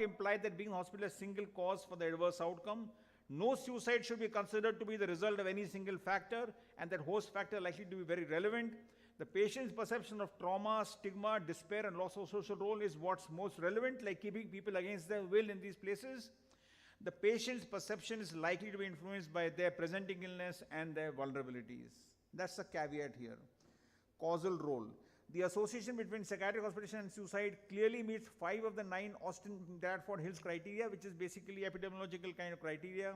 imply that being in hospital is a single cause for the adverse outcome. No suicide should be considered to be the result of any single factor, and that host factor likely to be very relevant. The patient's perception of trauma, stigma, despair, and loss of social role is what's most relevant, like keeping people against their will in these places. The patient's perception is likely to be influenced by their presenting illness and their vulnerabilities. That's the caveat here. Causal role. The association between psychiatric hospitalization and suicide clearly meets 5 of the 9 Austin-Bradford-Hills criteria, which is basically epidemiological kind of criteria,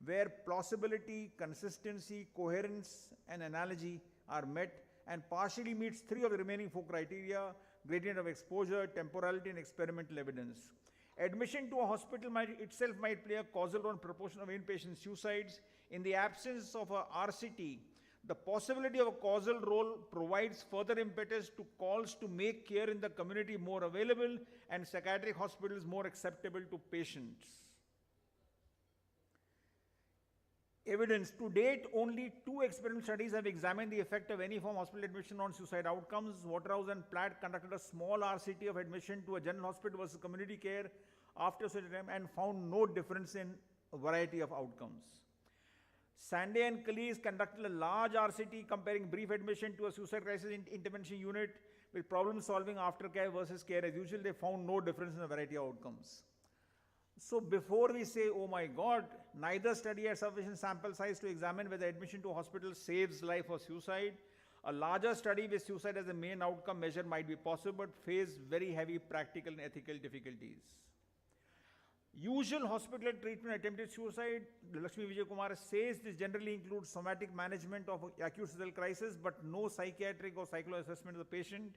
where plausibility, consistency, coherence, and analogy are met, and partially meets 3 of the remaining 4 criteria: gradient of exposure, temporality, and experimental evidence. Admission to a hospital itself might play a causal role in proportion of inpatient suicides. In the absence of a RCT, the possibility of a causal role provides further impetus to calls to make care in the community more available and psychiatric hospitals more acceptable to patients. Evidence. To date, only 2 experimental studies have examined the effect of any form of hospital admission on suicide outcomes. Waterhouse and Platt conducted a small RCT of admission to a general hospital versus community care after suicide attempt and found no difference in a variety of outcomes. Sande and colleagues conducted a large RCT comparing brief admission to a suicide crisis intervention unit with problem solving aftercare versus care as usual. They found no difference in a variety of outcomes. So before we say, oh my God, neither study had sufficient sample size to examine whether admission to a hospital saves life or suicide. A larger study with suicide as the main outcome measure might be possible, but face very heavy practical and ethical difficulties. Usual hospital treatment attempted suicide, Lakshmi Vijay Kumar says this generally includes somatic management of acute suicidal crisis, but no psychiatric or psychological assessment of the patient.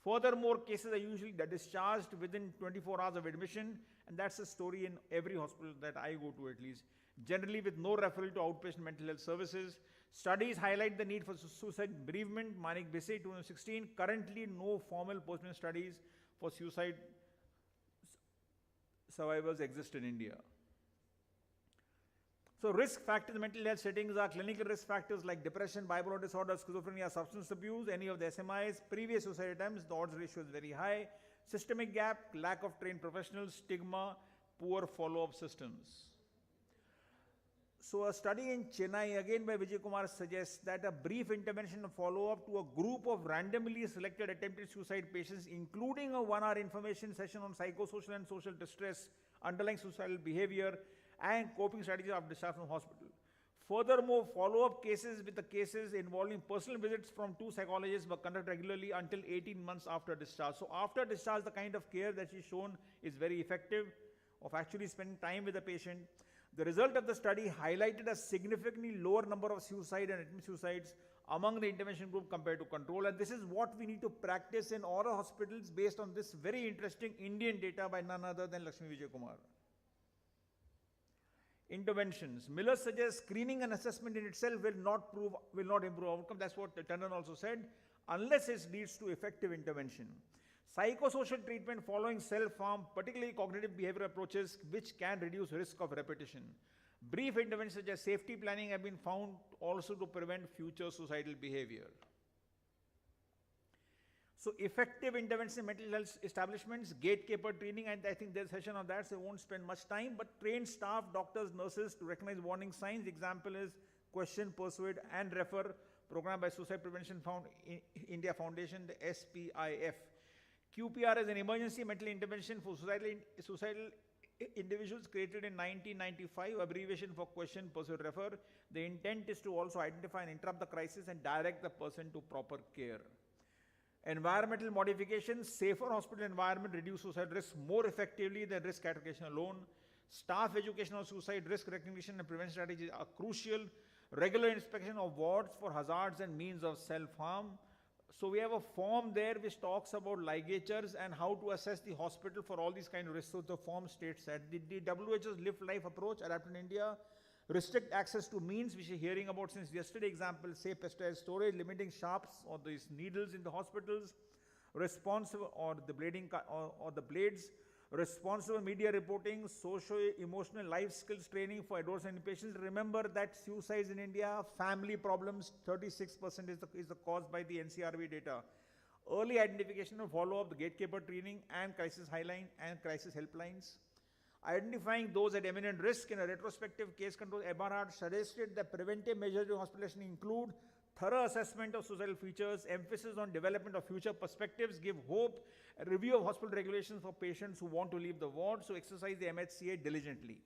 Furthermore, cases are usually discharged within 24 hours of admission, and that's the story in every hospital that I go to at least, generally with no referral to outpatient mental health services. Studies highlight the need for suicide bereavement, Manik Bisse 2016. Currently, no formal post-mortem studies for suicide survivors exist in India. So risk factors in mental health settings are clinical risk factors like depression, bipolar disorder, schizophrenia, substance abuse, any of the SMIs, previous suicide attempts, the odds ratio is very high. Systemic gap, lack of trained professionals, stigma, poor follow-up systems. So a study in Chennai, again by Vijay Kumar, suggests that a brief intervention and follow-up to a group of randomly selected attempted suicide patients, including a 1-hour information session on psychosocial and social distress, underlying suicidal behavior, and coping strategies after discharge from hospital. Furthermore, follow-up cases with the cases involving personal visits from 2 psychologists were conducted regularly until 18 months after discharge. So after discharge, the kind of care that she's shown is very effective of actually spending time with the patient. The result of the study highlighted a significantly lower number of suicide and admitted suicides among the intervention group compared to control. And this is what we need to practice in all our hospitals based on this very interesting Indian data by none other than Lakshmi Vijay Kumar. Interventions. Miller suggests screening and assessment in itself will not improve outcome. That's what Tandon also said, unless it leads to effective intervention. Psychosocial treatment following self-harm, particularly cognitive behavioral approaches, which can reduce risk of repetition. Brief interventions such as safety planning have been found also to prevent future suicidal behavior. So effective intervention in mental health establishments, gatekeeper training, and I think there's a session on that, so I won't spend much time, but trained staff, doctors, nurses to recognize warning signs. Example is question, persuade, and refer, program by Suicide Prevention India Foundation, the SPIF. QPR is an emergency mental intervention for suicidal individuals created in 1995, abbreviation for question, persuade, refer. The intent is to also identify and interrupt the crisis and direct the person to proper care. Environmental modifications, safer hospital environment reduce suicide risk more effectively than risk stratification alone. Staff education on suicide risk recognition and prevention strategies are crucial. Regular inspection of wards for hazards and means of self-harm. So we have a form there which talks about ligatures and how to assess the hospital for all these kind of risks. So the form states that the WHO's Live Life approach adapted in India, restrict access to means, which you're hearing about since yesterday, example, safe pesticides storage, limiting sharps or these needles in the hospitals, responsible or the blading or the blades, responsible media reporting, socio-emotional life skills training for adults and patients. Remember that suicides in India, family problems, 36% is the cause by the NCRB data. early identification and follow-up, the gatekeeper training and crisis highline and crisis helplines. Identifying those at eminent risk in a retrospective case control, Eberhard suggested that preventive measures in hospitalization include thorough assessment of suicidal features, emphasis on development of future perspectives, give hope, a review of hospital regulations for patients who want to leave the ward, so exercise the MHCA diligently.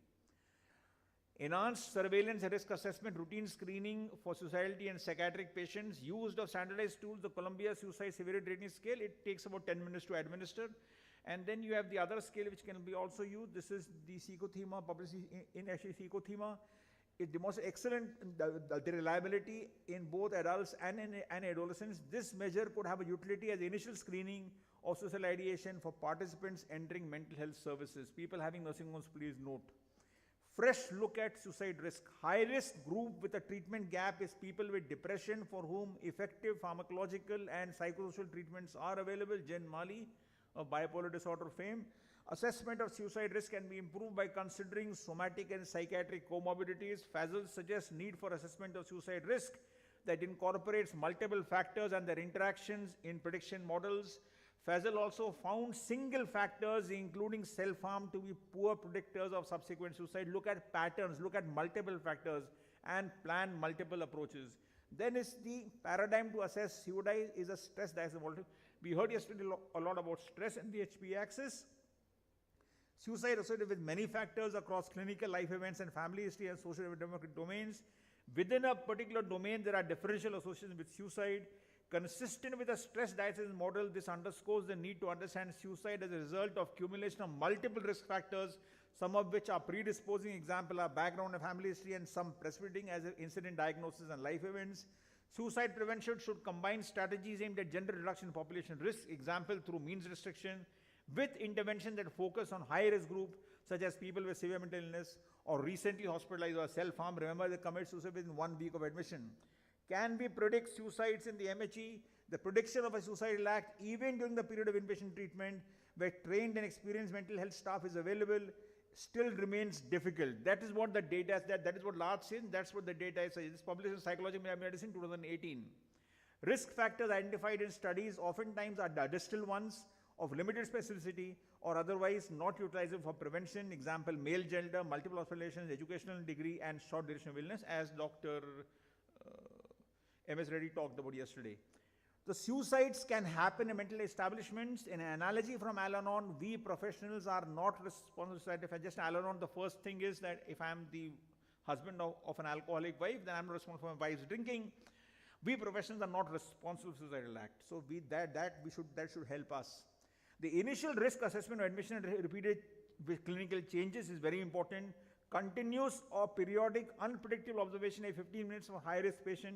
Enhanced surveillance and risk assessment, routine screening for suicidality and psychiatric patients, used of standardized tools, the Columbia Suicide Severity Rating Scale, it takes about 10 minutes to administer. And then you have the other scale which can be also used. This is the Psychothema, published in actually Psychothema. It demonstrates excellent the reliability in both adults and adolescents. This measure could have a utility as initial screening of suicidal ideation for participants entering mental health services. People having nursing homes, please note. Fresh look at suicide risk. High risk group with a treatment gap is people with depression for whom effective pharmacological and psychosocial treatments are available. Jen Mali of bipolar disorder fame. Assessment of suicide risk can be improved by considering somatic and psychiatric comorbidities. Fazal suggests need for assessment of suicide risk that incorporates multiple factors and their interactions in prediction models. Fazal also found single factors, including self-harm, to be poor predictors of subsequent suicide. Look at patterns, look at multiple factors, and plan multiple approaches. Then is the paradigm to assess suicide is a stress diagnosis. We heard yesterday a lot about stress and the HPA axis. Suicide associated with many factors across clinical life events and family history and social demographic domains. Within a particular domain, there are differential associations with suicide. Consistent with the stress diagnosis model, this underscores the need to understand suicide as a result of accumulation of multiple risk factors, some of which are predisposing. Example are background and family history and some precipitating as incident diagnosis and life events. Suicide prevention should combine strategies aimed at gender reduction in population risk, example through means restriction, with intervention that focus on high-risk group, such as people with severe mental illness or recently hospitalized or self-harm. Remember, they commit suicide within 1 week of admission. Can we predict suicides in the MHE? The prediction of a suicidal act, even during the period of inpatient treatment, where trained and experienced mental health staff is available, still remains difficult. That is what the data is, that is what Lars says, that's what the data is. This is published in Psychology of Medicine 2018. Risk factors identified in studies oftentimes are distal ones of limited specificity or otherwise not utilizable for prevention. Example, male gender, multiple hospitalizations, educational degree, and short duration of illness, as Dr. M.S. Reddy talked about yesterday. The suicides can happen in mental establishments. In an analogy from Al-Anon, we professionals are not responsible for suicide. If I just Al-Anon, the first thing is that if I'm the husband of an alcoholic wife, then I'm responsible for my wife's drinking. We professionals are not responsible for suicidal act. So that should help us. The initial risk assessment of admission and repeated with clinical changes is very important. Continuous or periodic unpredictable observation every 15 minutes for high-risk patient.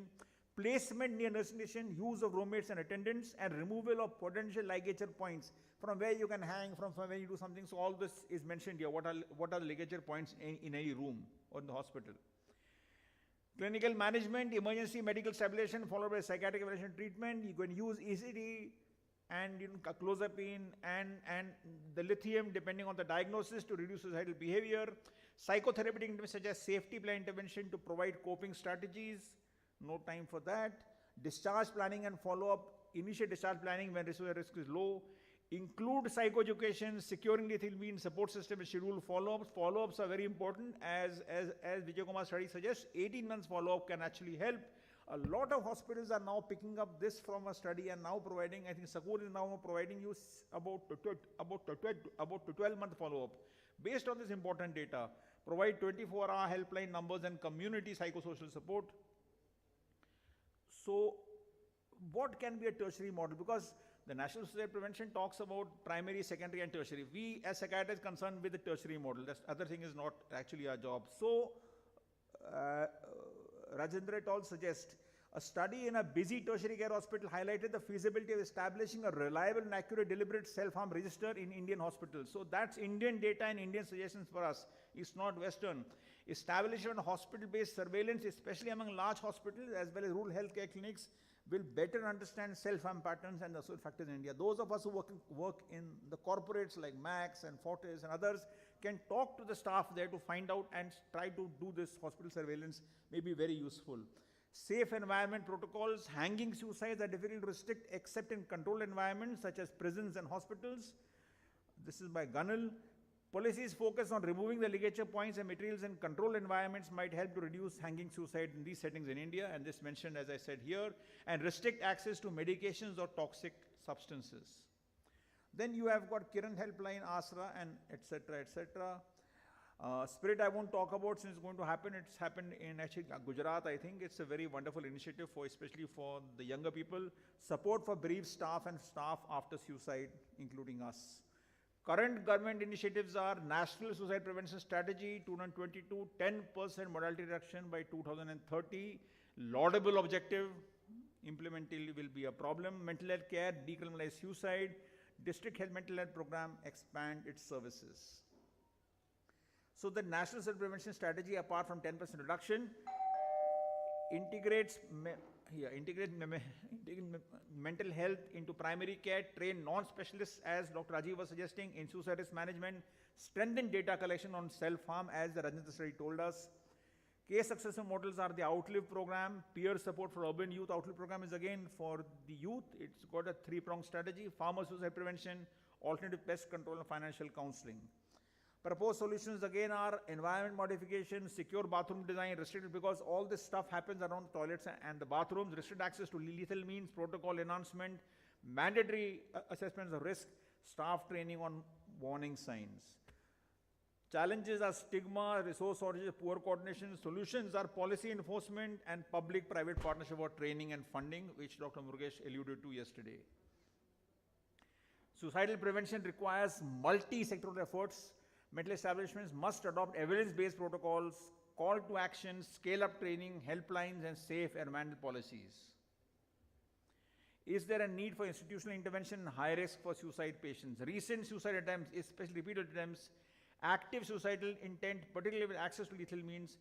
Placement near nursing station, use of roommates and attendants, and removal of potential ligature points from where you can hang, from where you do something. So all this is mentioned here. What are the ligature points in any room or in the hospital? Clinical management, emergency medical stabilization followed by psychiatric evaluation treatment. You can use ECT and clozapine and the lithium depending on the diagnosis to reduce suicidal behavior. Psychotherapeutic intervention such as safety plan intervention to provide coping strategies. No time for that. Discharge planning and follow-up. Initiate discharge planning when suicide risk is low. Include psychoeducation, securing lethal means, support system, and schedule follow-ups. Follow-ups are very important. As Vijay Kumar's study suggests, 18 months follow-up can actually help. A lot of hospitals are now picking up this from a study and now providing, I think Sakur is now providing you about 12-month follow-up. Based on this important data, provide 24-hour helpline numbers and community psychosocial support. So what can be a tertiary model? Because the National Suicide Prevention talks about primary, secondary, and tertiary. We as psychiatrists concerned with the tertiary model. That other thing is not actually our job. So Rajendra et al. Suggest a study in a busy tertiary care hospital highlighted the feasibility of establishing a reliable and accurate deliberate self-harm register in Indian hospitals. So that's Indian data and Indian suggestions for us. It's not Western. Establishment of hospital-based surveillance, especially among large hospitals as well as rural healthcare clinics, will better understand self-harm patterns and the social factors in India. Those of us who work in the corporates like Max and Fortis and others can talk to the staff there to find out and try to do this hospital surveillance, may be very useful. Safe environment protocols. Hanging suicides are difficult to restrict except in controlled environments such as prisons and hospitals. This is by Gunnell. Policies focus on removing the ligature points and materials in controlled environments might help to reduce hanging suicide in these settings in India, and this mentioned as I said here, and restrict access to medications or toxic substances. Then you have got Kiran Helpline, ASRA, and etc., etc. Spirit I won't talk about since it's going to happen. It's happened in actually Gujarat, I think. It's a very wonderful initiative for, especially for the younger people. Support for bereaved staff and staff after suicide, including us. Current government initiatives are National Suicide Prevention Strategy 2022, 10% mortality reduction by 2030. Laudable objective, implementing will be a problem. Mental health care, decriminalize suicide. District Health Mental Health Program, expand its services. So the National Suicide Prevention Strategy, apart from 10% reduction, integrates mental health into primary care, train non-specialists as Dr. Rajiv was suggesting in suicide risk management, strengthen data collection on self-harm as the Rajendra study told us. Case successor models are the Outlive program, peer support for urban youth. Outlive program is again for the youth. It's got a three-pronged strategy: farmer suicide prevention, alternative pest control, and financial counseling. Proposed solutions again are environment modification, secure bathroom design, restricted because all this stuff happens around the toilets and the bathrooms, restrict access to lethal means, protocol enhancement, mandatory assessments of risk, staff training on warning signs. Challenges are stigma, resource shortages, poor coordination. Solutions are policy enforcement and public-private partnership for training and funding, which Dr. Murugesh alluded to yesterday. Suicidal prevention requires multi-sectoral efforts. Mental establishments must adopt evidence-based protocols, call to action, scale up training, helplines, and safe environmental policies. Is there a need for institutional intervention in high risk for suicide patients? Recent suicide attempts, especially repeated attempts, active suicidal intent, particularly with access to lethal means,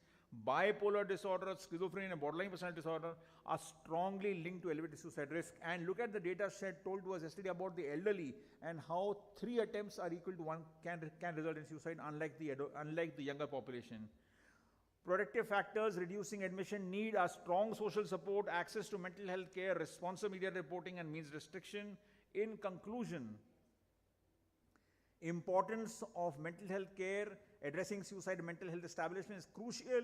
bipolar disorder, schizophrenia, and borderline personality disorder are strongly linked to elevated suicide risk. And look at the data set told to us yesterday about the elderly and how 3 attempts are equal to 1 can result in suicide, unlike the younger population. Protective factors reducing admission need are strong social support, access to mental health care, responsive media reporting, and means restriction. In conclusion, importance of mental health care, addressing suicide and mental health establishment is crucial.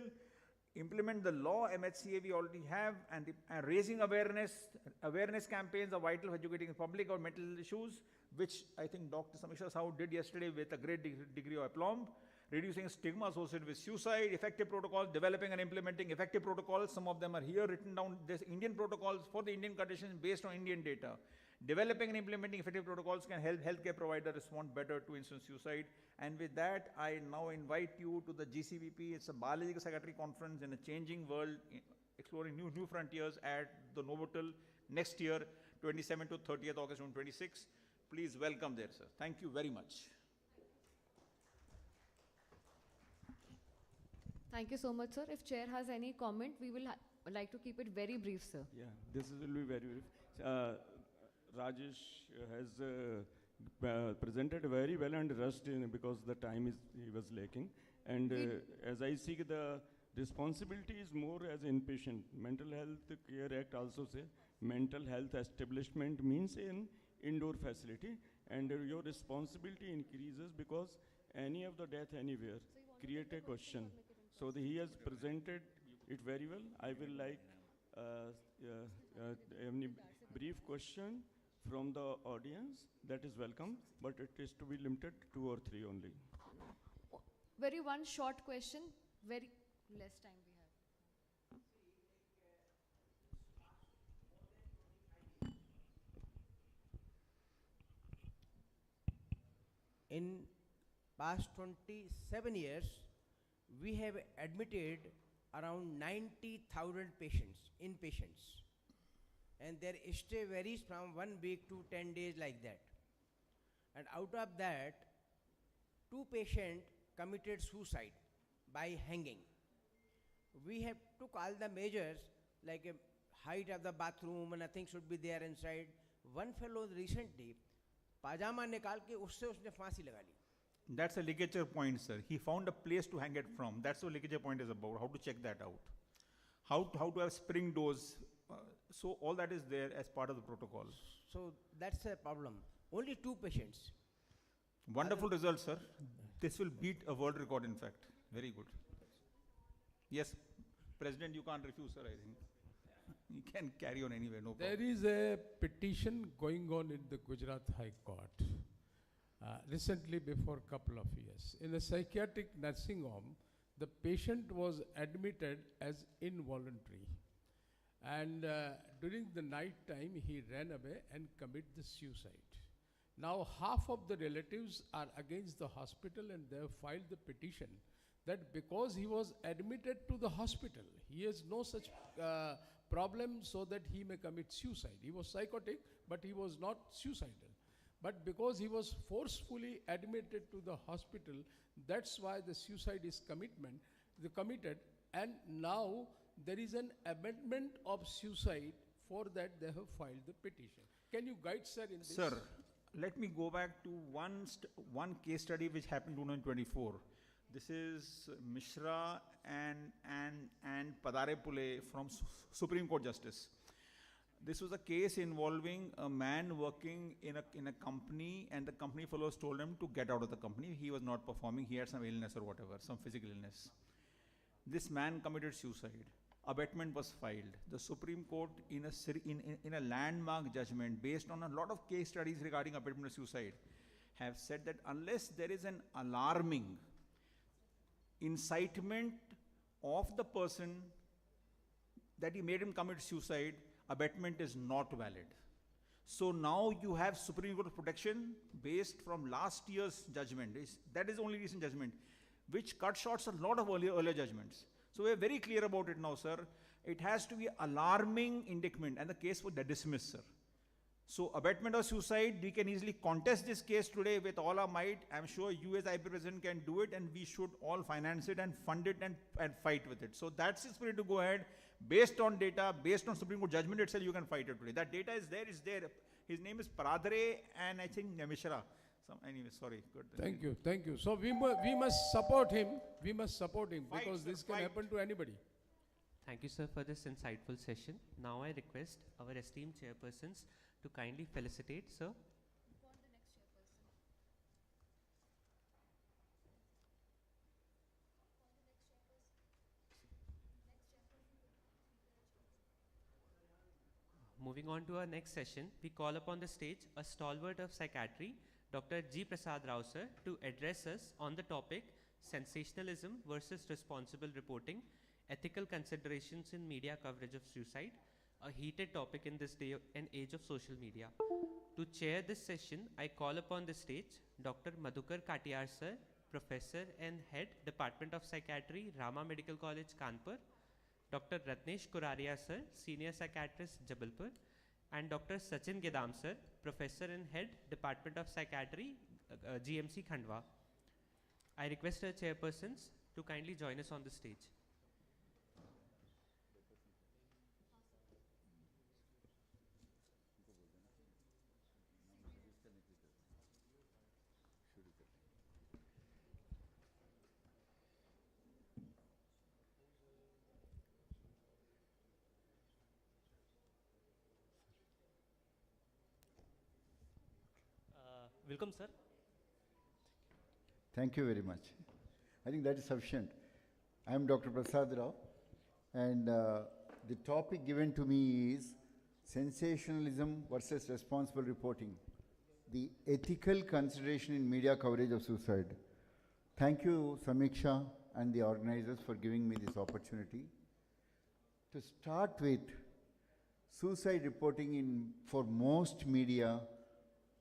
Implement the law, MHCA we already have, and raising awareness. Awareness campaigns are vital for educating the public on mental issues, which I think Dr. Samisha Sahu did yesterday with a great degree of aplomb. Reducing stigma associated with suicide, effective protocols, developing and implementing effective protocols. Some of them are here written down. There's Indian protocols for the Indian conditions based on Indian data. Developing and implementing effective protocols can help healthcare providers respond better to incident suicide. And with that, I now invite you to the GCVP. It's a biological psychiatry conference in a changing world, exploring new frontiers at the Novotel next year, 27th to 30th August 2026. Please welcome there, sir. Thank you very much. Thank you so much, sir. If chair has any comment, we will like to keep it very brief, sir. Yeah, this will be very brief. Rajesh has presented very well and rushed in because the time he was lacking. And as I see, the responsibility is more as inpatient. Mental Health Care Act also say mental health establishment means in indoor facility, and your responsibility increases because any of the death anywhere create a question. So he has presented it very well. I will like any brief question from the audience. That is welcome, but it is to be limited to 2 or 3 only. Very one short question, very less time we have. In past 27 years, we have admitted around 90,000 patients, inpatients. And their stay varies from 1 week to 10 days like that. And out of that, 2 patients committed suicide by hanging. We have took all the measures like a height of the bathroom and nothing should be there inside. One fellow recently, pajama nikal ke usse usne फांसी लगा ली. That's a ligature point, sir. He found a place to hang it from. That's what ligature point is about, how to check that out. how to have spring dose. So all that is there as part of the protocol. So that's a problem. Only 2 patients. Wonderful results, sir. This will beat a world record, in fact. Very good. Yes, President, you can't refuse, sir, I think. You can carry on anyway, no problem. There is a petition going on in the Gujarat High Court recently before a couple of years. In a psychiatric nursing home, the patient was admitted as involuntary. And during the night time, he ran away and committed the suicide. Now, half of the relatives are against the hospital and they have filed the petition that because he was admitted to the hospital, he has no such problem so that he may commit suicide. He was psychotic, but he was not suicidal. But because he was forcefully admitted to the hospital, that's why the suicide is committed. And now there is an amendment of suicide. For that, they have filed the petition. Can you guide, sir, in this? Sir, let me go back to one case study which happened in 2024. This is Mishra and Padare Pule from Supreme Court Justice. This was a case involving a man working in a company, and the company fellows told him to get out of the company. He was not performing. He had some illness or whatever, some physical illness. This man committed suicide. Abatement was filed. The Supreme Court, in a landmark judgment based on a lot of case studies regarding abatement of suicide, have said that unless there is an alarming incitement of the person that he made him commit suicide, abatement is not valid. So now you have Supreme Court protection based from last year's judgment. That is only recent judgment, which cut short a lot of earlier judgments. So we are very clear about it now, sir. It has to be alarming indictment, and the case was dismissed, sir. So abatement of suicide, we can easily contest this case today with all our might. I'm sure you as IP President can do it, and we should all finance it and fund it and fight with it. So that's the spirit to go ahead. Based on data, based on Supreme Court judgment itself, you can fight it today. That data is there, His name is Pradare and I think Mishra. Anyway, sorry. Good. Thank you. So we must support him. We must support him Fight, because sir, this can fight. happen to anybody. Thank you, sir, for this insightful session. Now I request our esteemed chairpersons to kindly felicitate, sir. Moving on to our next session, we call upon the stage a stalwart of psychiatry, Dr. G. Prasad Rao, sir, to address us on the topic sensationalism versus responsible reporting, ethical considerations in media coverage of suicide, a heated topic in this day and age of social media. To chair this session, I call upon the stage Dr. Madhukar Katiyar, sir, Professor and Head, Department of Psychiatry, Rama Medical College, Kanpur, Dr. Ratnesh Kuraria, sir, Senior Psychiatrist, Jabalpur, and Dr. Sachin Gedam, sir, Professor and Head, Department of Psychiatry, GMC, Khandwa. I request our chairpersons to kindly join us on the stage. Welcome, sir. Thank you very much. I think that is sufficient. I am Dr. Prasad Rao, and the topic given to me is sensationalism versus responsible reporting, the ethical consideration in media coverage of suicide. Thank you, Samiksha and the organizers, for giving me this opportunity. To start with, suicide reporting for most media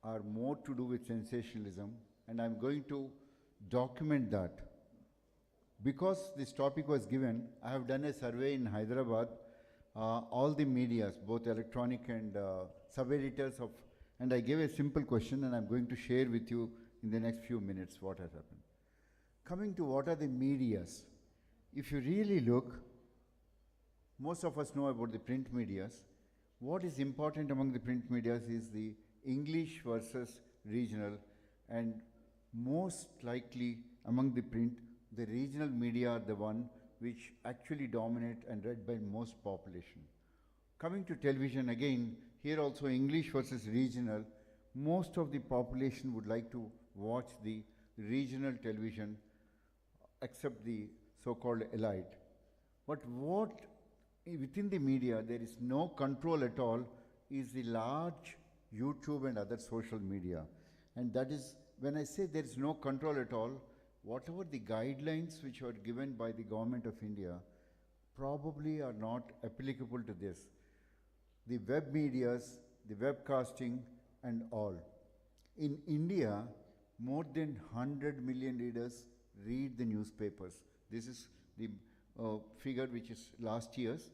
are more to do with sensationalism, and I'm going to document that. Because this topic was given, I have done a survey in Hyderabad, all the medias, both electronic and sub-editors of, and I gave a simple question, and I'm going to share with you in the next few minutes what has happened. Coming to what are the medias, if you really look, most of us know about the print medias. What is important among the print medias is the English versus regional, and most likely among the print, the regional media are the one which actually dominate and read by most population. Coming to television again, here also English versus regional, most of the population would like to watch the regional television except the so-called elite. But what within the media there is no control at all is the large YouTube and other social media. And that is, when I say there is no control at all, whatever the guidelines which are given by the government of India probably are not applicable to this. The web medias, the webcasting and all. In India, more than 100 million readers read the newspapers. This is the figure which is last year's.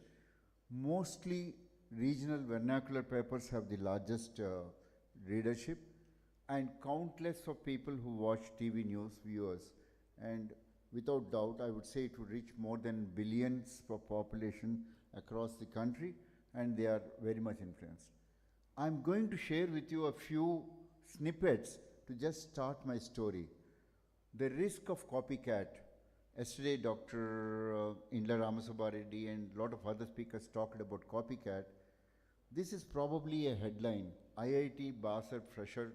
Mostly regional vernacular papers have the largest readership, and countless of people who watch TV news viewers. And without doubt, I would say it would reach more than billions of population across the country, and they are very much influenced. I'm going to share with you a few snippets to just start my story. The risk of copycat. Yesterday, Dr. Indla Ramasubba Reddy and a lot of other speakers talked about copycat. This is probably a headline. IIT Basar fresher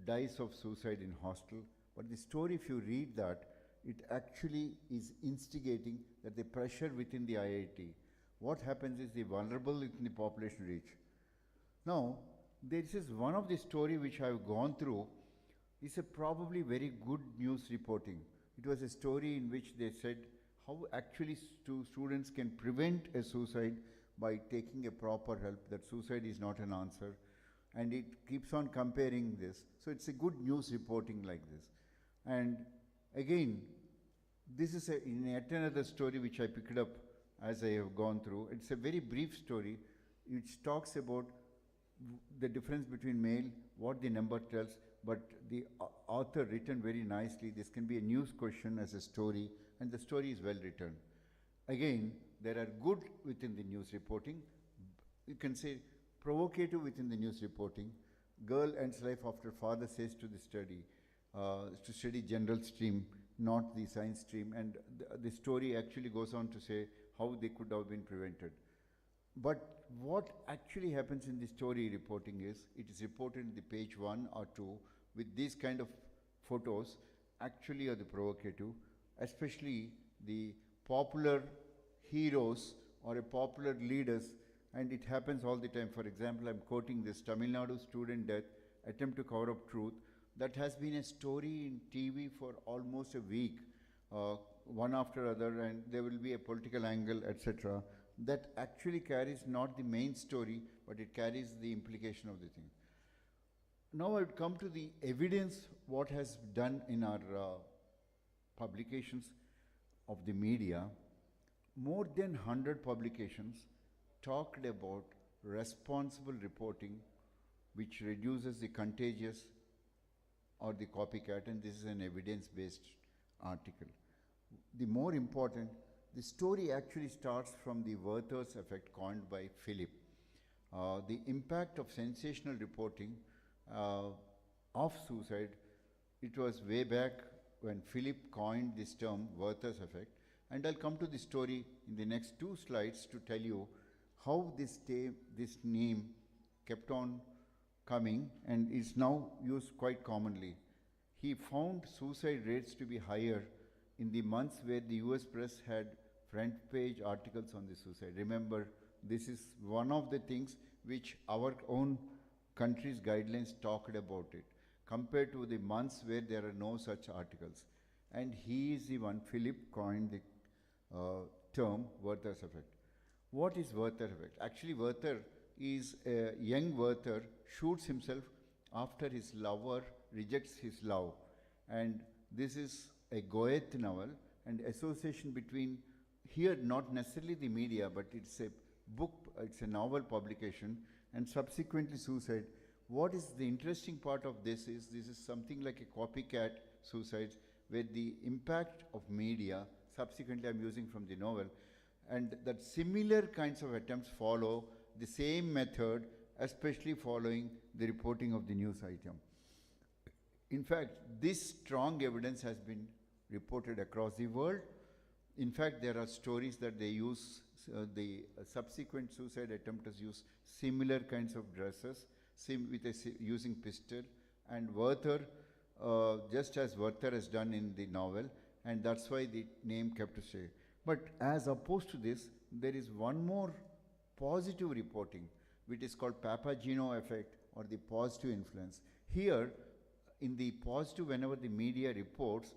dies of suicide in hostel. But the story, if you read that, it actually is instigating that the pressure within the IIT. What happens is the vulnerable in the population reach. Now, this is one of the story which I have gone through. It's a probably very good news reporting. It was a story in which they said how actually students can prevent a suicide by taking a proper help, that suicide is not an answer. And it keeps on comparing this. So it's a good news reporting like this. And again, this is yet another story which I picked up as I have gone through. It's a very brief story which talks about the difference between male, what the number tells, but the author written very nicely. This can be a news question as a story, and the story is well written. Again, there are good within the news reporting. You can say provocative within the news reporting. Girl ends life after father says to study general stream, not the science stream, and the story actually goes on to say how they could have been prevented. But what actually happens in the story reporting is, it is reported in the page 1 or 2 with these kind of photos actually are the provocative, especially the popular heroes or a popular leaders, and it happens all the time. For example, I'm quoting this Tamil Nadu student death, attempt to cover up truth. That has been a story in TV for almost a week, one after other, and there will be a political angle, etc. That actually carries not the main story, but it carries the implication of the thing. Now I would come to the evidence, what has done in our publications of the media. More than 100 publications talked about responsible reporting, which reduces the contagious or the copycat, and this is an evidence-based article. The more important, the story actually starts from the Werther's effect coined by Philip. The impact of sensational reporting of suicide, it was way back when Philip coined this term, Werther's effect, and I'll come to the story in the next 2 slides to tell you how this name kept on coming and is now used quite commonly. He found suicide rates to be higher in the months where the US press had front page articles on the suicide. Remember, this is one of the things which our own country's guidelines talked about it, compared to the months where there are no such articles. And he is the one, Philip coined the term Werther's effect. What is Werther's effect? Actually, Werther is a young Werther shoots himself after his lover rejects his love. And this is a Goethe novel, and association between, here not necessarily the media, but it's a book, it's a novel publication, and subsequently suicide. What is the interesting part of this is something like a copycat suicides, where the impact of media, subsequently I'm using from the novel, and that similar kinds of attempts follow the same method, especially following the reporting of the news item. In fact, this strong evidence has been reported across the world. In fact, there are stories that they use, the subsequent suicide attempters use similar kinds of dresses, using pistol, and Werther, just as Werther has done in the novel, and that's why the name kept to stay. But as opposed to this, there is one more positive reporting, which is called Papageno effect, or the positive influence. Here, in the positive, whenever the media reports,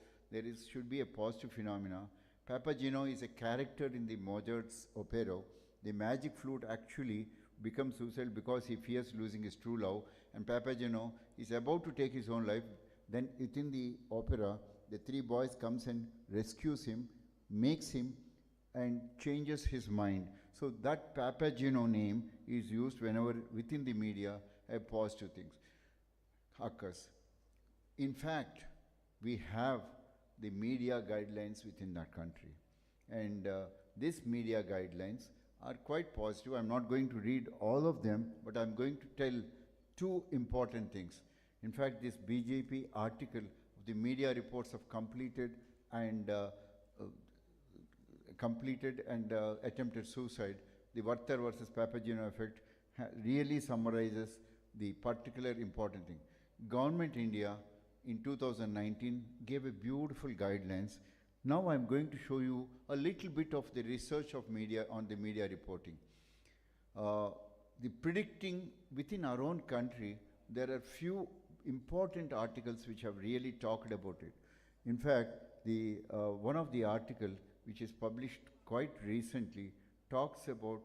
should be a positive phenomena. Papageno is a character in the Mozart's opera. The magic flute actually becomes suicidal because he fears losing his true love, and Papageno is about to take his own life. Then within the opera, the three boys comes and rescues him, makes him, and changes his mind. So that Papageno name is used whenever within the media a positive thing occurs. In fact, we have the media guidelines within that country. And these media guidelines are quite positive. I'm not going to read all of them, but I'm going to tell two important things. In fact, this BJP article of the media reports of completed and attempted suicide, the Werther versus Papageno effect, really summarizes the particular important thing. Government India in 2019 gave a beautiful guidelines. Now I'm going to show you a little bit of the research of media on the media reporting. The predicting within our own country, there are few important articles which have really talked about it. In fact, one of the article which is published quite recently talks about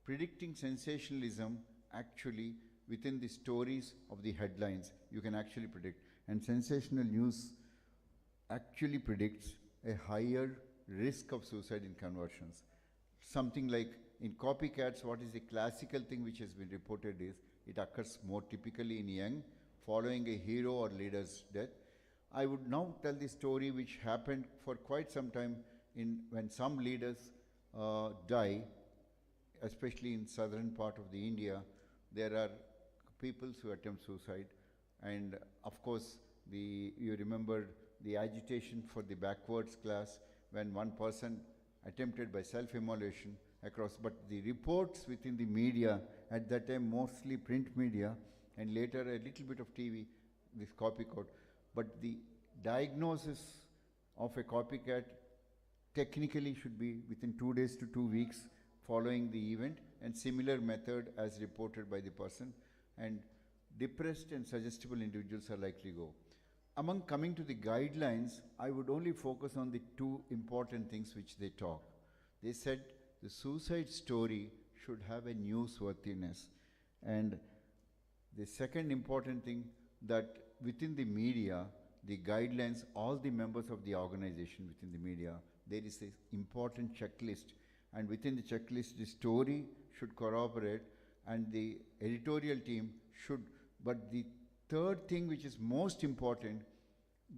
predicting sensationalism actually within the stories of the headlines. You can actually predict. And sensational news actually predicts a higher risk of suicide in conversions. Something like in copycats, what is the classical thing which has been reported is it occurs more typically in young, following a hero or leader's death. I would now tell the story which happened for quite some time when some leaders die, especially in southern part of the India. There are people who attempt suicide, and of course you remember the agitation for the backwards class when one person attempted by self-immolation across, but the reports within the media at that time, mostly print media and later a little bit of TV, this copycat, but the diagnosis of a copycat technically should be within 2 days to 2 weeks following the event, and similar method as reported by the person, and depressed and suggestible individuals are likely to go. Among coming to the guidelines, I would only focus on the two important things which they talk. They said the suicide story should have a newsworthiness, and the second important thing that within the media, the guidelines, all the members of the organization within the media, there is an important checklist, and within the checklist, the story should corroborate and the editorial team should, but the third thing which is most important,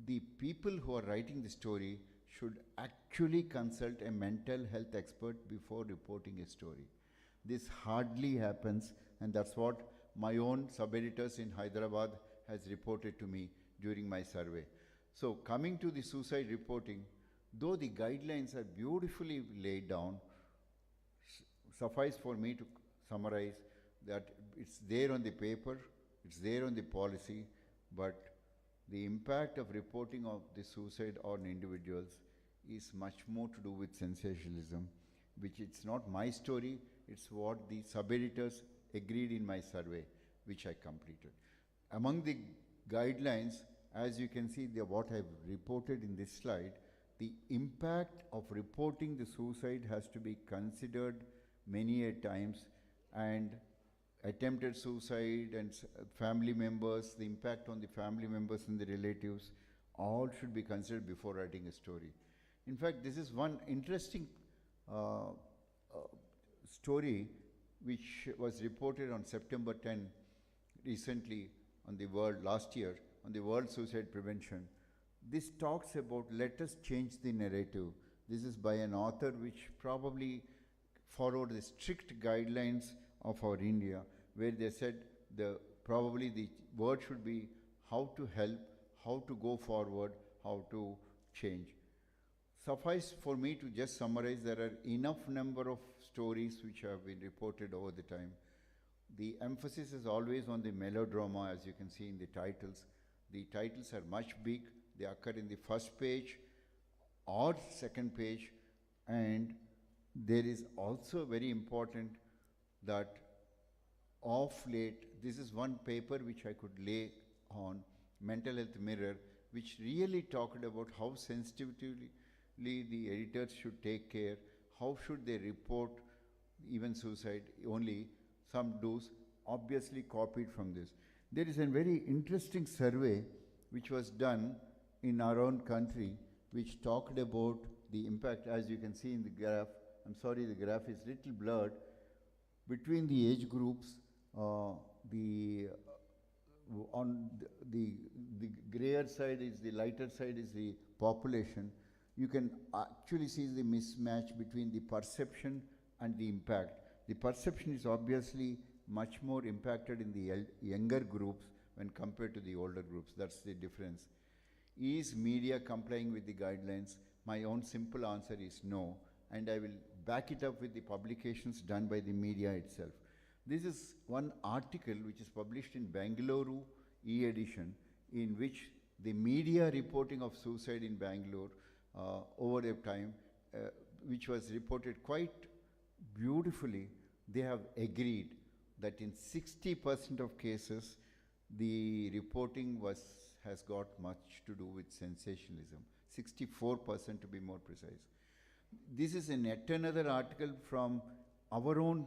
the people who are writing the story should actually consult a mental health expert before reporting a story. This hardly happens, and that's what my own sub-editors in Hyderabad has reported to me during my survey. So coming to the suicide reporting, though the guidelines are beautifully laid down, suffice for me to summarize that it's there on the paper, it's there on the policy, but the impact of reporting of the suicide on individuals is much more to do with sensationalism, which it's not my story, it's what the sub-editors agreed in my survey, which I completed. Among the guidelines, as you can see, what I've reported in this slide, the impact of reporting the suicide has to be considered many a times, and attempted suicide and family members, the impact on the family members and the relatives, all should be considered before writing a story. In fact, this is one interesting story which was reported on September 10 recently on the world, last year, on the World Suicide Prevention. This talks about let us change the narrative. This is by an author which probably followed the strict guidelines of our India, where they said probably the word should be how to help, how to go forward, how to change. Suffice for me to just summarize, there are enough number of stories which have been reported over the time. The emphasis is always on the melodrama, as you can see in the titles. The titles are much big. They occur in the first page or second page, and there is also very important that of late, this is one paper which I could lay on, Mental Health Mirror, which really talked about how sensitively the editors should take care, how should they report even suicide, only some do's, obviously copied from this. There is a very interesting survey which was done in our own country, which talked about the impact, as you can see in the graph. I'm sorry, the graph is little blurred. Between the age groups, on the grayer side is the lighter side is the population. You can actually see the mismatch between the perception and the impact. The perception is obviously much more impacted in the younger groups when compared to the older groups. That's the difference. Is media complying with the guidelines? My own simple answer is no, and I will back it up with the publications done by the media itself. This is one article which is published in Bangalore e-edition, in which the media reporting of suicide in Bangalore over a time, which was reported quite beautifully. They have agreed that in 60% of cases, the reporting has got much to do with sensationalism, 64% to be more precise. This is yet another article from our own,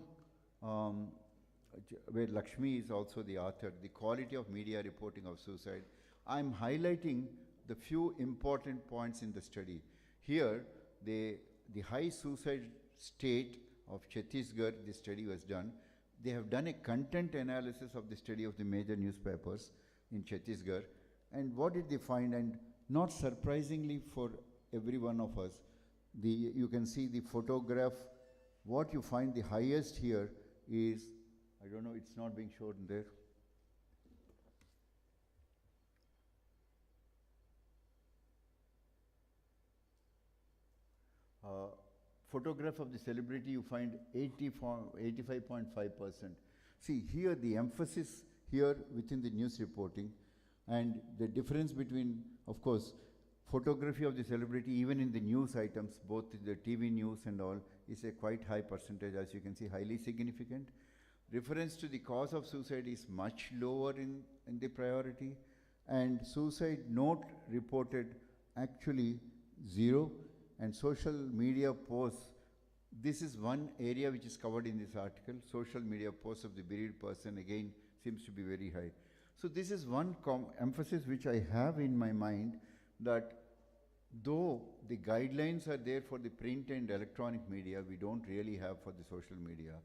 where Lakshmi is also the author, the quality of media reporting of suicide. I'm highlighting the few important points in the study. Here, the high suicide state of Chhattisgarh, the study was done. They have done a content analysis of the study of the major newspapers in Chhattisgarh. And what did they find? And not surprisingly for every one of us, you can see the photograph. What you find the highest here is, I don't know, it's not being shown there. Photograph of the celebrity, you find 85.5%. See, here the emphasis here within the news reporting, and the difference between, of course, photography of the celebrity, even in the news items, both the TV news and all, is a quite high percentage, as you can see, highly significant. Reference to the cause of suicide is much lower in the priority, and suicide note reported actually 0, and social media posts. This is one area which is covered in this article. Social media posts of the bereaved person, again, seems to be very high. So this is one emphasis which I have in my mind, that though the guidelines are there for the print and electronic media, we don't really have for the social media.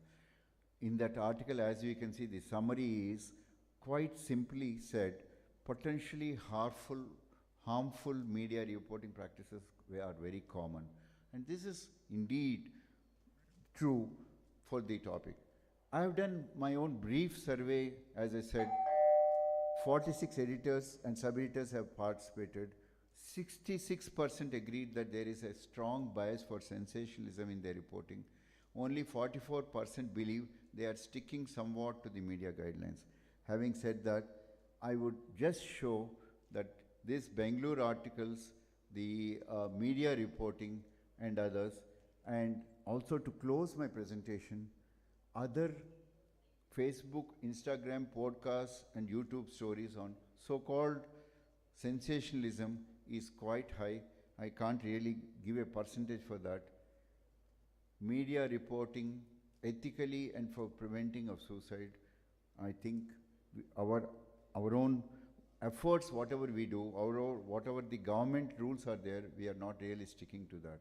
In that article, as you can see, the summary is quite simply said, potentially harmful media reporting practices are very common. And this is indeed true for the topic. I have done my own brief survey, as I said. 46 editors and sub-editors have participated. 66% agreed that there is a strong bias for sensationalism in their reporting. Only 44% believe they are sticking somewhat to the media guidelines. Having said that, I would just show that these Bangalore articles, the media reporting and others, and also to close my presentation, other Facebook, Instagram, podcasts and YouTube stories on so-called sensationalism is quite high. I can't really give a percentage for that. Media reporting ethically and for preventing of suicide, I think our own efforts, whatever we do, whatever the government rules are there, we are not really sticking to that.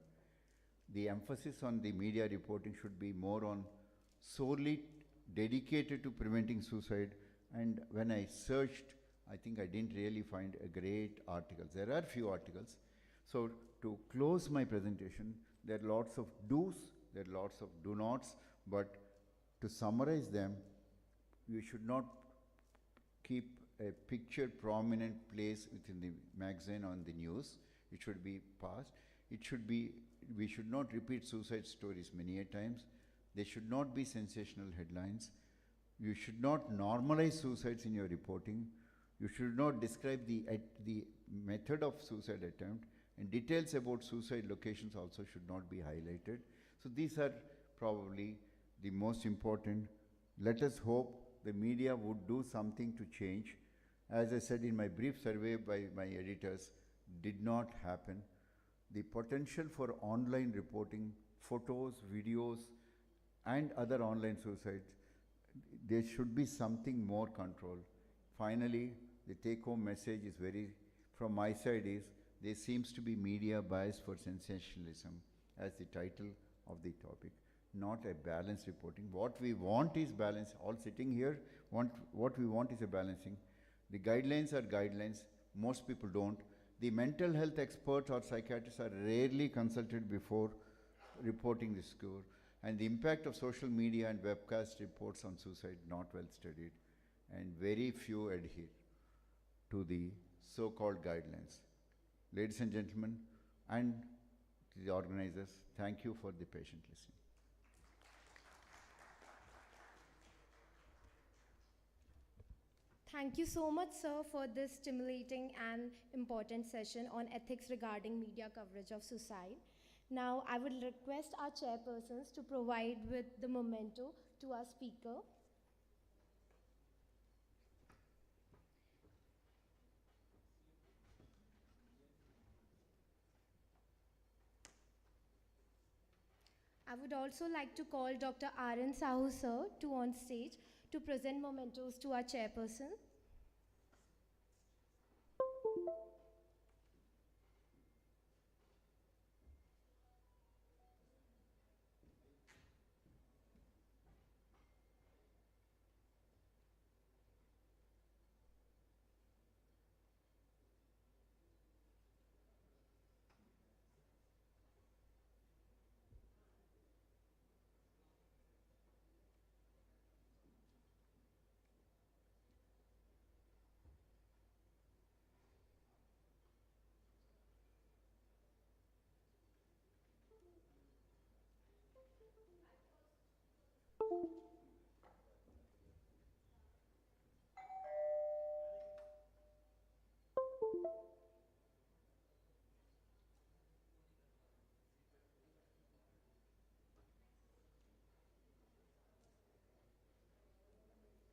The emphasis on the media reporting should be more on solely dedicated to preventing suicide. And when I searched, I think I didn't really find a great articles. There are few articles. So to close my presentation, there are lots of do's, there are lots of do nots, but to summarize them, you should not keep a picture prominent place within the magazine on the news. It should be passed. It should be, we should not repeat suicide stories many a times. There should not be sensational headlines. You should not normalize suicides in your reporting. You should not describe the method of suicide attempt, and details about suicide locations also should not be highlighted. So these are probably the most important. Let us hope the media would do something to change. As I said in my brief survey by my editors, did not happen. The potential for online reporting, photos, videos, and other online suicides, there should be something more control. Finally, the take-home message is from my side is, there seems to be media bias for sensationalism as the title of the topic, not a balanced reporting. What we want is balance. All sitting here, what we want is a balancing. The guidelines are guidelines. Most people don't. The mental health experts or psychiatrists are rarely consulted before reporting the score. And the impact of social media and webcast reports on suicide not well studied, and very few adhere to the so-called guidelines. Ladies and gentlemen, and the organizers, thank you for the patient listening. Thank you so much, sir, for this stimulating and important session on ethics regarding media coverage of suicide. Now, I would request our chairpersons to provide with the memento to our speaker. I would also like to call Dr. R.N. Sahu, sir, to on stage to present mementos to our chairperson.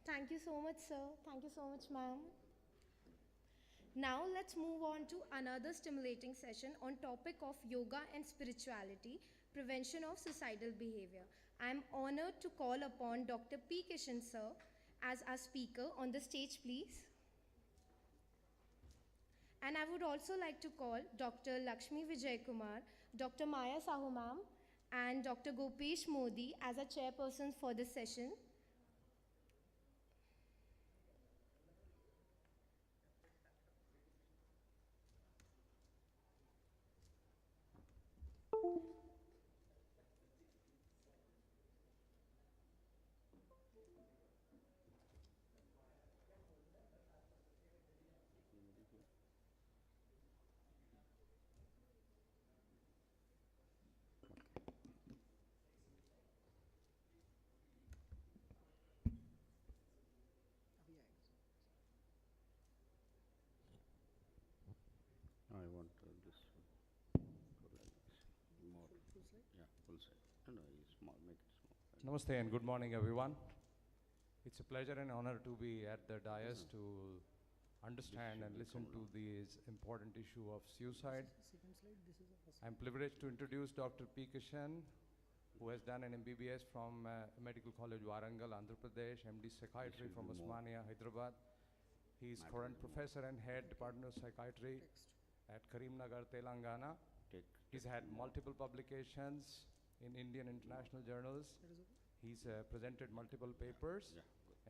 Thank you so much, sir. Thank you so much, ma'am. Now let's move on to another stimulating session on topic of yoga and spirituality, prevention of suicidal behavior. I am honored to call upon Dr. P. Kishan, sir, as our speaker on the stage, please. And I would also like to call Dr. Lakshmi Vijay Kumar, Dr. Maya Sahu ma'am, and Dr. Gopesh Modi as our chairpersons for this session. I want this go like this. More. Full slide? Yeah, full slide. No, small, make it small. Namaste and good morning, everyone. It's a pleasure and honor to be at the dais to understand and listen to this important issue of suicide. I'm privileged to introduce Dr. P. Kishan, who has done an MBBS from Medical College Warangal, Andhra Pradesh, MD Psychiatry from Osmania, Hyderabad. He is current professor and head Department of Psychiatry at Karimnagar, Telangana. He's had multiple publications in Indian international journals. He's presented multiple papers,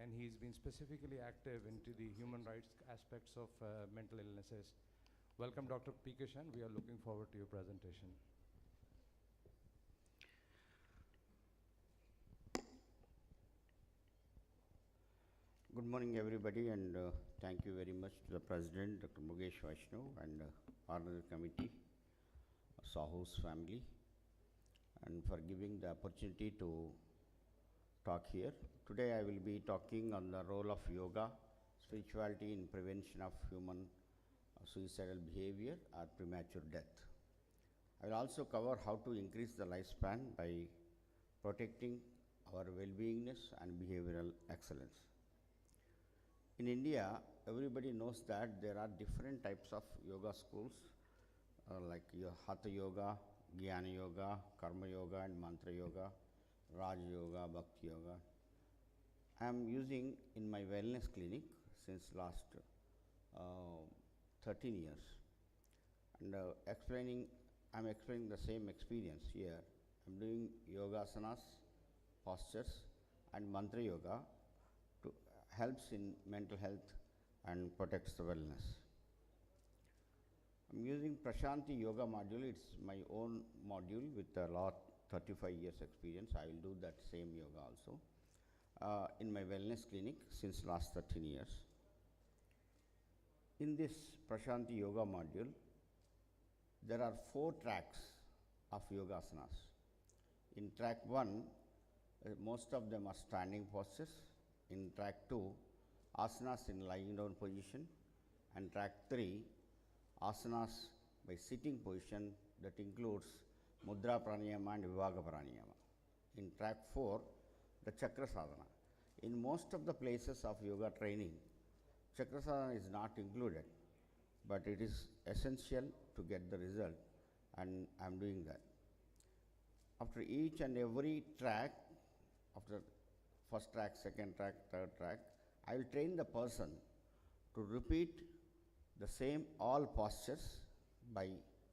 and he's been specifically active into the human rights aspects of mental illnesses. Welcome, Dr. P. Kishan. We are looking forward to your presentation. Good morning, everybody, and thank you very much to the President, Dr. Mukesh Vaishnav, and Honorary Committee Sahu's family, and for giving the opportunity to talk here. Today I will be talking on the role of yoga, spirituality in prevention of human suicidal behavior or premature death. I will also cover how to increase the lifespan by protecting our well-beingness and behavioral excellence. In India, everybody knows that there are different types of yoga schools like Hatha Yoga, Jnana Yoga, Karma Yoga and Mantra Yoga, Raj Yoga, Bhakti Yoga. I am using in my wellness clinic since last 13 years, and I am explaining the same experience here. I am doing yogasanas, postures and mantra yoga to helps in mental health and protects the wellness. I am using Prashanti Yoga module. It's my own module with a lot 35 years experience. I will do that same yoga also in my wellness clinic since last 13 years. In this Prashanti Yoga module, there are 4 tracks of yogasanas. In track 1, most of them are standing postures. In track 2, asanas in lying down position. And track 3, asanas by sitting position, that includes mudra pranayama and vivaga pranayama. In track 4, the chakra sadhana. In most of the places of yoga training, chakra sadhana is not included, but it is essential to get the result, and I am doing that. After each and every track, after first track, second track, third track, I will train the person to repeat the same all postures by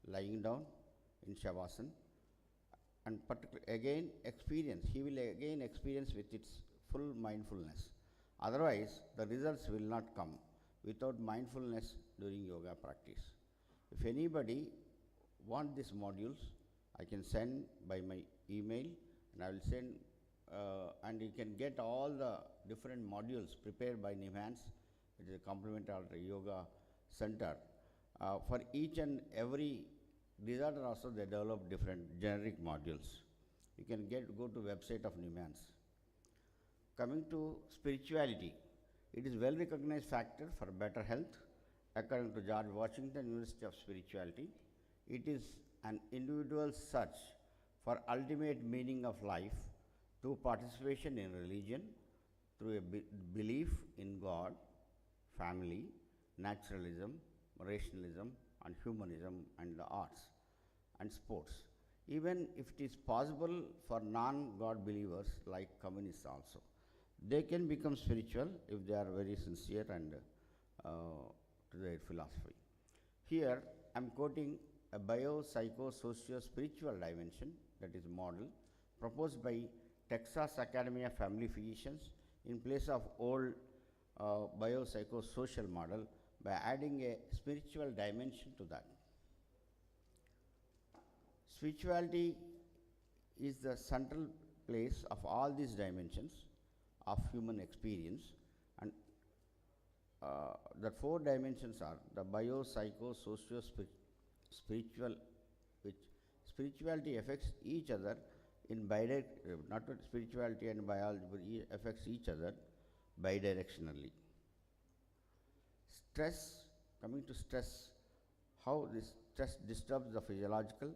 lying down in Shavasana, and again experience, he will again experience with its full mindfulness. Otherwise, the results will not come without mindfulness during yoga practice. If anybody want these modules, I can send by my email, and I will send, and you can get all the different modules prepared by Nimhans, which is a complementary yoga center. For each and every disorder also they develop different generic modules. You can go to website of Nimhans. Coming to spirituality, it is well recognized factor for better health. According to George Washington University of Spirituality, it is an individual search for ultimate meaning of life through participation in religion, through a belief in God, family, naturalism, rationalism, and humanism, and the arts and sports. Even if it is possible for non-God believers like communists also, they can become spiritual if they are very sincere and to their philosophy. Here I am quoting a bio-psycho-socio-spiritual dimension, that is model, proposed by Texas Academy of Family Physicians in place of old bio-psycho-social model by adding a spiritual dimension to that. Spirituality is the central place of all these dimensions of human experience, and the 4 dimensions are the bio, psycho, socio, spiritual, which spirituality affects each other in not spirituality and biology, but affects each other bidirectionally. Stress, coming to stress, how this stress disturbs the physiological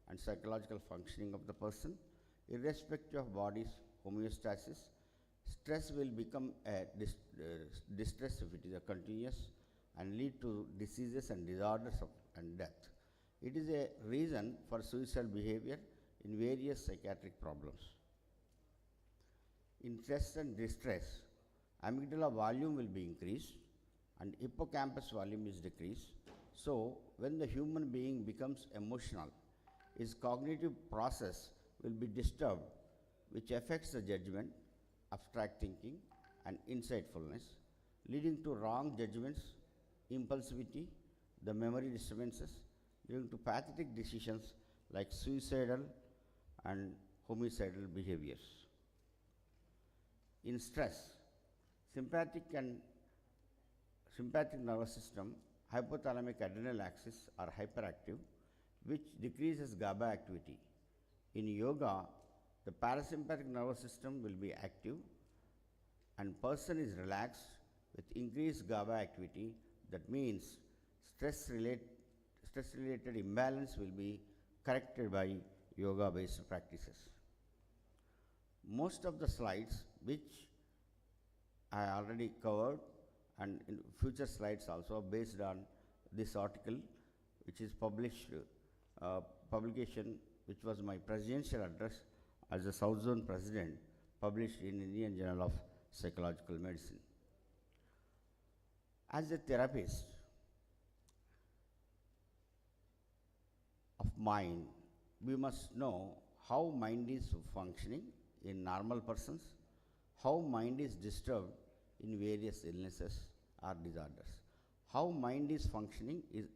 and psychological functioning of the person, irrespective of body's homeostasis. Stress will become a distress if it is a continuous and lead to diseases and disorders and death. It is a reason for suicidal behavior in various psychiatric problems. In stress and distress, amygdala volume will be increased and hippocampus volume is decreased. So, when the human being becomes emotional, his cognitive process will be disturbed, which affects the judgment, abstract thinking, and insightfulness, leading to wrong judgments, impulsivity, the memory disturbances, leading to pathetic decisions like suicidal and homicidal behaviors. In stress, sympathetic nervous system, hypothalamic adrenal axis are hyperactive, which decreases GABA activity. In yoga, the parasympathetic nervous system will be active and person is relaxed with increased GABA activity. That means stress-related imbalance will be corrected by yoga-based practices. Most of the slides which I already covered and in future slides also based on this article which is published, publication which was my presidential address as the South Zone President, published in Indian Journal of Psychological Medicine. As a therapist of mind, we must know how mind is functioning in normal persons, how mind is disturbed in various illnesses or disorders, how mind is functioning is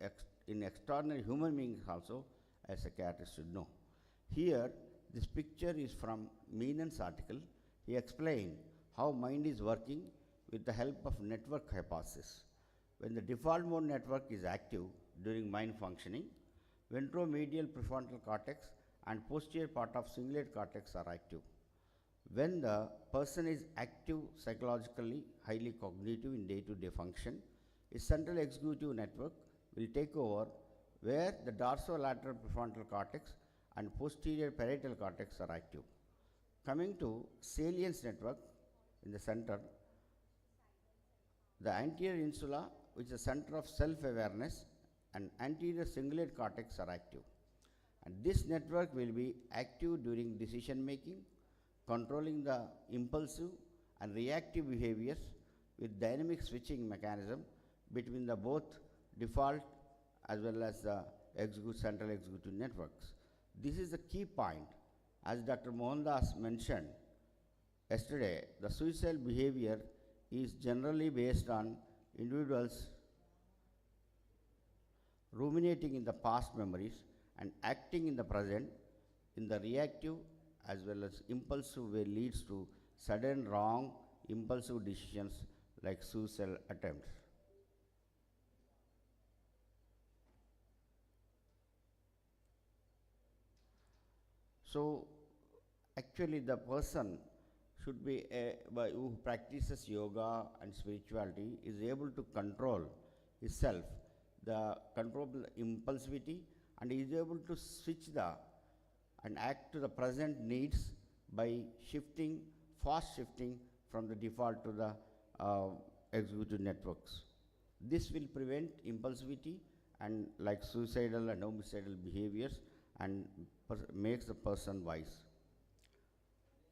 in extraordinary human beings also, a psychiatrist should know. Here, this picture is from Menon's article. He explained how mind is working with the help of network hypothesis. When the default mode network is active during mind functioning, ventromedial prefrontal cortex and posterior part of cingulate cortex are active. When the person is active psychologically, highly cognitive in day-to-day function, his central executive network will take over where the dorsolateral prefrontal cortex and posterior parietal cortex are active. Coming to salience network in the center, the anterior insula, which is the center of self-awareness, and anterior cingulate cortex are active. And this network will be active during decision making, controlling the impulsive and reactive behaviors with dynamic switching mechanism between the both default as well as the central executive networks. This is the key point. As Dr. Mohandas mentioned yesterday, the suicidal behavior is generally based on individuals ruminating in the past memories and acting in the present in the reactive as well as impulsive way leads to sudden wrong impulsive decisions like suicidal attempts. So actually the person should be who practices yoga and spirituality is able to control himself, the control impulsivity, and is able to switch and act to the present needs by fast shifting from the default to the executive networks. This will prevent impulsivity and like suicidal and homicidal behaviors and makes the person wise.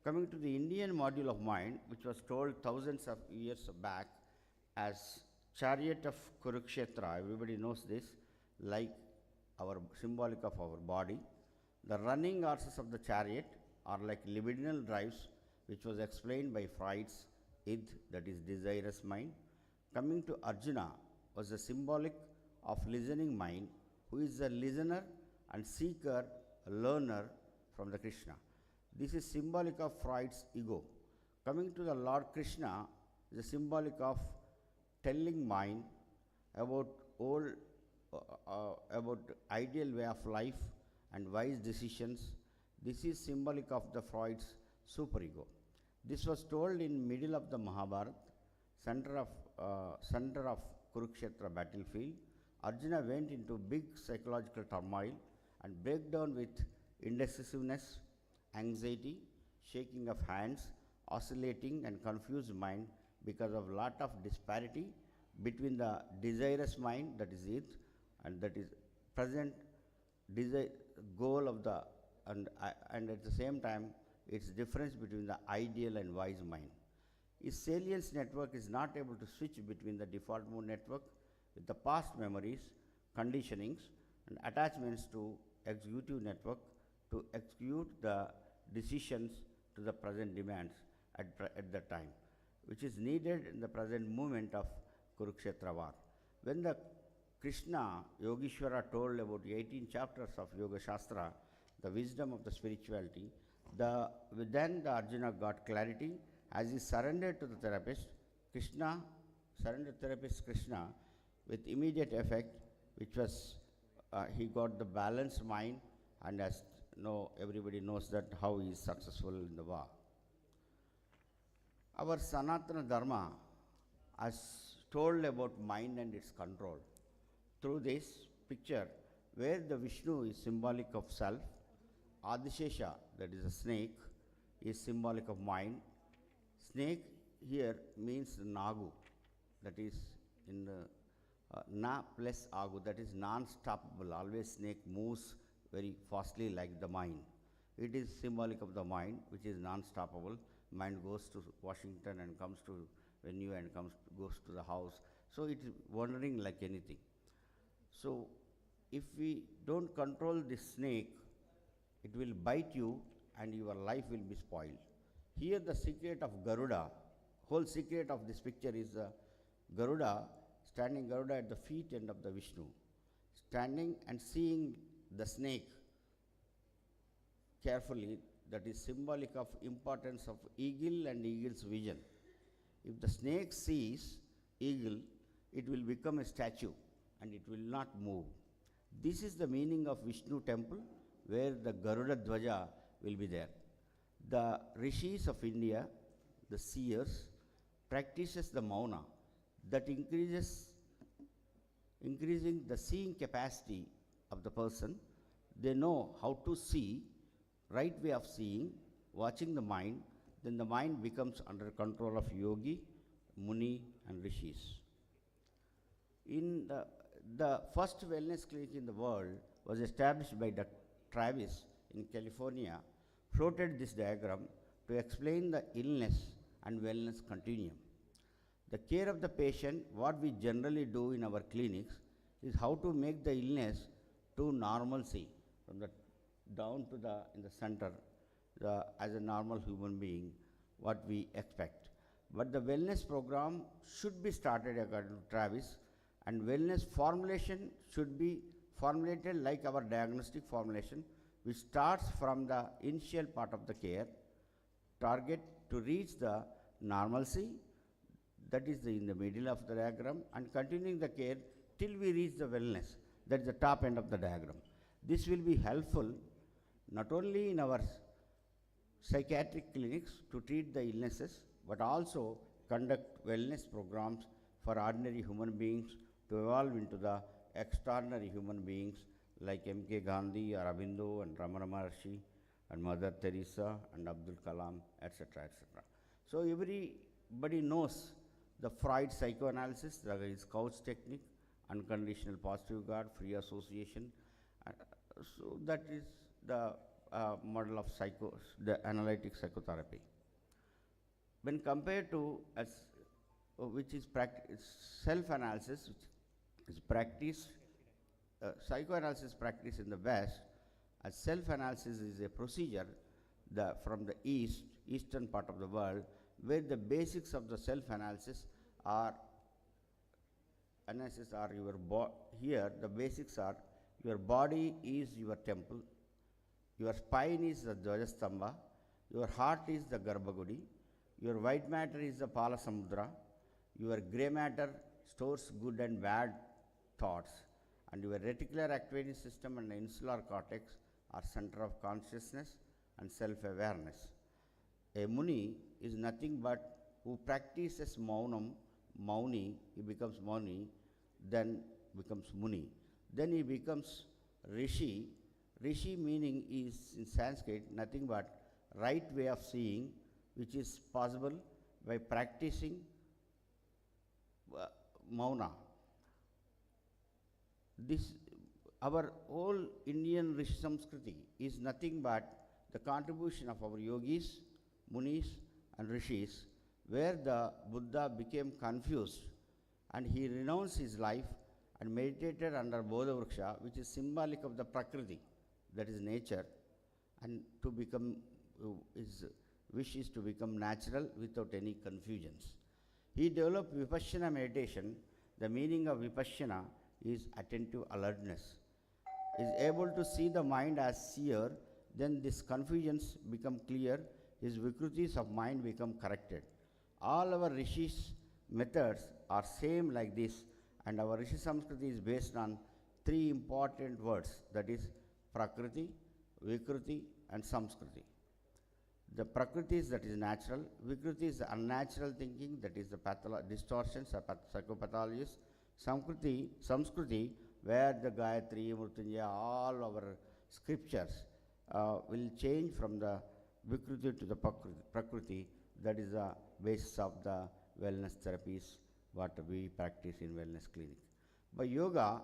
Coming to the Indian module of mind, which was told thousands of years back as chariot of Kurukshetra, everybody knows this, like our symbolic of our body. The running horses of the chariot are like libidinal drives, which was explained by Freud's id, that is desirous mind. Coming to Arjuna was the symbolic of listening mind, who is a listener and seeker, a learner from the Krishna. This is symbolic of Freud's ego. Coming to the Lord Krishna is a symbolic of telling mind about ideal way of life and wise decisions. This is symbolic of the Freud's superego. This was told in middle of the Mahabharata, center of Kurukshetra battlefield. Arjuna went into big psychological turmoil and breakdown with indecisiveness, anxiety, shaking of hands, oscillating and confused mind because of lot of disparity between the desirous mind, that is it, and that is present goal of the and at the same time its difference between the ideal and wise mind. His salience network is not able to switch between the default mode network with the past memories, conditionings and attachments to executive network to execute the decisions to the present demands at the time, which is needed in the present moment of Kurukshetra war. When the Krishna, Yogeshwara told about 18 chapters of Yoga Shastra, the wisdom of the spirituality, then the Arjuna got clarity as he surrendered to the therapist, Krishna, surrendered therapist Krishna with immediate effect, which was he got the balanced mind, and as know, everybody knows that how he is successful in the war. Our Sanatana Dharma has told about mind and its control through this picture where the Vishnu is symbolic of self, Adishesha, that is a snake, is symbolic of mind. Snake here means Nagu, that is in the Na plus Agu, that is non-stoppable. Always snake moves very fastly like the mind. It is symbolic of the mind, which is non-stoppable. Mind goes to Washington and comes to venue and goes to the house. So it is wandering like anything. So if we don't control this snake, it will bite you and your life will be spoiled. Here the secret of Garuda, whole secret of this picture is Garuda, standing Garuda at the feet end of the Vishnu, standing and seeing the snake carefully. That is symbolic of importance of eagle and eagle's vision. If the snake sees eagle, it will become a statue and it will not move. This is the meaning of Vishnu temple, where the Garuda Dvaja will be there. The rishis of India, the seers, practices the mauna that increasing the seeing capacity of the person. They know how to see, right way of seeing, watching the mind, then the mind becomes under control of yogi, muni and rishis. In the first wellness clinic in the world was established by Dr. Travis in California, floated this diagram to explain the illness and wellness continuum. The care of the patient, what we generally do in our clinics, is how to make the illness to normalcy, from the down to the in the center, as a normal human being, what we expect. But the wellness program should be started according to Travis, and wellness formulation should be formulated like our diagnostic formulation, which starts from the initial part of the care, target to reach the normalcy, that is in the middle of the diagram, and continuing the care till we reach the wellness, that is the top end of the diagram. This will be helpful not only in our psychiatric clinics to treat the illnesses, but also conduct wellness programs for ordinary human beings to evolve into the extraordinary human beings like M.K. Gandhi or Aurobindo and Ramana Maharshi and Mother Teresa and Abdul Kalam, etc., etc. So everybody knows the Freud psychoanalysis, that is couch technique, unconditional positive regard, free association. So that is the model of the analytic psychotherapy. When compared to which is self-analysis, which is practice, psychoanalysis practice in the West, as self-analysis is a procedure from the eastern part of the world, where the basics of the self-analysis are here the basics are: your body is your temple, your spine is the Dvajastambha, your heart is the Garbhagudi, your white matter is the Palasamudra, your grey matter stores good and bad thoughts, and your reticular activating system and the insular cortex are center of consciousness and self-awareness. A Muni is nothing but who practices Maunam, Mauni, he becomes Mauni, then becomes Muni. Then he becomes Rishi. Rishi meaning is in Sanskrit nothing but right way of seeing, which is possible by practicing Mauna. Our whole Indian Rishi Samskriti is nothing but the contribution of our yogis, munis and rishis, where the Buddha became confused and he renounced his life and meditated under Bodha Vriksha, which is symbolic of the Prakriti, that is nature, and to become, his wish is to become natural without any confusions. He developed Vipassana meditation. The meaning of Vipassana is attentive alertness. Is able to see the mind as seer, then these confusions become clear, his vikrutis of mind become corrected. All our rishis methods are same like this, and our Rishi Samskriti is based on three important words, that is Prakriti, Vikruti and Samskriti. The Prakriti is that is natural, Vikruti is the unnatural thinking, that is the distortions, psychopathologies. Samskriti, where the Gayatri, Mrityunjaya, all our scriptures will change from the Vikruti to the Prakriti. That is the basis of the wellness therapies what we practice in wellness clinic. By yoga,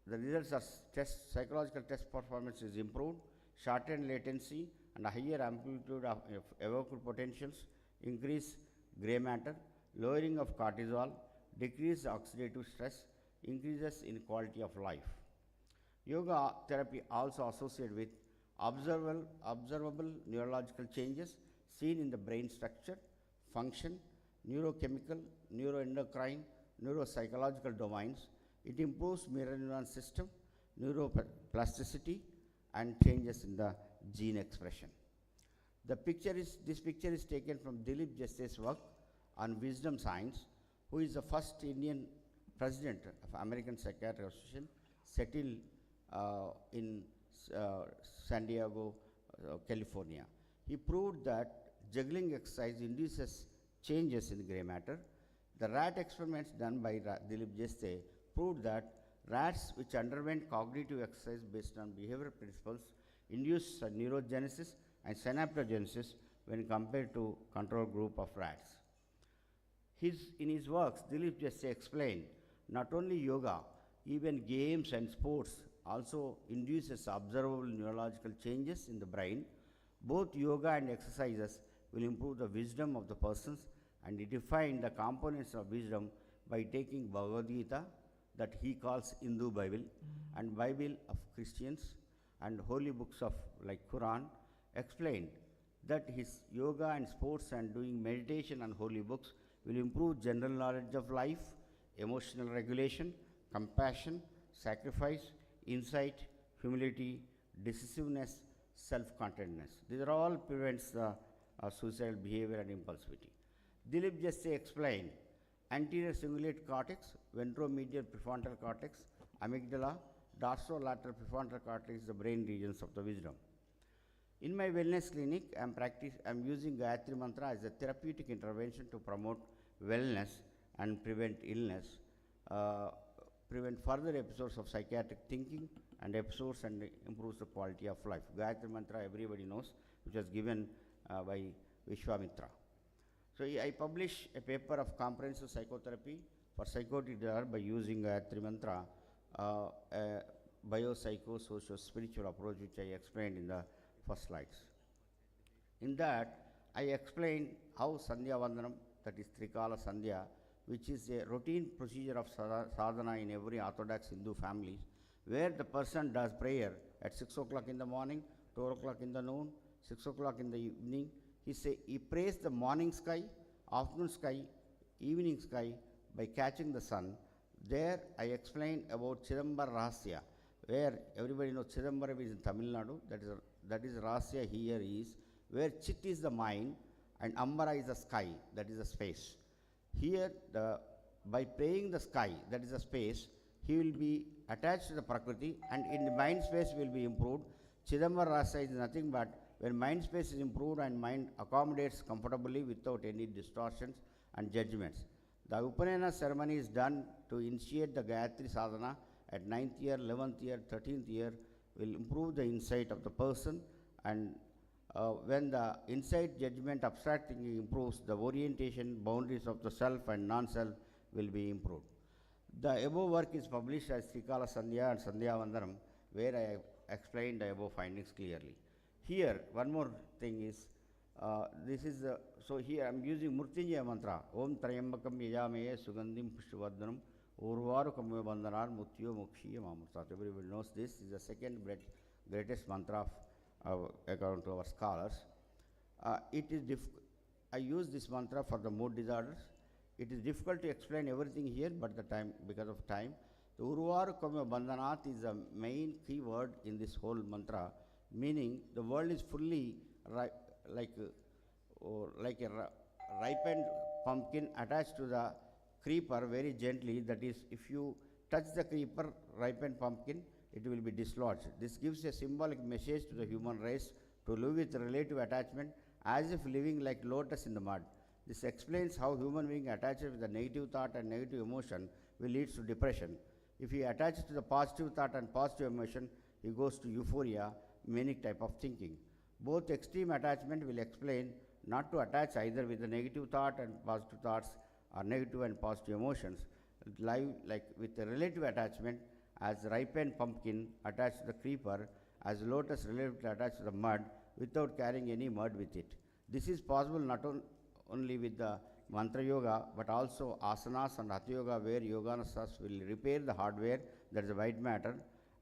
the results are psychological test performance is improved, shortened latency and a higher amplitude of evoked potentials, increase gray matter, lowering of cortisol, decrease oxidative stress, increases in quality of life. Yoga therapy also associated with observable neurological changes seen in the brain structure, function, neurochemical, neuroendocrine, neuropsychological domains. It improves mirror neuron system, neuroplasticity, and changes in the gene expression. This picture is taken from Dilip Jaste's work on wisdom science, who is the first Indian president of American Psychiatric Association, settled in San Diego, California. He proved that juggling exercise induces changes in gray matter. The rat experiments done by Dilip Jaste proved that rats which underwent cognitive exercise based on behavioral principles induced neurogenesis and synaptogenesis when compared to control group of rats. In his works, Dilip Jaste explained not only yoga, even games and sports also induces observable neurological changes in the brain. Both yoga and exercises will improve the wisdom of the persons, and he defined the components of wisdom by taking Bhagavad Gita, that he calls Hindu Bible, and Bible of Christians, and holy books of like Quran, explained that his yoga and sports and doing meditation on holy books will improve general knowledge of life, emotional regulation, compassion, sacrifice, insight, humility, decisiveness, self-contentedness. These are all prevents the suicidal behavior and impulsivity. Dilip Jaste explained anterior cingulate cortex, ventromedial prefrontal cortex, amygdala, dorsolateral prefrontal cortex, the brain regions of the wisdom. In my wellness clinic, I'm using Gayatri Mantra as a therapeutic intervention to promote wellness and prevent illness, prevent further episodes of psychiatric thinking and episodes, and improves the quality of life. Gayatri Mantra everybody knows, which was given by Vishwamitra. So I published a paper of comprehensive psychotherapy for psychotic disorder by using Gayatri Mantra, a biopsycho-socio-spiritual approach, which I explained in the first slides. In that, I explained how Sandhya Vandanam, that is Trikala Sandhya, which is a routine procedure of sadhana in every Orthodox Hindu family, where the person does prayer at 6 o'clock in the morning, 2 o'clock in the noon, 6 o'clock in the evening. He prays the morning sky, afternoon sky, evening sky by catching the sun. There I explained about Chidambar Rahasya, where everybody knows Chidambaram is in Tamil Nadu, that is Rahasya here is, where Chit is the mind and Ambara is the sky, that is the space. Here, by praying the sky, that is the space, he will be attached to the Prakriti, and in the mind space will be improved. Chidambar Rasa is nothing but when mind space is improved and mind accommodates comfortably without any distortions and judgments. The Upanayana ceremony is done to initiate the Gayatri Sadhana at 9th year, 11th year, 13th year, will improve the insight of the person, and when the insight, judgment, abstract thinking improves, the orientation, boundaries of the self and non-self will be improved. The above work is published as Trikala Sandhya and Sandhya Vandanam, where I explained the above findings clearly. Here, one more thing is, so here I am using Mrityunjaya mantra, Om Trayambakam Yajameye Sugandhim Pushtivardhanam Urvaru Kamya Bandhanar Mutyo Mokshiya Mamurtat. Everybody knows this is the second greatest mantra according to our scholars. I use this mantra for the mood disorders. It is difficult to explain everything here, but because of time. The Urvaru Kamya Bandhanat is the main key word in this whole mantra, meaning the world is fully like a ripened pumpkin attached to the creeper very gently. That is, if you touch the creeper ripened pumpkin, it will be dislodged. This gives a symbolic message to the human race to live with relative attachment as if living like lotus in the mud. This explains how human being attaches with a negative thought and negative emotion will lead to depression. If he attaches to the positive thought and positive emotion, he goes to euphoria, many type of thinking. Both extreme attachment will explain not to attach either with the negative thought and positive thoughts or negative and positive emotions. Live like with a relative attachment as ripened pumpkin attached to the creeper, as lotus relatively attached to the mud without carrying any mud with it. This is possible not only with the mantra yoga, but also asanas and hatha yoga, where yoganasas will repair the hardware, that is the white matter,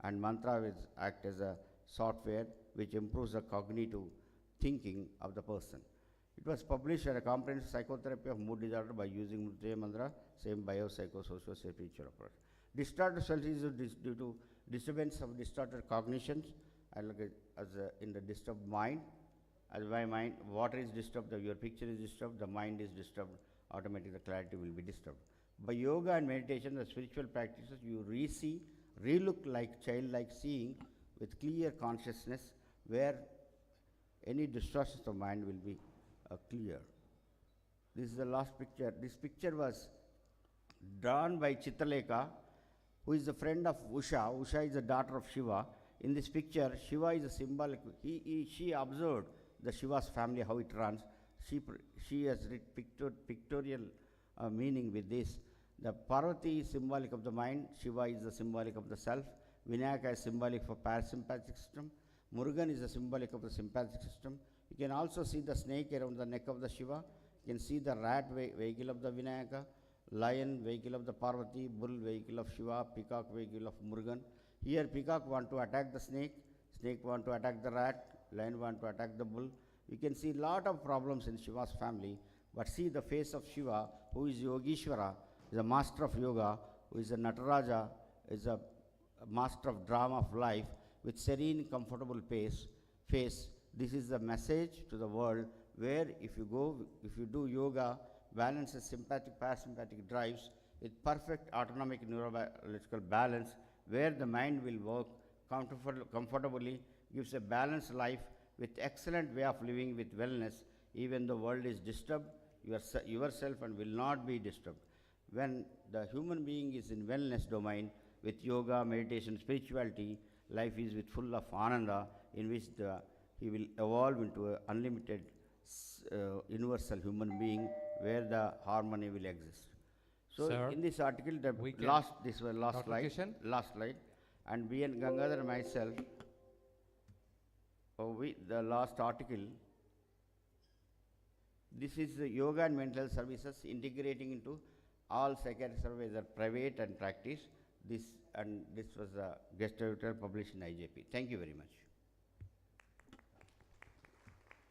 and mantra will act as a software which improves the cognitive thinking of the person. It was published as a comprehensive psychotherapy of mood disorder by using Mudra mantra, same biopsychosocial spiritual approach. Distorted self is due to disturbance of distorted cognitions, in the disturbed mind. As by mind, water is disturbed, your picture is disturbed, the mind is disturbed, automatically the clarity will be disturbed. By yoga and meditation, the spiritual practices, you re-look like childlike seeing with clear consciousness, where any distortions of mind will be clear. This is the last picture. This picture was drawn by Chitralekha, who is a friend of Usha. Usha is the daughter of Shiva. In this picture, Shiva is a symbolic. She observed the Shiva's family, how it runs. She has pictorial meaning with this. The Parvati is symbolic of the mind. Shiva is the symbolic of the self. Vinayaka is symbolic for parasympathetic system. Murugan is the symbolic of the sympathetic system. You can also see the snake around the neck of the Shiva. You can see the rat vehicle of the Vinayaka, lion vehicle of the Parvati, bull vehicle of Shiva, peacock vehicle of Murugan. Here peacock want to attack the snake want to attack the rat, lion want to attack the bull. You can see lot of problems in Shiva's family, but see the face of Shiva, who is Yogeshwara, is a master of yoga, who is a Nataraja, is a master of drama of life, with serene, comfortable face. This is the message to the world, where if you do yoga, balances sympathetic, parasympathetic drives with perfect autonomic neurobiological balance, where the mind will work comfortably, gives a balanced life with excellent way of living with wellness. Even the world is disturbed, yourself and will not be disturbed. When the human being is in wellness domain with yoga, meditation, spirituality, life is with full of ananda, in which he will evolve into an unlimited universal human being, where the harmony will exist. So Sir, in this article, this was last slide, and B. N. Gangadhar and myself, the last article, this is the yoga and mental health services integrating into all psychiatric services, private and practice. This was a guest editor published in IJP. Thank you very much.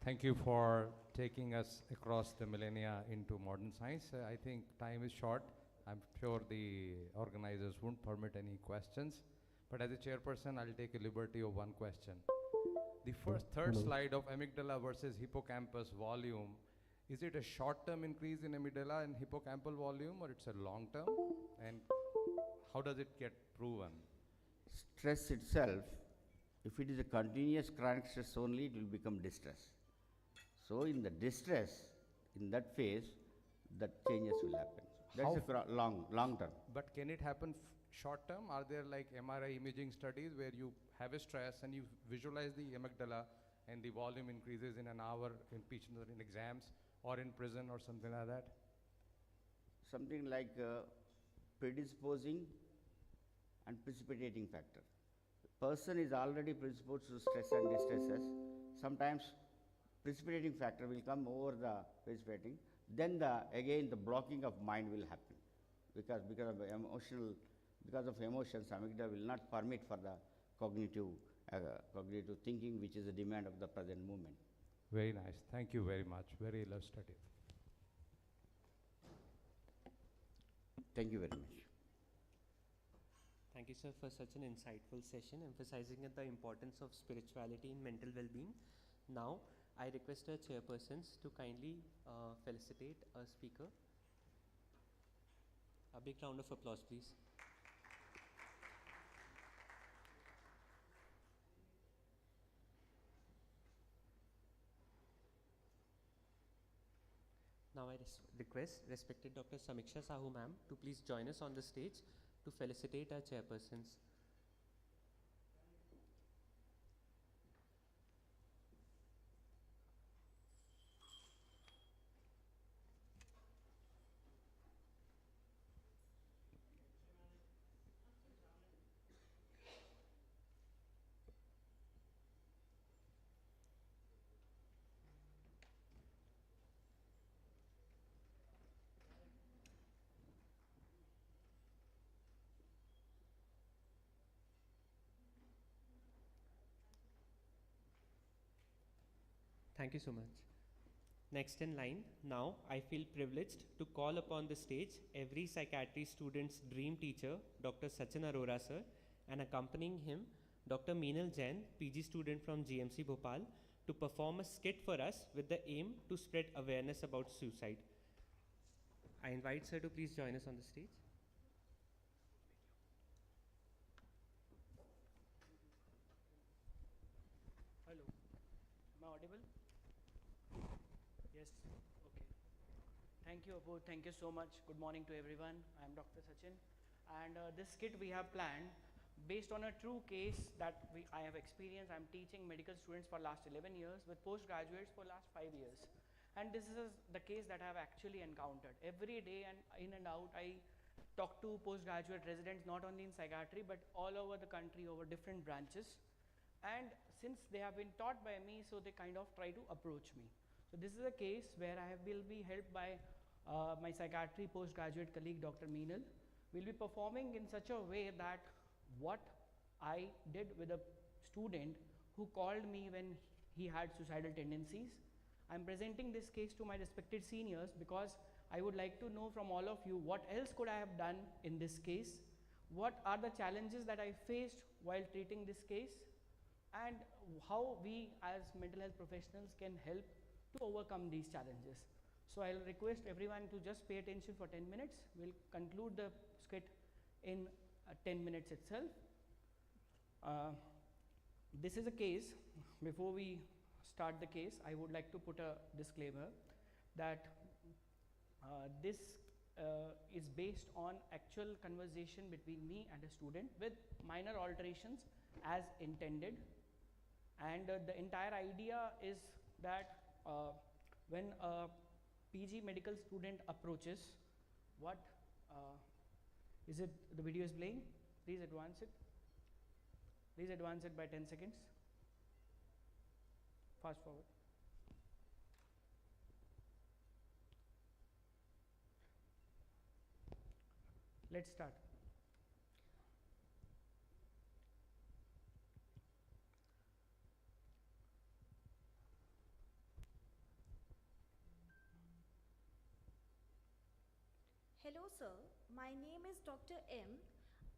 thank you for taking us across the millennia into modern science. I think time is short. I'm sure the organizers won't permit any questions. But as a chairperson, I'll take a liberty of one question. The third slide of amygdala versus hippocampus volume, is it a short-term increase in amygdala and hippocampal volume, or it's a long-term? And how does it get proven? Stress itself, if it is a continuous chronic stress only, it will become distress. So in the distress, in that phase, the changes will happen. That's a long term. But can it happen short term? Are there like MRI imaging studies where you have a stress and you visualize the amygdala and the volume increases in an hour in exams or in prison or something like that? Something like predisposing and precipitating factor. The person is already predisposed to stress and distresses. Sometimes precipitating factor will come over the precipitating. Then again the blocking of mind will happen, because of emotions, amygdala will not permit for the cognitive thinking, which is a demand of the present moment. Very nice. Thank you very much. Very illustrative. Thank you very much. Thank you, sir, for such an insightful session, emphasizing the importance of spirituality in mental well-being. Now, I request our chairpersons to kindly felicitate our speaker. A big round of applause, please. Now I request respected Dr. Samiksha Sahu ma'am to please join us on the stage to felicitate our chairpersons. Thank you so much. Next in line, now I feel privileged to call upon the stage every psychiatry student's dream teacher, Dr. Sachin Arora sir, and accompanying him, Dr. Meenal Jain, PG student from GMC Bhopal, to perform a skit for us with the aim to spread awareness about suicide. I invite sir to please join us on the stage. Hello, am I audible? Yes, okay. Thank you, Abu. Thank you so much. Good morning to everyone. I am Dr. Sachin. And this skit we have planned based on a true case that I have experienced. I'm teaching medical students for last 11 years with postgraduates for last 5 years. And this is the case that I have actually encountered. Every day and in and out, I talk to postgraduate residents, not only in psychiatry, but all over the country, over different branches. And since they have been taught by me, so they kind of try to approach me. So this is a case where I will be helped by my psychiatry postgraduate colleague, Dr. Meenal. We'll be performing in such a way that what I did with a student who called me when he had suicidal tendencies. I'm presenting this case to my respected seniors because I would like to know from all of you what else could I have done in this case, what are the challenges that I faced while treating this case, and how we as mental health professionals can help to overcome these challenges. So I'll request everyone to just pay attention for 10 minutes. We'll conclude the skit in 10 minutes itself. This is a case. Before we start the case, I would like to put a disclaimer that this is based on actual conversation between me and a student with minor alterations as intended. And the entire idea is that when a PG medical student approaches, what is it? The video is playing. Please advance it. Please advance it by 10 seconds. Fast forward. Let's start. Hello sir, my name is Dr. M.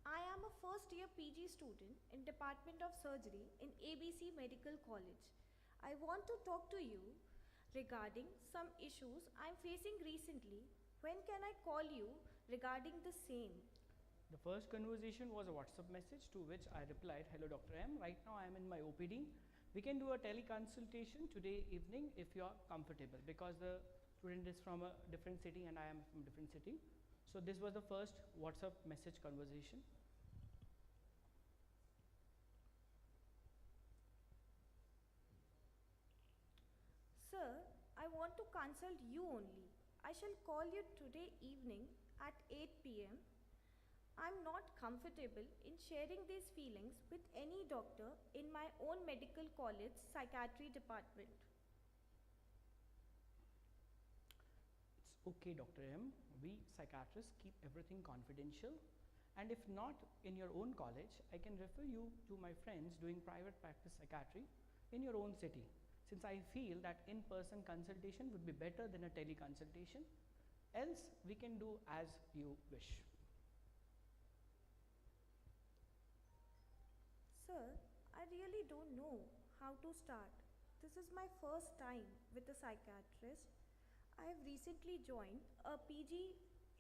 I am a first year PG student in Department of Surgery in ABC Medical College. I want to talk to you regarding some issues I am facing recently. When can I call you regarding the same? The first conversation was a WhatsApp message to which I replied, hello Dr. M, right now I am in my OPD. We can do a teleconsultation today evening if you are comfortable, because the student is from a different city and I am from a different city. So this was the first WhatsApp message conversation. Sir, I want to consult you only. I shall call you today evening at 8 p.m. I'm not comfortable in sharing these feelings with any doctor in my own medical college psychiatry department. It's okay, Dr. M. We psychiatrists keep everything confidential. And if not in your own college, I can refer you to my friends doing private practice psychiatry in your own city, since I feel that in-person consultation would be better than a teleconsultation. Else, we can do as you wish. Sir, I really don't know how to start. This is my first time with a psychiatrist. I have recently joined a PG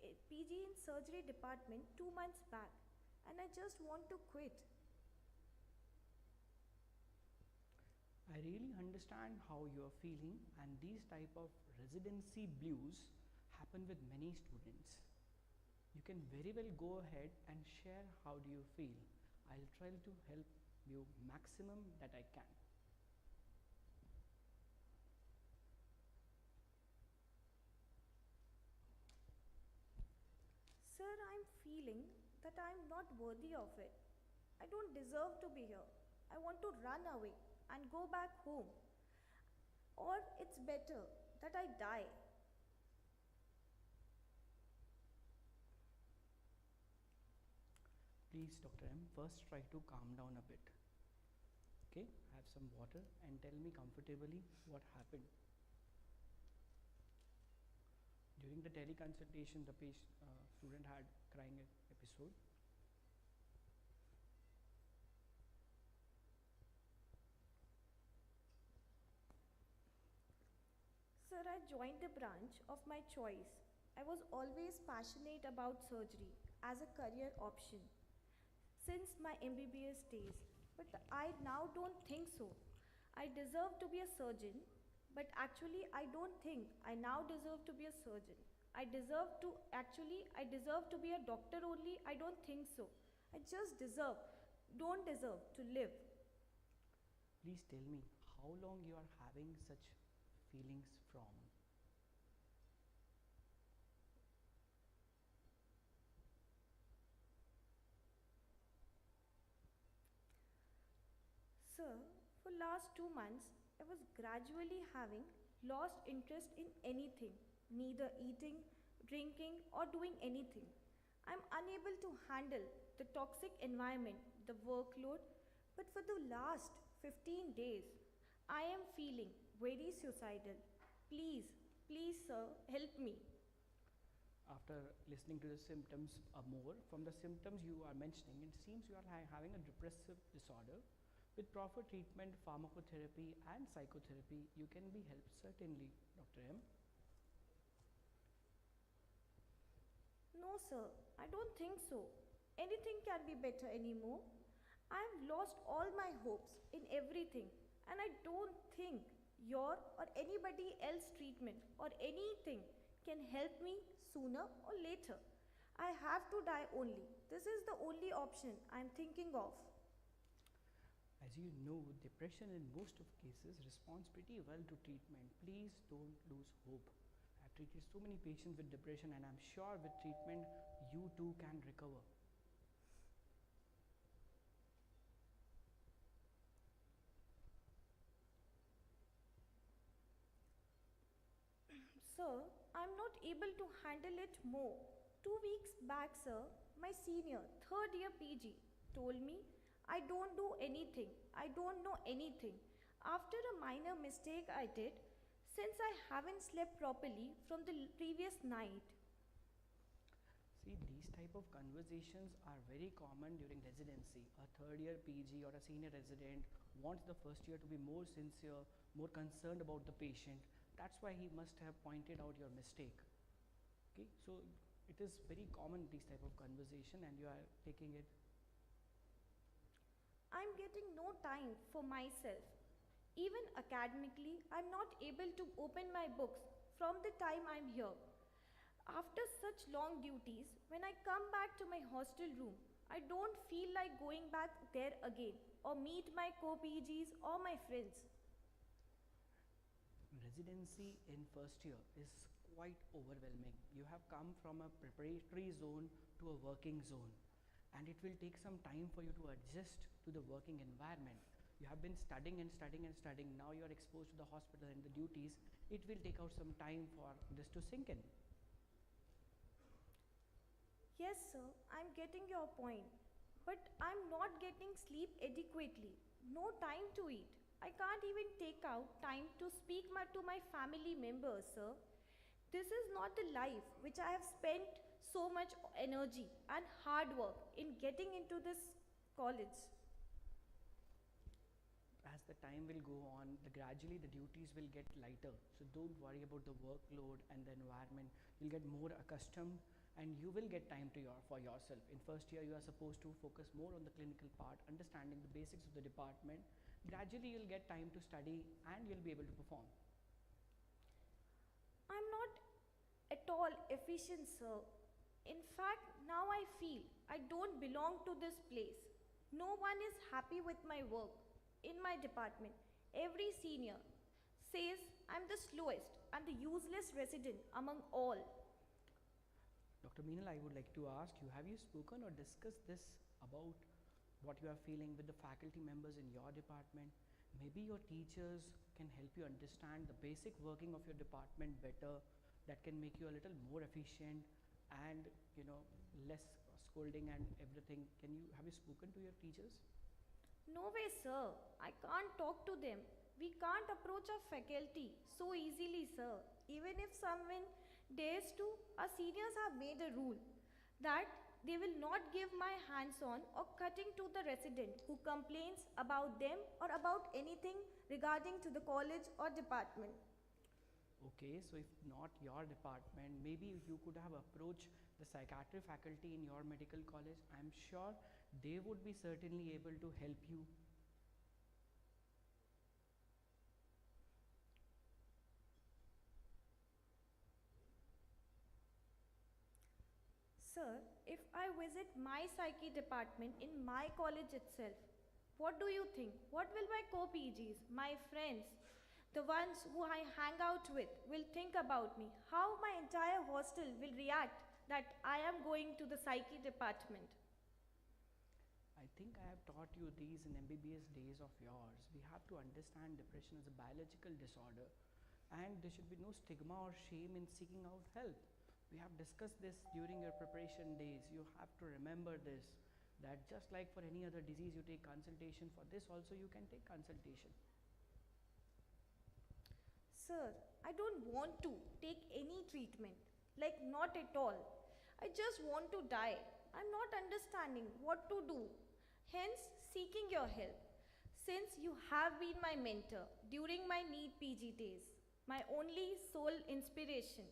in surgery department 2 months back, and I just want to quit. I really understand how you are feeling, and these type of residency blues happen with many students. You can very well go ahead and share how do you feel. I'll try to help you maximum that I can. Sir, I'm feeling that I'm not worthy of it. I don't deserve to be here. I want to run away and go back home. Or it's better that I die. Please, Dr. M, first try to calm down a bit. Okay, have some water and tell me comfortably what happened. During the teleconsultation, the student had crying episode. Sir, I joined a branch of my choice. I was always passionate about surgery as a career option since my MBBS days, but I now don't think so. I deserve to be a surgeon, but actually I don't think I now deserve to be a surgeon. I deserve to be a doctor only. I don't think so. I just don't deserve to live. Please tell me how long you are having such feelings from. Sir, for last 2 months, I was gradually having lost interest in anything, neither eating, drinking, or doing anything. I'm unable to handle the toxic environment, the workload, but for the last 15 days, I am feeling very suicidal. Please, please, sir, help me. After listening to the symptoms more, from the symptoms you are mentioning, it seems you are having a depressive disorder. With proper treatment, pharmacotherapy and psychotherapy, you can be helped certainly, Dr. M. No, sir, I don't think so. Anything can be better anymore. I've lost all my hopes in everything, and I don't think your or anybody else's treatment or anything can help me sooner or later. I have to die only. This is the only option I'm thinking of. As you know, depression in most of cases responds pretty well to treatment. Please don't lose hope. I've treated so many patients with depression, and I'm sure with treatment you too can recover. Sir, I'm not able to handle it more. 2 weeks back, sir, my senior, third year PG, told me I don't do anything. I don't know anything. After a minor mistake I did, since I haven't slept properly from the previous night. See, these type of conversations are very common during residency. A third year PG or a senior resident wants the first year to be more sincere, more concerned about the patient. That's why he must have pointed out your mistake. Okay, so it is very common, these type of conversation, and you are taking it. I'm getting no time for myself. Even academically, I'm not able to open my books from the time I'm here. After such long duties, when I come back to my hostel room, I don't feel like going back there again or meet my co-PGs or my friends. Residency in first year is quite overwhelming. You have come from a preparatory zone to a working zone, and it will take some time for you to adjust to the working environment. You have been studying and studying and studying. Now you are exposed to the hospital and the duties. It will take out some time for this to sink in. Yes, sir, I'm getting your point. But I'm not getting sleep adequately. No time to eat. I can't even take out time to speak to my family members, sir. This is not the life which I have spent so much energy and hard work in getting into this college. As the time will go on, gradually the duties will get lighter. So don't worry about the workload and the environment. You'll get more accustomed, and you will get time for yourself. In first year, you are supposed to focus more on the clinical part, understanding the basics of the department. Gradually, you'll get time to study and you'll be able to perform. I'm not at all efficient, sir. In fact, now I feel I don't belong to this place. No one is happy with my work in my department. Every senior says I'm the slowest and the useless resident among all. Dr. Meenal, I would like to ask you, have you spoken or discussed this about what you are feeling with the faculty members in your department? Maybe your teachers can help you understand the basic working of your department better, that can make you a little more efficient and, less scolding and everything. Have you spoken to your teachers? No way, sir. I can't talk to them. We can't approach our faculty so easily, sir. Even if someone dares to, our seniors have made a rule that they will not give my hands-on or cutting to the resident who complains about them or about anything regarding to the college or department. Okay, so if not your department, maybe you could have approached the psychiatry faculty in your medical college. I'm sure they would be certainly able to help you. Sir, if I visit my psyche department in my college itself, what do you think? What will my co-PGs, my friends, the ones who I hang out with will think about me? How my entire hostel will react that I am going to the psyche department? I think I have taught you these in MBBS days of yours. We have to understand depression as a biological disorder, and there should be no stigma or shame in seeking out help. We have discussed this during your preparation days. You have to remember this, that just like for any other disease you take consultation, for this also you can take consultation. Sir, I don't want to take any treatment, like not at all. I just want to die. I'm not understanding what to do. Hence, seeking your help. Since you have been my mentor during my NEET PG days, my only sole inspiration.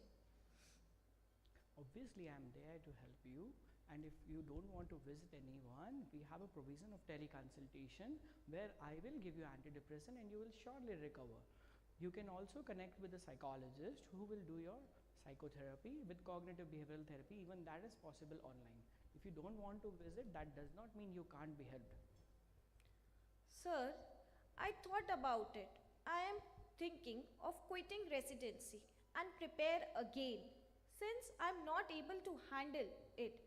Obviously, I'm there to help you. And if you don't want to visit anyone, we have a provision of teleconsultation where I will give you antidepressant and you will surely recover. You can also connect with a psychologist who will do your psychotherapy with cognitive behavioral therapy. Even that is possible online. If you don't want to visit, that does not mean you can't be helped. Sir, I thought about it. I am thinking of quitting residency and prepare again, since I'm not able to handle it.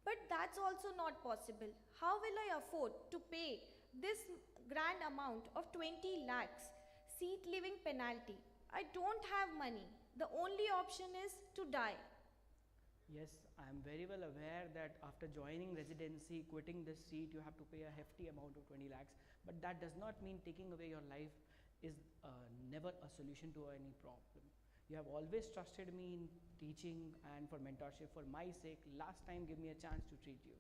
But that's also not possible. How will I afford to pay this grand amount of 20 lakhs seat living penalty? I don't have money. The only option is to die. Yes, I am very well aware that after joining residency, quitting this seat, you have to pay a hefty amount of 20 lakhs. But that does not mean taking away your life is never a solution to any problem. You have always trusted me in teaching and for mentorship. For my sake, last time give me a chance to treat you.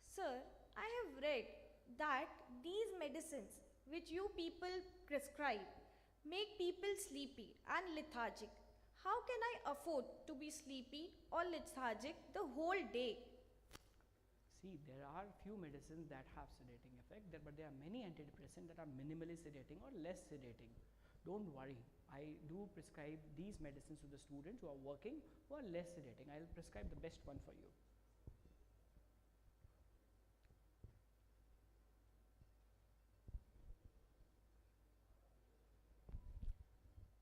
Sir, I have read that these medicines which you people prescribe make people sleepy and lethargic. How can I afford to be sleepy or lethargic the whole day? See, there are few medicines that have sedating effect, but there are many antidepressants that are minimally sedating or less sedating. Don't worry, I do prescribe these medicines to the students who are working who are less sedating. I'll prescribe the best one for you.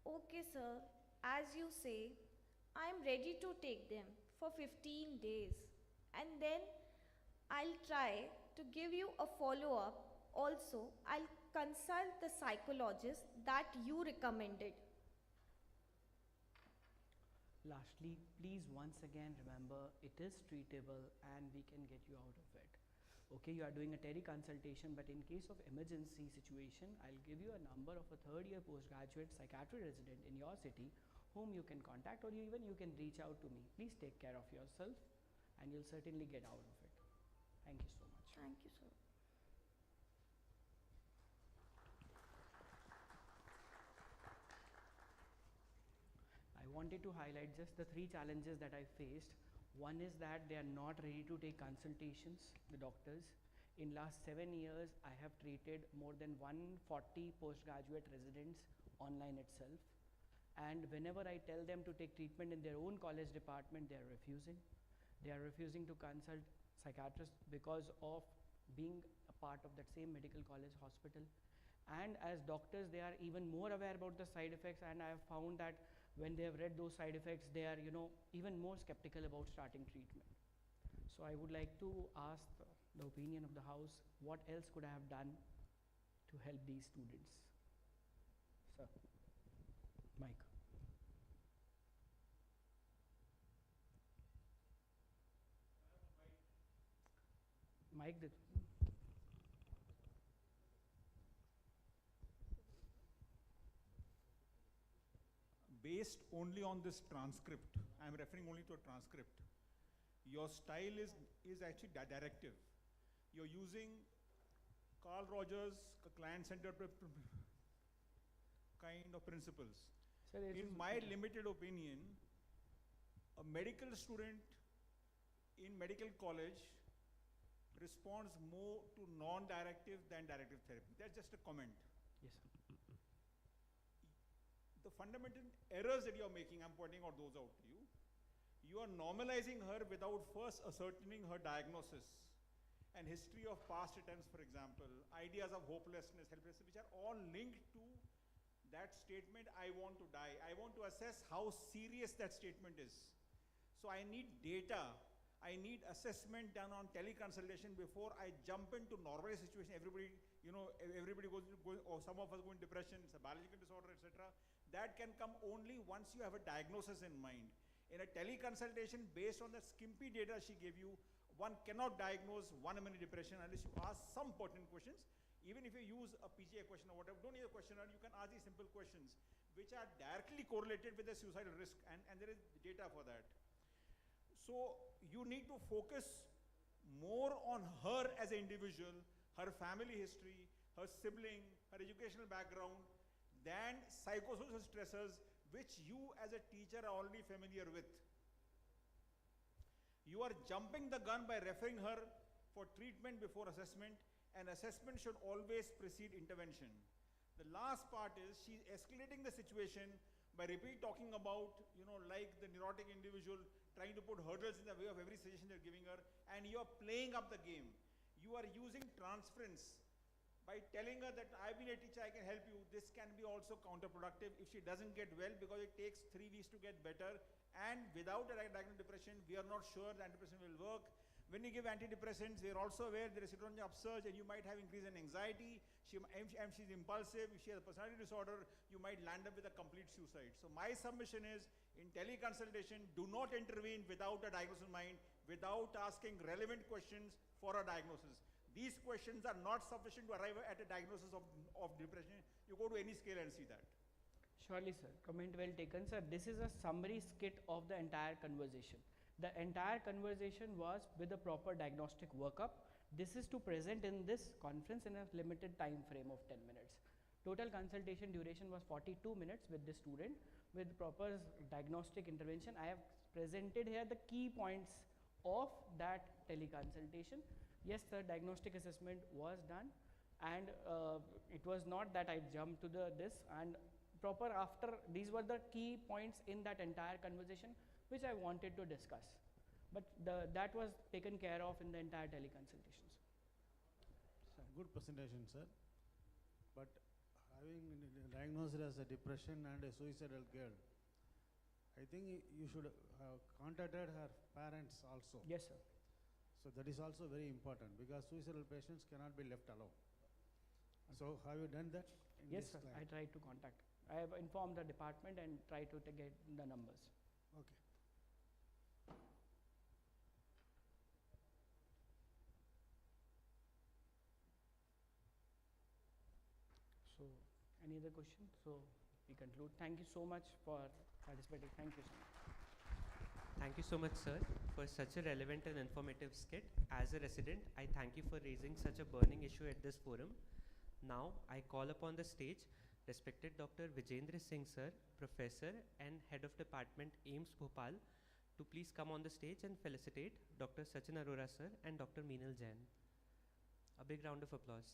Okay, sir. As you say, I am ready to take them for 15 days. And then I'll try to give you a follow-up. Also, I'll consult the psychologist that you recommended. Lastly, please once again remember it is treatable and we can get you out of it. Okay, you are doing a teleconsultation, but in case of emergency situation, I'll give you a number of a third-year postgraduate psychiatry resident in your city whom you can contact, or even you can reach out to me. Please take care of yourself and you'll certainly get out of it. Thank you so much. Thank you, sir. I wanted to highlight just the 3 challenges that I faced. One is that they are not ready to take consultations, the doctors. In last 7 years, I have treated more than 140 postgraduate residents online itself. And whenever I tell them to take treatment in their own college department, they are refusing. They are refusing to consult psychiatrists because of being a part of that same medical college hospital. And as doctors, they are even more aware about the side effects, and I have found that when they have read those side effects, they are even more skeptical about starting treatment. So I would like to ask the opinion of the house, what else could I have done to help these students? Sir, Mike. Mike, based only on this transcript, I am referring only to a transcript, your style is actually directive. You're using Carl Rogers, client-centered kind of principles. Sir, in my limited opinion, a medical student in medical college responds more to non-directive than directive therapy. That's just a comment. Yes, sir. The fundamental errors that you're making, I'm pointing out those out to you. You are normalizing her without first ascertaining her diagnosis and history of past attempts, for example, ideas of hopelessness, helplessness, which are all linked to that statement, I want to die. I want to assess how serious that statement is. So I need data. I need assessment done on teleconsultation before I jump into normal situation. Everybody, everybody goes, or some of us go in depression, it's a biological disorder, etc. That can come only once you have a diagnosis in mind. In a teleconsultation, based on the skimpy data she gave you, one cannot diagnose 1 minute depression unless you ask some pertinent questions. Even if you use a PGA question or whatever, don't need a questionnaire, you can ask these simple questions which are directly correlated with the suicidal risk, and there is data for that. So you need to focus more on her as an individual, her family history, her sibling, her educational background, than psychosocial stressors which you as a teacher are already familiar with. You are jumping the gun by referring her for treatment before assessment, and assessment should always precede intervention. The last part is she's escalating the situation by repeat talking about, like the neurotic individual trying to put hurdles in the way of every suggestion they're giving her, and you're playing up the game. You are using transference. By telling her that I've been a teacher, I can help you, this can be also counterproductive if she doesn't get well, because it takes 3 weeks to get better, and without a diagnosed depression, we are not sure the antidepressant will work. When you give antidepressants, we are also aware there is serotonin upsurge and you might have increase in anxiety. And she's impulsive, if she has a personality disorder, you might land up with a complete suicide. So my submission is, in teleconsultation, do not intervene without a diagnosis in mind, without asking relevant questions for a diagnosis. These questions are not sufficient to arrive at a diagnosis of depression. You go to any scale and see that. Surely, sir. Comment well taken, sir. This is a summary skit of the entire conversation. The entire conversation was with a proper diagnostic workup. This is to present in this conference in a limited time frame of 10 minutes. Total consultation duration was 42 minutes with the student with proper diagnostic intervention. I have presented here the key points of that teleconsultation. Yes, sir, diagnostic assessment was done, and it was not that I jumped to this, and proper after, these were the key points in that entire conversation which I wanted to discuss. But that was taken care of in the entire teleconsultations. Good presentation, sir. But having diagnosed as a depression and a suicidal girl, I think you should have contacted her parents also. Yes, sir. So that is also very important, because suicidal patients cannot be left alone. So have you done that? Yes, sir. I tried to contact. I have informed the department and tried to get the numbers. Okay. So, any other questions? So, we conclude. Thank you so much for participating. Thank you so much. Thank you so much, sir, for such a relevant and informative skit. As a resident, I thank you for raising such a burning issue at this forum. Now, I call upon the stage respected Dr. Vijendra Singh, sir, Professor and Head of Department, AIMS Bhopal, to please come on the stage and felicitate Dr. Sachin Arora, sir, and Dr. Meenal Jain. A big round of applause.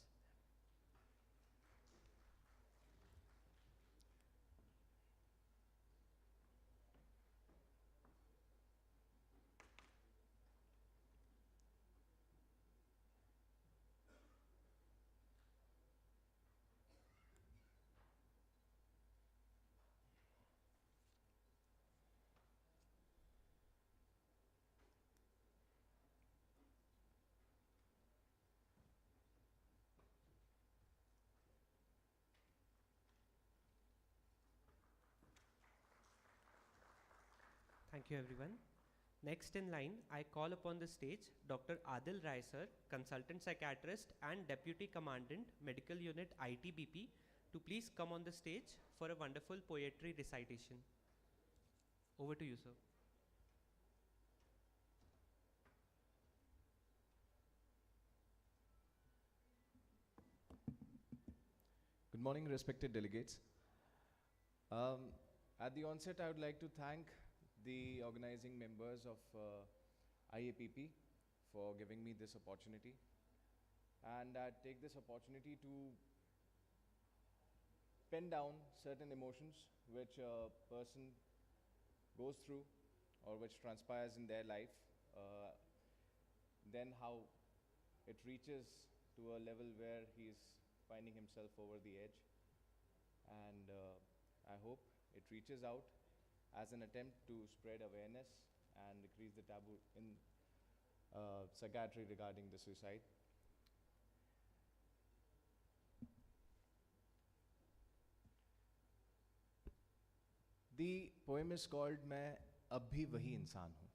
Thank you, everyone. Next in line, I call upon the stage Dr. Adil Rai sir, Consultant Psychiatrist and Deputy Commandant, Medical Unit ITBP, to please come on the stage for a wonderful poetry recitation. Over to you, sir. Good morning, respected delegates. At the onset, I would like to thank the organizing members of IAPP for giving me this opportunity. And I take this opportunity to pen down certain emotions which a person goes through or which transpires in their life, then how it reaches to a level where he is finding himself over the edge. And I hope it reaches out as an attempt to spread awareness and decrease the taboo in psychiatry regarding the suicide. The poem is called मैं अब भी वही इंसान हूँ.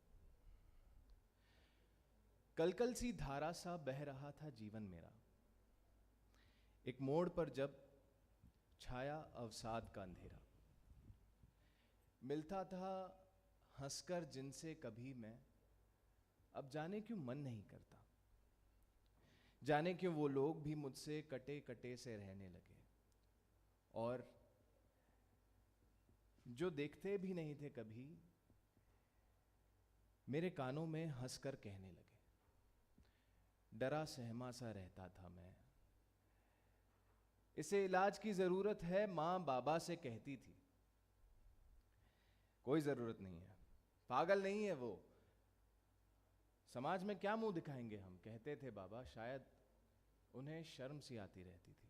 कलकल सी धारा सा बह रहा था जीवन मेरा. एक मोड़ पर जब छाया अवसाद का अंधेरा, मिलता था हंसकर जिनसे कभी मैं, अब जाने क्यों मन नहीं करता. जाने क्यों वो लोग भी मुझसे कटे कटे से रहने लगे, और जो देखते भी नहीं थे कभी मेरे कानों में हंसकर कहने लगे. डरा सहमा सा रहता था मैं. इसे इलाज की जरूरत है, मां बाबा से कहती थी. कोई जरूरत नहीं है, पागल नहीं है वो, समाज में क्या मुंह दिखाएंगे हम, कहते थे बाबा. शायद उन्हें शर्म सी आती रहती थी.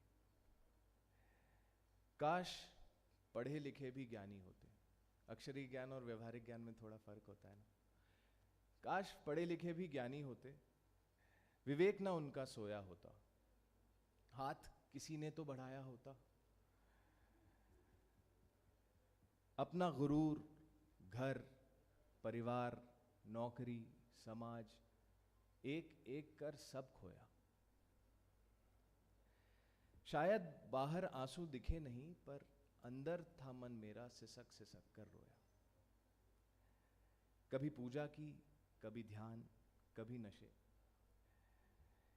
काश पढ़े लिखे भी ज्ञानी होते. अक्षरी ज्ञान और व्यवहारिक ज्ञान में थोड़ा फर्क होता है ना. काश पढ़े लिखे भी ज्ञानी होते, विवेक ना उनका सोया होता, हाथ किसी ने तो बढ़ाया होता. अपना गुरूर, घर, परिवार, नौकरी, समाज, एक एक कर सब खोया. शायद बाहर आंसू दिखे नहीं, पर अंदर था मन मेरा सिसक सिसक कर रोया. कभी पूजा की, कभी ध्यान, कभी नशे.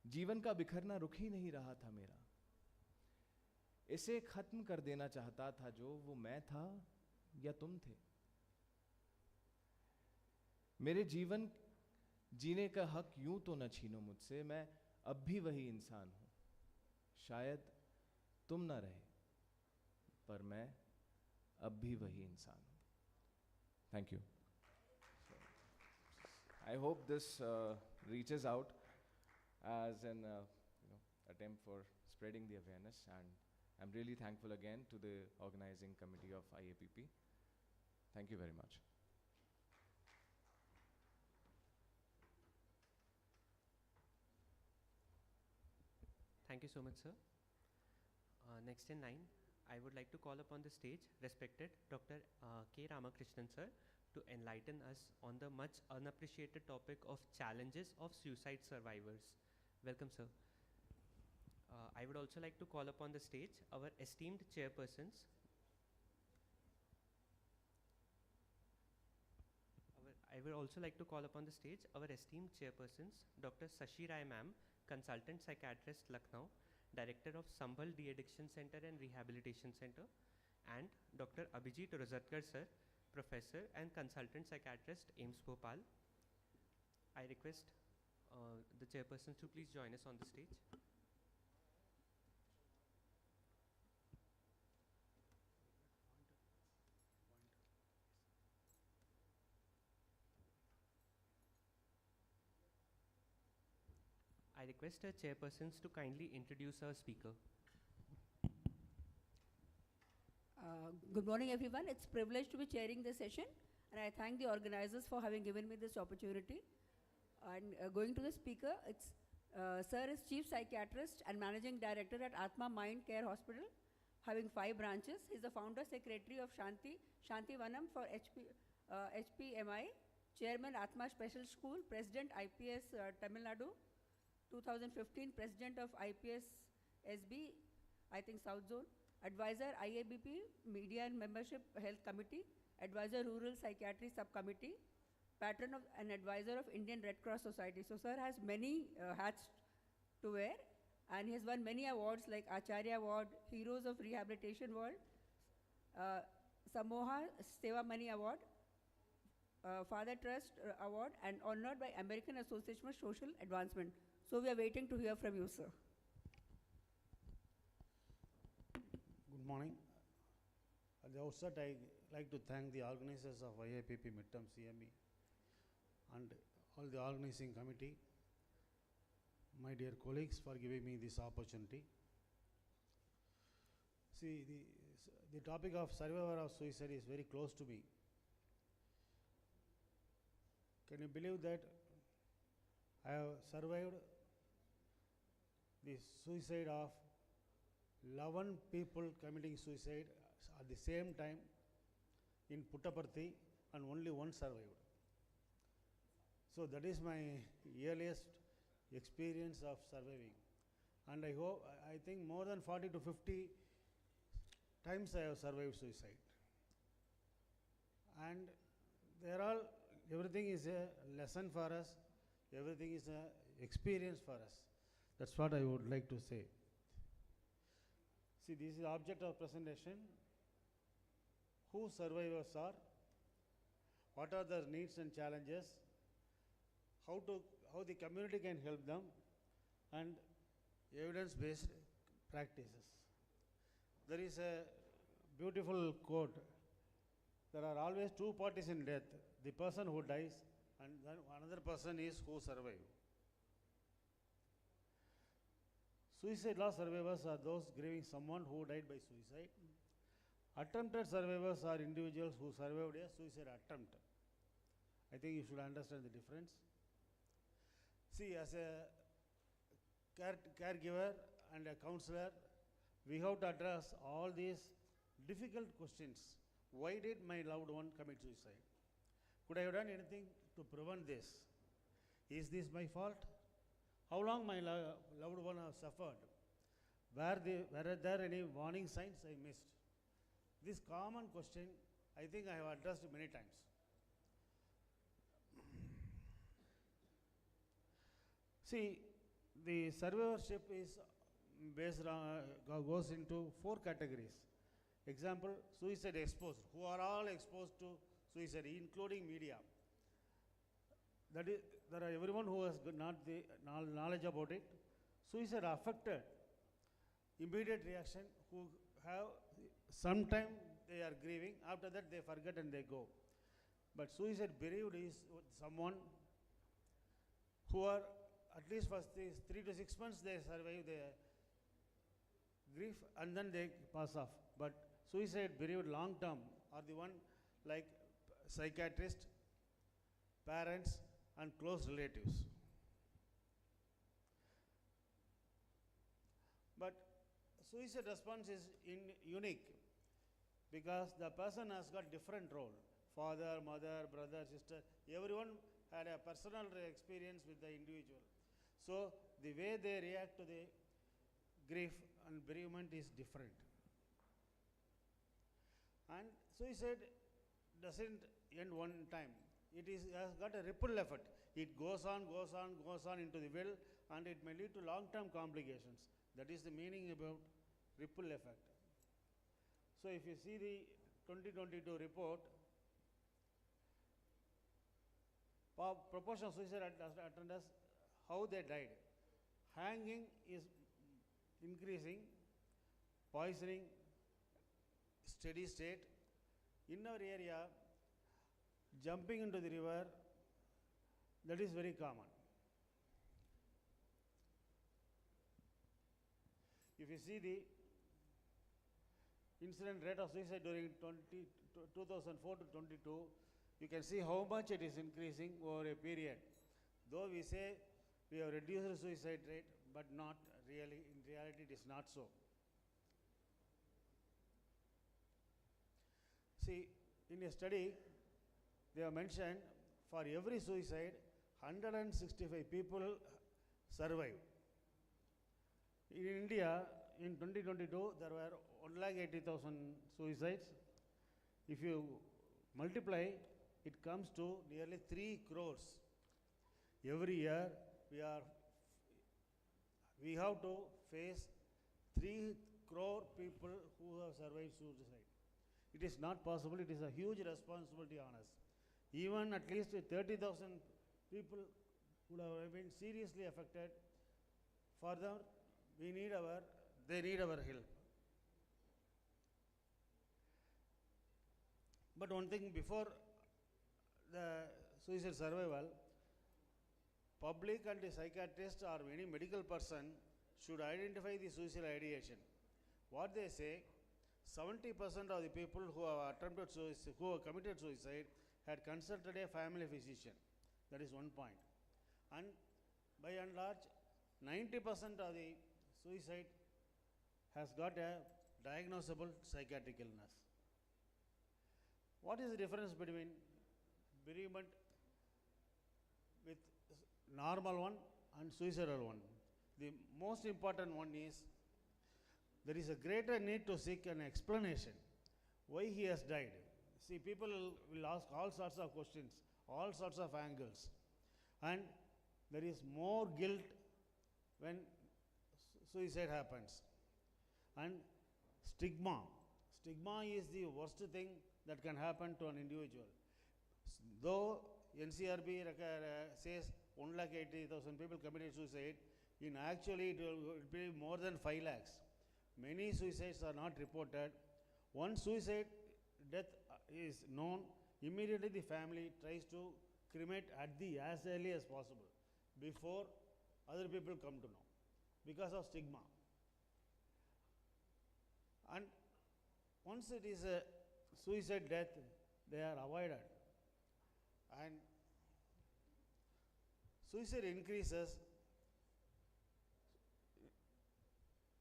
जीवन का बिखरना रुक ही नहीं रहा था मेरा. इसे खत्म कर देना चाहता था जो, वो मैं था या तुम थे. मेरे जीवन जीने का हक यूं तो न छीनो मुझसे. मैं अब भी वही इंसान हूं. शायद तुम ना रहे, पर मैं अब भी वही इंसान हूं. Thank you. I hope this reaches out as an attempt for spreading the awareness, and I'm really thankful again to the organizing committee of IAPP. Thank you very much. Thank you so much, sir. Next in line, I would like to call upon the stage respected Dr. K. Ramakrishnan sir to enlighten us on the much unappreciated topic of challenges of suicide survivors. Welcome, sir. I would also like to call upon the stage our esteemed chairpersons. I would also like to call upon the stage our esteemed chairpersons, Dr. Sashi Rai ma'am, Consultant Psychiatrist, Lucknow, Director of Sambhal De-Addiction Center and Rehabilitation Center, and Dr. Abhijit Rozatkar sir, Professor and Consultant Psychiatrist, AIMS Bhopal. I request the chairpersons to please join us on the stage. I request our chairpersons to kindly introduce our speaker. Good morning, everyone. It's a privilege to be chairing this session, and I thank the organizers for having given me this opportunity. And going to the speaker, Sir is Chief Psychiatrist and Managing Director at Atma Mind Care Hospital, having 5 branches. He's the Founder Secretary of Shanti Vanam for HPMI, Chairman Atma Special School, President IPS Tamil Nadu, 2015 President of IPS SB, I think South Zone, Advisor IABP, Media and Membership Health Committee, Advisor Rural Psychiatry Subcommittee, Patron of and Advisor of Indian Red Cross Society. So sir has many hats to wear, and he has won many awards like Acharya Award, Heroes of Rehabilitation World, Samoha Seva Mani Award, Father Trust Award, and honored by American Association for Social Advancement. So we are waiting to hear from you, sir. Good morning. At the outset, I like to thank the organizers of Iapp Mid Term Cme and all the organizing committee, my dear colleagues, for giving me this opportunity. See, the topic of survivor of suicide is very close to me. Can you believe that I have survived the suicide of 11 people committing suicide at the same time in Puttaparthi, and only one survived. So that is my earliest experience of surviving. And I think more than 40 to 50 times I have survived suicide. And everything is a lesson for us, everything is an experience for us. That's what I would like to say. See, this is the object of presentation. Who survivors are, what are their needs and challenges, how the community can help them, and evidence-based practices. There is a beautiful quote: there are always two parties in death, the person who dies and then another person is who survive. Suicide loss survivors are those grieving someone who died by suicide. Attempted survivors are individuals who survived a suicide attempt. I think you should understand the difference. See, as a caregiver and a counselor, we have to address all these difficult questions. Why did my loved one commit suicide? Could I have done anything to prevent this? Is this my fault? How long my loved one has suffered? Were there any warning signs I missed? This common question, I think I have addressed many times. See, the survivorship is based on, goes into 4 categories. Example, suicide exposed, who are all exposed to suicide, including media. That is, there are everyone who has not the knowledge about it. Suicide affected, immediate reaction, who have sometime they are grieving, after that they forget and they go. But suicide bereaved is someone who are at least for 3 to 6 months they survive the grief and then they pass off. But suicide bereaved long term are the one like psychiatrists, parents and close relatives. But suicide response is unique because the person has got different role. Father, mother, brother, sister, everyone had a personal experience with the individual. So the way they react to the grief and bereavement is different. And suicide doesn't end one time. It has got a ripple effect. It goes on into the will, and it may lead to long-term complications. That is the meaning about ripple effect. So if you see the 2022 report, proportion of suicide attenders, how they died. Hanging is increasing, poisoning, steady state. In our area, jumping into the river, that is very common. If you see the incident rate of suicide during 2004 to 22, you can see how much it is increasing over a period. Though we say we have reduced the suicide rate, but not really, in reality it is not so. See, in a study, they have mentioned for every suicide, 165 people survive. In India, in 2022, there were 1,80,000 suicides. If you multiply, it comes to nearly 3 crores. Every year, we have to face 3 crore people who have survived suicide. It is not possible. It is a huge responsibility on us. Even at least 30,000 people would have been seriously affected. Further, they need our help. But one thing before the suicide survival, public and the psychiatrist or any medical person should identify the suicidal ideation. What they say, 70% of the people who have attempted suicide, who have committed suicide, had consulted a family physician. That is one point. And by and large, 90% of the suicide has got a diagnosable psychiatric illness. What is the difference between bereavement with normal one and suicidal one? The most important one is there is a greater need to seek an explanation why he has died. See, people will ask all sorts of questions, all sorts of angles, and there is more guilt when suicide happens. And stigma is the worst thing that can happen to an individual. Though NCRB says 1,80,000 people committed suicide, in actually it will be more than 5 lakhs. Many suicides are not reported. Once suicide death is known, immediately the family tries to cremate as early as possible, before other people come to know, because of stigma. And once it is a suicide death, they are avoided. And suicide increases,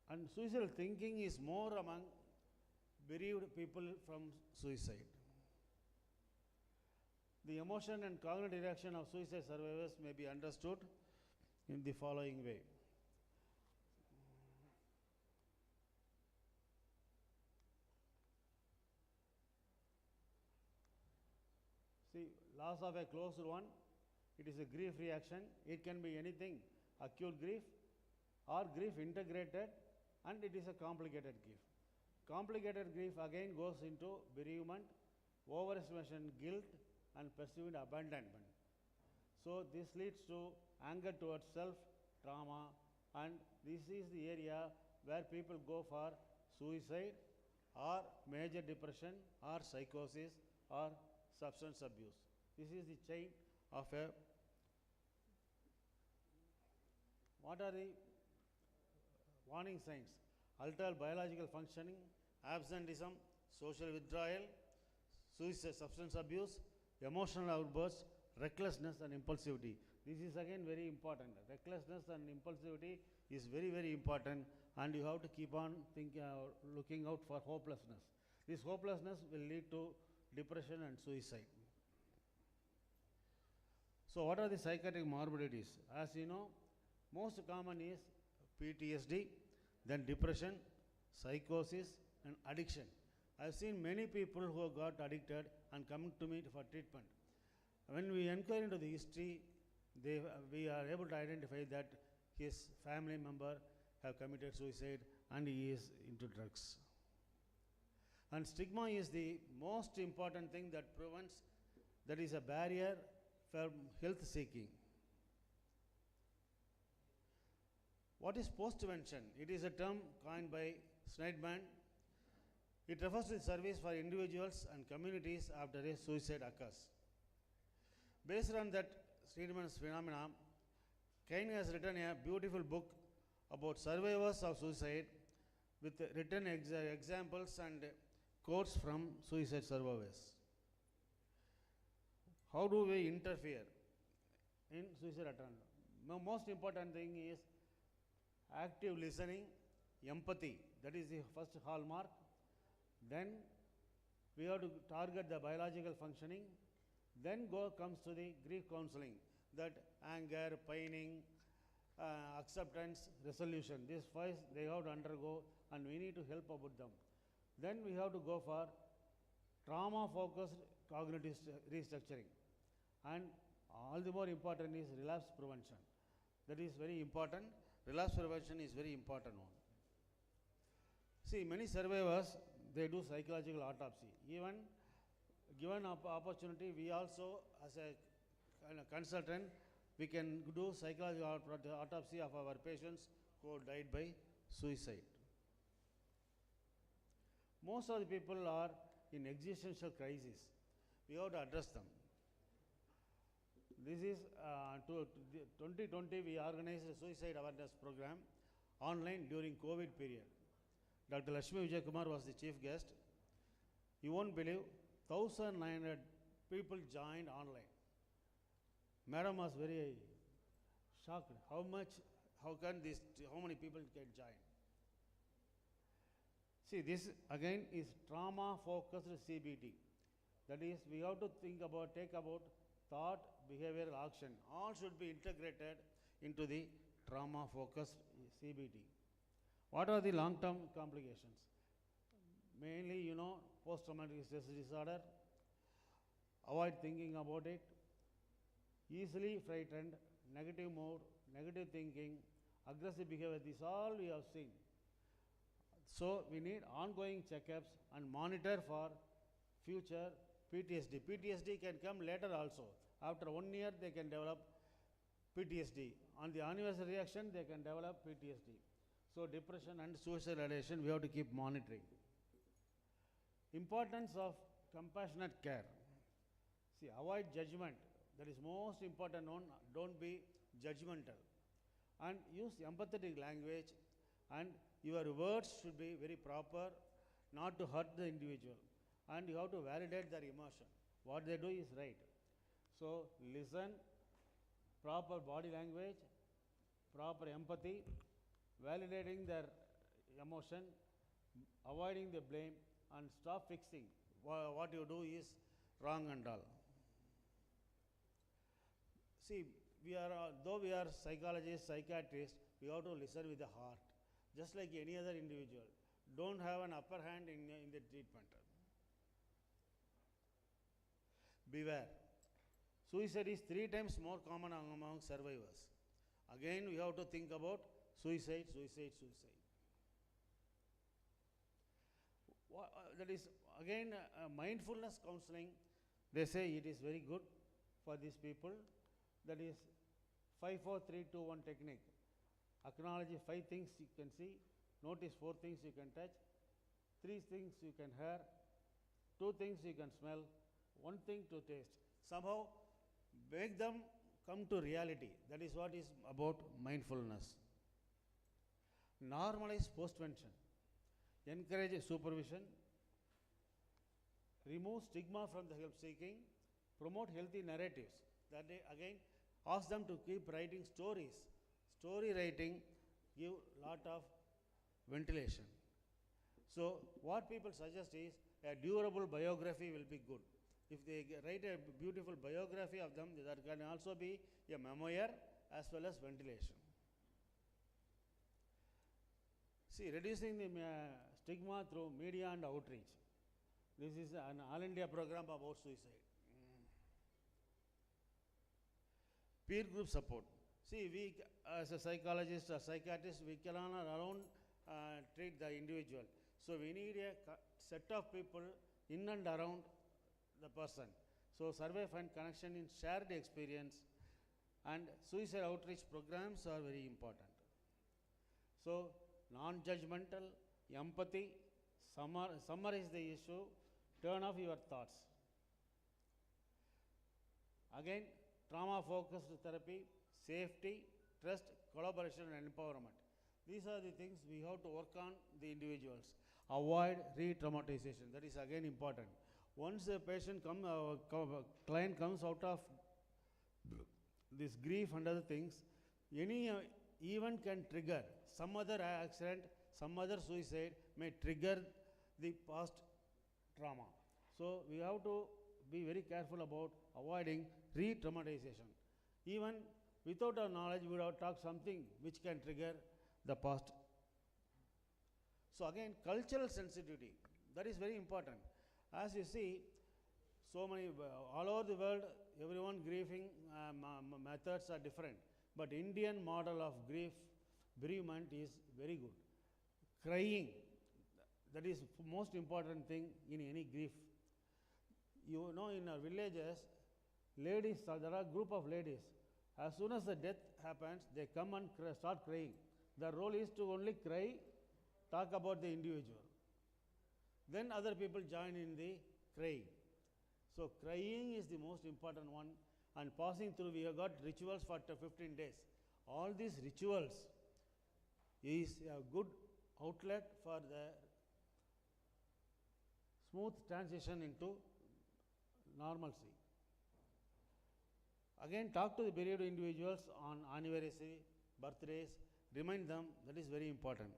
and suicidal thinking is more among bereaved people from suicide. The emotion and cognitive reaction of suicide survivors may be understood in the following way. See, loss of a close one, it is a grief reaction. It can be anything, acute grief or grief integrated, and it is a complicated grief. Complicated grief again goes into bereavement, overestimation, guilt, and perceived abandonment. So this leads to anger towards self, trauma, and this is the area where people go for suicide or major depression or psychosis or substance abuse. This is the chain of a. What are the warning signs? Altered biological functioning, absenteeism, social withdrawal, suicide, substance abuse, emotional outbursts, recklessness and impulsivity. This is again very important. Recklessness and impulsivity is very, very important, and you have to keep on looking out for hopelessness. This hopelessness will lead to depression and suicide. So what are the psychiatric morbidities? As you know, most common is PTSD, then depression, psychosis, and addiction. I have seen many people who have got addicted and coming to me for treatment. When we inquire into the history, we are able to identify that his family member have committed suicide and he is into drugs. And stigma is the most important thing that prevents, that is a barrier for health seeking. What is postvention? It is a term coined by Schneidman. It refers to the service for individuals and communities after a suicide occurs. Based on that Schneidman's phenomenon, Kane has written a beautiful book about survivors of suicide with written examples and quotes from suicide survivors. How do we interfere in suicide attempt? The most important thing is active listening, empathy. That is the first hallmark. Then we have to target the biological functioning, Then comes to the grief counseling, that anger, pining, acceptance, resolution. This first they have to undergo, and we need to help about them. Then we have to go for trauma-focused cognitive restructuring. And all the more important is relapse prevention. That is very important. Relapse prevention is very important one. See, many survivors, they do psychological autopsy. Even given opportunity, we also, as a consultant, we can do psychological autopsy of our patients who died by suicide. Most of the people are in existential crisis. We have to address them. This is 2020, we organized a suicide awareness program online during COVID period. Dr. Lakshmi Vijay Kumar was the chief guest. You won't believe, 1,900 people joined online. Madam was very shocked. How many people can join? See, this again is trauma-focused CBT. That is, we have to take about thought, behavioral action. All should be integrated into the trauma-focused CBT. What are the long-term complications? Mainly, post-traumatic stress disorder. Avoid thinking about it. Easily frightened, negative mood, negative thinking, aggressive behavior. These all we have seen. So we need ongoing checkups and monitor for future PTSD. PTSD can come later also. After 1 year, they can develop PTSD. On the anniversary reaction, they can develop PTSD. So depression and suicidal ideation, we have to keep monitoring. Importance of compassionate care. See, avoid judgment. That is most important one. Don't be judgmental. And use empathetic language, and your words should be very proper, not to hurt the individual. And you have to validate their emotion. What they do is right. So listen, proper body language, proper empathy, validating their emotion, avoiding the blame, and stop fixing. What you do is wrong and all. See, though we are psychologists, psychiatrists, we have to listen with the heart, just like any other individual. Don't have an upper hand in the treatment. Beware. Suicide is 3 times more common among survivors. Again, we have to think about suicide. That is, again, mindfulness counseling. They say it is very good for these people. That is 5-4-3-2-1 technique. Acknowledge 5 things you can see, notice 4 things you can touch, 3 things you can hear, 2 things you can smell, 1 thing to taste. Somehow make them come to reality. That is what is about mindfulness. Normalize postvention. Encourage supervision. Remove stigma from the help seeking. Promote healthy narratives. That they again ask them to keep writing stories. Story writing give lot of ventilation. So what people suggest is a durable biography will be good. If they write a beautiful biography of them, that can also be a memoir as well as ventilation. See, reducing the stigma through media and outreach. This is an all India program about suicide. Peer group support. See, we as a psychologist or psychiatrist, we cannot alone treat the individual. So we need a set of people in and around the person. So survey find connection in shared experience, and suicide outreach programs are very important. So non-judgmental, empathy, summarize the issue, turn off your thoughts. Again, trauma-focused therapy, safety, trust, collaboration and empowerment. These are the things we have to work on the individuals. Avoid re-traumatization. That is again important. Once a patient client comes out of this grief and other things, any event can trigger some other accident, some other suicide may trigger the past trauma. So we have to be very careful about avoiding re-traumatization. Even without our knowledge, we would have talked something which can trigger the past. So again, cultural sensitivity, that is very important. As you see, so many, all over the world, everyone grieving methods are different. But Indian model of bereavement is very good. Crying, that is most important thing in any grief. You know, in our villages, ladies, there are a group of ladies. As soon as the death happens, they come and start crying. Their role is to only cry, talk about the individual. Then other people join in the crying. So crying is the most important one, and passing through, we have got rituals for 15 days. All these rituals is a good outlet for the smooth transition into normalcy. Again, talk to the bereaved individuals on anniversary, birthdays, remind them, that is very important.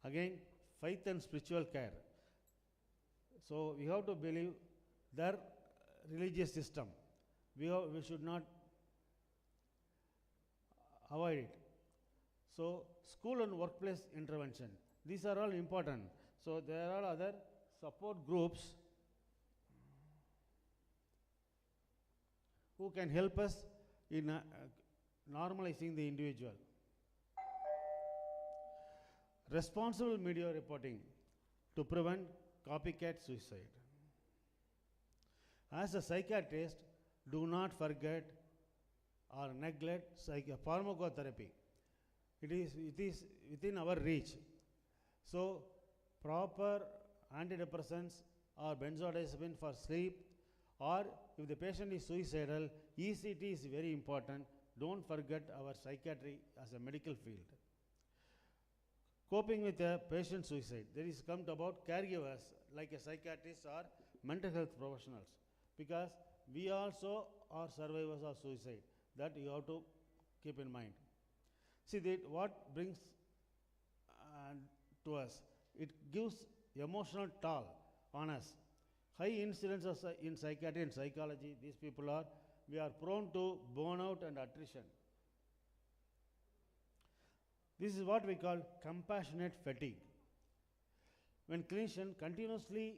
Again, faith and spiritual care. So we have to believe their religious system. We should not avoid it. So school and workplace intervention, these are all important. So there are other support groups who can help us in normalizing the individual. Responsible media reporting to prevent copycat suicide. As a psychiatrist, do not forget or neglect pharmacotherapy. It is within our reach. So proper antidepressants or benzodiazepine for sleep, or if the patient is suicidal, ECT is very important. Don't forget our psychiatry as a medical field. Coping with a patient suicide, there is come about caregivers like a psychiatrist or mental health professionals, because we also are survivors of suicide. That you have to keep in mind. See, what brings to us, it gives emotional toll on us. High incidence in psychiatry and psychology, these people we are prone to burnout and attrition. This is what we call compassionate fatigue. When clinician continuously,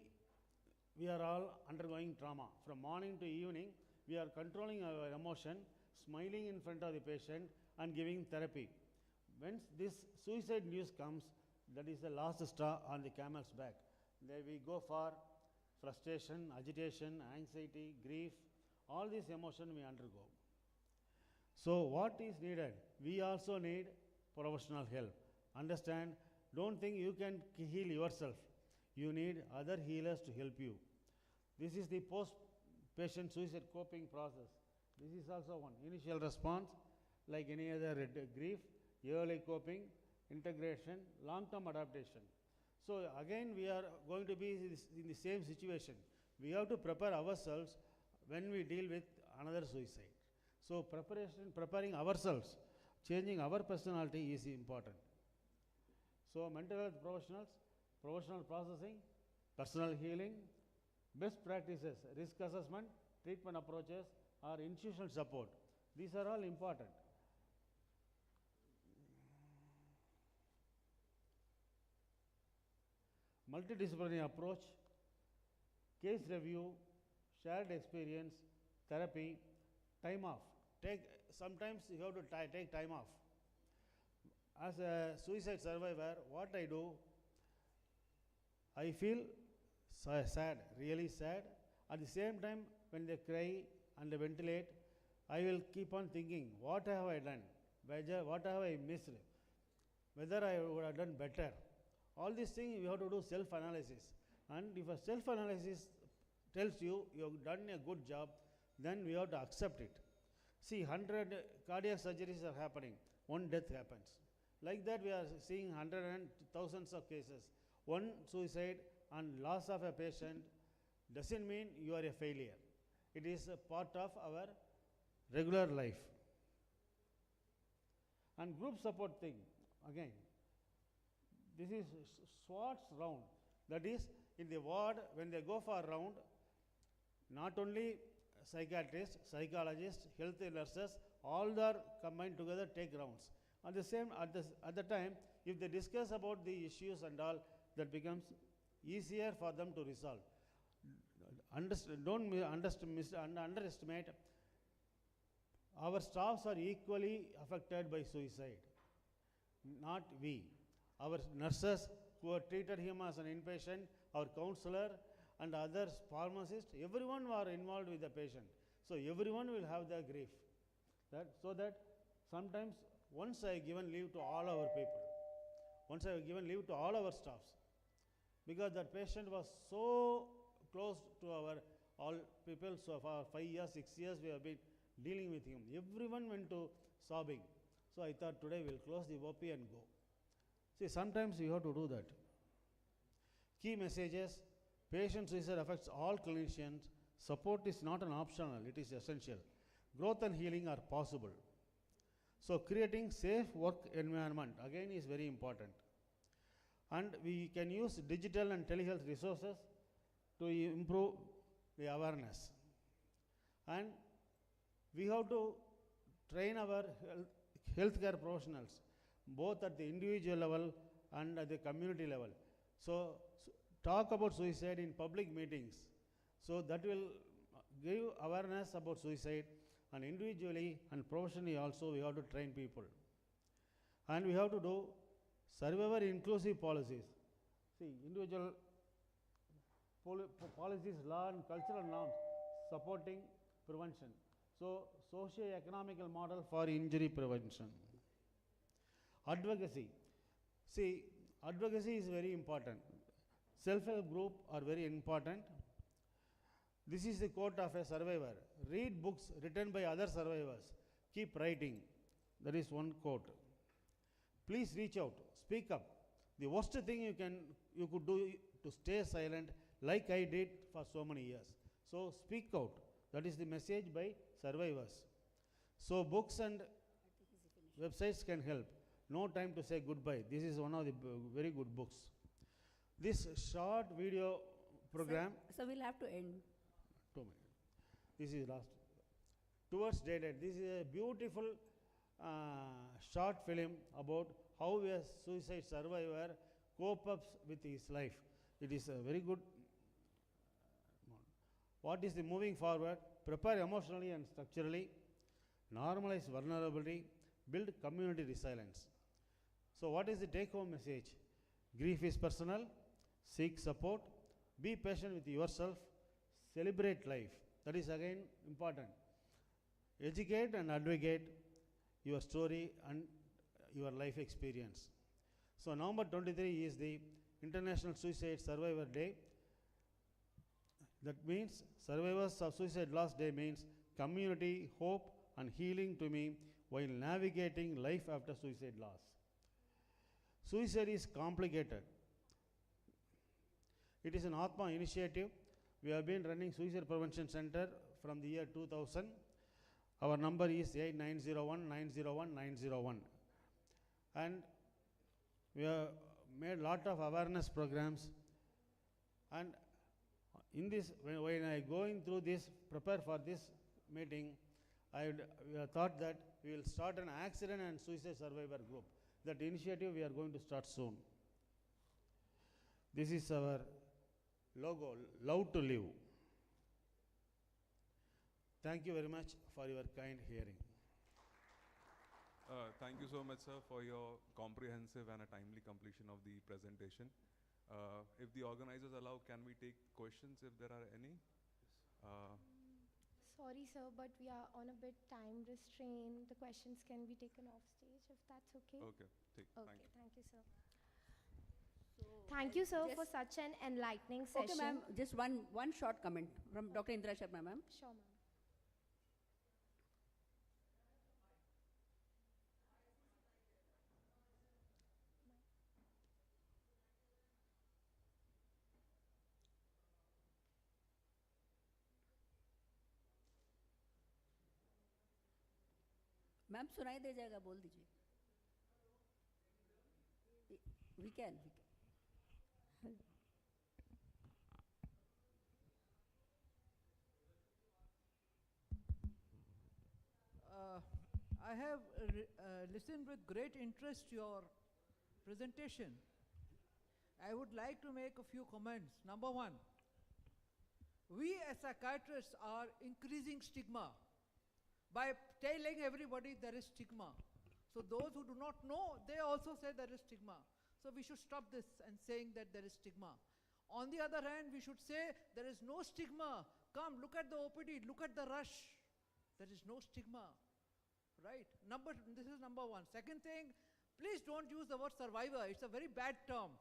we are all undergoing trauma. From morning to evening, we are controlling our emotion, smiling in front of the patient and giving therapy. When this suicide news comes, that is the last straw on the camel's back. There we go for frustration, agitation, anxiety, grief, all these emotions we undergo. So what is needed? We also need professional help. Understand, don't think you can heal yourself. You need other healers to help you. This is the post-patient suicide coping process. This is also one. Initial response, like any other grief, early coping, integration, long-term adaptation. So again, we are going to be in the same situation. We have to prepare ourselves when we deal with another suicide. So preparing ourselves, changing our personality is important. So mental health professionals, professional processing, personal healing, best practices, risk assessment, treatment approaches, or institutional support. These are all important. Multidisciplinary approach, case review, shared experience, therapy, time off. Sometimes you have to take time off. As a suicide survivor, what I do, I feel sad, really sad. At the same time, when they cry and they ventilate, I will keep on thinking, what have I done? What have I missed? Whether I would have done better. All these things you have to do self-analysis. And if a self-analysis tells you have done a good job, then we have to accept it. See, 100 cardiac surgeries are happening, one death happens. Like that, we are seeing hundreds and thousands of cases. One suicide and loss of a patient doesn't mean you are a failure. It is a part of our regular life. And group support thing, again, this is SWAT's round. That is, in the ward, when they go for a round, not only psychiatrists, psychologists, health nurses, all are combined together take rounds. At the time, if they discuss about the issues and all, that becomes easier for them to resolve. Don't underestimate. Our staffs are equally affected by suicide. Not we. Our nurses who have treated him as an inpatient, our counselor and others, pharmacists, everyone are involved with the patient. So everyone will have their grief. So that sometimes once I given leave to all our people, once I have given leave to all our staffs, because that patient was so close to our all people. So for 5 years, 6 years we have been dealing with him. Everyone went to sobbing. So I thought today we'll close the OP and go. See, sometimes you have to do that. Key messages: patient suicide affects all clinicians. Support is not an optional, it is essential. Growth and healing are possible. So creating safe work environment again is very important. And we can use digital and telehealth resources to improve the awareness. And we have to train our healthcare professionals, both at the individual level and at the community level. So talk about suicide in public meetings. So that will give awareness about suicide, and individually and professionally also we have to train people. And we have to do survivor inclusive policies. See, individual policies, law and cultural norms supporting prevention. So socio-economical model for injury prevention. Advocacy. See, advocacy is very important. Self-help group are very important. This is the quote of a survivor: read books written by other survivors. Keep writing. That is one quote. Please reach out. Speak up. The worst thing you could do to stay silent, like I did for so many years. So speak out. That is the message by survivors. So books and websites can help. No time to say goodbye. This is one of the very good books. This short video program. So we'll have to end. 2 minutes. This is last. Towards Daylight. This is a beautiful short film about how a suicide survivor cope up with his life. It is a very good. What is the moving forward? Prepare emotionally and structurally, normalize vulnerability, build community resilience. So what is the take-home message? Grief is personal, seek support, be patient with yourself, celebrate life. That is again important. Educate and advocate your story and your life experience. So November 23 is the International Suicide Survivor Day. That means Survivors of Suicide Loss Day means community, hope and healing to me while navigating life after suicide loss. Suicide is complicated. It is an Atma initiative. We have been running Suicide Prevention Center from the year 2000. Our number is 8901-901-901. And we have made a lot of awareness programs. And in this, when I going through this, prepare for this meeting, I thought that we will start an accident and suicide survivor group. That initiative we are going to start soon. This is our logo, Love to Live. Thank you very much for your kind hearing. Thank you so much, sir, for your comprehensive and a timely completion of the presentation. If the organizers allow, can we take questions if there are any? Sorry, sir, but we are on a bit time restraint. The questions can be taken off stage, if that's okay. Okay, thank you, sir. Thank you, sir, for such an enlightening session. Okay, ma'am, just one short comment from Dr. Indra Sharma, ma'am. Sure, ma'am. Ma'am सुनाई दे जाएगा, बोल दीजिए. We can. I have listened with great interest to your presentation. I would like to make a few comments. Number one, we as psychiatrists are increasing stigma by telling everybody there is stigma. So those who do not know, they also say there is stigma. So we should stop this and saying that there is stigma. On the other hand, we should say there is no stigma. Come, look at the OPD, look at the rush. There is no stigma, right? This is number one. Second thing, please don't use the word survivor. It's a very bad term.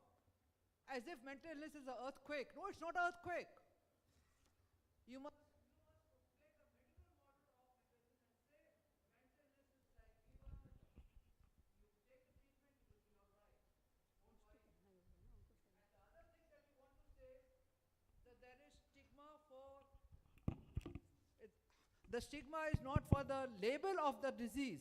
As if mental illness is an earthquake. No, it's not an earthquake. You must the stigma is not for the label of the disease,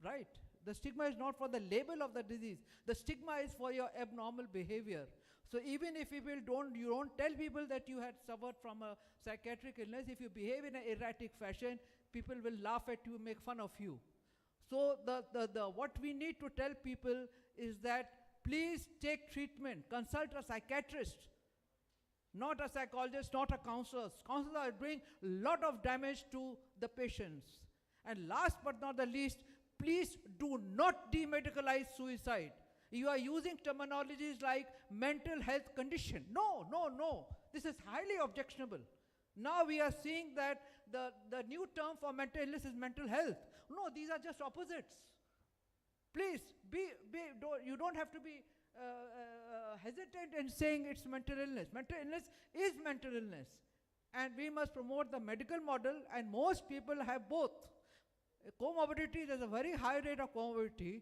right? The stigma is not for the label of the disease. The stigma is for your abnormal behavior. So even if you don't tell people that you had suffered from a psychiatric illness, if you behave in an erratic fashion, people will laugh at you, make fun of you. So what we need to tell people is that please take treatment, consult a psychiatrist, not a psychologist, not a counselor. Counselors are doing a lot of damage to the patients. And last but not the least, please do not demedicalize suicide. You are using terminologies like mental health condition. No, no, no. This is highly objectionable. Now we are seeing that the new term for mental illness is mental health. No, these are just opposites. Please, you don't have to be hesitant in saying it's mental illness. Mental illness is mental illness. And we must promote the medical model, and most people have both. Comorbidity, there's a very high rate of comorbidity.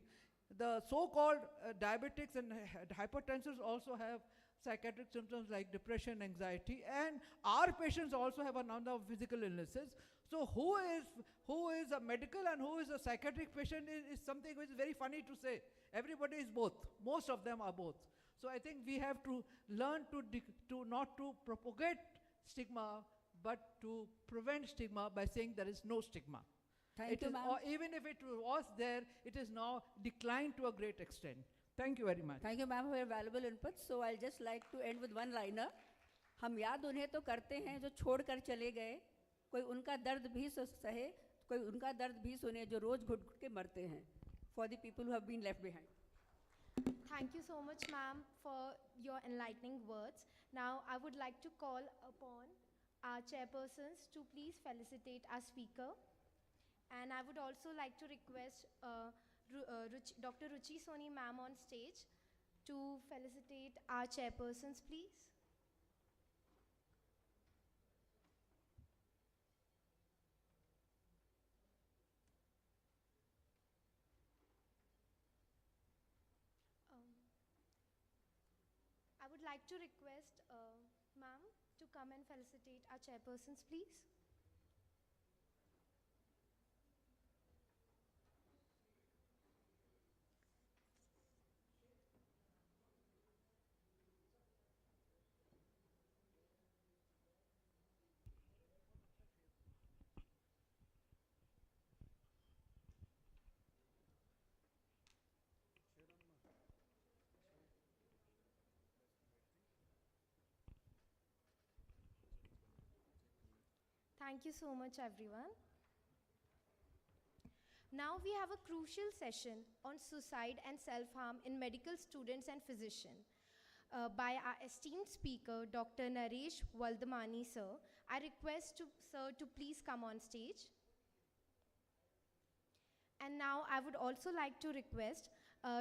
The so-called diabetics and hypertensives also have psychiatric symptoms like depression, anxiety, and our patients also have a number of physical illnesses. So who is a medical and who is a psychiatric patient is something which is very funny to say. Everybody is both. Most of them are both. So I think we have to learn to not to propagate stigma, but to prevent stigma by saying there is no stigma. Thank you, ma'am. Or even if it was there, it is now declined to a great extent. Thank you very much. Thank you, ma'am, for your valuable input. So I'll just like to end with one liner. हम याद उन्हें तो करते हैं जो छोड़कर चले गए, कोई उनका दर्द भी सहे, कोई उनका दर्द भी सुने जो रोज घुट घुट के मरते हैं. For the people who have been left behind. Thank you so much, ma'am, for your enlightening words. Now, I would like to call upon our chairpersons to please felicitate our speaker. And I would also like to request Dr. Ruchi Soni ma'am on stage to felicitate our chairpersons, please. I would like to request ma'am to come and felicitate our chairpersons, please. Thank you so much, everyone. Now we have a crucial session on suicide and self-harm in medical students and physicians by our esteemed speaker, Dr. Naresh Valdamani, sir. I request sir to please come on stage. And now I would also like to request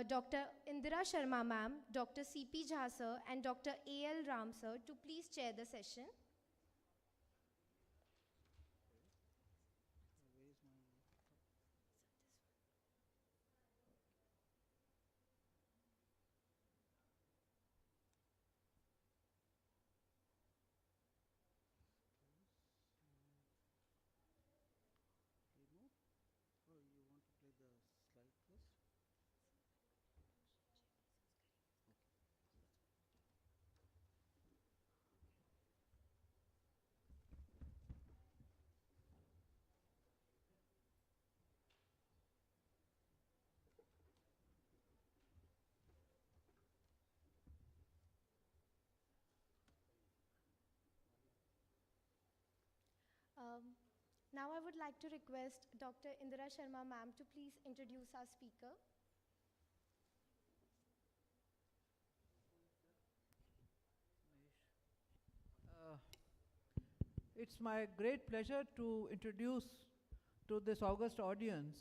Dr. Indira Sharma ma'am, Dr. C.P. Jha sir, and Dr. A.L. Ram sir to please chair the session. Now I would like to request Dr. Indira Sharma ma'am to please introduce our speaker. It's my great pleasure to introduce to this august audience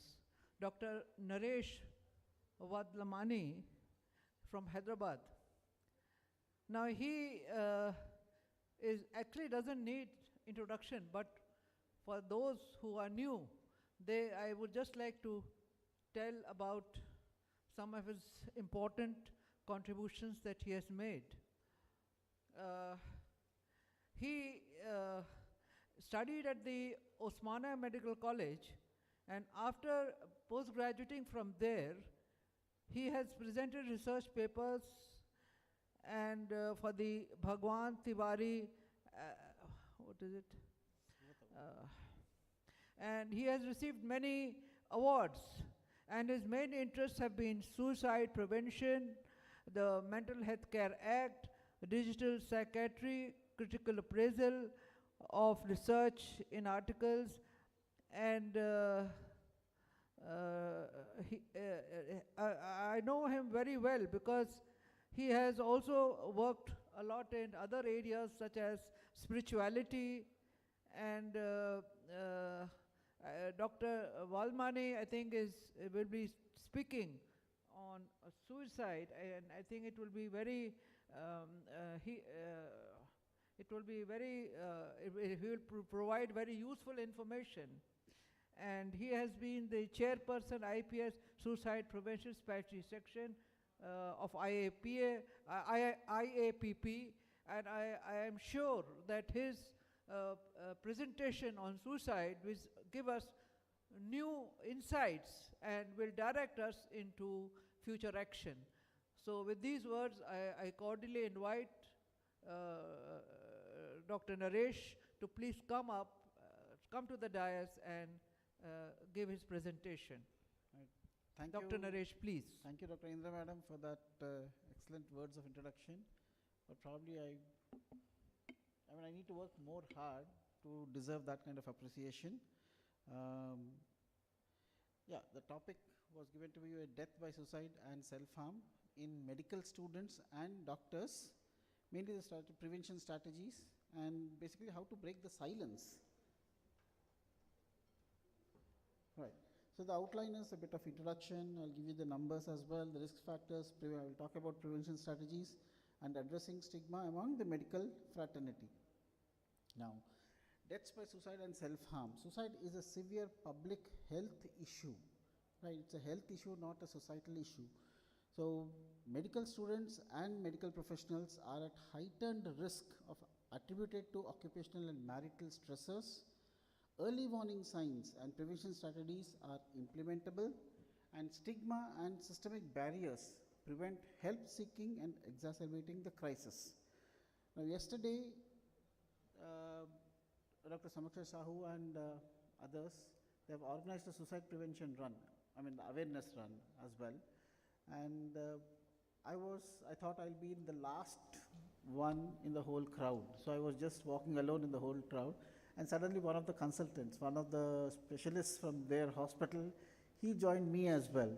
Dr. Naresh Vadlamani from Hyderabad. Now he actually doesn't need introduction, but for those who are new, I would just like to tell about some of his important contributions that he has made. He studied at the Osmania Medical College, and after post-graduating from there, he has presented research papers and for the Bhagwan Tiwari, what is it? And he has received many awards, and his main interests have been suicide prevention, the Mental Health Care Act, digital psychiatry, critical appraisal of research in articles, and I know him very well because he has also worked a lot in other areas such as spirituality, and Dr. Valmani, I think, will be speaking on suicide, and I think it will be very he will provide very useful information. And he has been the chairperson IPS Suicide Prevention Strategy Section of IAPP, and I am sure that his presentation on suicide will give us new insights and will direct us into future action. So with these words, I cordially invite Dr. Naresh to please come to the dais and give his presentation. Right. Thank Dr. you. Naresh, please. Thank you, Dr. Indra Madam, for that excellent words of introduction. But probably I need to work more hard to deserve that kind of appreciation. Yeah, the topic was given to you: death by suicide and self-harm in medical students and doctors, mainly the prevention strategies, and basically how to break the silence. Right. So the outline is a bit of introduction. I'll give you the numbers as well, the risk factors. I will talk about prevention strategies and addressing stigma among the medical fraternity. Now, deaths by suicide and self-harm. Suicide is a severe public health issue, right? It's a health issue, not a societal issue. So medical students and medical professionals are at heightened risk of attributed to occupational and marital stressors. Early warning signs and prevention strategies are implementable, and stigma and systemic barriers prevent help seeking and exacerbating the crisis. Now yesterday, Dr. Samaksha Sahu and others, they have organized a suicide prevention run, awareness run as well. And I thought I'll be in the last one in the whole crowd. So I was just walking alone in the whole crowd, and suddenly one of the consultants, one of the specialists from their hospital, he joined me as well.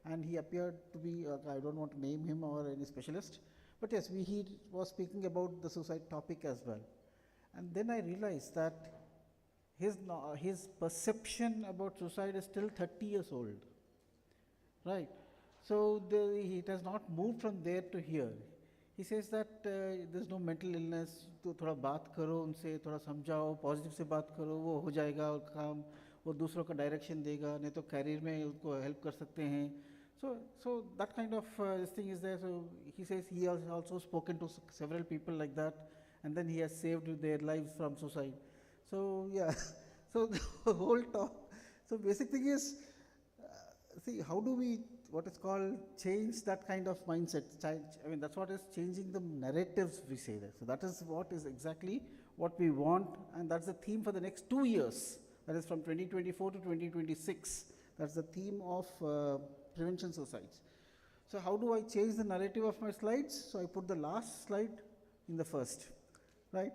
And he appeared to be, I don't want to name him or any specialist, but yes, he was speaking about the suicide topic as well. And then I realized that his perception about suicide is still 30 years old, right? So it has not moved from there to here. He says that there's no mental illness, तो थोड़ा बात करो उनसे, थोड़ा समझाओ, positive से बात करो, वो हो जाएगा और काम, वो दूसरों का डायरेक्शन देगा, नहीं तो कैरियर में उनको हेल्प कर सकते हैं. So that kind of this thing is there. So he says he has also spoken to several people like that, and then he has saved their lives from suicide. So yeah, so the whole talk. So basic thing is, see, how do we, what is called, change that kind of mindset? That's what is changing the narratives, we say that. So that is what is exactly what we want, and that's the theme for the next 2 years. That is from 2024 to 2026. That's the theme of prevention suicides. So how do I change the narrative of my slides? So I put the last slide in the first, right?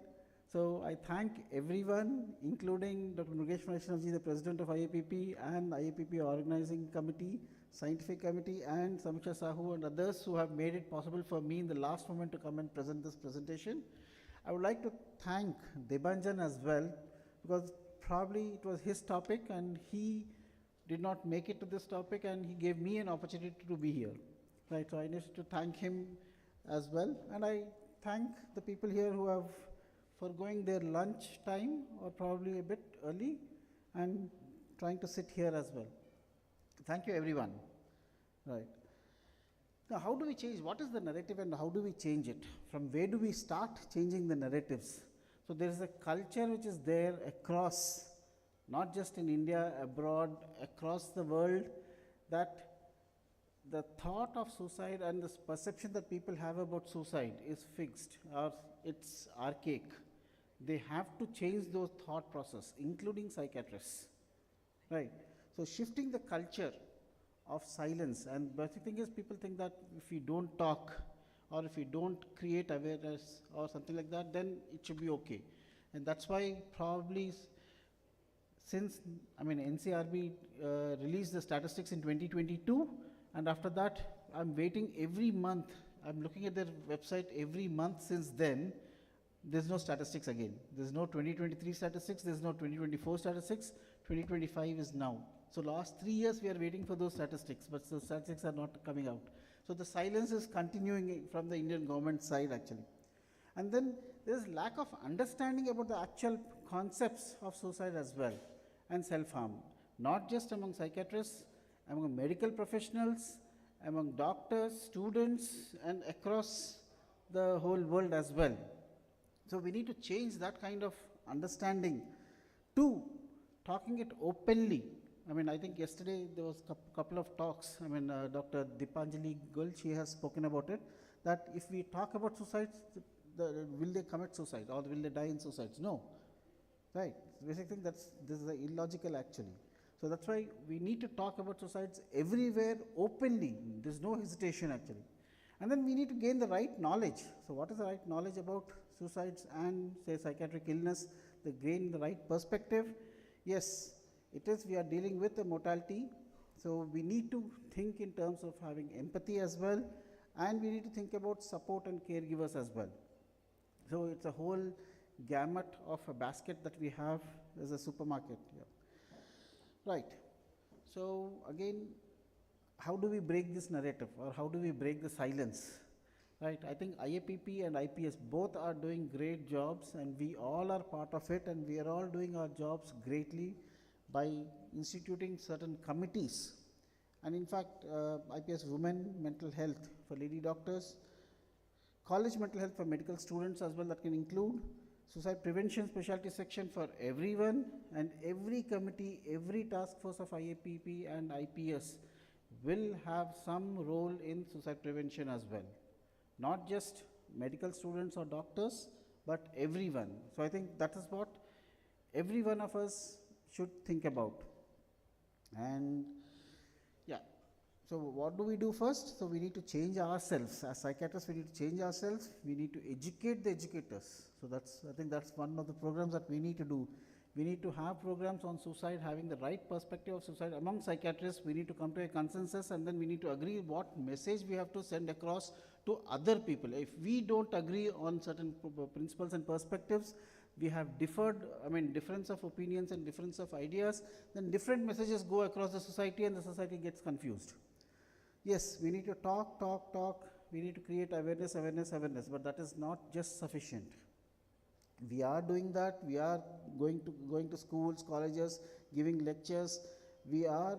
So I thank everyone, including Dr. Murugesh Vaishnavji, the President of IAPP, and IAPP Organizing Committee, Scientific Committee, and Samiksha Sahu and others who have made it possible for me in the last moment to come and present this presentation. I would like to thank Debanjan as well, because probably it was his topic and he did not make it to this topic, and he gave me an opportunity to be here. Right, so I need to thank him as well, and I thank the people here who have foregoing their lunch time or probably a bit early and trying to sit here as well. Thank you everyone. Right. Now how do we change, what is the narrative and how do we change it? From where do we start changing the narratives? So there is a culture which is there across, not just in India, abroad, across the world, that the thought of suicide and this perception that people have about suicide is fixed or it's archaic. They have to change those thought process, including psychiatrists, right? So shifting the culture of silence, and basic thing is people think that if you don't talk or if you don't create awareness or something like that, then it should be okay. And that's why probably since, I mean, NCRB released the statistics in 2022, and after that, I'm waiting every month. I'm looking at their website every month since then. There's no statistics again. There's no 2023 statistics, there's no 2024 statistics, 2025 is now. So last 3 years we are waiting for those statistics, but the statistics are not coming out. So the silence is continuing from the Indian government side actually. And then there's lack of understanding about the actual concepts of suicide as well and self-harm, not just among psychiatrists, among medical professionals, among doctors, students, and across the whole world as well. So we need to change that kind of understanding to talking it openly. I mean, I think yesterday there was a couple of talks. I mean, Dr. Dipanjali Gul, she has spoken about it, that if we talk about suicides, will they commit suicide or will they die in suicides? No, right? Basic thing, this is illogical actually. So that's why we need to talk about suicides everywhere openly. There's no hesitation actually. And then we need to gain the right knowledge. So what is the right knowledge about suicides and say psychiatric illness? They gain the right perspective. Yes, it is, we are dealing with a mortality. So we need to think in terms of having empathy as well. And we need to think about support and caregivers as well. So it's a whole gamut of a basket that we have as a supermarket. Yeah. Right. So again, how do we break this narrative or how do we break the silence? Right. I think IAPP and IPS both are doing great jobs and we all are part of it, and we are all doing our jobs greatly by instituting certain committees. And in fact, IPS Women Mental Health for lady doctors, college mental health for medical students as well, that can include suicide prevention specialty section for everyone, and every committee, every task force of IAPP and IPS will have some role in suicide prevention as well. Not just medical students or doctors, but everyone. So I think that is what every one of us should think about. And yeah, so what do we do first? So we need to change ourselves. As psychiatrists, we need to change ourselves. We need to educate the educators. So that's, I think that's one of the programs that we need to do. We need to have programs on suicide, having the right perspective of suicide among psychiatrists. We need to come to a consensus, and then we need to agree what message we have to send across to other people. If we don't agree on certain principles and perspectives, we have difference of opinions and difference of ideas, then different messages go across the society and the society gets confused. Yes, we need to talk. We need to create awareness, but that is not just sufficient. We are doing that. We are going to schools, colleges, giving lectures. We are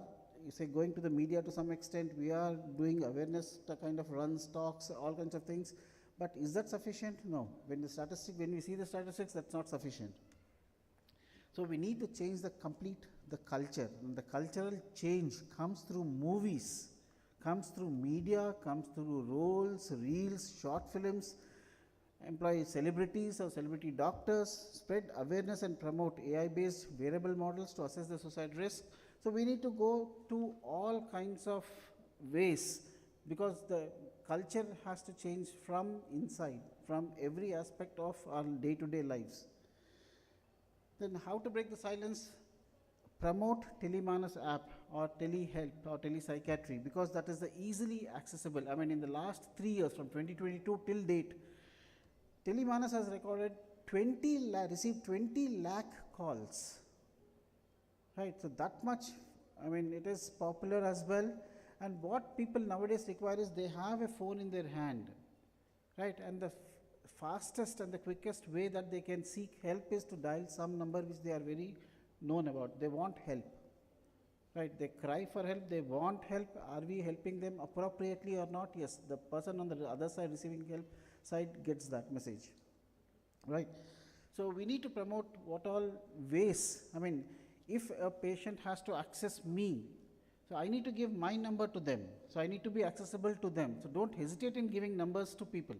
going to the media to some extent. We are doing awareness kind of runs, talks, all kinds of things. But is that sufficient? No. When we see the statistics, that's not sufficient. So we need to change the culture. And the cultural change comes through movies, comes through media, comes through roles, reels, short films, employ celebrities or celebrity doctors, spread awareness and promote AI-based wearable models to assess the suicide risk. So we need to go to all kinds of ways, because the culture has to change from inside, from every aspect of our day-to-day lives. Then how to break the silence? Promote Telemanas app or telehelp or telepsychiatry, because that is the easily accessible. I mean, in the last 3 years, from 2022 till date, Telemanas has recorded received 20 lakh calls. Right, so that much, I mean, it is popular as well. And what people nowadays require is they have a phone in their hand, right? And the fastest and the quickest way that they can seek help is to dial some number which they are very known about. They want help, right? They cry for help, they want help. Are we helping them appropriately or not? Yes, the person on the other side receiving help side gets that message, right? So we need to promote what all ways, I mean, if a patient has to access me, so I need to give my number to them. So I need to be accessible to them. So don't hesitate in giving numbers to people,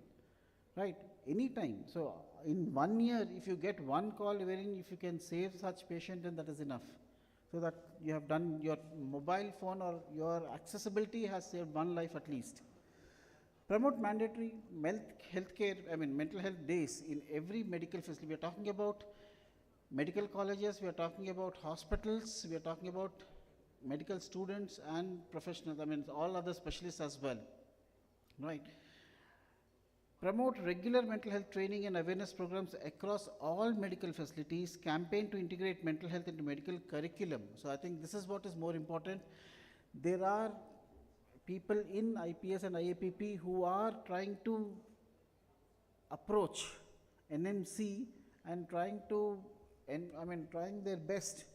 right? Anytime. So in 1 year, if you get one call wherein if you can save such patient, then that is enough. So that you have done, your mobile phone or your accessibility has saved one life at least. Promote mandatory healthcare, I mean mental health days in every medical facility. We are talking about medical colleges, we are talking about hospitals, we are talking about medical students and professionals, I mean all other specialists as well, right? Promote regular mental health training and awareness programs across all medical facilities, campaign to integrate mental health into medical curriculum. So I think this is what is more important. There are people in IPS and IAPP who are trying to approach NMC and trying to, trying their best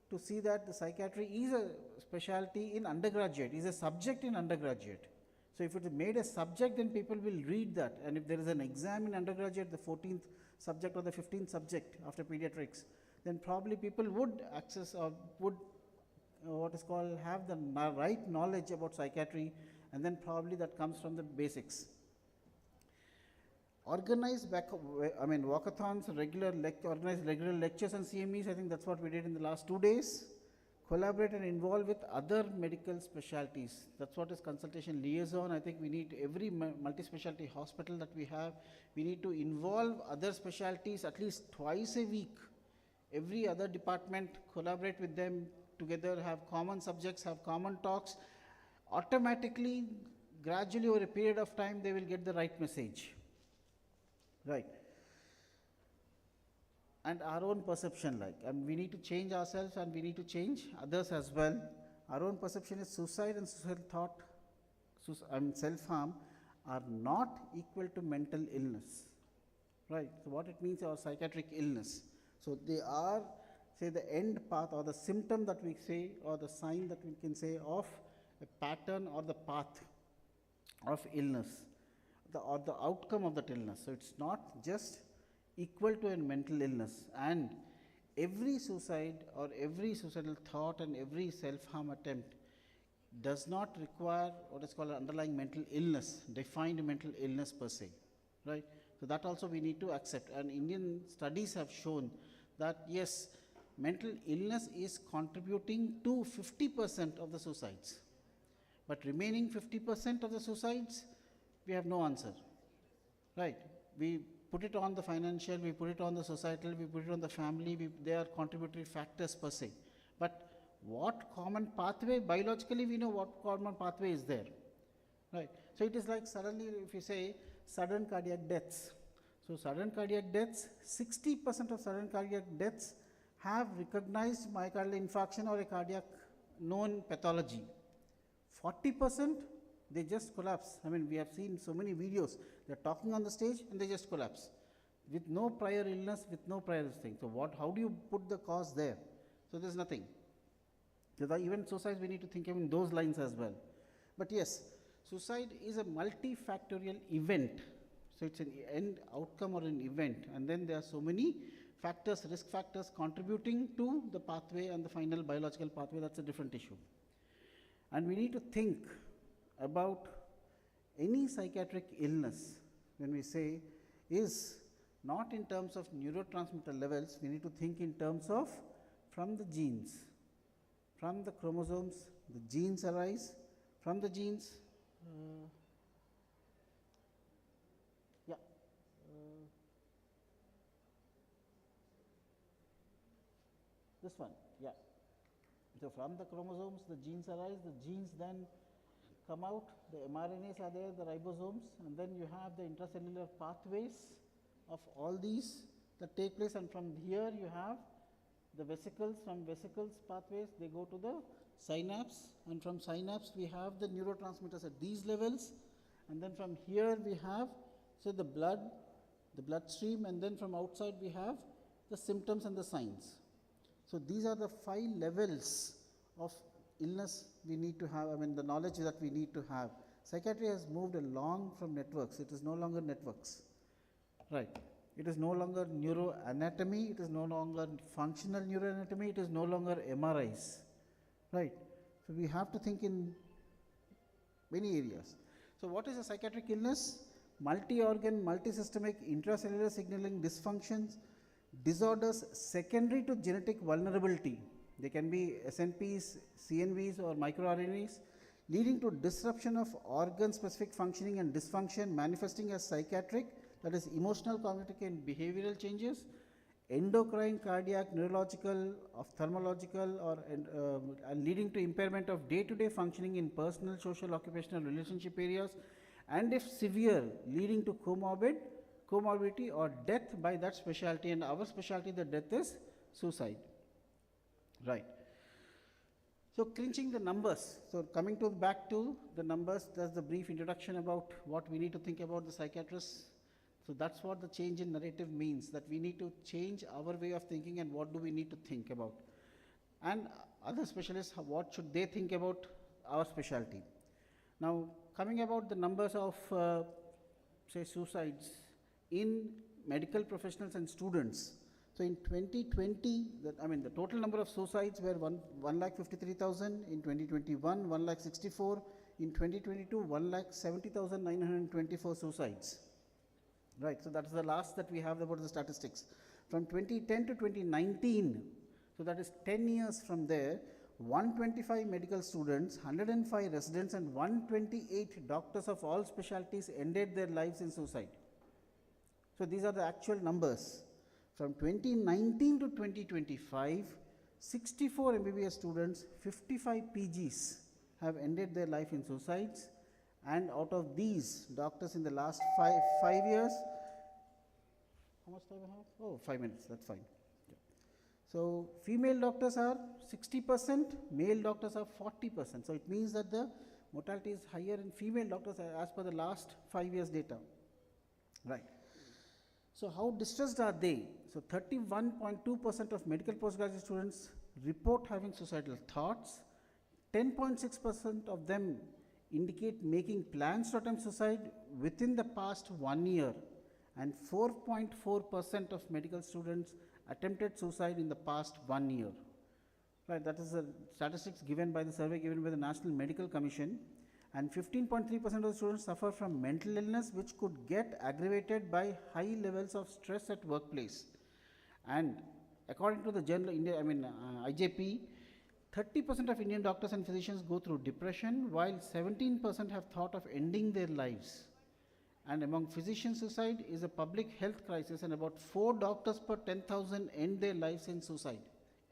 to see that the psychiatry is a specialty in undergraduate, is a subject in undergraduate. So if it is made a subject, then people will read that. And if there is an exam in undergraduate, the 14th subject or the 15th subject after pediatrics, then probably people would access or would what is called have the right knowledge about psychiatry, and then probably that comes from the basics. Organize walkathons, organize regular lectures and CMEs. I think that's what we did in the last 2 days. Collaborate and involve with other medical specialties. That's what is consultation liaison. I think we need every multi-specialty hospital that we have, we need to involve other specialties at least twice a week. Every other department, collaborate with them together, have common subjects, have common talks. Automatically, gradually over a period of time, they will get the right message. Right. And our own perception, we need to change ourselves and we need to change others as well. Our own perception is suicide and suicidal thought, self-harm are not equal to mental illness, right? So what it means is psychiatric illness. So they are, say, the end path or the symptom that we say or the sign that we can say of a pattern or the path of illness, or the outcome of that illness. So it's not just equal to a mental illness, and every suicide or every suicidal thought and every self-harm attempt does not require what is called an underlying mental illness, defined mental illness per se, right? So that also we need to accept, and Indian studies have shown that yes, mental illness is contributing to 50% of the suicides, but remaining 50% of the suicides, we have no answer, right? We put it on the financial, we put it on the societal, we put it on the family, they are contributory factors per se. But what common pathway, biologically we know what common pathway is there, right? So it is like suddenly if you say sudden cardiac deaths. So sudden cardiac deaths, 60% of sudden cardiac deaths have recognized myocardial infarction or a cardiac known pathology. 40%, they just collapse. I mean, we have seen so many videos. They're talking on the stage and they just collapse with no prior illness, with no prior thing. So how do you put the cause there? So there's nothing. So even suicides, we need to think in those lines as well. But yes, suicide is a multifactorial event. So it's an end outcome or an event. And then there are so many factors, risk factors contributing to the pathway and the final biological pathway. That's a different issue. And we need to think about any psychiatric illness, when we say, is not in terms of neurotransmitter levels, we need to think in terms of from the genes, from the chromosomes, the genes arise, from the genes, This one, yeah. So from the chromosomes, the genes arise, the genes then come out, the mRNAs are there, the ribosomes, and then you have the intracellular pathways of all these that take place, and from here you have the vesicles. From vesicles pathways, they go to the synapse, and from synapse we have the neurotransmitters at these levels, and then from here we have, say, the bloodstream, and then from outside we have the symptoms and the signs. So these are the 5 levels of illness we need to have, I mean the knowledge that we need to have. Psychiatry has moved along from networks. It is no longer networks, right? It is no longer neuroanatomy, it is no longer functional neuroanatomy, it is no longer MRIs, right? So we have to think in many areas. So what is a psychiatric illness? Multi-organ, multi-systemic, intracellular signaling dysfunctions, disorders secondary to genetic vulnerability. They can be SNPs, CNVs or microRNAs, leading to disruption of organ-specific functioning and dysfunction manifesting as psychiatric, that is emotional, cognitive and behavioral changes, endocrine, cardiac, neurological, ophthalmological, or and leading to impairment of day-to-day functioning in personal, social, occupational, relationship areas, and if severe, leading to comorbidity or death by that specialty, and our specialty, the death is suicide, right? So clinching the numbers, so coming to back to the numbers, that's the brief introduction about what we need to think about the psychiatrists. So that's what the change in narrative means, that we need to change our way of thinking and what do we need to think about. And other specialists, what should they think about our specialty. Now coming about the numbers of say suicides in medical professionals and students. So in 2020, the total number of suicides were 1,53,000, in 2021 1,64,000, in 2022 1,70,924 suicides. Right, so that's the last that we have about the statistics. From 2010 to 2019, so that is 10 years from there, 125 medical students, 105 residents and 128 doctors of all specialties ended their lives in suicide. So these are the actual numbers. From 2019 to 2025, 64 MBBS students, 55 PGs have ended their life in suicides, and out of these doctors in the last five years, how much time I have? Oh, 5 minutes, that's fine. Yeah. So female doctors are 60%, male doctors are 40%. So it means that the mortality is higher in female doctors as per the last 5 years data, right? So how distressed are they? So 31.2% of medical postgraduate students report having suicidal thoughts, 10.6% of them indicate making plans to attempt suicide within the past 1 year, and 4.4% of medical students attempted suicide in the past 1 year. Right, that is the statistics given by the survey given by the National Medical Commission, and 15.3% of the students suffer from mental illness which could get aggravated by high levels of stress at workplace. And according to the IJP, 30% of Indian doctors and physicians go through depression, while 17% have thought of ending their lives. And among physicians, suicide is a public health crisis, and about 4 doctors per 10,000 end their lives in suicide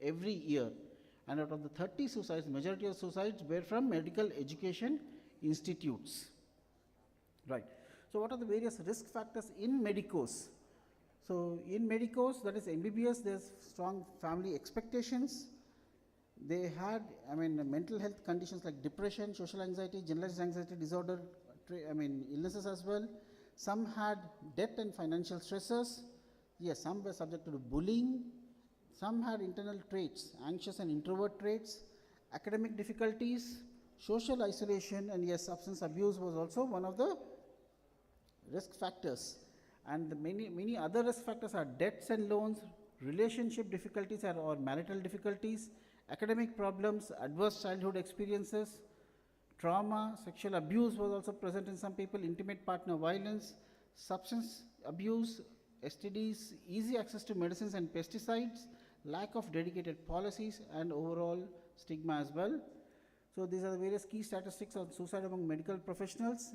every year. And out of the 30 suicides, majority of suicides were from medical education institutes. Right. So what are the various risk factors in medicos? So in medicos, that is MBBS, there's strong family expectations. They had, mental health conditions like depression, social anxiety, generalized anxiety disorder, illnesses as well. Some had debt and financial stresses. Yes, some were subject to bullying. Some had internal traits, anxious and introvert traits, academic difficulties, social isolation, and yes, substance abuse was also one of the risk factors. And the many other risk factors are debts and loans, relationship difficulties or marital difficulties, academic problems, adverse childhood experiences, trauma, sexual abuse was also present in some people, intimate partner violence, substance abuse, STDs, easy access to medicines and pesticides, lack of dedicated policies, and overall stigma as well. So these are the various key statistics on suicide among medical professionals.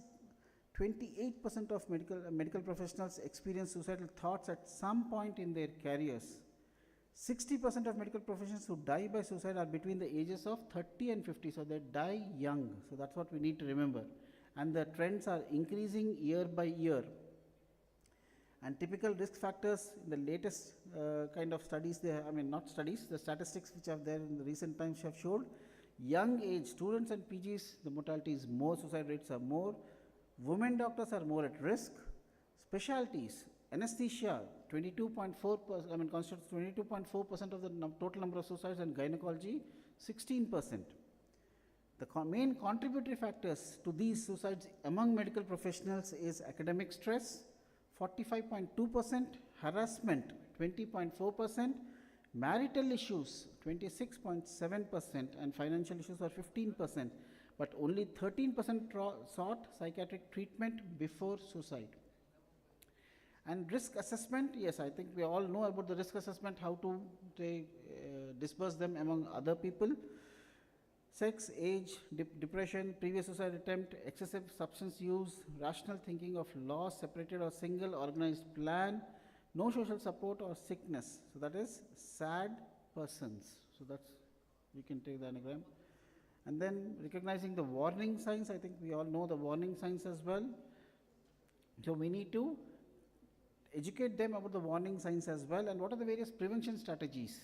28% of medical professionals experience suicidal thoughts at some point in their careers. 60% of medical professionals who die by suicide are between the ages of 30 and 50, so they die young. So that's what we need to remember. And the trends are increasing year by year. And typical risk factors in the latest kind of studies, not studies, the statistics which are there in the recent times have showed, young age students and PGs, the mortality is more, suicide rates are more, women doctors are more at risk, specialties, anesthesia, 22.4%, constitutes 22.4% of the total number of suicides, and gynecology, 16%. The main contributory factors to these suicides among medical professionals is academic stress, 45.2%, harassment, 20.4%, marital issues, 26.7%, and financial issues are 15%, but only 13% sought psychiatric treatment before suicide. And risk assessment, yes, I think we all know about the risk assessment, how to disperse them among other people. Sex, age, depression, previous suicide attempt, excessive substance use, rational thinking of loss, separated or single, organized plan, no social support or sickness. So that is sad persons. So that's, we can take the anagram. And then recognizing the warning signs, I think we all know the warning signs as well. So we need to educate them about the warning signs as well, and what are the various prevention strategies.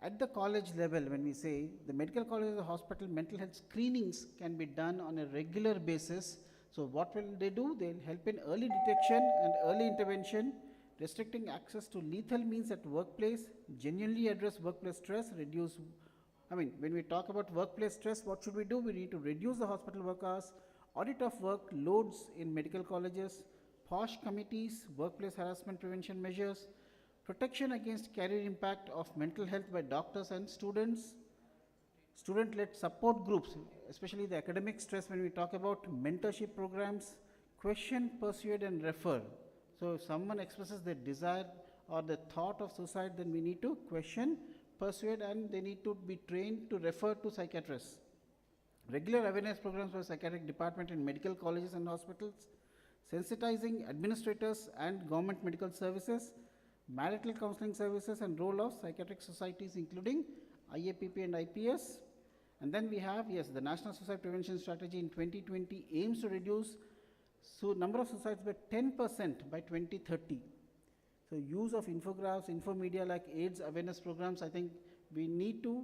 At the college level, when we say the medical college or the hospital, mental health screenings can be done on a regular basis. So what will they do? They'll help in early detection and early intervention, restricting access to lethal means at workplace, genuinely address workplace stress, reduce, when we talk about workplace stress, what should we do? We need to reduce the hospital work hours, audit of work loads in medical colleges, POSH committees, workplace harassment prevention measures, protection against career impact of mental health by doctors and students, student-led support groups, especially the academic stress when we talk about mentorship programs, question, persuade and refer. So if someone expresses their desire or the thought of suicide, then we need to question, persuade, and they need to be trained to refer to psychiatrists. Regular awareness programs for psychiatric department in medical colleges and hospitals, sensitizing administrators and government medical services, marital counseling services, and role of psychiatric societies including IAPP and IPS. And then we have, yes, the National Suicide Prevention Strategy in 2020 aims to reduce number of suicides by 10% by 2030. So use of infographs, infomedia like AIDS awareness programs, I think we need to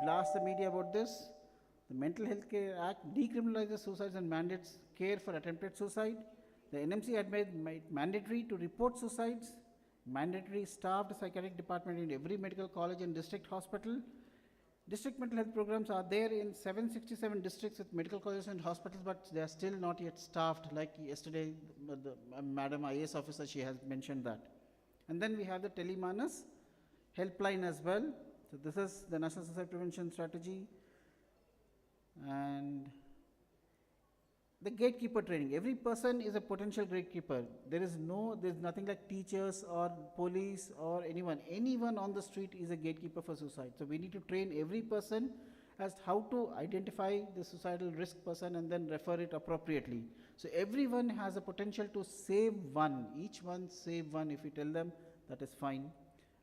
blast the media about this. The Mental Health Care Act decriminalizes suicides and mandates care for attempted suicide. The NMC had made mandatory to report suicides, mandatory staffed psychiatric department in every medical college and district hospital. District mental health programs are there in 767 districts with medical colleges and hospitals, but they are still not yet staffed. Like yesterday, Madam IAS officer, she has mentioned that. And then we have the Telemanas helpline as well. So this is the National Suicide Prevention Strategy. And the gatekeeper training. Every person is a potential gatekeeper. There's nothing like teachers or police or anyone. Anyone on the street is a gatekeeper for suicide. So we need to train every person as how to identify the suicidal risk person and then refer it appropriately. So everyone has a potential to save one. Each one save one. If we tell them, that is fine.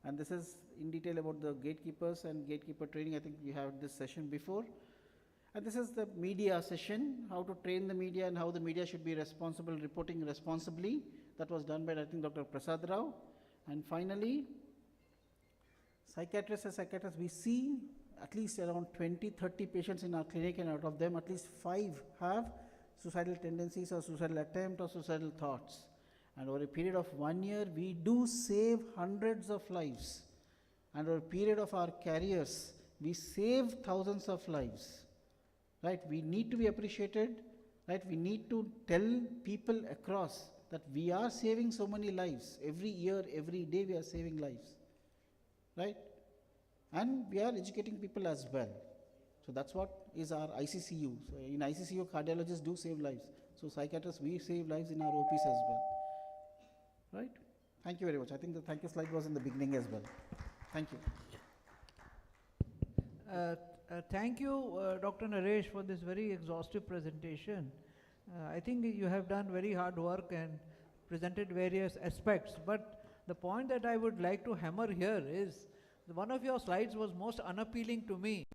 And this is in detail about the gatekeepers and gatekeeper training. I think we had this session before. And this is the media session, how to train the media and how the media should be responsible, reporting responsibly. That was done by, I think, Dr. Prasad Rao. And finally, psychiatrists, we see at least around 20-30 patients in our clinic, and out of them, at least 5 have suicidal tendencies or suicidal attempt or suicidal thoughts. And over a period of 1 year, we do save hundreds of lives. And over a period of our careers, we save thousands of lives. Right, we need to be appreciated, right, we need to tell people across that we are saving so many lives. Every year, every day we are saving lives, right, and we are educating people as well. So that's what is our ICCU. So in ICCU, cardiologists do save lives. So psychiatrists, we save lives in our OPs as well, right. Thank you very much. I think the thank you slide was in the beginning as well. Thank you. Thank you, Dr. Naresh, for this very exhaustive presentation. I think you have done very hard work and presented various aspects. But the point that I would like to hammer here is one of your slides was most unappealing to me.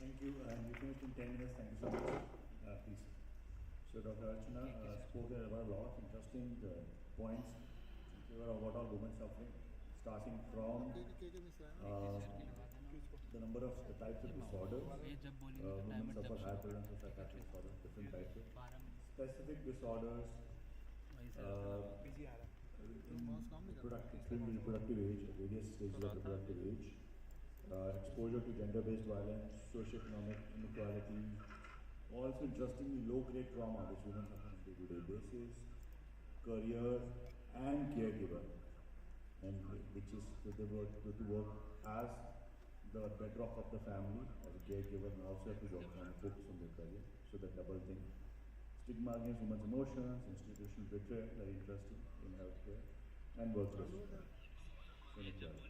Thank you, and we finished in 10 minutes. Thank you so much. Please. So Dr. Archana spoke about a lot of interesting points about what are women suffering, starting from the number of the types of disorders. Women suffer higher prevalence of psychiatric disorders, different types of specific disorders in reproductive age, various stages of reproductive age, exposure to gender-based violence, socioeconomic inequality, also interestingly low-grade trauma which women suffer on a day-to-day basis, career and caregiver, and which is they were to work as the bedrock of the family as a caregiver, and also have to work on focus on their career. So that double thing. Stigma against women's emotions, institutional betrayal, very interesting in healthcare, and workplace inequality.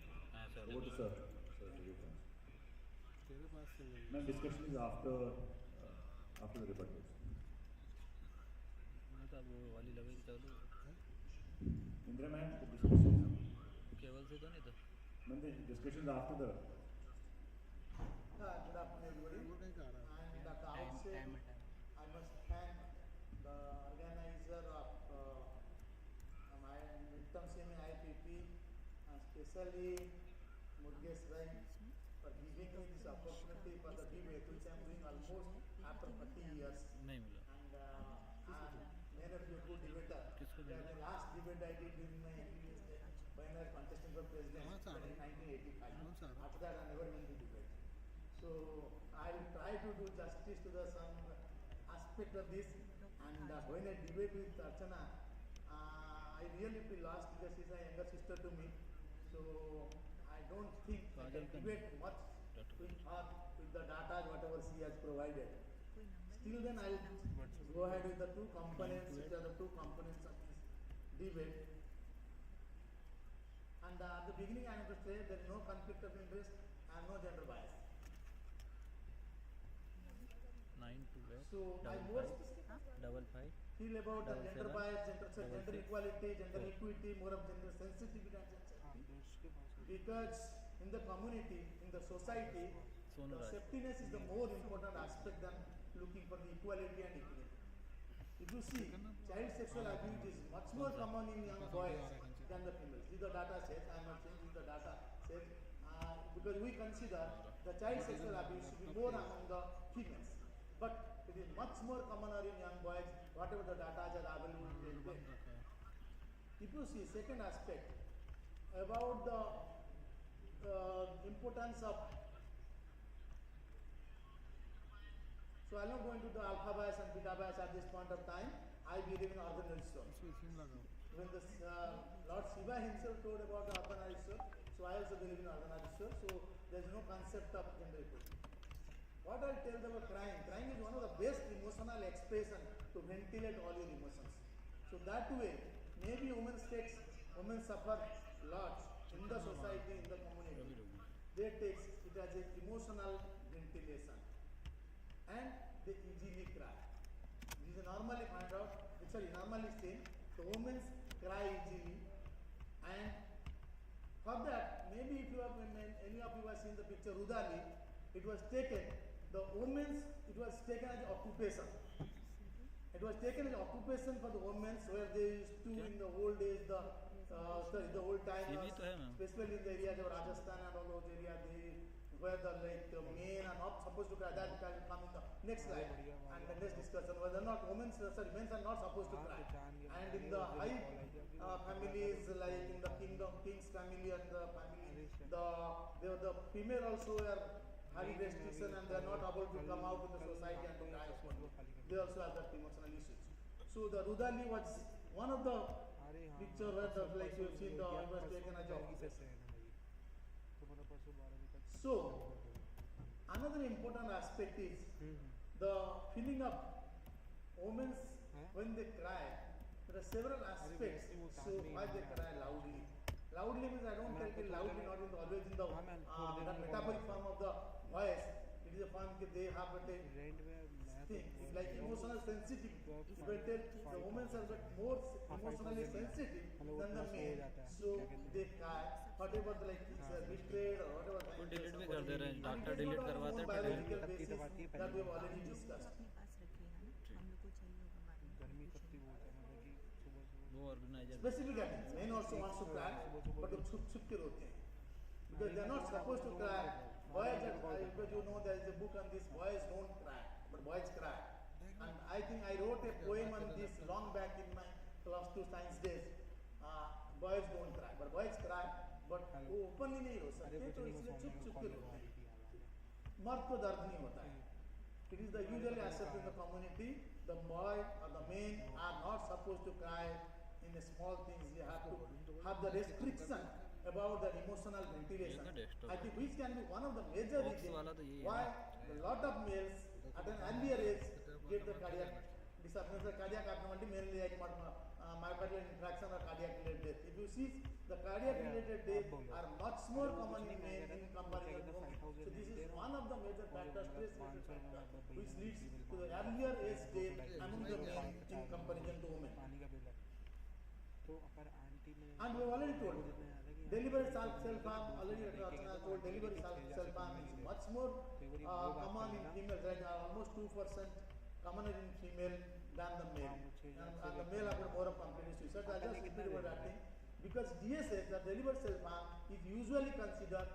Over to sir. Ma'am, discussion is after the rebuttals. Indra ma'am, the discussion is ma'am, the discussion is after the. Good afternoon, everybody. And at the outset, I must thank the organizer of my midterm semi IPP, and especially Murgesh Rai, for giving me this opportunity for the debate, which I am doing almost after 30 years. And many of you good debater. The last debate I did during my MBBS when I was contesting for president in 1985. After that, I never went to debate. So I will try to do justice to the some aspect of this. And when I debate with Archana, I really feel lost because she is a younger sister to me. So I don't think I can debate much with her with the data whatever she has provided. Still then I will go ahead with the two components, which are the two components of this debate. And at the beginning I have to say there is no conflict of interest and no gender bias. So I more feel about the gender bias, gender equality, gender equity, more of gender sensitivity and sensitivity. Because in the community, in the society, the safetyness is the more important aspect than looking for the equality and equity. If you see, child sexual abuse is much more common in young boys than the females. This the data says, I am not saying this the data says, because we consider the child sexual abuse should be more among the females. But it is much more commoner in young boys, whatever the data are available today. If you see second aspect about the importance of, so I am not going to the alpha bias and beta bias at this point of time. I believe in organization. When the Lord Shiva himself told about the organization, so I also believe in organization. So there is no concept of gender equality. What I will tell them about crying. Crying is one of the best emotional expression to ventilate all your emotions. So that way, maybe women suffer a lot in the society, in the community. They take it as an emotional ventilation. And they easily cry. This is normally find out, normally seen, the women cry easily. And for that, maybe if you have, any of you have seen the picture Rudali, it was taken. The it was taken as occupation. It was taken as occupation for the women where they used to in the old days, the old time, especially in the areas of Rajasthan and all those areas, where the men are not supposed to cry. That can come in the next slide and the next discussion. Whether not men are not supposed to cry. And in the high families, like in the king's family and the family, the female also are having restriction and they are not able to come out in the society and to cry. They also have that emotional issues. So the Rudali was one of the picture where the, like you have seen, the was taken as a occupation. So another important aspect is the feeling of women when they cry. There are several aspects. So why they cry loudly? Loudly means I don't tell you loudly, not in the, always in the that metaphoric form of the voice. It is a form that they have a thing. It's like emotional sensitivity. If I tell the women are more emotionally sensitive than the men, so they cry. Whatever the like betrayed or whatever. Delete भी कर दे रहे हैं, data delete करवाते हैं, that we have already discussed. Specifically, men also wants to crack, but वो छुप के रोते हैं, because they are not supposed to crack. Boys, because you know there is a book on this, boys don't crack, but boys crack. And I think I wrote a poem on this long back in my class 2 science days. Boys don't crack, but boys crack, but वो openly नहीं रो सकते, तो इसलिए छुप के रोते हैं. मर्द को दर्द नहीं होता है. It is the usually accepted in the community. The boy or the men are not supposed to cry in the small things. You have to have the restriction about the emotional ventilation. I think which can be one of the major reasons why a lot of males at an earlier age get the cardiac disturbances, cardiac abnormality, mainly like myocardial infarction or cardiac related death. If you see, the cardiac related deaths are much more common in men in comparison to women. So this is one of the major factors, stress related factor, which leads to the earlier age death among the men in comparison to women. And we have already told, deliberate self-harm, already Rachana told, deliberate self-harm is much more common in females, right? Almost 2% commoner in female than the male. And the male have more of completed suicide. I just repeat about that thing. Because DSS, the deliberate self-harm, is usually considered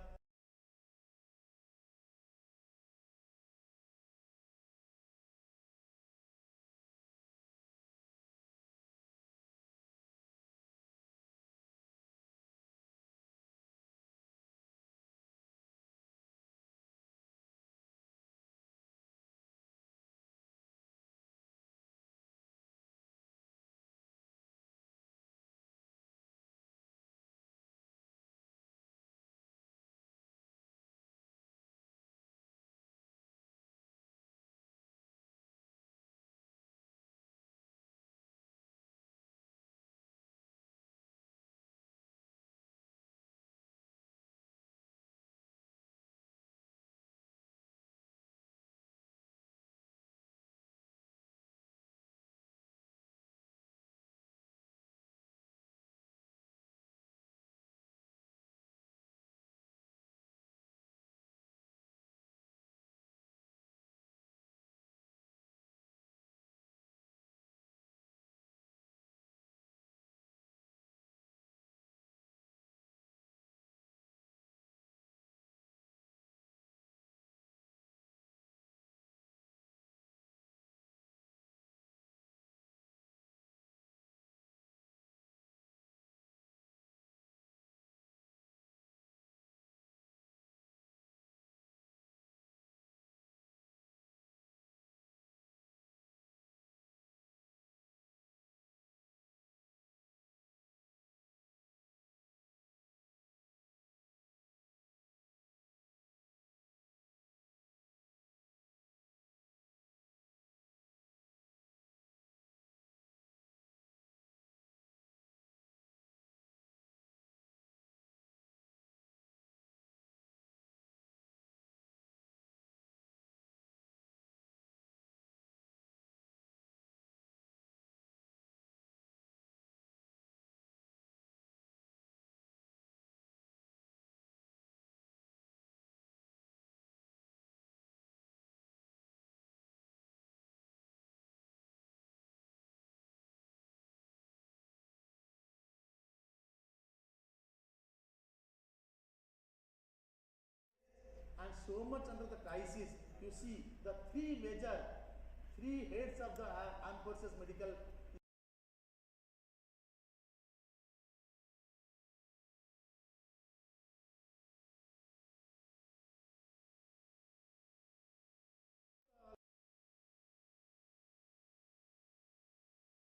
and so much under the crisis. You see, the three heads of the armed forces medical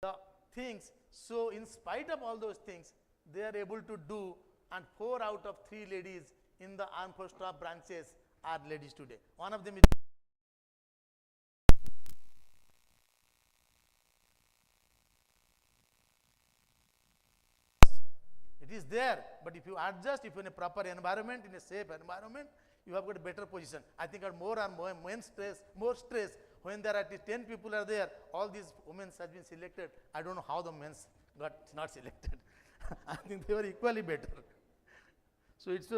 the things. So in spite of all those things, they are able to do, and 4 out of 3 ladies in the armed force staff branches are ladies today. One of them is it is there, but if you adjust, if in a proper environment, in a safe environment, you have got a better position. I think more and more more stress when there are at least 10 people are there, all these women have been selected. I don't know how the men got not selected. I think they were equally better. So it's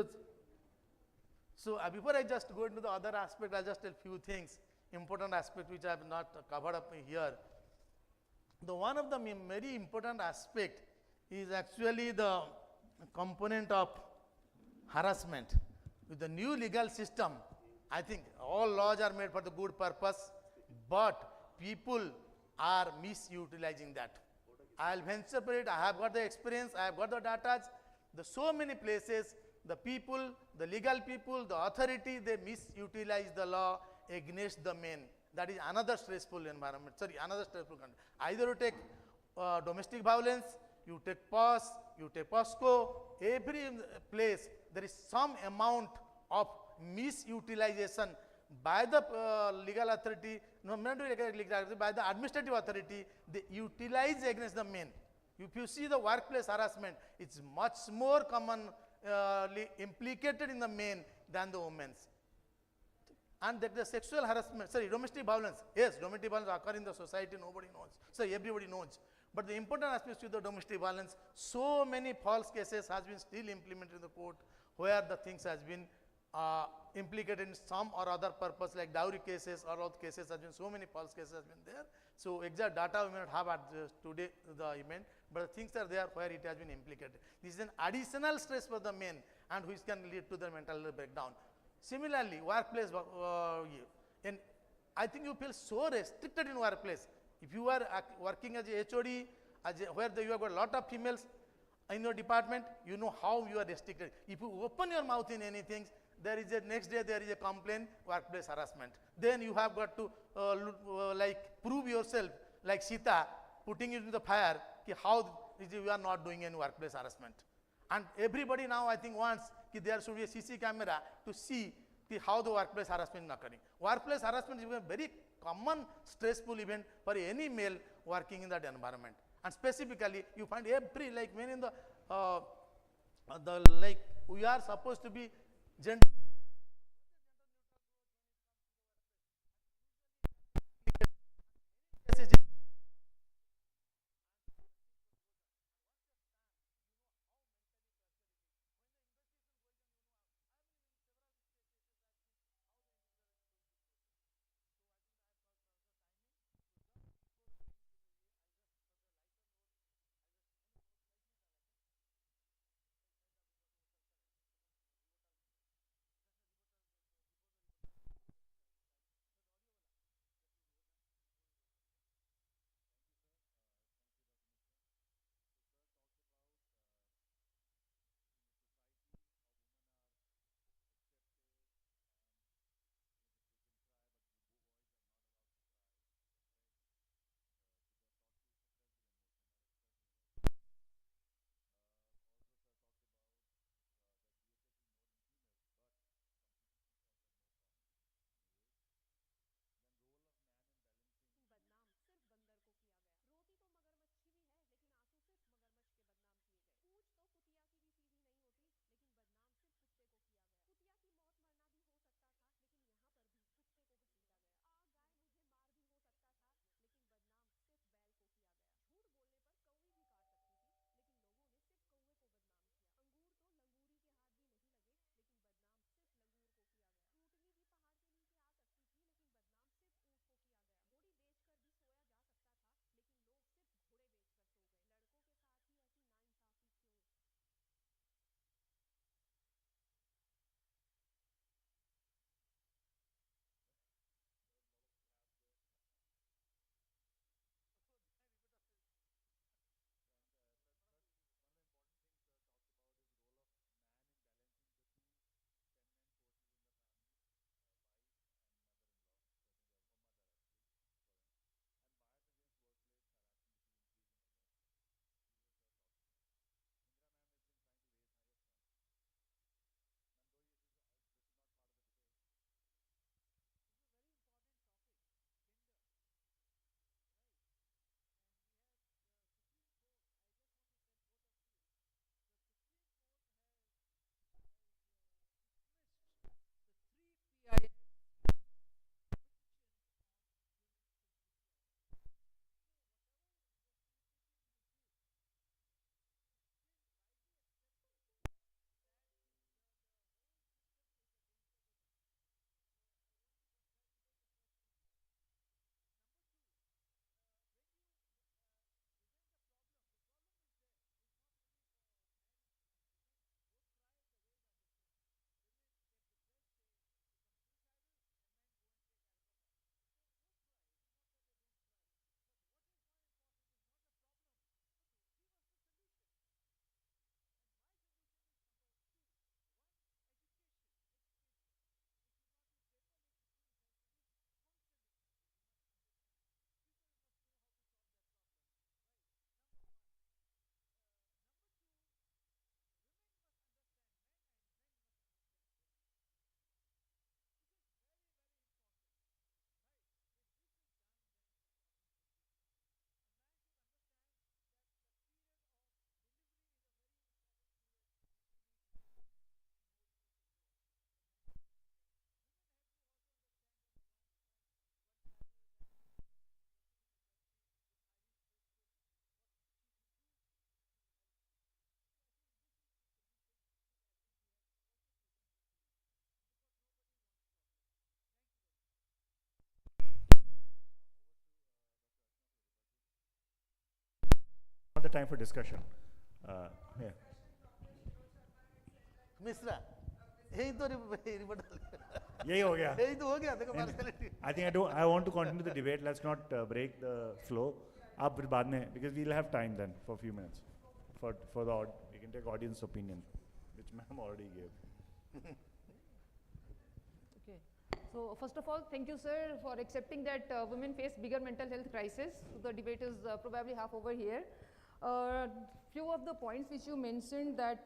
so before I just go into the other aspect, I'll just tell few things. important aspect which I have not covered up here. The one of the very important aspect is actually the component of harassment. With the new legal system, I think all laws are made for the good purpose, but people are misutilizing that. I'll venture for it. I have got the experience, I have got the data. The so many places, the people, the legal people, the authority, they misutilize the law against the men. That is another stressful environment. Sorry, another stressful country. Either you take domestic violence, you take POS, you take POSCO, every place there is some amount of misutilization by the legal authority, no, not legal authority, by the administrative authority. They utilize against the men. If you see the workplace harassment, it's much more commonly implicated in the men than the women's. And that the sexual harassment, sorry, domestic violence, yes, domestic violence occur in the society, nobody knows. So everybody knows. But the important aspect of the domestic violence, so many false cases has been still implemented in the court where the things has been implicated in some or other purpose, like dowry cases or other cases has been, so many false cases has been there. So exact data we may not have at today the event, but the things are there where it has been implicated. This is an additional stress for the men and which can lead to the mental breakdown. Similarly, workplace, and I think you feel so restricted in workplace. If you are working as a HOD, where you have got a lot of females in your department, you know how you are restricted. If you open your mouth in anything, there is a next day there is a complaint, workplace harassment. Then you have got to like prove yourself, like Sita, putting it in the fire, how you are not doing any workplace harassment. And everybody now I think wants there should be a CC camera to see how the workplace harassment is occurring. Workplace harassment is a very common stressful event for any male working in that environment. And specifically, you find every, like when in the like we are supposed to be gender Not the time for discussion. Yeah. Mishra यही तो report यही हो गया. यही तो हो गया देखो partiality. I think I want to continue the debate. Let's not break the flow. आप फिर बाद में, because we'll have time then for a few minutes for the we can take audience opinion, which ma'am already gave. Okay. So first of all, thank you, sir, for accepting that women face bigger mental health crisis. The debate is probably half over here. Few of the points which you mentioned, that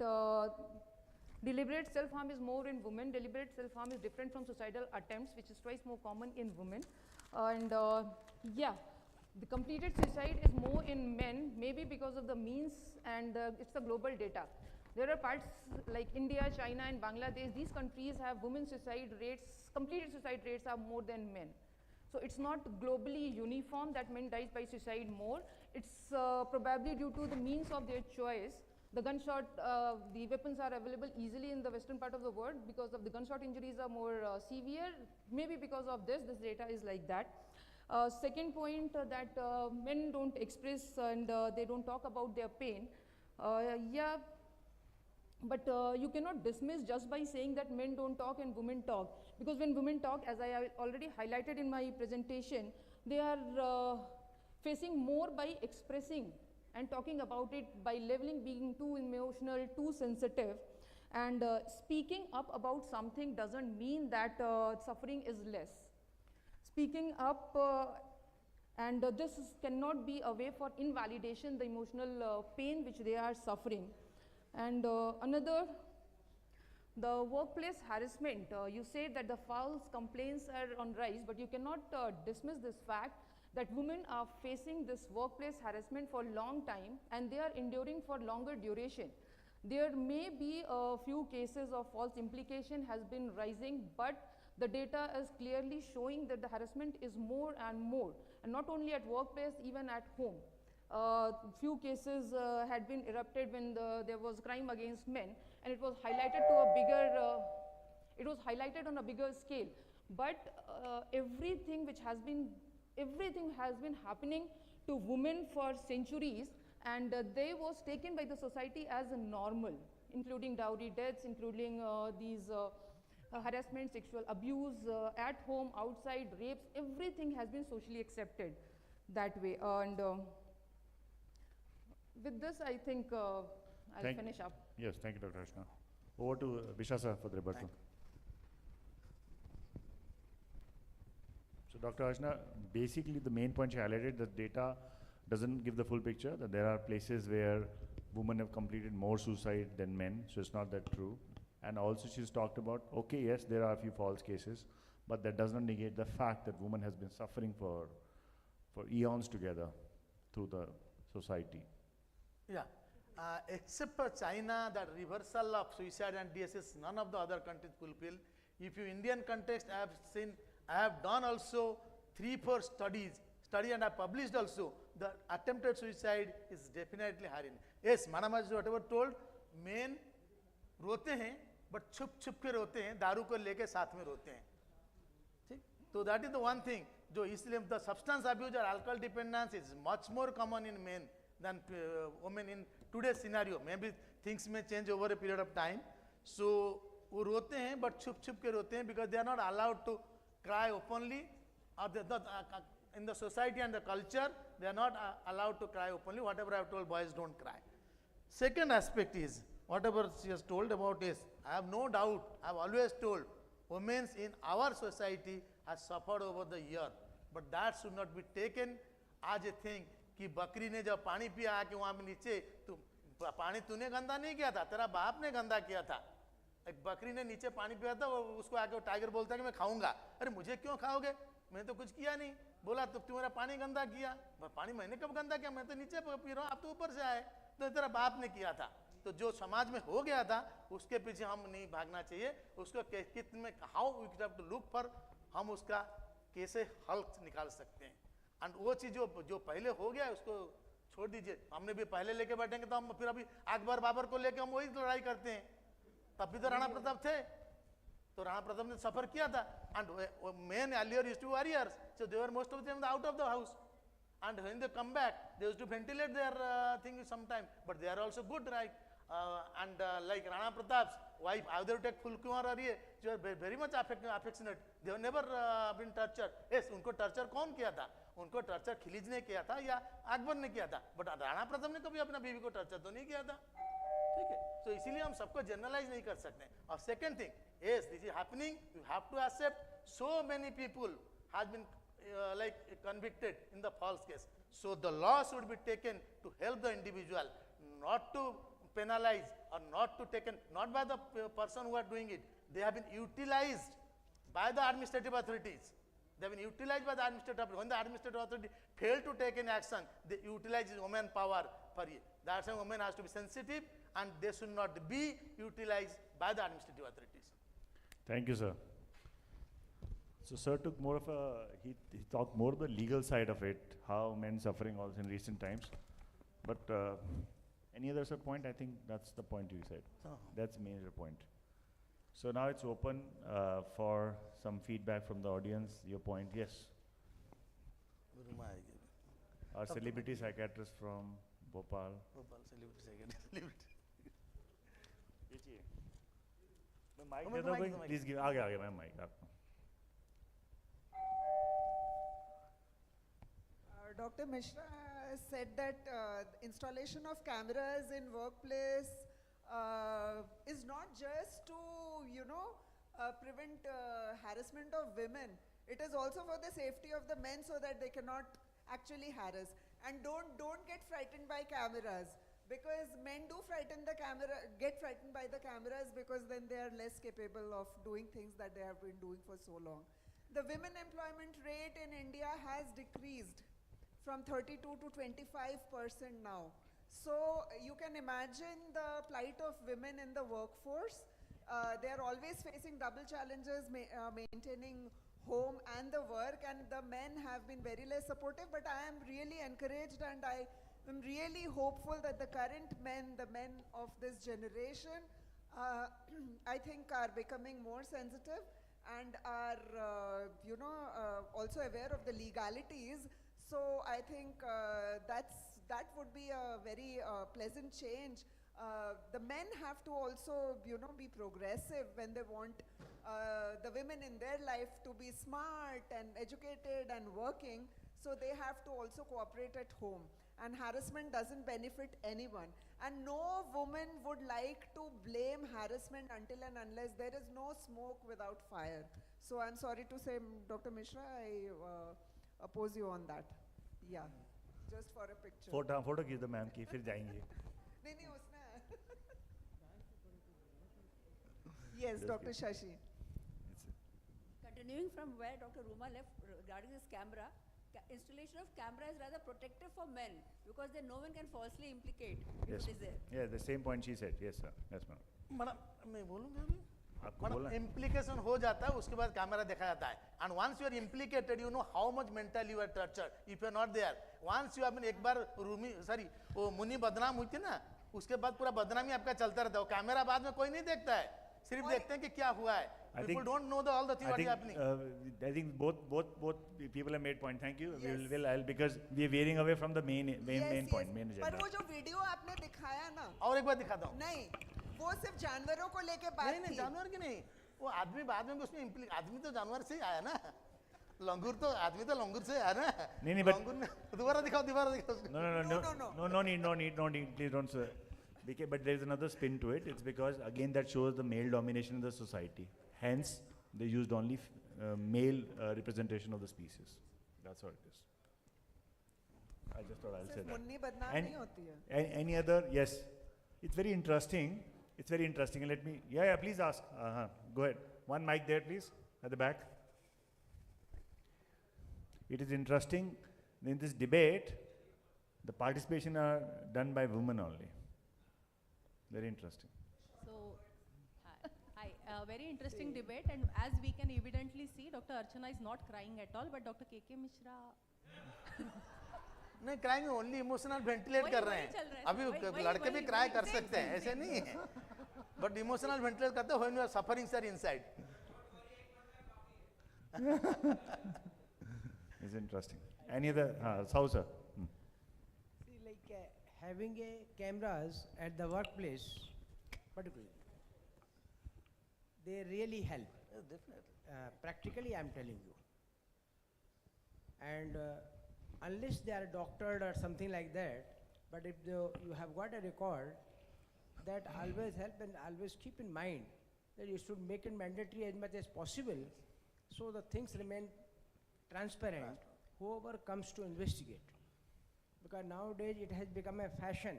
deliberate self-harm is more in women. Deliberate self-harm is different from suicidal attempts, which is twice more common in women. And yeah, the completed suicide is more in men, maybe because of the means, and it's the global data. There are parts like India, China, and Bangladesh. These countries have women suicide rates, completed suicide rates are more than men. So it's not globally uniform that men dies by suicide more. It's probably due to the means of their choice. The gunshot, the weapons are available easily in the western part of the world. Because of the gunshot injuries are more severe. Maybe because of this data is like that. Second point, that men don't express and they don't talk about their pain. Yeah, but you cannot dismiss just by saying that men don't talk and women talk. Because when women talk, as I already highlighted in my presentation, they are facing more by expressing and talking about it, by leveling being too emotional, too sensitive. And speaking up about something doesn't mean that suffering is less. Speaking up and this cannot be a way for invalidation the emotional pain which they are suffering. And another, the workplace harassment. You say that the false complaints are on rise, but you cannot dismiss this fact that women are facing this workplace harassment for a long time and they are enduring for longer duration. There may be a few cases of false implication has been rising, but the data is clearly showing that the harassment is more and more, and not only at workplace, even at home. Few cases had been erupted when there was crime against men, and it was highlighted to a bigger, it was highlighted on a bigger scale. But everything has been happening to women for centuries, and they was taken by the society as a normal, including dowry deaths, including these harassment, sexual abuse, at home, outside, rapes, everything has been socially accepted that way. And with this, I think I'll finish up. Yes, thank you, Dr. Ashna. Over to Vishasa for the rebuttal. So, Dr. Ashna, basically the main point she highlighted, the data doesn't give the full picture, that there are places where women have completed more suicide than men, so it's not that true. And also she's talked about, okay, yes, there are a few false cases, but that does not negate the fact that women has been suffering for eons together through the society. Yeah, except for China, that reversal of suicide and DSS, none of the other countries fulfill. If you Indian context, I have done also 3-4 studies and I published also, the attempted suicide is definitely higher. Yes, Madam has whatever told, men रोते हैं, but छुप के रोते हैं, दारू को लेके साथ में रोते हैं, ठीक? So that is the one thing, जो इसलिए the substance abuse or alcohol dependence is much more common in men than women in today's scenario. Maybe things may change over a period of time. So वो रोते हैं, but छुप के रोते हैं because they are not allowed to cry openly, or in the society and the culture, they are not allowed to cry openly. Whatever I have told, boys don't cry. Second aspect is, whatever she has told about is, I have no doubt, I have always told, women in our society have suffered over the year, but that should not be taken as a thing कि बकरी ने जब पानी पिया आके वहाँ पे नीचे, तो पानी तूने गंदा नहीं किया था, तेरा बाप ने गंदा किया था. एक बकरी ने नीचे पानी पिया था, उसको आके टाइगर बोलता है कि मैं खाऊंगा. अरे मुझे क्यों खाओगे, मैंने तो कुछ किया नहीं. बोला तो तुम्हारा पानी गंदा किया. पानी मैंने कब गंदा किया, मैं तो नीचे पी रहा हूँ, आप तो ऊपर से आए, तो तेरा बाप ने किया था. तो जो समाज में हो गया था उसके पीछे हम नहीं भागना चाहिए, उसको कितने how we have to look for, हम उसका कैसे हल निकाल सकते हैं. एंड वो चीज जो पहले हो गया उसको छोड़ दीजिए. हमने भी पहले लेके बैठेंगे तो हम फिर अभी अकबर बाबर को लेके हम वही लड़ाई करते हैं. तब भी तो राणा प्रताप थे, तो राणा प्रताप ने सफर किया था. And men earlier used to warriors, so they were most of them out of the house. And when they come back, they used to ventilate their thing sometime, but they are also good, right? Like Rana Pratap's wife, either take Fulkumar or ye, they are very much affectionate. They have never been tortured. Yes, उनको torture कौन किया था? उनको torture खिलीज ने किया था या अकबर ने किया था? But राणा प्रताप ने कभी अपना बीवी को torture तो नहीं किया था, ठीक है? So इसीलिए हम सबको generalize नहीं कर सकते. और second thing, yes, this is happening. You have to accept. So many people has been like convicted in the false case. So the law should be taken to help the individual, not to penalize or not to taken, not by the person who are doing it. They have been utilized by the administrative authorities. They have been utilized by the administrative authority. When the administrative authority failed to take any action, they utilize women power for it. That's why women has to be sensitive and they should not be utilized by the administrative authorities. Thank you, sir. So sir took more of a, he talked more of the legal side of it, how men suffering also in recent times. But any other sir point? I think that's the point you said. Oh. That's the major point. So now it's open for some feedback from the audience. Your point, yes. Our celebrity psychiatrist from Bhopal. Bhopal celebrity psychiatrist. Mic दे दो भाई, please give. आगे ma'am mic आपको. Dr. Mishra said that installation of cameras in workplace is not just to, prevent harassment of women. It is also for the safety of the men so that they cannot actually harass. And don't get frightened by cameras, because men do get frightened by the cameras because then they are less capable of doing things that they have been doing for so long. The women employment rate in India has decreased from 32 to 25% now. So you can imagine the plight of women in the workforce. They are always facing double challenges, maintaining home and the work, and the men have been very less supportive, but I am really encouraged and I am really hopeful that the current men, the men of this generation, I think are becoming more sensitive and are, also aware of the legalities. So I think that would be a very pleasant change. The men have to also, be progressive when they want the women in their life to be smart and educated and working. So they have to also cooperate at home. And harassment doesn't benefit anyone. And no woman would like to blame harassment until and unless there is no smoke without fire. So I'm sorry to say, Dr. Mishra, I oppose you on that. Yeah, just for a picture. Photo खींच दो ma'am की, फिर जाएंगे. नहीं उसने. Yes, Dr. Shashi. Continuing from where Dr. Ruma left regarding this camera, installation of camera is rather protective for men because then no one can falsely implicate if Yes. it is there. Yeah, the same point she said. Yes, sir. Yes, ma'am. Madam मैं बोलूँगा अभी. आपको बोलना है? Implication हो जाता है, उसके बाद कैमरा देखा जाता है. And once you are implicated, you know how much mentally you are tortured. If you are not there, once you have been एक बार वो मुनि बदनाम हुई थी ना, उसके बाद पूरा बदनामी आपका चलता रहता है. वो कैमरा बाद में कोई नहीं देखता है, सिर्फ देखते हैं कि क्या हुआ है. People don't know all the things what is happening. I think both people have made point. Thank you. Yes. I'll because we are veering away from the main point, main agenda. पर वो जो video आपने दिखाया ना. और एक बार दिखाता हूँ. नहीं, वो सिर्फ जानवरों को लेके बात नहीं जानवर की नहीं. वो आदमी बाद में उसमें आदमी तो जानवर से ही आया ना. लंगूर तो आदमी तो लंगूर से आया ना. नहीं लंगूर ने दोबारा दिखाओ. No need. Please don't swear. But there is another spin to it. It's because again that shows the male domination in the society. Hence, they used only male representation of the species. That's what it is. I just thought I'll say that. Munni बदनाम नहीं होती है. Any other? Yes. It's very interesting. And let me. Yeah. Please ask. Go ahead. One mic there, please, at the back. It is interesting. In this debate, the participation are done by women only. Very interesting. So, hi, very interesting debate, and as we can evidently see, Dr. Archana is not crying at all, but Dr. K.K. Mishra. नहीं crying only emotional ventilate कर रहे हैं. अभी लड़के भी cry कर सकते हैं, ऐसे नहीं है. But emotional ventilate करते हैं when your sufferings are inside. is interesting. Any other? Sao, sir? See, like having cameras at the workplace, particularly, they really help. Definitely. Practically, I'm telling you. And unless they are doctored or something like that, but if you have got a record, that always help, and always keep in mind that you should make it mandatory as much as possible, so the things remain transparent, whoever comes to investigate. Because nowadays it has become a fashion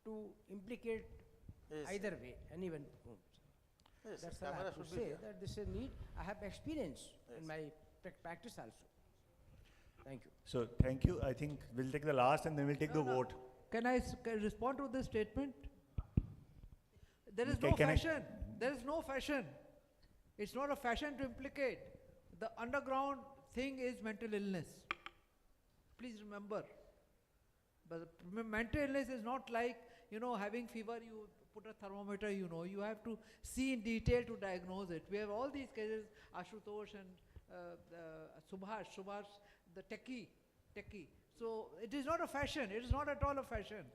to implicate either way, anyone. Yes, That's all I camera have to should be say, there. that this is need. I have experience in my practice also. Thank you. So thank you. I think we'll take the last and then we'll take the vote. Can I respond to this statement? There is Okay, no can I- fashion. There is no fashion. It's not a fashion to implicate. The underground thing is mental illness. Please remember. But mental illness is not like, having fever, you put a thermometer, you have to see in detail to diagnose it. We have all these cases, Ashutosh and Subhash, the techie. So it is not a fashion. It is not at all a fashion.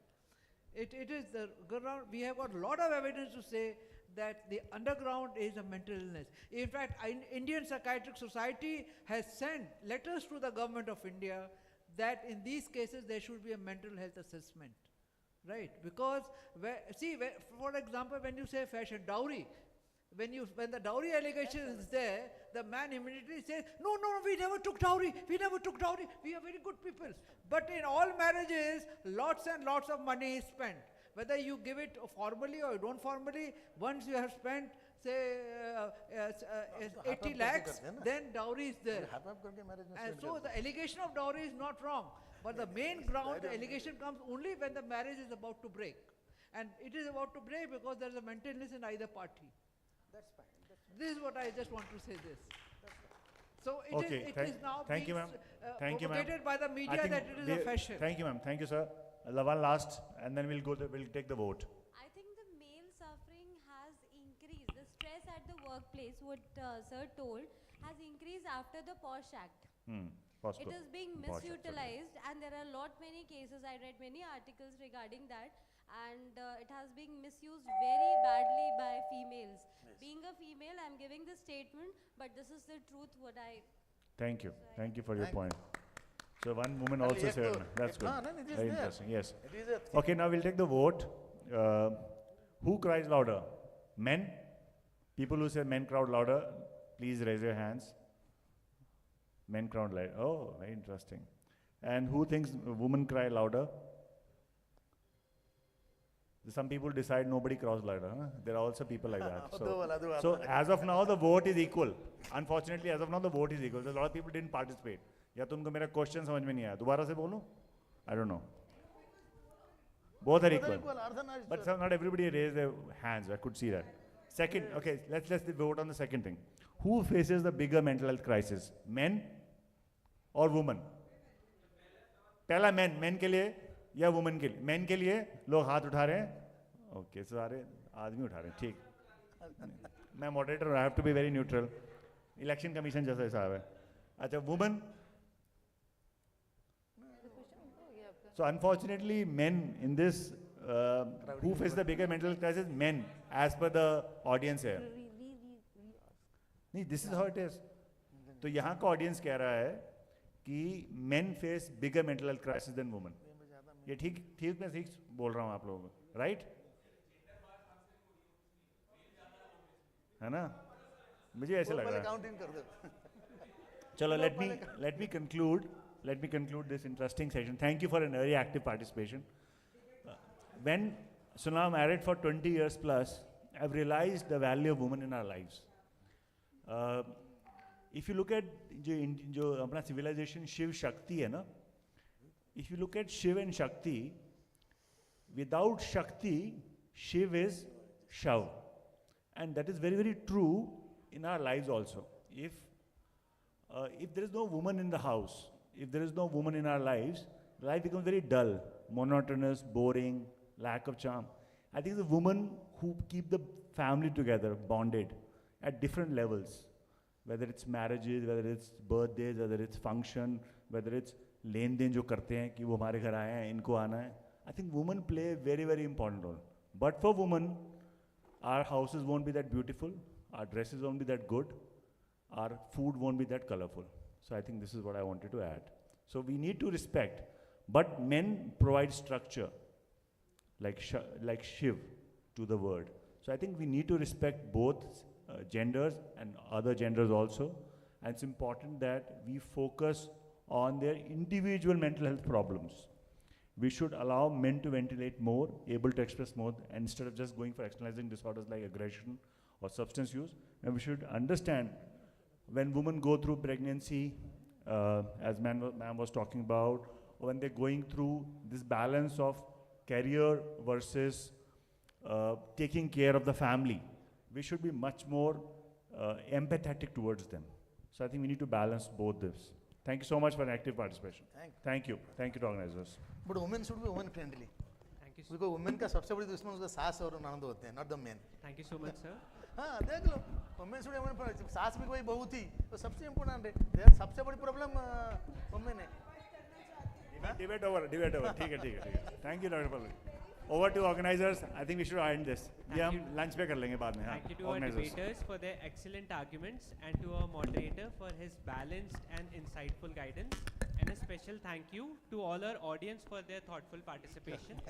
It is the ground. We have got a lot of evidence to say that the underground is a mental illness. In fact, Indian Psychiatric Society has sent letters to the government of India that in these cases there should be a mental health assessment. Right? Because, for example, when you say fashion, dowry, when the dowry allegation is there, the man immediately says, no, we never took dowry, we are very good people. But in all marriages, lots and lots of money is spent. Whether you give it formally or you don't formally, once you have spent, say, 80 lakhs, then dowry is there. And so the allegation of dowry is not wrong. But the main ground, the allegation comes only when the marriage is about to break. And it is about to break because there is a mental illness in either party. That's fine. This is what I just want to say this. So it is now thank you, being ma'am. Thank you, ma'am. propagated by the I media think that it is a fashion. Thank you, ma'am. Thank you, sir. One last, and then we'll take the vote. I think the male suffering has increased. The stress at the workplace, what sir told, has increased after the POSH Act. It is being misutilized, and there are many cases. I read many articles regarding that, and it has been misused very badly by females. Being a female, I'm giving this statement, but this is the truth. Thank you. Thank you for your point. So one woman also said, that's good. it is Very there. interesting. Yes. It is a Okay, now we'll take the vote. Who cries louder? Men? People who say men crowd louder, please raise your hands. Men crowd louder. Oh, very interesting. And who thinks women cry louder? Some people decide nobody cries louder. Huh? There are also people like that. So as of now, the vote is equal. Unfortunately, as of now, the vote is equal. A lot of people didn't participate. या तुमको मेरा question समझ में नहीं आया. दोबारा से बोलो? I don't know. Both are equal. But not everybody raised their hands. I could see that. Second, okay, let's vote on the second thing. Who faces the bigger mental health crisis? Men or women? पहला men के लिए या women के लिए? Men के लिए लोग हाथ उठा रहे हैं. Okay, सारे आदमी उठा रहे हैं. ठीक. मैं moderator, I have to be very neutral. Election Commission जैसा हिसाब है. अच्छा, women. So unfortunately, men in this, who face the bigger mental health crisis? Men, as per the audience here. नहीं, this is how it is. तो यहाँ का audience कह रहा है कि men face bigger mental health crisis than women. ये ठीक मैं ठीक बोल रहा हूँ आप लोगों को, right? है ना? मुझे ऐसे लग रहा है. चलो, let me conclude. Let me conclude this interesting session. Thank you for a very active participation. When Suna married for 20 years plus, I've realized the value of women in our lives. If you look at जो अपना civilization Shiv Shakti है ना, if you look at Shiv and Shakti, without Shakti, Shiv is Shav. And that is very, very true in our lives also. If there is no woman in the house, if there is no woman in our lives, life becomes very dull, monotonous, boring, lack of charm. I think the women who keep the family together, bonded, at different levels, whether it's marriages, whether it's birthdays, whether it's function, whether it's लेन देन जो करते हैं कि वो हमारे घर आए हैं, इनको आना है. I think women play a very, very important role. But for women, our houses won't be that beautiful, our dresses won't be that good, our food won't be that colorful. So I think this is what I wanted to add. So we need to respect, but men provide structure, like Shiv to the word. So I think we need to respect both genders and other genders also. And it's important that we focus on their individual mental health problems. We should allow men to ventilate more, able to express more, and instead of just going for externalizing disorders like aggression or substance use. And we should understand when women go through pregnancy, as ma'am was talking about, or when they're going through this balance of career versus taking care of the family, we should be much more empathetic towards them. So I think we need to balance both this. Thank you so much for an active participation. Thank you. Thank you to organizers. But women should be women friendly. Thank you. Because women का सबसे बड़ी दुश्मन उसका सास और ननद होते हैं, not the men. Thank you so much, sir. हाँ देख लो, women should be women friendly. सास भी कोई बहू थी, तो सबसे important है. यार सबसे बड़ी problem women है. Debate over. ठीक है. Thank you, Dr. Palvi. Over to organizers. I think we should end this. ये हम lunch पे कर लेंगे बाद में. Thank you to our debaters for their excellent arguments and to our moderator for his balanced and insightful guidance. And a special thank you to all our audience for their thoughtful participation.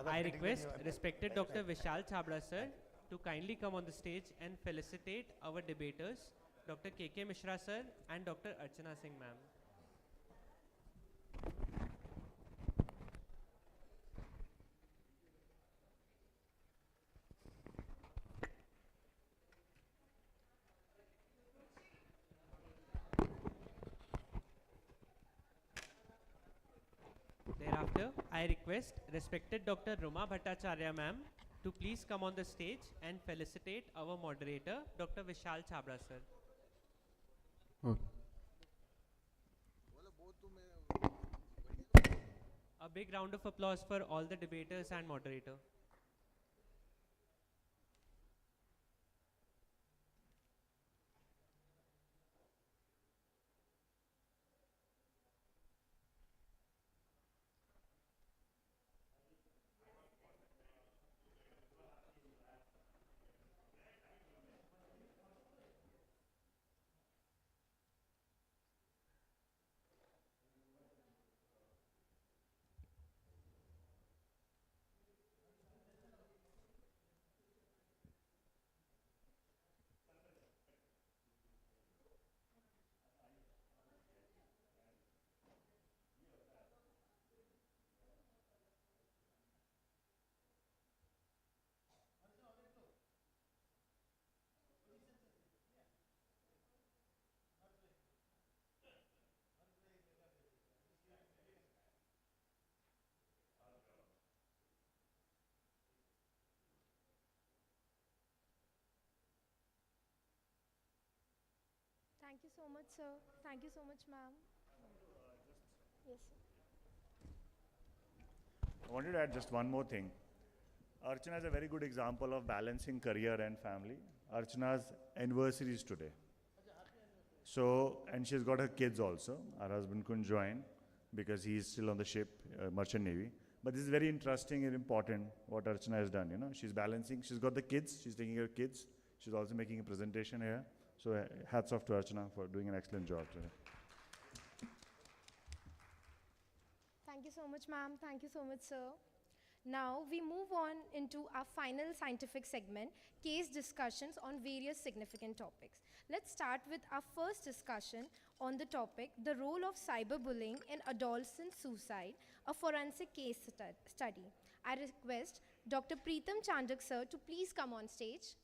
I request respected Dr. Vishal Chabra sir to kindly come on the stage and felicitate our debaters, Dr. K.K. Mishra sir and Dr. Archana Singh ma'am. Thereafter, I request respected Dr. Ruma Bhattacharya ma'am to please come on the stage and felicitate our moderator, Dr. Vishal Chabra sir. A big round of applause for all the debaters and moderator. Thank you so much, sir. Thank you so much, ma'am. Yes, sir. I wanted to add just one more thing. Archana is a very good example of balancing career and family. Archana's anniversary is today. So, and she's got her kids also. Her husband couldn't join because he's still on the ship, Merchant Navy. But this is very interesting and important what Archana has done. You know, she's balancing. She's got the kids. She's taking care of kids. She's also making a presentation here. So hats off to Archana for doing an excellent job today. Thank you so much, ma'am. Thank you so much, sir. Now we move on into our final scientific segment, case discussions on various significant topics. Let's start with our first discussion on the topic, the role of cyberbullying in adolescent suicide, a forensic case study. I request Dr. Preetham Chandak sir to please come on stage.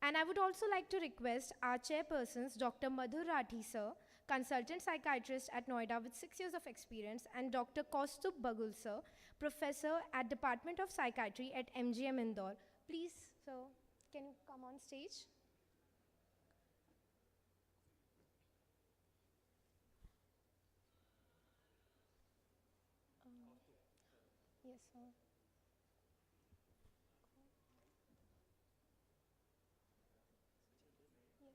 And I would also like to request our chairpersons, Dr. Madhur Rathi sir, consultant psychiatrist at Noida with 6 years of experience, and Dr. Kaustubh Bagul sir, professor at Department of Psychiatry at MGM Indore. Please, sir, can you come on stage? Yes, sir. Yes.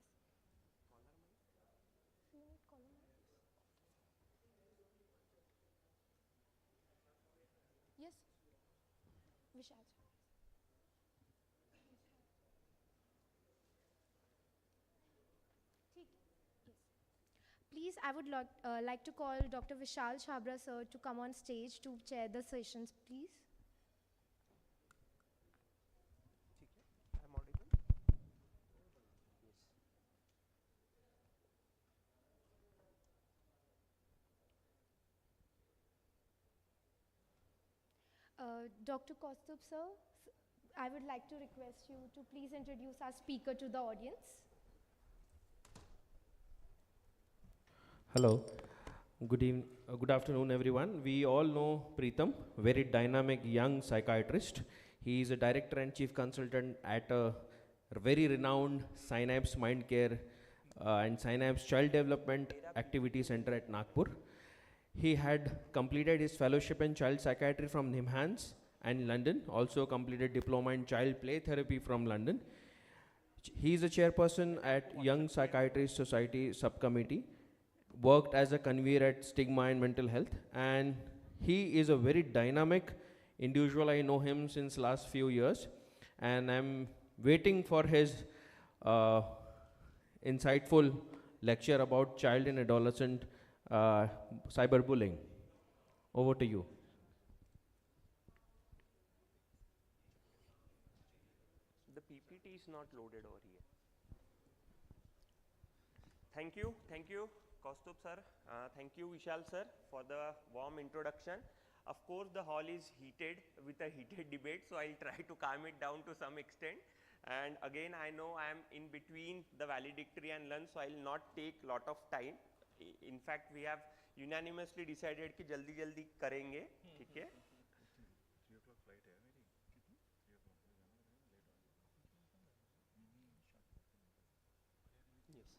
Vishal. Please, I would like to call Dr. Vishal Chabra sir to come on stage to chair the sessions, please. I'm audible? Yes. Dr. Kaustubh sir, I would like to request you to please introduce our speaker to the audience. Hello. Good afternoon, everyone. We all know Preetham, very dynamic young psychiatrist. He is a director and chief consultant at a very renowned Synapse Mind Care and Synapse Child Development Activity Center at Nagpur. He had completed his fellowship in child psychiatry from NIMHANS and London, also completed diploma in child play therapy from London. He is a chairperson at Young Psychiatry Society Subcommittee, worked as a convener at Stigma and Mental Health, and he is a very dynamic individual. I know him since last few years, and I'm waiting for his insightful lecture about child and adolescent cyberbullying. Over to you. The PPT is not loaded over here. Thank you, Kaustubh sir. Thank you, Vishal sir, for the warm introduction. Of course, the hall is heated with a heated debate, so I'll try to calm it down to some extent. And again, I know I am in between the valedictory and lunch, so I'll not take lot of time. In fact, we have unanimously decided कि जल्दी जल्दी करेंगे, ठीक है? 3 o'clock flight है मेरी. 3 o'clock Yes.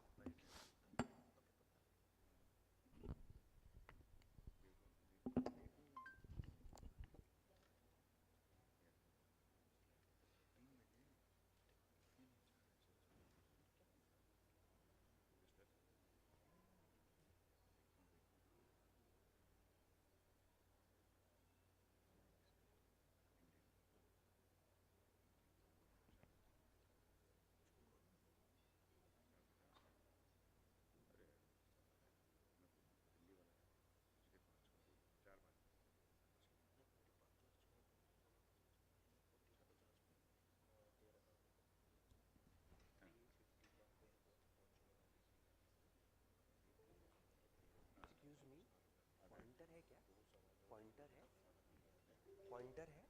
Excuse me, pointer है क्या? Pointer है? Pointer है?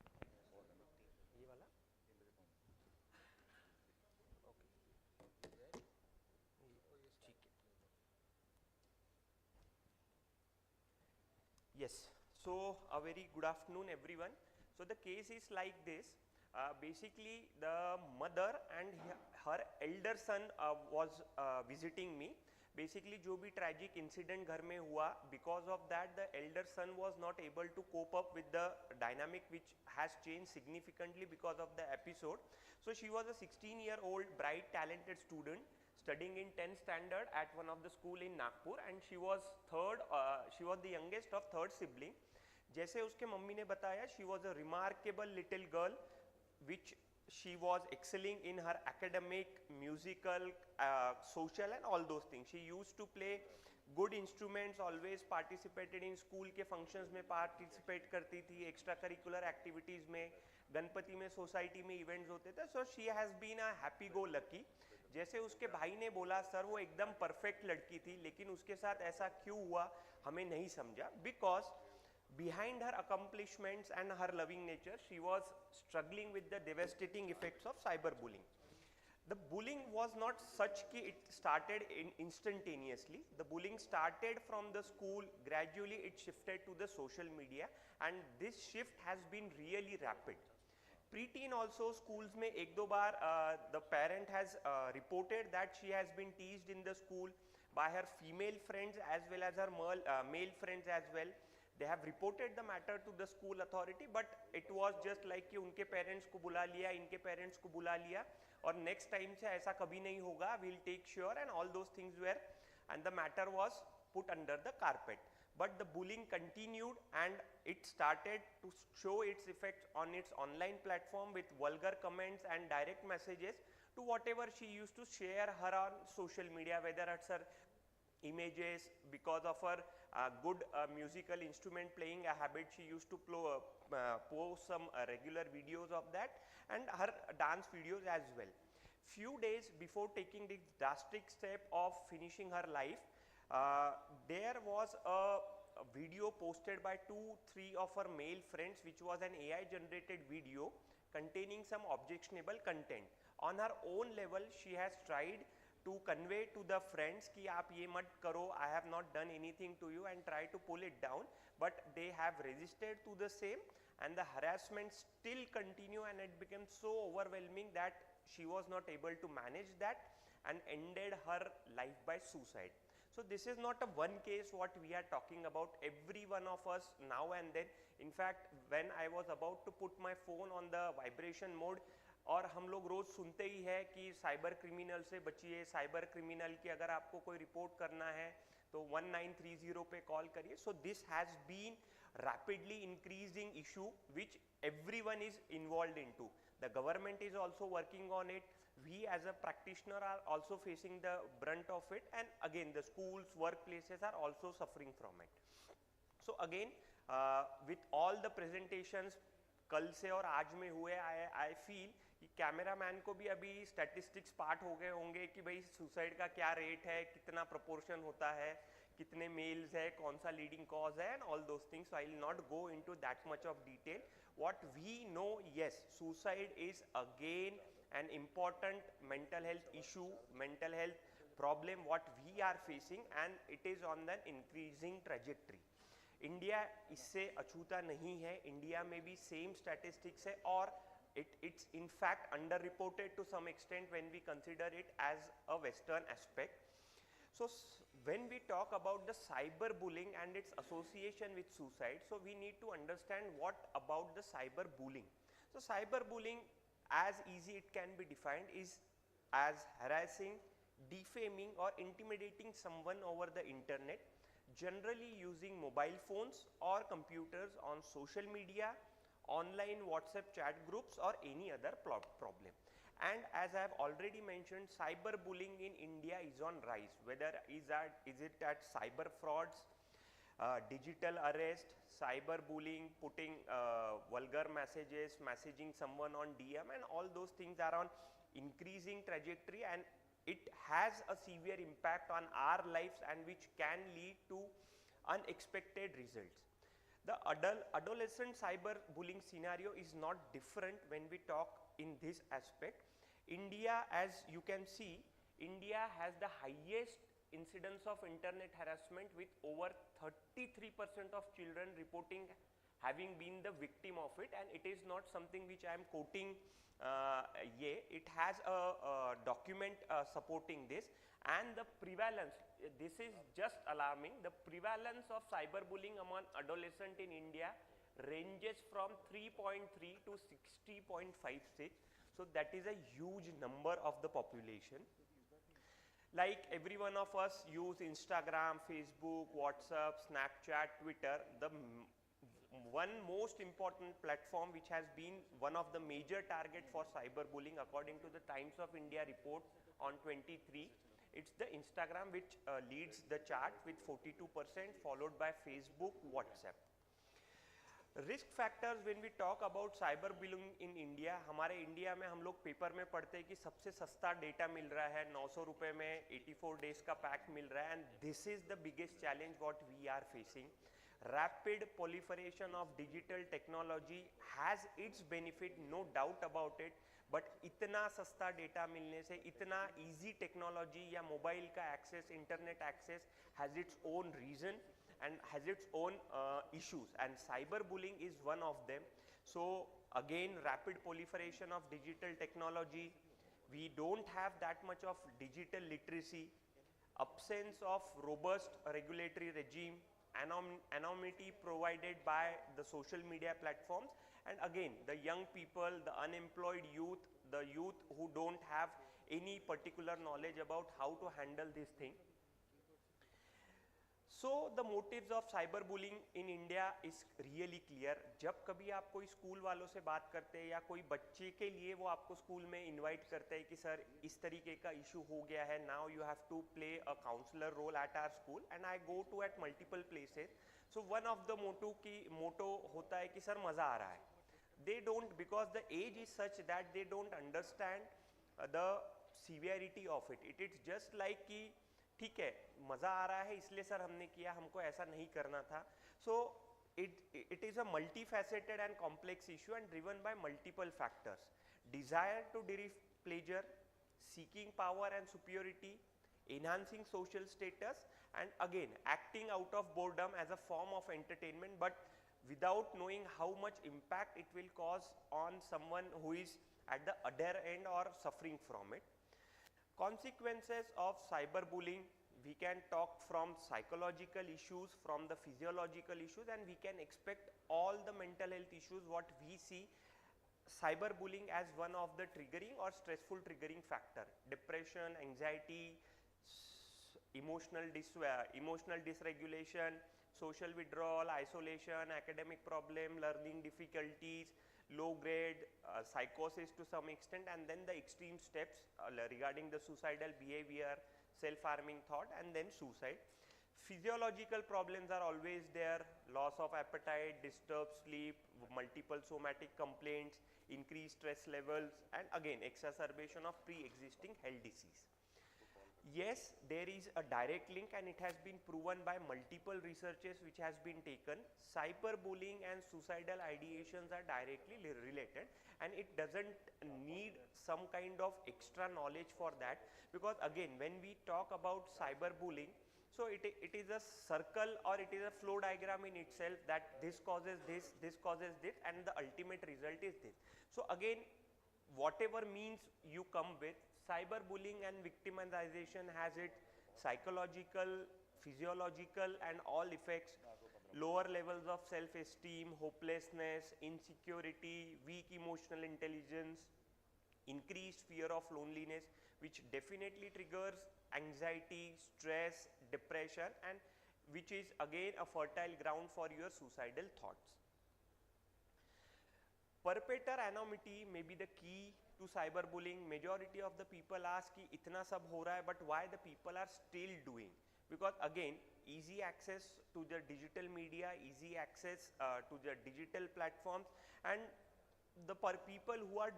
ये वाला? Okay. ठीक है. Yes. So a very good afternoon, everyone. So the case is like this. Basically, the mother and her elder son was visiting me. Basically, जो भी tragic incident घर में हुआ, because of that, the elder son was not able to cope up with the dynamic which has changed significantly because of the episode. So she was a 16-year-old bright, talented student studying in 10th standard at one of the school in Nagpur, and she was the youngest of third sibling. जैसे उसके mummy ने बताया, she was a remarkable little girl, which she was excelling in her academic, musical, social and all those things. She used to play good instruments, always participated in school के functions में participate करती थी, extracurricular activities में, गणपति में, society में events होते थे. So she has been a happy-go-lucky. जैसे उसके भाई ने बोला, सर वो एकदम perfect लड़की थी, लेकिन उसके साथ ऐसा क्यों हुआ हमें नहीं समझा. Because behind her accomplishments and her loving nature, she was struggling with the devastating effects of cyberbullying. The bullying was not such that it started instantaneously. The bullying started from the school, gradually it shifted to the social media, and this shift has been really rapid. Pre-teen also schools में एक दो बार the parent has reported that she has been teased in the school by her female friends as well as her male friends as well. They have reported the matter to the school authority, but it was just like कि उनके parents को बुला लिया, इनके parents को बुला लिया, और next time से ऐसा कभी नहीं होगा, we'll take sure, and all those things were, and the matter was put under the carpet. But the bullying continued and it started to show its effects on its online platform with vulgar comments and direct messages to whatever she used to share her on social media, whether it's her images, because of her good musical instrument playing a habit, she used to post some regular videos of that, and her dance videos as well. Few days before taking this drastic step of finishing her life, there was a video posted by 2-3 of her male friends, which was an AI generated video containing some objectionable content. On her own level, she has tried to convey to the friends ki aap ye mat karo, I have not done anything to you, and try to pull it down, but they have resisted to the same, and the harassment still continue, and it became so overwhelming that she was not able to manage that and ended her life by suicide. So this is not a one case what we are talking about. Every one of us now and then, in fact when I was about to put my phone on the vibration mode, और हम लोग रोज सुनते ही है कि cyber criminal से बचिए, cyber criminal की अगर आपको कोई रिपोर्ट करना है तो 1930 पे कॉल करिए. So this has been rapidly increasing issue which everyone is involved into. The government is also working on it. We as a practitioner are also facing the brunt of it, and again the schools, workplaces are also suffering from it. So again with all the presentations कल से और आज में हुए, I feel कि camera man को भी अभी स्टैटिस्टिक्स पार्ट हो गए होंगे कि भाई सुसाइड का क्या रेट है, कितना प्रोपोर्शन होता है, कितने मेल्स है, कौन सा लीडिंग कॉज है, and all those things. I will not go into that much of detail. What we know, yes, suicide is again an important mental health issue, mental health problem what we are facing, and it is on an increasing trajectory. India इससे अछूता नहीं है. India में भी same statistics है, और it's in fact underreported to some extent when we consider it as a Western aspect. So when we talk about the cyberbullying and its association with suicide, so we need to understand what about the cyberbullying. So cyberbullying, as easy it can be defined, is as harassing, defaming or intimidating someone over the internet, generally using mobile phones or computers on social media, online WhatsApp chat groups or any other problem. And as I have already mentioned, cyberbullying in India is on rise. Whether is it at cyber frauds, digital arrest, cyberbullying, putting vulgar messages, messaging someone on DM, and all those things are on increasing trajectory, and it has a severe impact on our lives and which can lead to unexpected results. The adolescent cyberbullying scenario is not different when we talk in this aspect. India, as you can see, India has the highest incidence of internet harassment with over 33% of children reporting having been the victim of it, and it is not something which I am quoting. It has a document supporting this, and the prevalence, this is just alarming, the prevalence of cyberbullying among adolescents in India ranges from 3.3 to 60.56. So that is a huge number of the population. Like every one of us use Instagram, Facebook, WhatsApp, Snapchat, Twitter. The one most important platform which has been one of the major target for cyberbullying according to the Times of India report on 23, it's the Instagram which leads the chart with 42%, followed by Facebook, WhatsApp. Risk factors when we talk about cyber bullying in India, हमारे India में हम लोग paper में पढ़ते हैं कि सबसे सस्ता डेटा मिल रहा है, 900 रुपये में 84 डेज का पैक मिल रहा है, and this is the biggest challenge what we are facing. Rapid proliferation of digital technology has its benefit, no doubt about it, but इतना सस्ता डेटा मिलने से, इतना easy technology या मोबाइल का access, internet access has its own reason and has its own issues, and cyberbullying is one of them. So again, rapid proliferation of digital technology, we don't have that much of digital literacy, absence of robust regulatory regime, anonymity provided by the social media platforms, and again the young people, the unemployed youth, the youth who don't have any particular knowledge about how to handle this thing. So the motives of cyberbullying in India is really clear. जब कभी आप कोई school वालों से बात करते हैं या कोई बच्चे के लिए वो आपको स्कूल में इनवाइट करते हैं कि सर इस तरीके का इशू हो गया है, now you have to play a counselor role at our school, and I go to at multiple places. So one of the motto होता है कि सर मज़ा आ रहा है. They don't, because the age is such that they don't understand the severity of it. It is just like कि ठीक है मज़ा आ रहा है इसलिए सर हमने किया, हमको ऐसा नहीं करना था. So it is a multifaceted and complex issue and driven by multiple factors. Desire to derive pleasure, seeking power and superiority, enhancing social status, and again acting out of boredom as a form of entertainment, but without knowing how much impact it will cause on someone who is at the other end or suffering from it. Consequences of cyberbullying, we can talk from psychological issues, from the physiological issues, and we can expect all the mental health issues what we see cyberbullying as one of the triggering or stressful triggering factor. Depression, anxiety, emotional dysregulation, social withdrawal, isolation, academic problem, learning difficulties, low grade, psychosis to some extent, and then the extreme steps regarding the suicidal behavior, self-harming thought, and then suicide. Physiological problems are always there: loss of appetite, disturbed sleep, multiple somatic complaints, increased stress levels, and again exacerbation of pre-existing health disease. Yes, there is a direct link, and it has been proven by multiple researches which has been taken. Cyberbullying and suicidal ideations are directly related, and it doesn't need some kind of extra knowledge for that, because again when we talk about cyberbullying, so it is a circle or it is a flow diagram in itself, that this causes this causes this, and the ultimate result is this. So again, whatever means you come with, cyberbullying and victimization has its psychological, physiological and all effects: lower levels of self-esteem, hopelessness, insecurity, weak emotional intelligence, increased fear of loneliness, which definitely triggers anxiety, stress, depression, and which is again a fertile ground for your suicidal thoughts. Perpetrator anonymity may be the key to cyberbullying. Majority of the people ask कि इतना सब हो रहा है, but why the people are still doing? Because again, easy access to the digital media, easy access to the digital platforms, and the people who are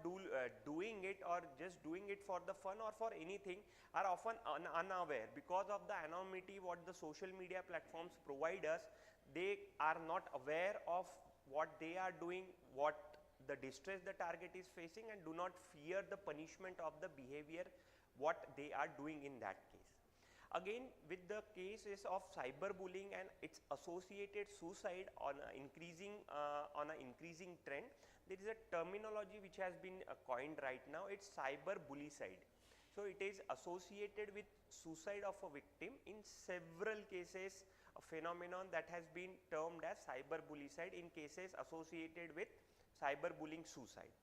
doing it or just doing it for the fun or for anything are often unaware. Because of the anonymity what the social media platforms provide us, they are not aware of what they are doing, what the distress the target is facing, and do not fear the punishment of the behavior what they are doing in that case. Again, with the cases of cyberbullying and its associated suicide on an increasing trend, there is a terminology which has been coined right now. It's cyberbullycide. So it is associated with suicide of a victim. In several cases, a phenomenon that has been termed as cyberbullycide in cases associated with cyberbullying suicide.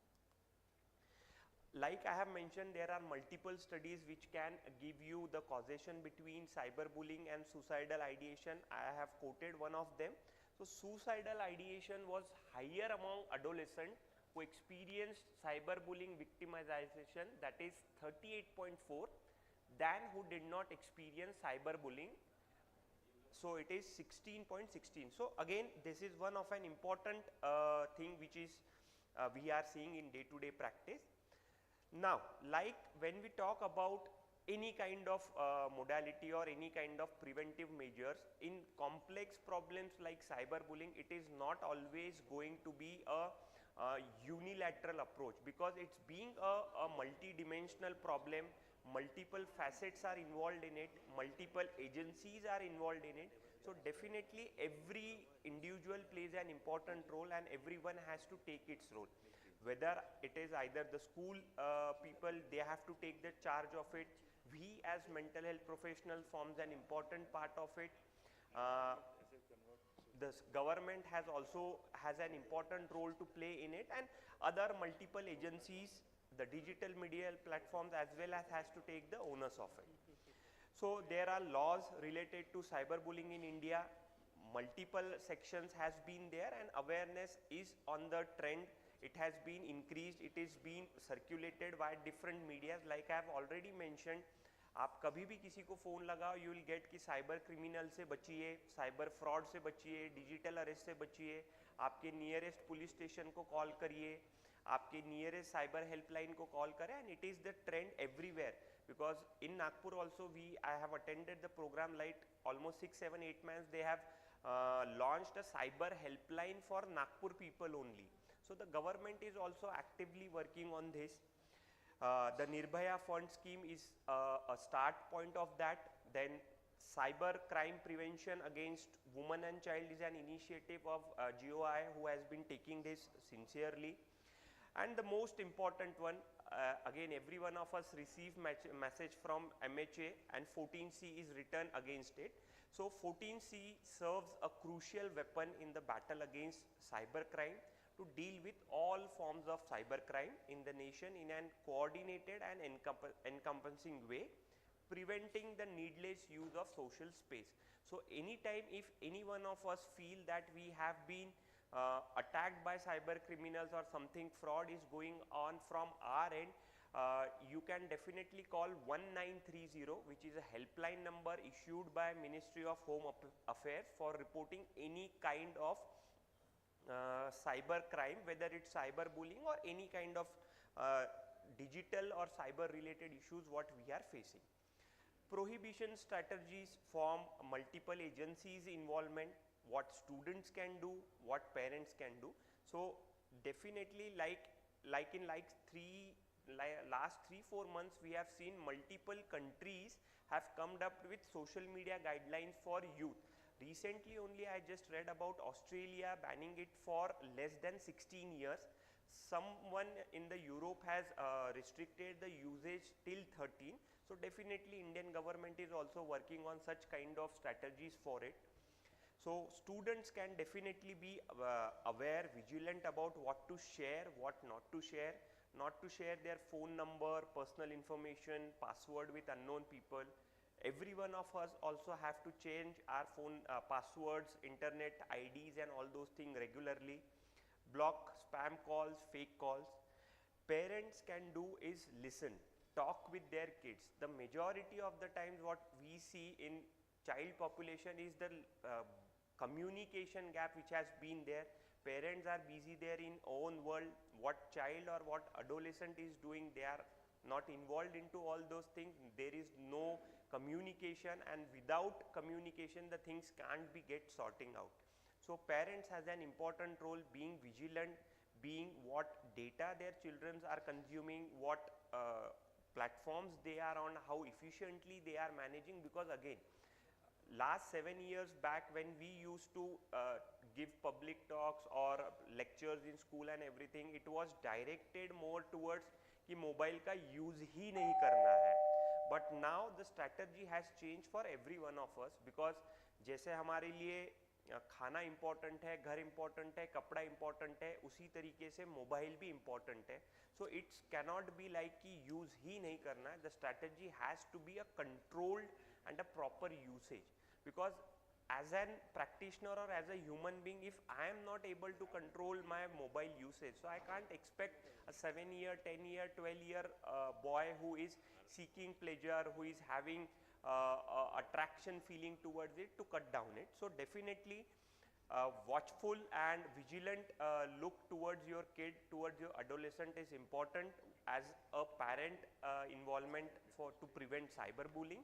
Like I have mentioned, there are multiple studies which can give you the causation between cyberbullying and suicidal ideation. I have quoted one of them. So suicidal ideation was higher among adolescents who experienced cyberbullying victimization, that is 38.4, than who did not experience cyberbullying. So it is 16.16. So again, this is one of an important thing which is we are seeing in day-to-day practice. Now, like when we talk about any kind of modality or any kind of preventive measures in complex problems like cyberbullying, it is not always going to be a unilateral approach, because it's being a multi-dimensional problem. Multiple facets are involved in it, multiple agencies are involved in it. So definitely every individual plays an important role, and everyone has to take its role. Whether it is either the school people, they have to take the charge of it. We as mental health professionals forms an important part of it. The government has an important role to play in it, and other multiple agencies, the digital media platforms as well as has to take the onus of it. So there are laws related to cyberbullying in India. Multiple sections has been there, and awareness is on the trend. It has been increased, it is being circulated by different medias. Like I have already mentioned, आप कभी भी किसी को phone लगाओ, you will get कि cyber criminal से बचिए, cyber fraud से बचिए, डिजिटल अरेस्ट से बचिए, आपके नियरेस्ट पुलिस स्टेशन को कॉल करिए, आपके नियरेस्ट साइबर हेल्पलाइन को कॉल करें, and it is the trend everywhere. Because in Nagpur also I have attended the program, like almost 6, 7, 8 months they have launched a cyber helpline for Nagpur people only. So the government is also actively working on this. The Nirbhaya Fund scheme is a start point of that. Then cyber crime prevention against women and child is an initiative of GOI, who has been taking this sincerely. And the most important one, again every one of us receive message from MHA, and 14C is written against it. So 14C serves a crucial weapon in the battle against cybercrime to deal with all forms of cybercrime in the nation in an coordinated and encompassing way, preventing the needless use of social space. So anytime if any one of us feel that we have been attacked by cyber criminals or something fraud is going on from our end, you can definitely call 1930, which is a helpline number issued by Ministry of Home Affairs for reporting any kind of cyber crime, whether it's cyber bullying or any kind of digital or cyber related issues what we are facing. Prohibition strategies form multiple agencies involvement, what students can do, what parents can do. So definitely like in last 3-4 months we have seen multiple countries have come up with social media guidelines for youth. Recently only I just read about Australia banning it for less than 16 years. Someone in the Europe has restricted the usage till 13. So definitely Indian government is also working on such kind of strategies for it. So students can definitely be aware, vigilant about what to share, what not to share their phone number, personal information, password with unknown people. Every one of us also have to change our phone passwords, internet IDs and all those things regularly. Block spam calls, fake calls. Parents can do is listen, talk with their kids. The majority of the times what we see in child population is the communication gap which has been there. Parents are busy there in own world. What child or what adolescent is doing, they are not involved into all those things. There is no communication, and without communication the things can't be get sorting out. So parents has an important role, being vigilant, being what data their children are consuming, what platforms they are on, how efficiently they are managing. Because again, last 7 years back when we used to give public talks or lectures in school and everything, it was directed more towards कि mobile का use ही नहीं करना है. But now the strategy has change for every one of us, because जैसे हमारे लिए खाना इम्पॉर्टेंट है, घर इम्पॉर्टेंट है, कपड़ा इम्पॉर्टेंट है, उसी तरीके से मोबाइल भी इम्पॉर्टेंट है. So it's cannot be like कि यूज ही नहीं करना है. The strategy has to be a controlled and a proper usage, because as an practitioner or as a human being, if I am not able to control my mobile usage, so I can't expect a 7-year, 10-year, 12-year boy who is seeking pleasure, who is having attraction feeling towards it, to cut down it. So definitely watchful and vigilant look towards your kid, towards your adolescent is important as a parent involvement to prevent cyberbullying.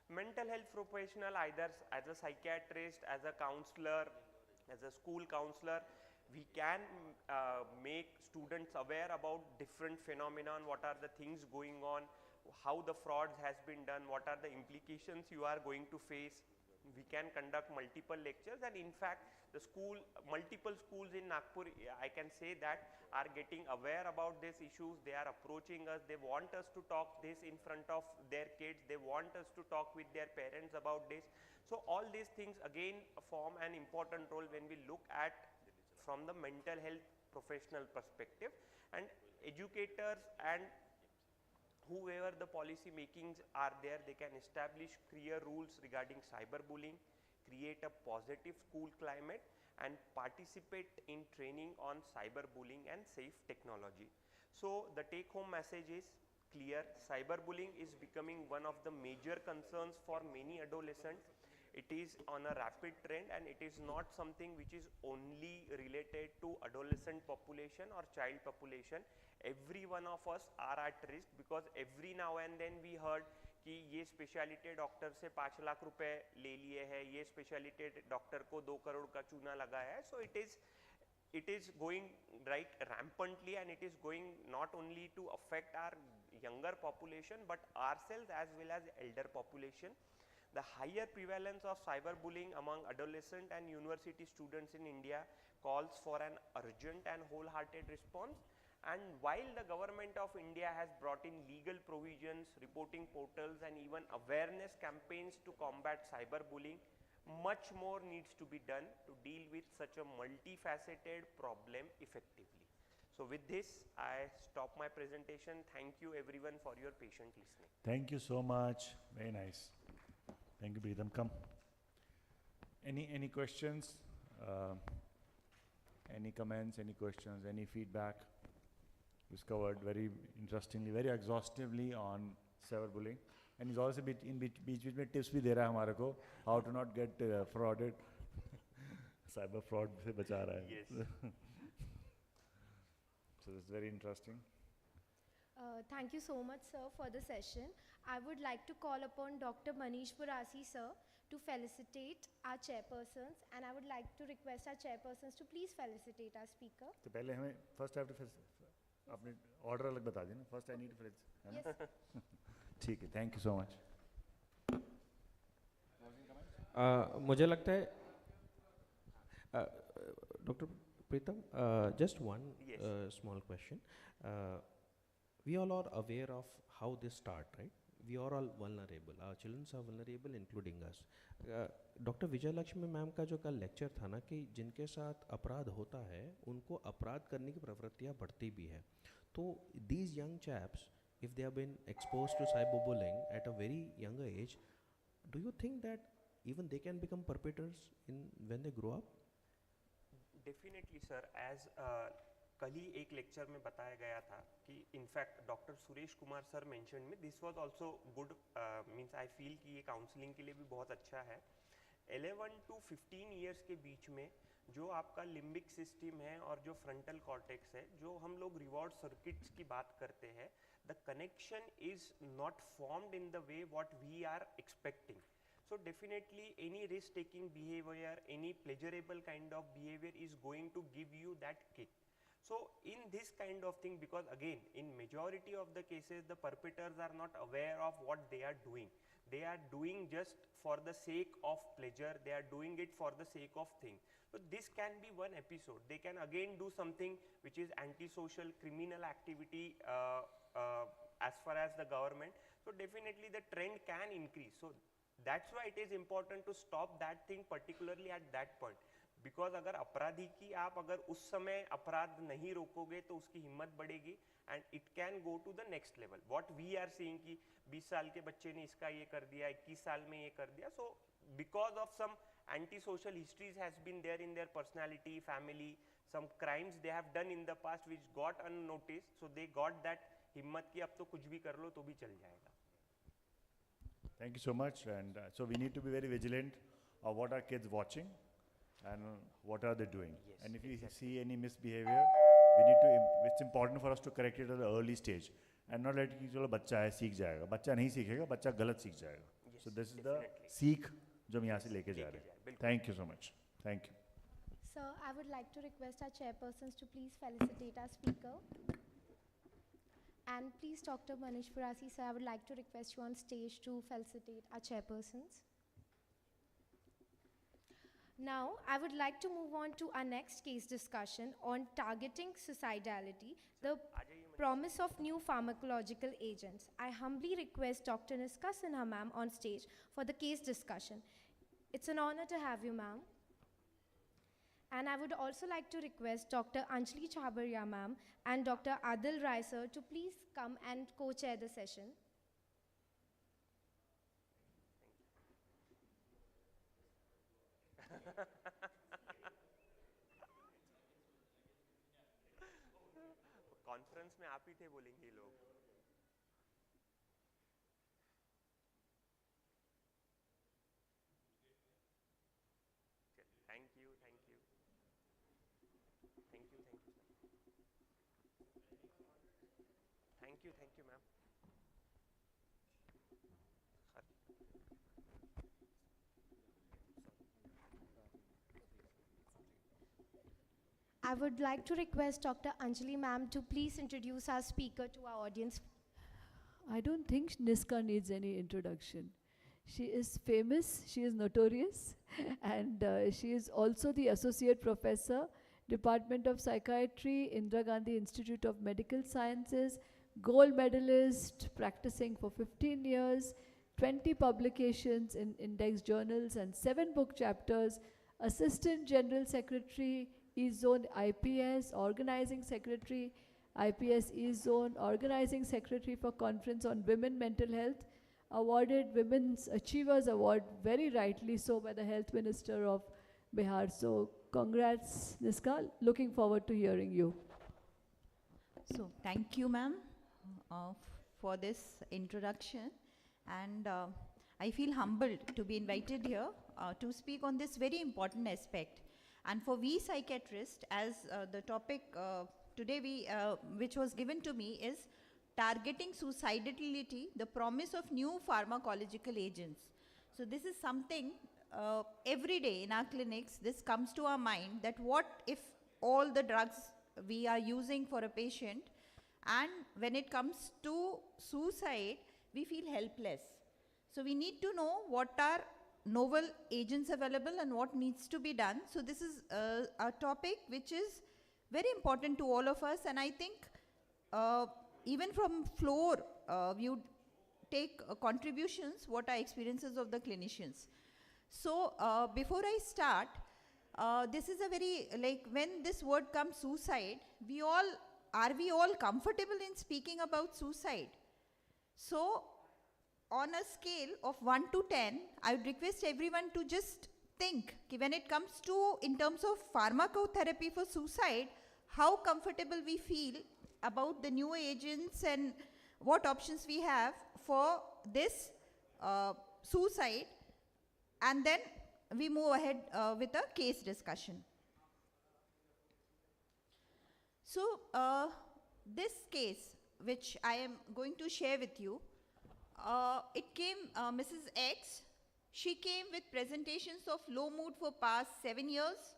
Mental health professional, either as a psychiatrist, as a counselor, as a school counselor, we can make students aware about different phenomenon, what are the things going on, how the frauds has been done, what are the implications you are going to face. We can conduct multiple lectures, and in fact multiple schools in Nagpur, I can say that, are getting aware about these issues. They are approaching us, they want us to talk this in front of their kids, they want us to talk with their parents about this. So all these things again form an important role when we look at from the mental health professional perspective. And educators and whoever the policy makings are there, they can establish clear rules regarding cyberbullying, create a positive school climate, and participate in training on cyberbullying and safe technology. So the take home message is clear: cyberbullying is becoming one of the major concerns for many adolescents. It is on a rapid trend, and it is not something which is only related to adolescent population or child population. Every one of us are at risk, because every now and then we heard कि ये speciality doctor से 5 लाख रुपए ले लिए हैं, ये speciality doctor को 2 करोड़ का चूना लगा है. So it is going right rampantly, and it is going not only to affect our younger population but ourselves as well as elder population. The higher prevalence of cyberbullying among adolescent and university students in India calls for an urgent and wholehearted response. And while the government of India has brought in legal provisions, reporting portals, and even awareness campaigns to combat cyberbullying, much more needs to be done to deal with such a multifaceted problem effectively. So with this, I stop my presentation. Thank you everyone for your patient listening. Thank you so much. Very nice. Thank you, Preetham. Come. Any questions? Any comments? Any questions? Any feedback? He's covered very interestingly, very exhaustively on cyberbullying, and he's also बीच में tips भी दे रहा है हमारे को how to not get frauded. Cyber fraud से बचा रहा है. Yes. So it's very interesting. Thank you so much, sir, for the session. I would like to call upon Dr. Manish Purasi, sir, to felicitate our chairpersons, and I would like to request our chairpersons to please felicitate our speaker. तो पहले हमें first have to अपने order अलग बता देना. First I need to felicitate. Yes. ठीक है. Thank you so much. मुझे लगता है Dr. Preetham, just one small question. We all are aware of how this start, right? We are all vulnerable. Our children are vulnerable, including us. Doctor Vijay Lakshmi ma'am का जो कल lecture था ना, कि जिनके साथ अपराध होता है उनको अपराध करने की प्रवृत्तियाँ बढ़ती भी है. तो these young chaps, if they have been exposed to cyberbullying at a very younger age, do you think that even they can become perpetrators when they grow up? Definitely, sir. As कल ही एक lecture में बताया गया था कि in fact doctor Suresh Kumar sir mention में, this was also good, means I feel कि ये काउंसलिंग के लिए भी बहुत अच्छा है. 11 to 15 इयर्स के बीच में जो आपका लिम्बिक सिस्टम है और जो फ्रंटल कॉर्टेक्स है, जो हम लोग रिवॉर्ड सर्किट्स की बात करते हैं, the connection is not formed in the way what we are expecting. So definitely any risk taking behavior, any pleasurable kind of behavior is going to give you that kick. So in this kind of thing, because again in majority of the cases the perpetrators are not aware of what they are doing. They are doing just for the sake of pleasure, they are doing it for the sake of thing. So this can be one episode. They can again do something which is antisocial, criminal activity as far as the government. So definitely the trend can increase. So that's why it is important to stop that thing particularly at that point. Because अगर अपराधी की आप अगर उस समय अपराध नहीं रोकोगे तो उसकी हिम्मत बढ़ेगी, and it can go to the next level. What we are seeing कि 20 साल के बच्चे ने इसका ये कर दिया, 21 साल में ये कर दिया. So because of some antisocial histories has been there in their personality, family, some crimes they have done in the past which got unnoticed. So they got that हिम्मत कि अब तो कुछ भी कर लो तो भी चल जाएगा. Thank you so much. And so we need to be very vigilant of what are kids watching and what are they doing. Yes, and if exactly. you see any misbehavior, we need to, it's important for us to correct it at the early stage and not let कि चलो बच्चा है सीख जाएगा. बच्चा नहीं सीखेगा, बच्चा गलत सीख जाएगा. Yes, so this is definitely. the सीख जो हम यहाँ से लेके जा रहे हैं. Thank you so much. Thank you. Sir, I would like to request our chairpersons to please felicitate our speaker. And please, Dr. Manish Purasi, sir, I would like to request you on stage to felicitate our chairpersons. Now, I would like to move on to our next case discussion on targeting suicidality, the promise of new pharmacological agents. I humbly request Dr. Niska Sinha ma'am on stage for the case discussion. It's an honor to have you, ma'am. And I would also like to request Dr. Anjali Chabaria ma'am and Dr. Adil Rai sir to please come and co-chair the session. Conference में आप ही थे बोलेंगे ये लोग. Thank you, thank you. Thank you, thank you. Thank you, ma'am. I would like to request Dr. Anjali ma'am to please introduce our speaker to our audience. I don't think Niska needs any introduction. She is famous, she is notorious, and she is also the Associate Professor, Department of Psychiatry, Indira Gandhi Institute of Medical Sciences, gold medalist, practicing for 15 years, 20 publications in index journals and 7 book chapters, Assistant General Secretary, E-Zone IPS, Organizing Secretary, IPS E-Zone, Organizing Secretary for Conference on Women Mental Health, awarded Women's Achievers Award, very rightly so, by the Health Minister of Bihar. So congrats, Niska. Looking forward to hearing you. So thank you, ma'am, for this introduction. And I feel humbled to be invited here to speak on this very important aspect. And for we psychiatrists, as the topic today which was given to me is targeting suicidality, the promise of new pharmacological agents. So this is something every day in our clinics, this comes to our mind, that what if all the drugs we are using for a patient, and when it comes to suicide, we feel helpless. So we need to know what are novel agents available and what needs to be done. So this is a topic which is very important to all of us, and I think even from floor we would take contributions, what are experiences of the clinicians. So before I start, this is a very, like, when this word comes suicide, are we all comfortable in speaking about suicide? So on a scale of 1 to 10, I would request everyone to just think, when it comes to, in terms of pharmacotherapy for suicide, how comfortable we feel about the new agents and what options we have for this suicide, and then we move ahead with a case discussion. So this case which I am going to share with you, it came, Mrs. X, she came with presentations of low mood for past 7 years,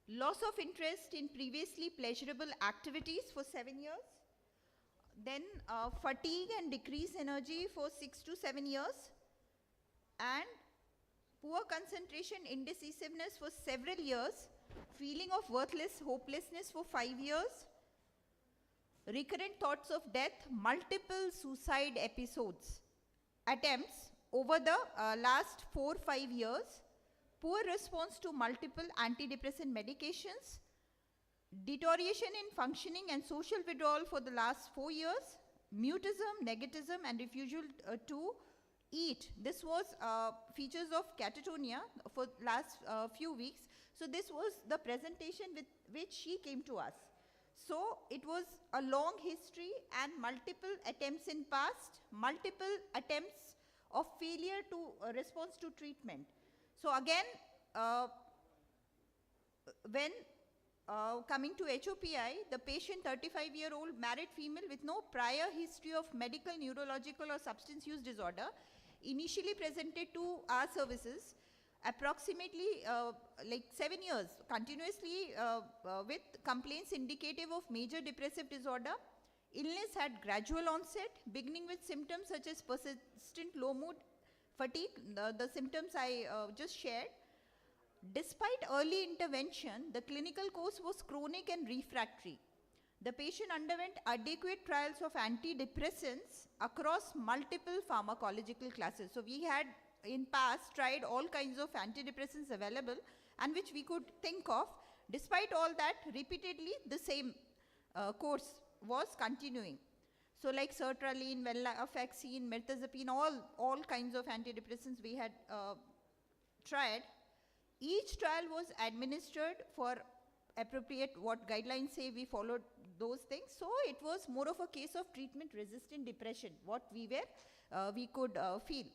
loss of interest in previously pleasurable activities for 7 years, then fatigue and decreased energy for 6 to 7 years, and poor concentration, indecisiveness for several years, feeling of worthless, hopelessness for 5 years, recurrent thoughts of death, multiple suicide attempts over the last 4-5 years, poor response to multiple antidepressant medications, deterioration in functioning and social withdrawal for the last 4 years, mutism, negativism, and refusal to eat. This was features of catatonia for last few weeks. So this was the presentation with which she came to us. So it was a long history and multiple attempts in past, multiple attempts of failure to response to treatment. So again, when coming to HOPI, the patient, 35-year-old married female with no prior history of medical, neurological or substance use disorder, initially presented to our services approximately like 7 years continuously with complaints indicative of major depressive disorder. Illness had gradual onset, beginning with symptoms such as persistent low mood, fatigue, the symptoms I just shared. Despite early intervention, the clinical course was chronic and refractory. The patient underwent adequate trials of antidepressants across multiple pharmacological classes. So we had in past tried all kinds of antidepressants available and which we could think of. Despite all that, repeatedly the same course was continuing. So like sertraline, venlafaxine, mirtazapine, all kinds of antidepressants we had tried. Each trial was administered for appropriate, what guidelines say, we followed those things. So it was more of a case of treatment resistant depression, what we could feel.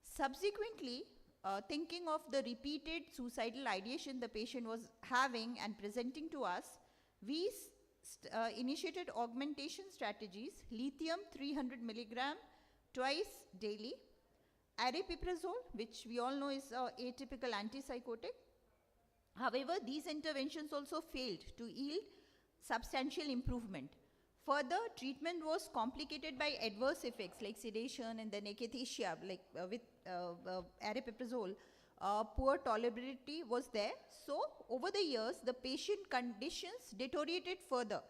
Subsequently, thinking of the repeated suicidal ideation the patient was having and presenting to us, we initiated augmentation strategies, lithium 300 milligram twice daily, aripiprazole, which we all know is atypical antipsychotic. However, these interventions also failed to yield substantial improvement. Further, treatment was complicated by adverse effects like sedation and then akathisia, like with aripiprazole. Poor tolerability was there. So, over the years, the patient conditions deteriorated further.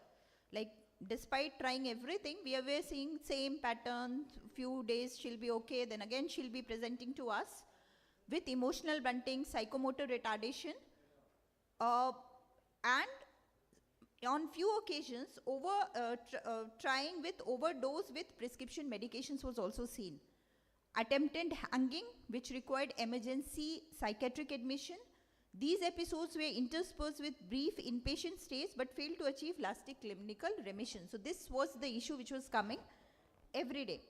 Like, despite trying everything, we were seeing same pattern. Few days she'll be okay, then again she'll be presenting to us with emotional blunting, psychomotor retardation, and on few occasions, trying with overdose with prescription medications was also seen. Attempted hanging, which required emergency psychiatric admission. These episodes were interspersed with brief inpatient stays but failed to achieve lasting clinical remission. So this was the issue which was coming every day.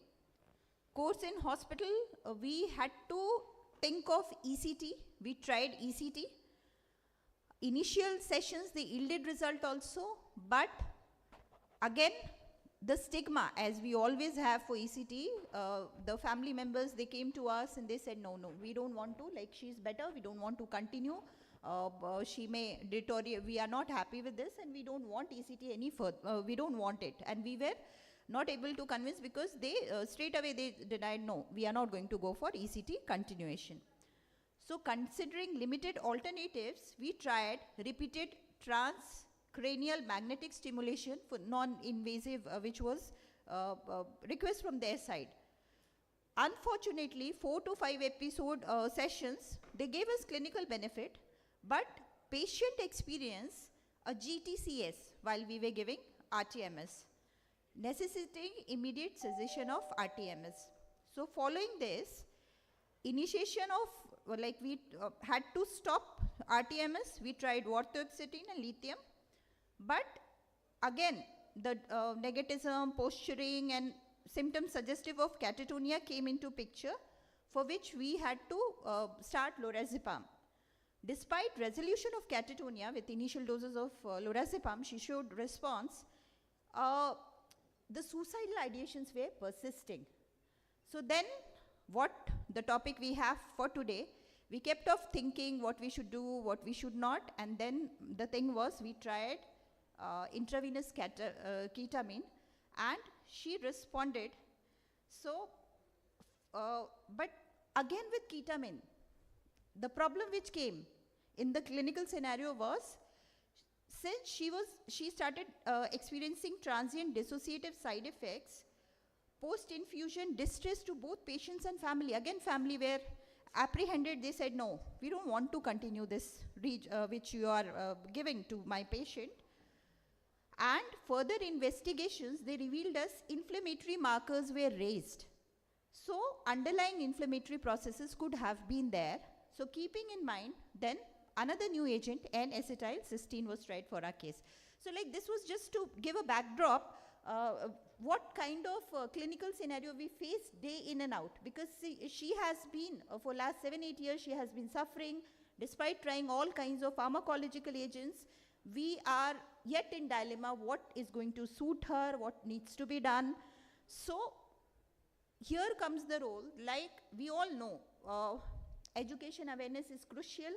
Course in hospital, we had to think of ECT. We tried ECT. Initial sessions, they yielded result also, but again, the stigma, as we always have for ECT, the family members, they came to us and they said, no, we don't want to, like she's better, we don't want to continue, she may deteriorate, we are not happy with this and we don't want ECT any further, we don't want it. And we were not able to convince because they, straight away they denied, no, we are not going to go for ECT continuation. So considering limited alternatives, we tried repeated transcranial magnetic stimulation for non-invasive, which was request from their side. Unfortunately, 4 to 5 episode sessions, they gave us clinical benefit, but patient experience a GTCS while we were giving RTMS, necessitating immediate cessation of RTMS. So following this, initiation of, like we had to stop RTMS, we tried vortioxetine and lithium, but again, the negativism, posturing and symptoms suggestive of catatonia came into picture, for which we had to start lorazepam. Despite resolution of catatonia with initial doses of lorazepam, she showed response. The suicidal ideations were persisting. So then, what the topic we have for today, we kept off thinking what we should do, what we should not, and then the thing was we tried intravenous ketamine, and she responded. So, but again with ketamine, the problem which came in the clinical scenario was, since she started experiencing transient dissociative side effects, post-infusion distress to both patients and family. Again, family were apprehended. They said, no, we don't want to continue this which you are giving to my patient. And further investigations, they revealed us inflammatory markers were raised. So underlying inflammatory processes could have been there. So keeping in mind, then another new agent, N-acetylcysteine, was tried for our case. So like this was just to give a backdrop, what kind of clinical scenario we face day in and out, because she has been, for last 7-8 years, she has been suffering. Despite trying all kinds of pharmacological agents, we are yet in dilemma, what is going to suit her, what needs to be done. So here comes the role, like we all know, education awareness is crucial.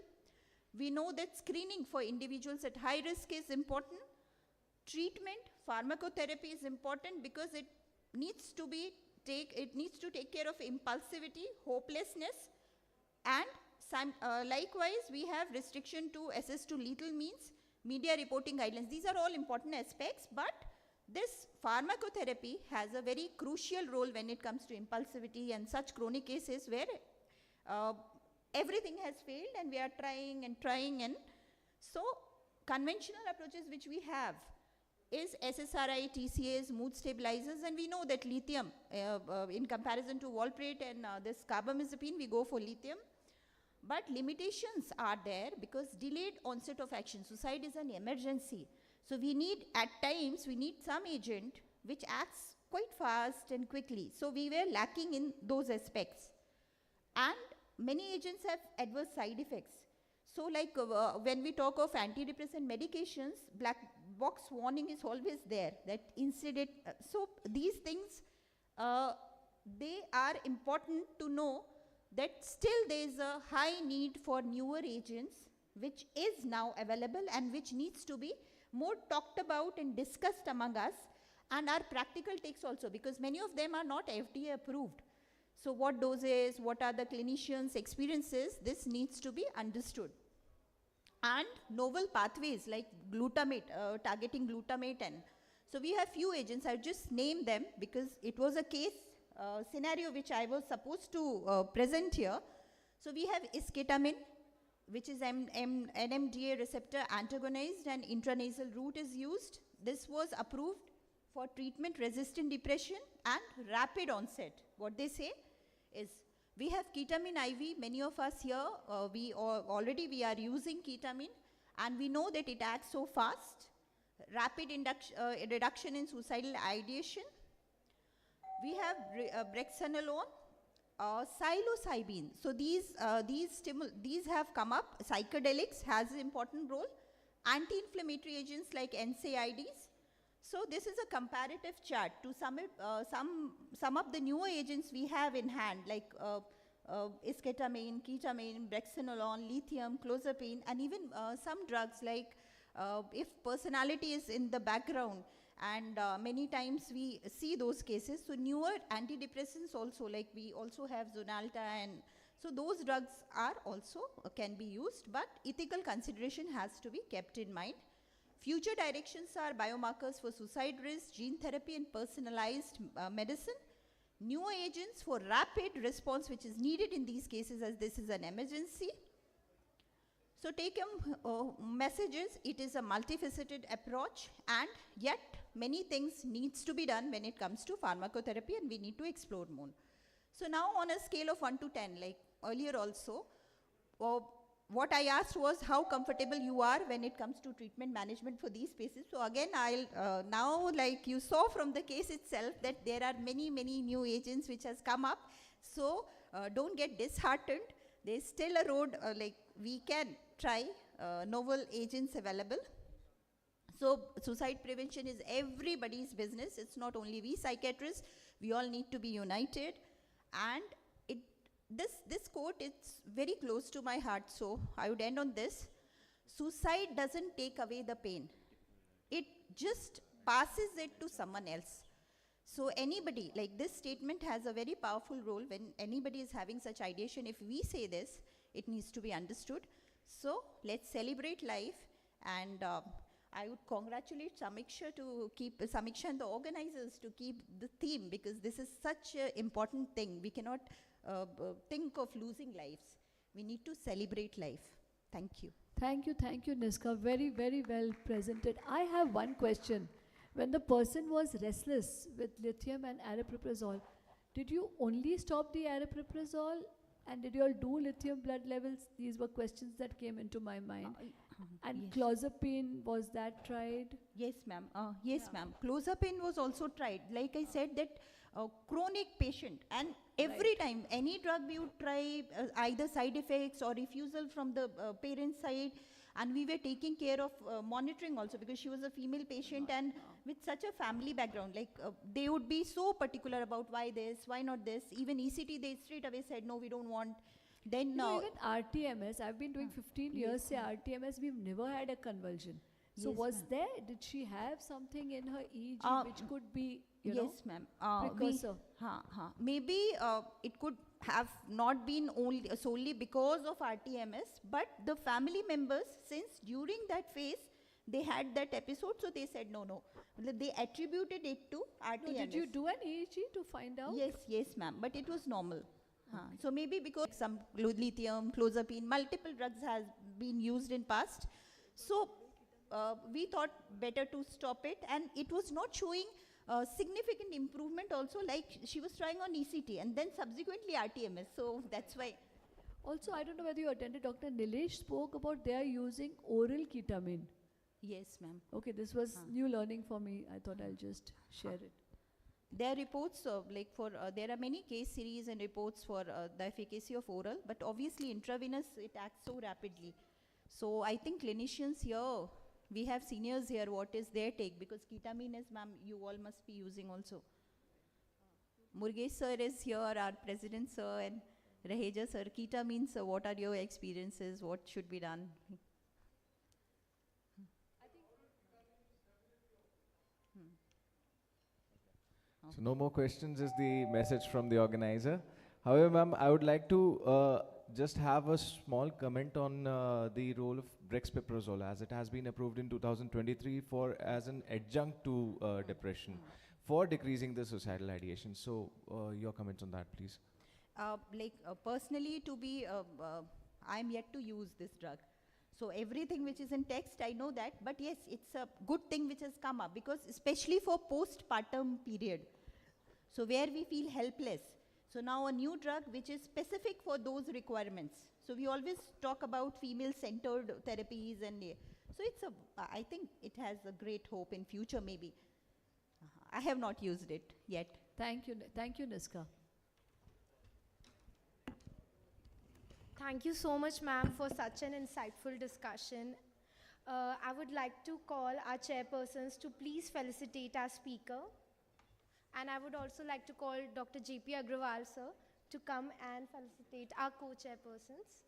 We know that screening for individuals at high risk is important. Treatment, pharmacotherapy is important because it needs to take care of impulsivity, hopelessness, and likewise we have restriction to access to lethal means, media reporting guidelines. These are all important aspects, but this pharmacotherapy has a very crucial role when it comes to impulsivity and such chronic cases where everything has failed and we are trying, and so conventional approaches which we have is SSRI, TCAs, mood stabilizers, and we know that lithium, in comparison to valproate and this carbamazepine, we go for lithium. But limitations are there because delayed onset of action. Suicide is an emergency. So we need, at times, we need some agent which acts quite fast and quickly. So we were lacking in those aspects. And many agents have adverse side effects. So like when we talk of antidepressant medications, black box warning is always there, that incident. So these things, they are important to know that still there is a high need for newer agents which is now available and which needs to be more talked about and discussed among us, and our practical takes also, because many of them are not FDA approved. So what doses, what are the clinicians' experiences, this needs to be understood. And novel pathways like glutamate, targeting glutamate, and so we have few agents. I just named them because it was a case scenario which I was supposed to present here. So we have esketamine, which is NMDA receptor antagonized, and intranasal route is used. This was approved for treatment-resistant depression and rapid onset. What they say is, we have ketamine IV. Many of us here, we are using ketamine, and we know that it acts so fast. Rapid reduction in suicidal ideation. We have brexanolone, psilocybin. So these have come up. Psychedelics has an important role. Anti-inflammatory agents like NSAIDs. So this is a comparative chart to sum up the newer agents we have in hand, like esketamine, ketamine, brexanolone, lithium, clozapine, and even some drugs like if personality is in the background, and many times we see those cases. So newer antidepressants also, like we also have Zonalta, and so those drugs are also can be used, but ethical consideration has to be kept in mind. Future directions are biomarkers for suicide risk, gene therapy, and personalized medicine. Newer agents for rapid response, which is needed in these cases as this is an emergency. So take messages, it is a multifaceted approach, and yet many things needs to be done when it comes to pharmacotherapy, and we need to explore more. So now on a scale of 1 to 10, like earlier also, what I asked was how comfortable you are when it comes to treatment management for these patients. So again, I'll now, like you saw from the case itself, that there are many new agents which has come up. So don't get disheartened. There's still a road, like we can try novel agents available. So suicide prevention is everybody's business. It's not only we psychiatrists. We all need to be united. And this quote, it's very close to my heart, so I would end on this. Suicide doesn't take away the pain. It just passes it to someone else. So anybody, like this statement has a very powerful role when anybody is having such ideation. If we say this, it needs to be understood. So let's celebrate life, and I would congratulate Samiksha to keep, Samiksha and the organizers to keep the theme, because this is such an important thing. We cannot think of losing lives. We need to celebrate life. Thank you. Thank you, Niska. Very well presented. I have one question. When the person was restless with lithium and aripiprazole, did you only stop the aripiprazole, and did you all do lithium blood levels? These were questions that came into my mind. And yes. Clozapine, was that tried? Yes, ma'am. Yes, ma'am. Clozapine was also tried. Like I said, that chronic patient, and every time any drug we would try, either side effects or refusal from the parent side, and we were taking care of monitoring also, because she was a female patient and with such a family background, like they would be so particular about why this, why not this. Even ECT, they straight away said, no, we don't want. Then even RTMS, I've been doing 15 years, say RTMS, we've never had a convulsion. So Yes, was there, did she have something in her EEG which could be, you know, yes, ma'am. precursor? Maybe it could have not been only solely because of RTMS, but the family members, since during that phase they had that episode, so they said no. They attributed it to RTMS. No, did you do an EEG to find out? Yes, ma'am. But it was normal. So maybe because some lithium, clozapine, multiple drugs has been used in past. So we thought better to stop it, and it was not showing significant improvement also, like she was trying on ECT and then subsequently RTMS, so that's why. Also, I don't know whether you attended, Dr. Nilesh spoke about they are using oral ketamine. Yes, ma'am. Okay, this was new learning for me. I thought I'll just share it. There are reports of like for, there are many case series and reports for the efficacy of oral, but obviously intravenous, it acts so rapidly. So I think clinicians here, we have seniors here, what is their take? Because ketamine is, ma'am, you all must be using also. Murugesh sir is here, our president sir, and Raheja sir. Ketamine sir, what are your experiences? What should be done? So no more questions is the message from the organizer. However, ma'am, I would like to just have a small comment on the role of brexpiprazole, as it has been approved in 2023 for as an adjunct to depression for decreasing the suicidal ideation. So your comments on that, please. Personally, to be, I'm yet to use this drug. So everything which is in text, I know that, but yes, it's a good thing which has come up, because especially for postpartum period, so where we feel helpless. So now a new drug which is specific for those requirements. So we always talk about female-centered therapies, and so it's I think it has a great hope in future maybe. I have not used it yet. Thank you, Niska. Thank you so much, ma'am, for such an insightful discussion. I would like to call our chairpersons to please felicitate our speaker. And I would also like to call Dr. J.P. Agrawal, sir, to come and felicitate our co-chairpersons.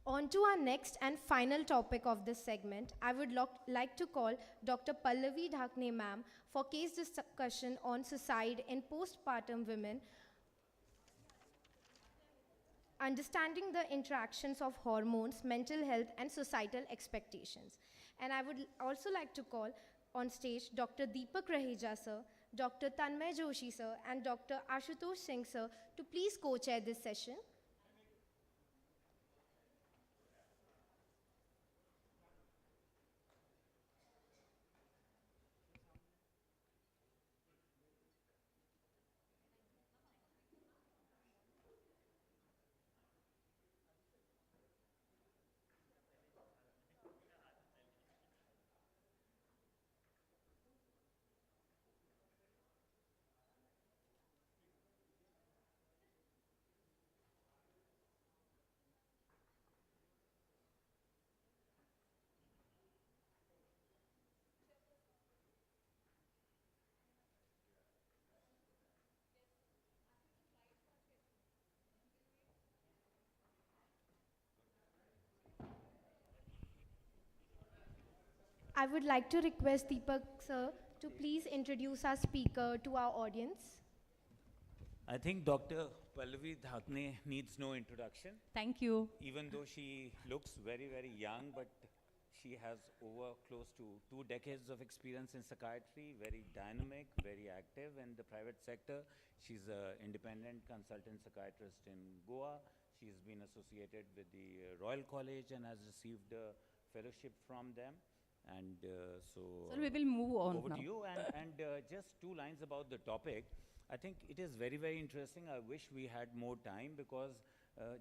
On to our next and final topic of this segment, I would like to call Dr. Pallavi Dhakne, ma'am, for case discussion on suicide in postpartum women, understanding the interactions of hormones, mental health, and societal expectations. And I would also like to call on stage Dr. Deepak Raheja, sir, Dr. Tanmay Joshi, sir, and Dr. Ashutosh Singh, sir, to please co-chair this session. I would like to request Deepak, sir, to please introduce our speaker to our audience. I think Dr. Pallavi Dhakne needs no introduction. Thank you. Even though she looks very, very young, but she has over close to 2 decades of experience in psychiatry, very dynamic, very active in the private sector. She's an independent consultant psychiatrist in Goa. She's been associated with the Royal College and has received a fellowship from them. And so we will move on over now. to you. And just 2 lines about the topic. I think it is very, very interesting. I wish we had more time, because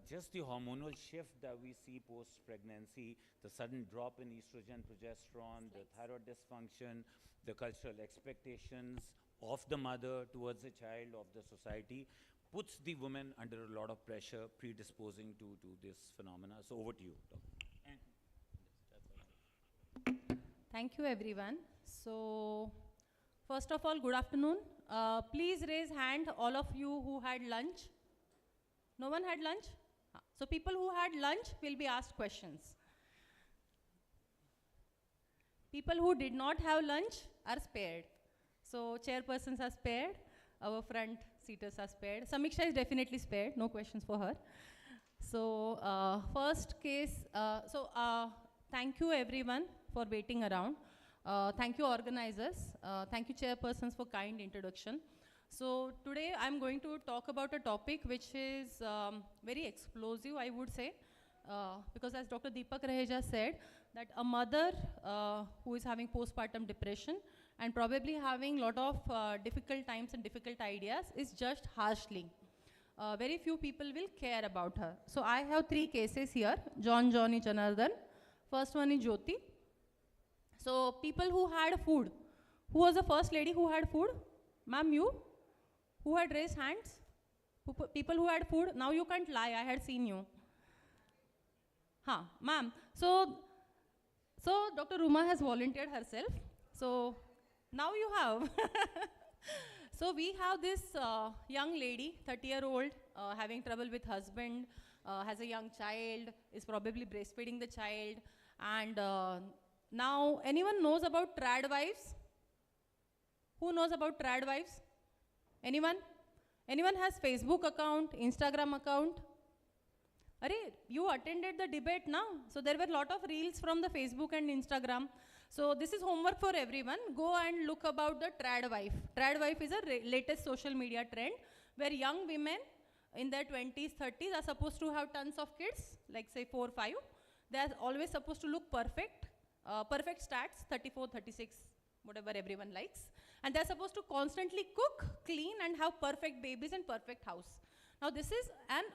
just the hormonal shift that we see post-pregnancy, the sudden drop in estrogen, progesterone, the thyroid dysfunction, the cultural expectations of the mother towards the child, of the society, puts the woman under a lot of pressure, predisposing to this phenomena. So over to you, Doctor. Thank you, everyone. So, first of all, good afternoon. Please raise hand, all of you who had lunch. No one had lunch? So, people who had lunch will be asked questions. People who did not have lunch are spared. So, chairpersons are spared. Our front seaters are spared. Samiksha is definitely spared. No questions for her. So, first case. Thank you, everyone, for waiting around. Thank you organizers. Thank you chairpersons for kind introduction. So today I'm going to talk about a topic which is very explosive, I would say, because as Dr. Deepak Raheja said, that a mother who is having postpartum depression and probably having a lot of difficult times and difficult ideas is judged harshly. Very few people will care about her. So I have 3 cases here, John, Johnny, Janardhan. First one is Jyoti. So people who had food. Who was the first lady who had food? Ma'am, you? Who had raised hands? People who had food? Now you can't lie, I had seen you. Huh, ma'am. So Dr. Ruma has volunteered herself. So now you have. So we have this young lady, 30-year-old, having trouble with husband, has a young child, is probably breastfeeding the child. And now, anyone knows about trad wives? Who knows about trad wives? Anyone? Anyone has Facebook account, Instagram account? Arey, you attended the debate now. So there were a lot of reels from the Facebook and Instagram. So this is homework for everyone. Go and look about the trad wife. Trad wife is a latest social media trend where young women in their 20s, 30s are supposed to have tons of kids, like say 4 or 5. They are always supposed to look perfect. Perfect stats, 34, 36, whatever everyone likes. And they're supposed to constantly cook, clean, and have perfect babies and perfect house. Now this is an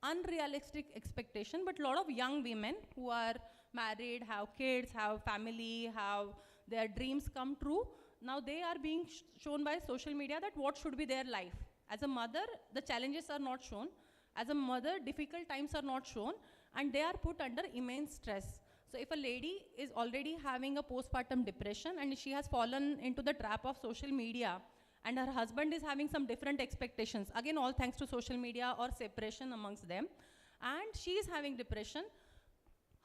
unrealistic expectation, but a lot of young women who are married, have kids, have family, have their dreams come true, now they are being shown by social media that what should be their life. As a mother, the challenges are not shown. As a mother, difficult times are not shown, and they are put under immense stress. So if a lady is already having a postpartum depression and she has fallen into the trap of social media and her husband is having some different expectations, again all thanks to social media or separation amongst them, and she is having depression,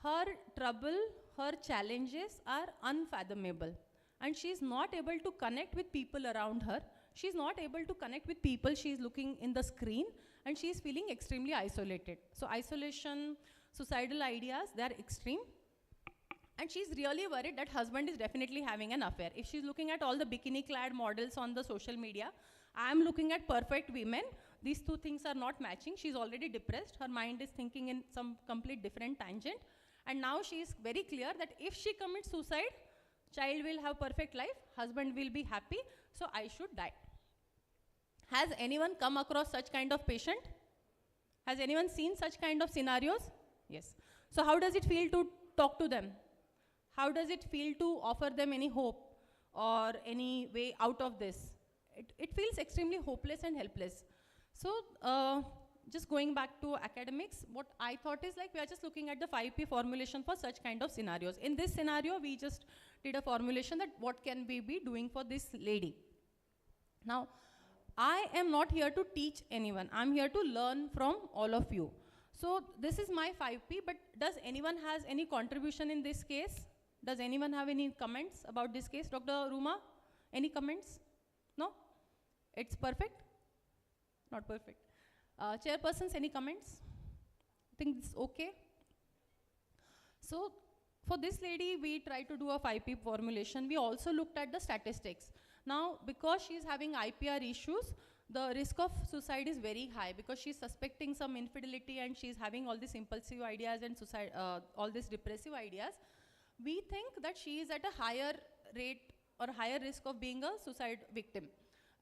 her trouble, her challenges are unfathomable. And she is not able to connect with people around her. She is not able to connect with people she is looking in the screen, and she is feeling extremely isolated. So isolation, suicidal ideas, they are extreme. And she's really worried that husband is definitely having an affair. If she's looking at all the bikini-clad models on the social media, I'm looking at perfect women. These two things are not matching. She's already depressed. Her mind is thinking in some complete different tangent. And now she is very clear that if she commits suicide, child will have perfect life, husband will be happy, so I should die. Has anyone come across such kind of patient? Has anyone seen such kind of scenarios? Yes. So how does it feel to talk to them? How does it feel to offer them any hope or any way out of this? It feels extremely hopeless and helpless. So just going back to academics, what I thought is like we are just looking at the 5P formulation for such kind of scenarios. In this scenario, we just did a formulation that what can we be doing for this lady. Now, I am not here to teach anyone. I'm here to learn from all of you. So this is my 5P, but does anyone has any contribution in this case? Does anyone have any comments about this case? Dr. Ruma, any comments? No? It's perfect? Not perfect. Chairpersons, any comments? Think it's okay? So for this lady, we tried to do a 5P formulation. We also looked at the statistics. Now, because she's having IPR issues, the risk of suicide is very high because she's suspecting some infidelity and she's having all these impulsive ideas and suicide, all these depressive ideas. We think that she is at a higher rate or higher risk of being a suicide victim.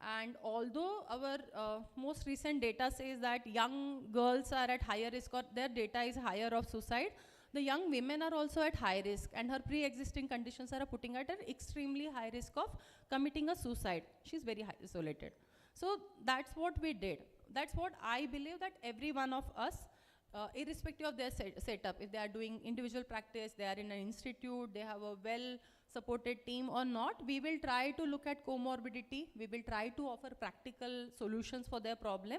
And although our most recent data says that young girls are at higher risk or their data is higher of suicide, the young women are also at high risk and her pre-existing conditions are putting her at an extremely high risk of committing a suicide. She's very isolated. So that's what we did. That's what I believe that every one of us, irrespective of their setup, if they are doing individual practice, they are in an institute, they have a well-supported team or not, we will try to look at comorbidity, we will try to offer practical solutions for their problem,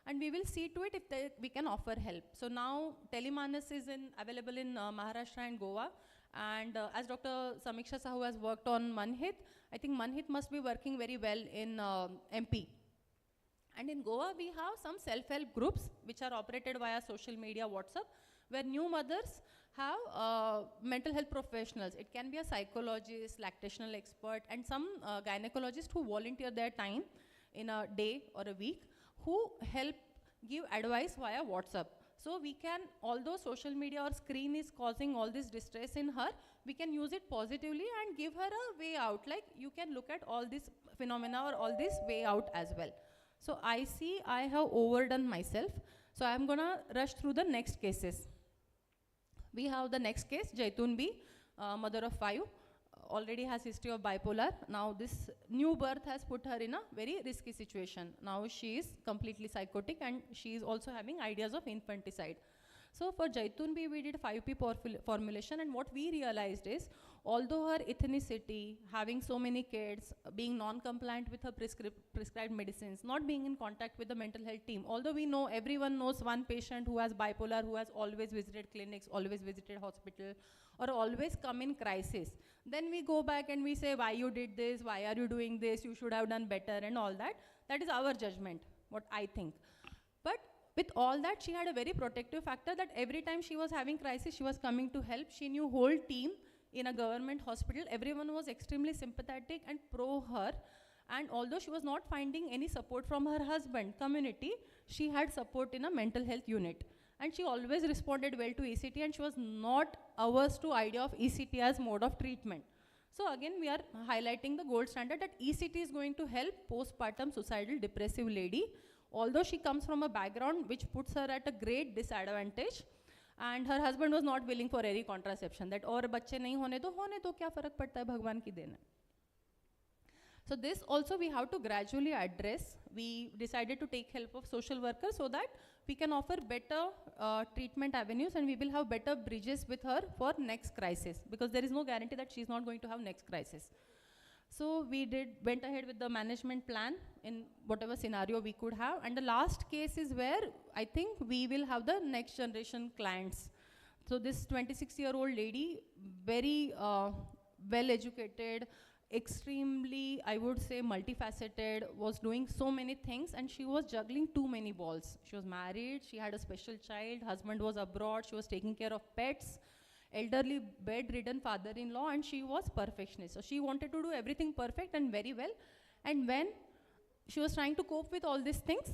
and we will see to it if we can offer help. So now Telemanas is available in Maharashtra and Goa, and as Dr. Samiksha Sahu has worked on Manhit, I think Manhit must be working very well in MP. And in Goa, we have some self-help groups which are operated via social media, WhatsApp, where new mothers have mental health professionals. It can be a psychologist, lactational expert, and some gynecologists who volunteer their time in a day or a week, who help give advice via WhatsApp. So we can, although social media or screen is causing all this distress in her, we can use it positively and give her a way out. Like, you can look at all this phenomena or all this way out as well. So I see I have overdone myself. So I'm gonna rush through the next cases. We have the next case, Jaitun B, mother of 5, already has history of bipolar. Now this new birth has put her in a very risky situation. Now she is completely psychotic and she is also having ideas of infanticide. So for Jaitun B, we did 5P formulation, and what we realized is, although her ethnicity, having so many kids, being non-compliant with her prescribed medicines, not being in contact with the mental health team, although we know, everyone knows one patient who has bipolar, who has always visited clinics, always visited hospital, or always come in crisis. Then we go back and we say, why you did this, why are you doing this, you should have done better, and all that. That is our judgment, what I think. But with all that, she had a very protective factor that every time she was having crisis, she was coming to help. She knew whole team in a government hospital. Everyone was extremely sympathetic and pro her. And although she was not finding any support from her husband community, she had support in a mental health unit. And she always responded well to ECT, and she was not averse to idea of ECT as mode of treatment. So again, we are highlighting the gold standard that ECT is going to help postpartum suicidal depressive lady, although she comes from a background which puts her at a great disadvantage, and her husband was not willing for any contraception, that और बच्चे नहीं होने तो क्या फर्क पड़ता है, भगवान की देन है. So this also we have to gradually address. We decided to take help of social workers so that we can offer better treatment avenues, and we will have better bridges with her for next crisis, because there is no guarantee that she is not going to have next crisis. So we went ahead with the management plan in whatever scenario we could have. And the last case is where I think we will have the next generation clients. So this 26-year-old lady, very well educated, extremely, I would say, multifaceted, was doing so many things, and she was juggling too many balls. She was married, she had a special child, husband was abroad, she was taking care of pets, elderly bedridden father-in-law, and she was perfectionist. So she wanted to do everything perfect and very well. And when she was trying to cope with all these things,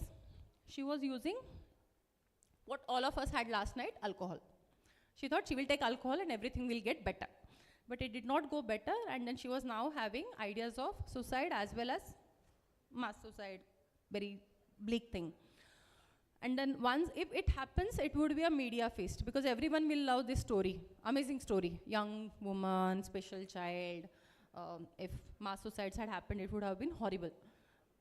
she was using what all of us had last night, alcohol. She thought she will take alcohol and everything will get better. But it did not go better, and then she was now having ideas of suicide as well as mass suicide, very bleak thing. And then once, if it happens, it would be a media feast, because everyone will love this story. Amazing story. Young woman, special child. If mass suicides had happened, it would have been horrible.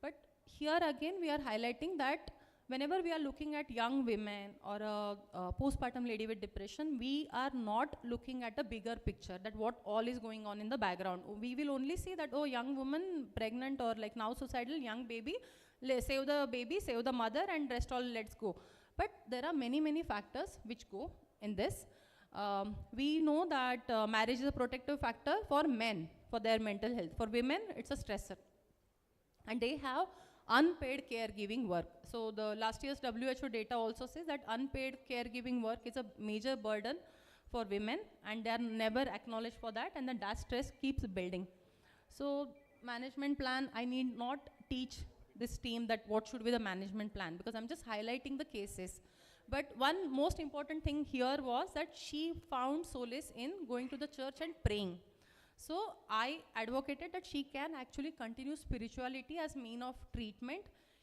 But here again, we are highlighting that whenever we are looking at young women or a postpartum lady with depression, we are not looking at a bigger picture, that what all is going on in the background. We will only see that, oh, young woman, pregnant, or like now suicidal, young baby, save the baby, save the mother, and rest all, let's go. But there are many, many factors which go in this. We know that marriage is a protective factor for men, for their mental health. For women, it's a stressor. And they have unpaid caregiving work. So the last year's WHO data also says that unpaid caregiving work is a major burden for women, and they are never acknowledged for that, and then that stress keeps building. So management plan, I need not teach this team that what should be the management plan, because I'm just highlighting the cases. But one most important thing here was that she found solace in going to the church and praying. So I advocated that she can actually continue spirituality as mean of treatment.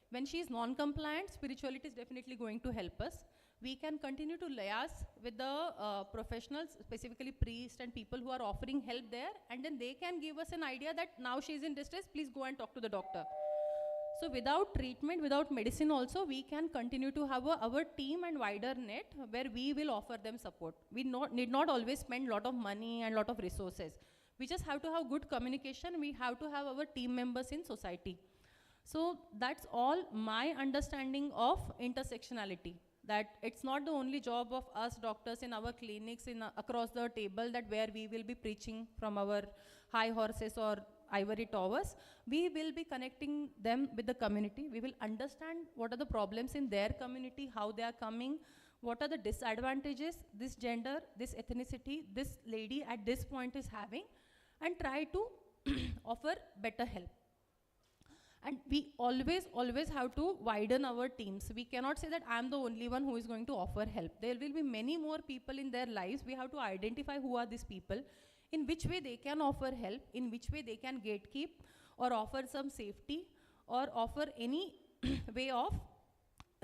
When she is non-compliant, spirituality is definitely going to help us. We can continue to liaise with the professionals, specifically priests and people who are offering help there, and then they can give us an idea that now she is in distress, please go and talk to the doctor. So without treatment, without medicine also, we can continue to have our team and wider net where we will offer them support. We need not always spend a lot of money and a lot of resources. We just have to have good communication. We have to have our team members in society. So that's all my understanding of intersectionality, that it's not the only job of us doctors in our clinics across the table that where we will be preaching from our high horses or ivory towers. We will be connecting them with the community. We will understand what are the problems in their community, how they are coming, what are the disadvantages this gender, this ethnicity, this lady at this point is having, and try to offer better help. And we always have to widen our teams. We cannot say that I'm the only one who is going to offer help. There will be many more people in their lives. We have to identify who are these people, in which way they can offer help, in which way they can gatekeep or offer some safety or offer any way of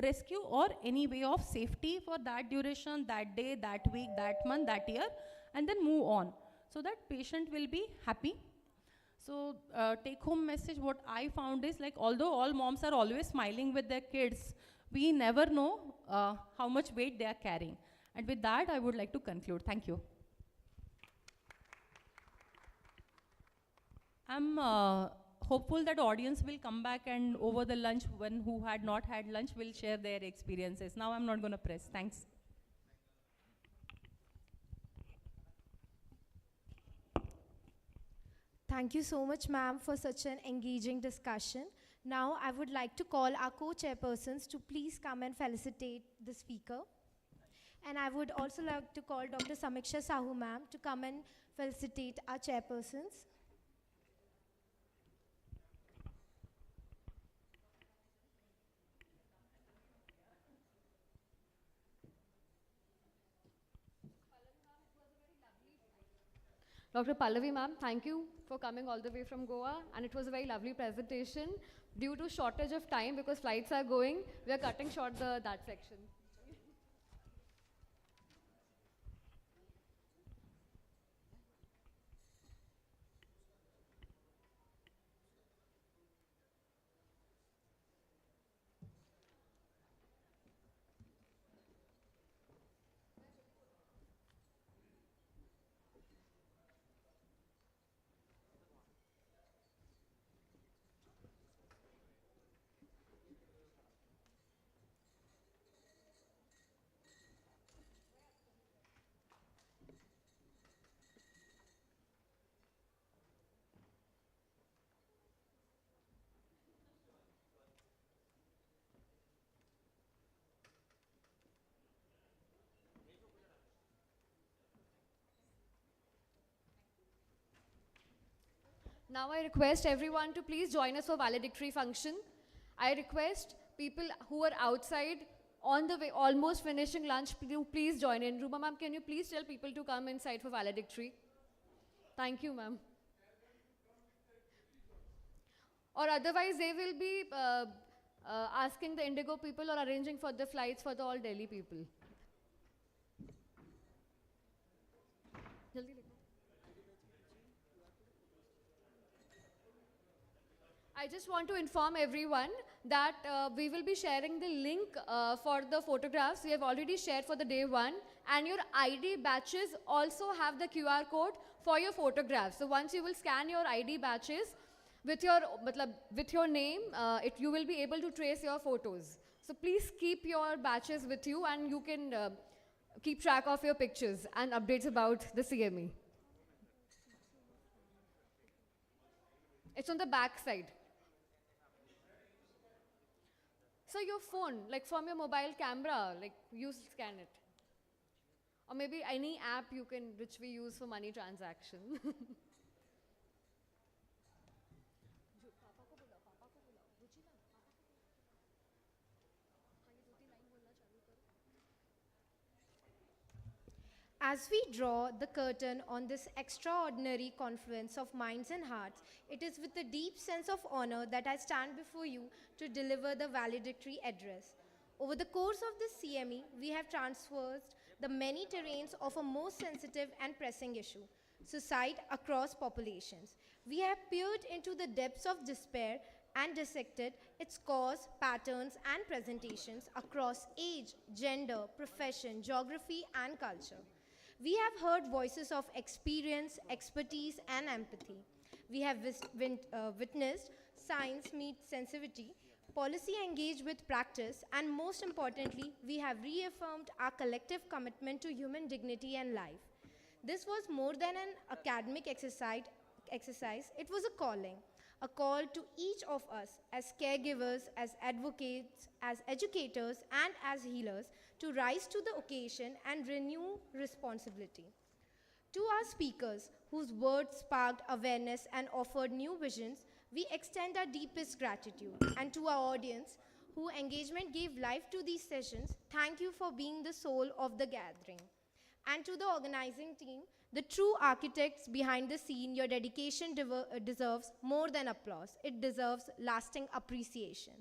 rescue or any way of safety for that duration, that day, that week, that month, that year, and then move on. So that patient will be happy. So take home message, what I found is, like, although all moms are always smiling with their kids, we never know how much weight they are carrying. And with that, I would like to conclude. Thank you. I'm hopeful that audience will come back and over the lunch, when who had not had lunch will share their experiences. Now I'm not going to press. Thanks. Thank you so much, ma'am, for such an engaging discussion. Now, I would like to call our co-chairpersons to please come and felicitate the speaker. And I would also like to call Dr. Samiksha Sahu, ma'am, to come and felicitate our chairpersons. Dr. Pallavi ma'am, thank you for coming all the way from Goa, and it was a very lovely presentation. Due to shortage of time, because flights are going, we are cutting short that section. Now I request everyone to please join us for valedictory function. I request people who are outside on the way, almost finishing lunch, to please join in. Ruba ma'am, can you please tell people to come inside for valedictory? Thank you, ma'am. Or otherwise, they will be asking the Indigo people or arranging for the flights for the all Delhi people. I just want to inform everyone that we will be sharing the link for the photographs we have already shared for the day 1, and your ID batches also have the QR code for your photographs. So once you will scan your ID batches with your name, you will be able to trace your photos. So please keep your batches with you, and you can keep track of your pictures and updates about the CME. It's on the back side. So your phone, like from your mobile camera, like you scan it. Or maybe any app which we use for money transaction. As we draw the curtain on this extraordinary confluence of minds and hearts, it is with a deep sense of honor that I stand before you to deliver the valedictory address. Over the course of this CME, we have traversed the many terrains of a most sensitive and pressing issue, suicide across populations. We have peered into the depths of despair and dissected its cause, patterns, and presentations across age, gender, profession, geography, and culture. We have heard voices of experience, expertise, and empathy. We have witnessed science meet sensitivity, policy engaged with practice, and most importantly, we have reaffirmed our collective commitment to human dignity and life. This was more than an academic exercise, it was a calling. A call to each of us as caregivers, as advocates, as educators, and as healers to rise to the occasion and renew responsibility. To our speakers, whose words sparked awareness and offered new visions, we extend our deepest gratitude. And to our audience, whose engagement gave life to these sessions, thank you for being the soul of the gathering. And to the organizing team, the true architects behind the scene, your dedication deserves more than applause. It deserves lasting appreciation.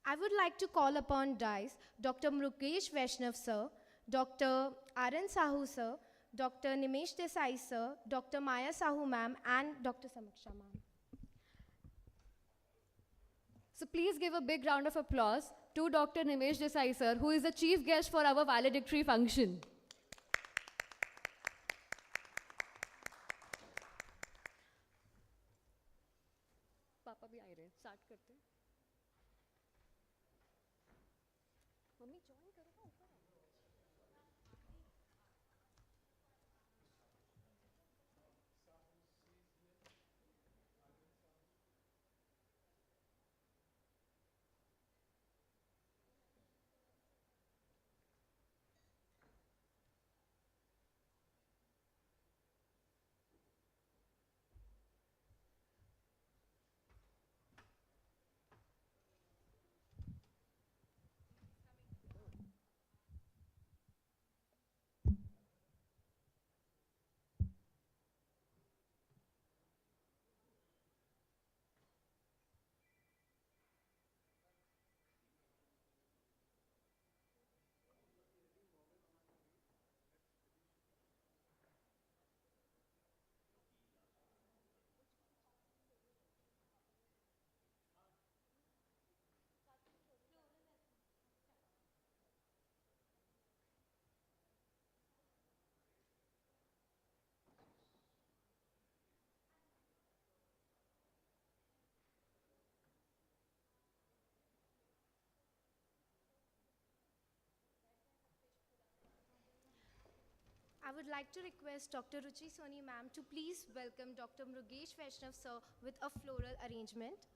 I would like to call upon DICE, Dr. Mrukesh Vaishnav sir, Dr. Arun Sahu sir, Dr. Nimesh Desai sir, Dr. Maya Sahu ma'am, and Dr. Samiksha ma'am. So please give a big round of applause to Dr. Nimesh Desai sir, who is the chief guest for our valedictory function. पापा भी आ रहे हैं, start करते हैं। Mummy join करो ना ऊपर। I would like to request Dr. Ruchi Soni ma'am to please welcome Dr. Mrugesh Vaishnav sir with a floral arrangement.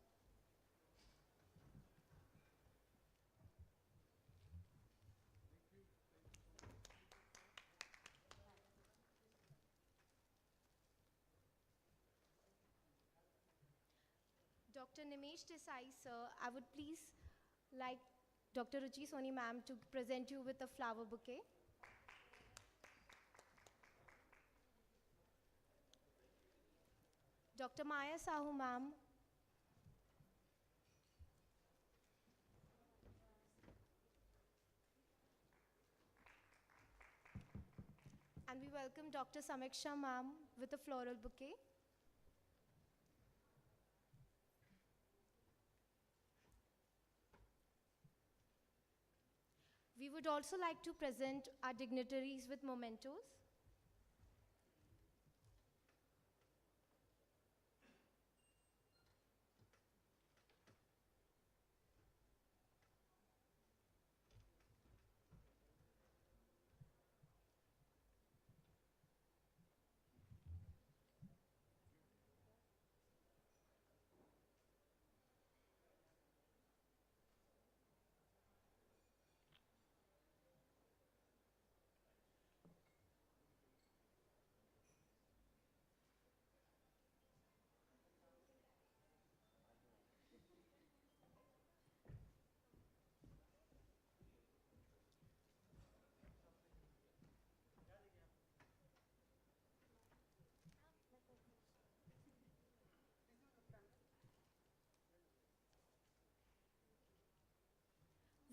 Dr. Nimesh Desai sir, I would please like Dr. Ruchi Soni ma'am to present you with a flower bouquet. Dr. Maya Sahu ma'am. And we welcome Dr. Samiksha ma'am with a floral bouquet. We would also like to present our dignitaries with mementos.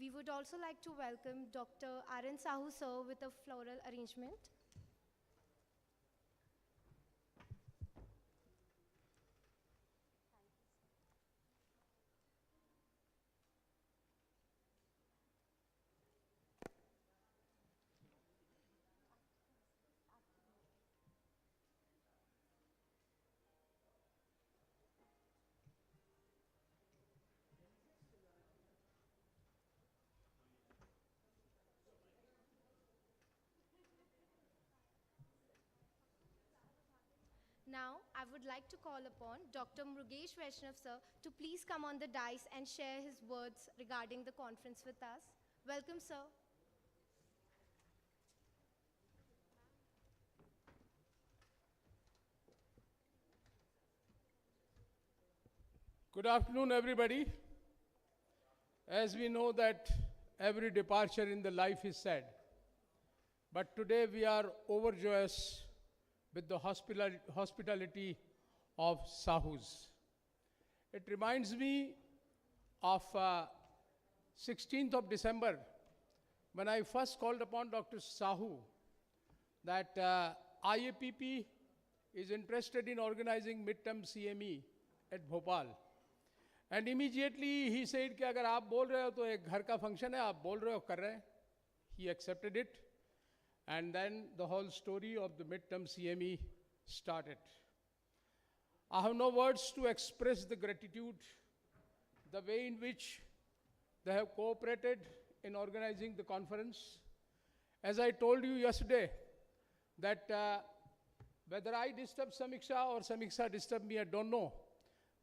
We would also like to welcome Dr. Arun Sahu sir with a floral arrangement. Now, I would like to call upon Dr. Mrugesh Vaishnav sir to please come on the dais and share his words regarding the conference with us. Welcome, sir. Good afternoon, everybody. As we know that every departure in the life is sad, but today we are overjoyous with the hospitality of Sahus. It reminds me of 16th of December when I first called upon Dr. Sahu that IAPP is interested in organizing midterm CME at Bhopal. And immediately he said कि अगर आप बोल रहे हो तो एक घर का फंक्शन है, आप बोल रहे हो कर रहे हैं. He accepted it, and then the whole story of the midterm CME started. I have no words to express the gratitude, the way in which they have cooperated in organizing the conference. As I told you yesterday, that whether I disturb Samiksha or Samiksha disturb me, I don't know.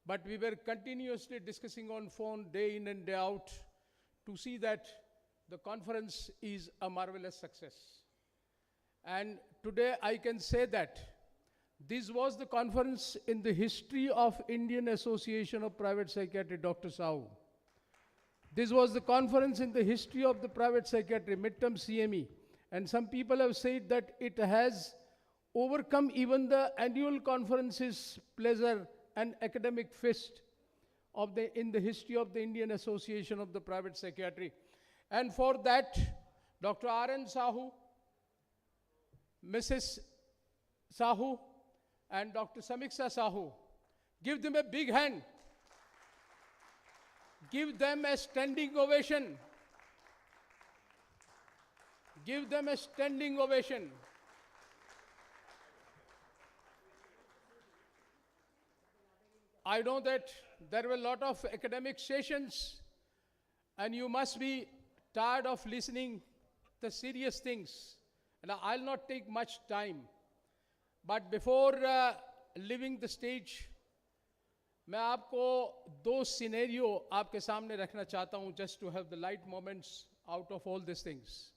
But we were continuously discussing on phone day in and day out to see that the conference is a marvelous success. And today I can say that this was the conference in the history of Indian Association of Private Psychiatry, Dr. Sahu. This was the conference in the history of the private psychiatry, midterm CME. And some people have said that it has overcome even the annual conference's pleasure and academic fist in the history of the Indian Association of the Private Psychiatry. And for that, Dr. R.N. Sahu, Mrs. Sahu, and Dr. Samiksha Sahu, give them a big hand. Give them a standing ovation. Give them a standing ovation. I know that there were a lot of academic sessions, and you must be tired of listening the serious things. And I'll not take much time. But before leaving the stage, मैं आपको दो scenario आपके सामने रखना चाहता हूँ just to have the light moments out of all these things.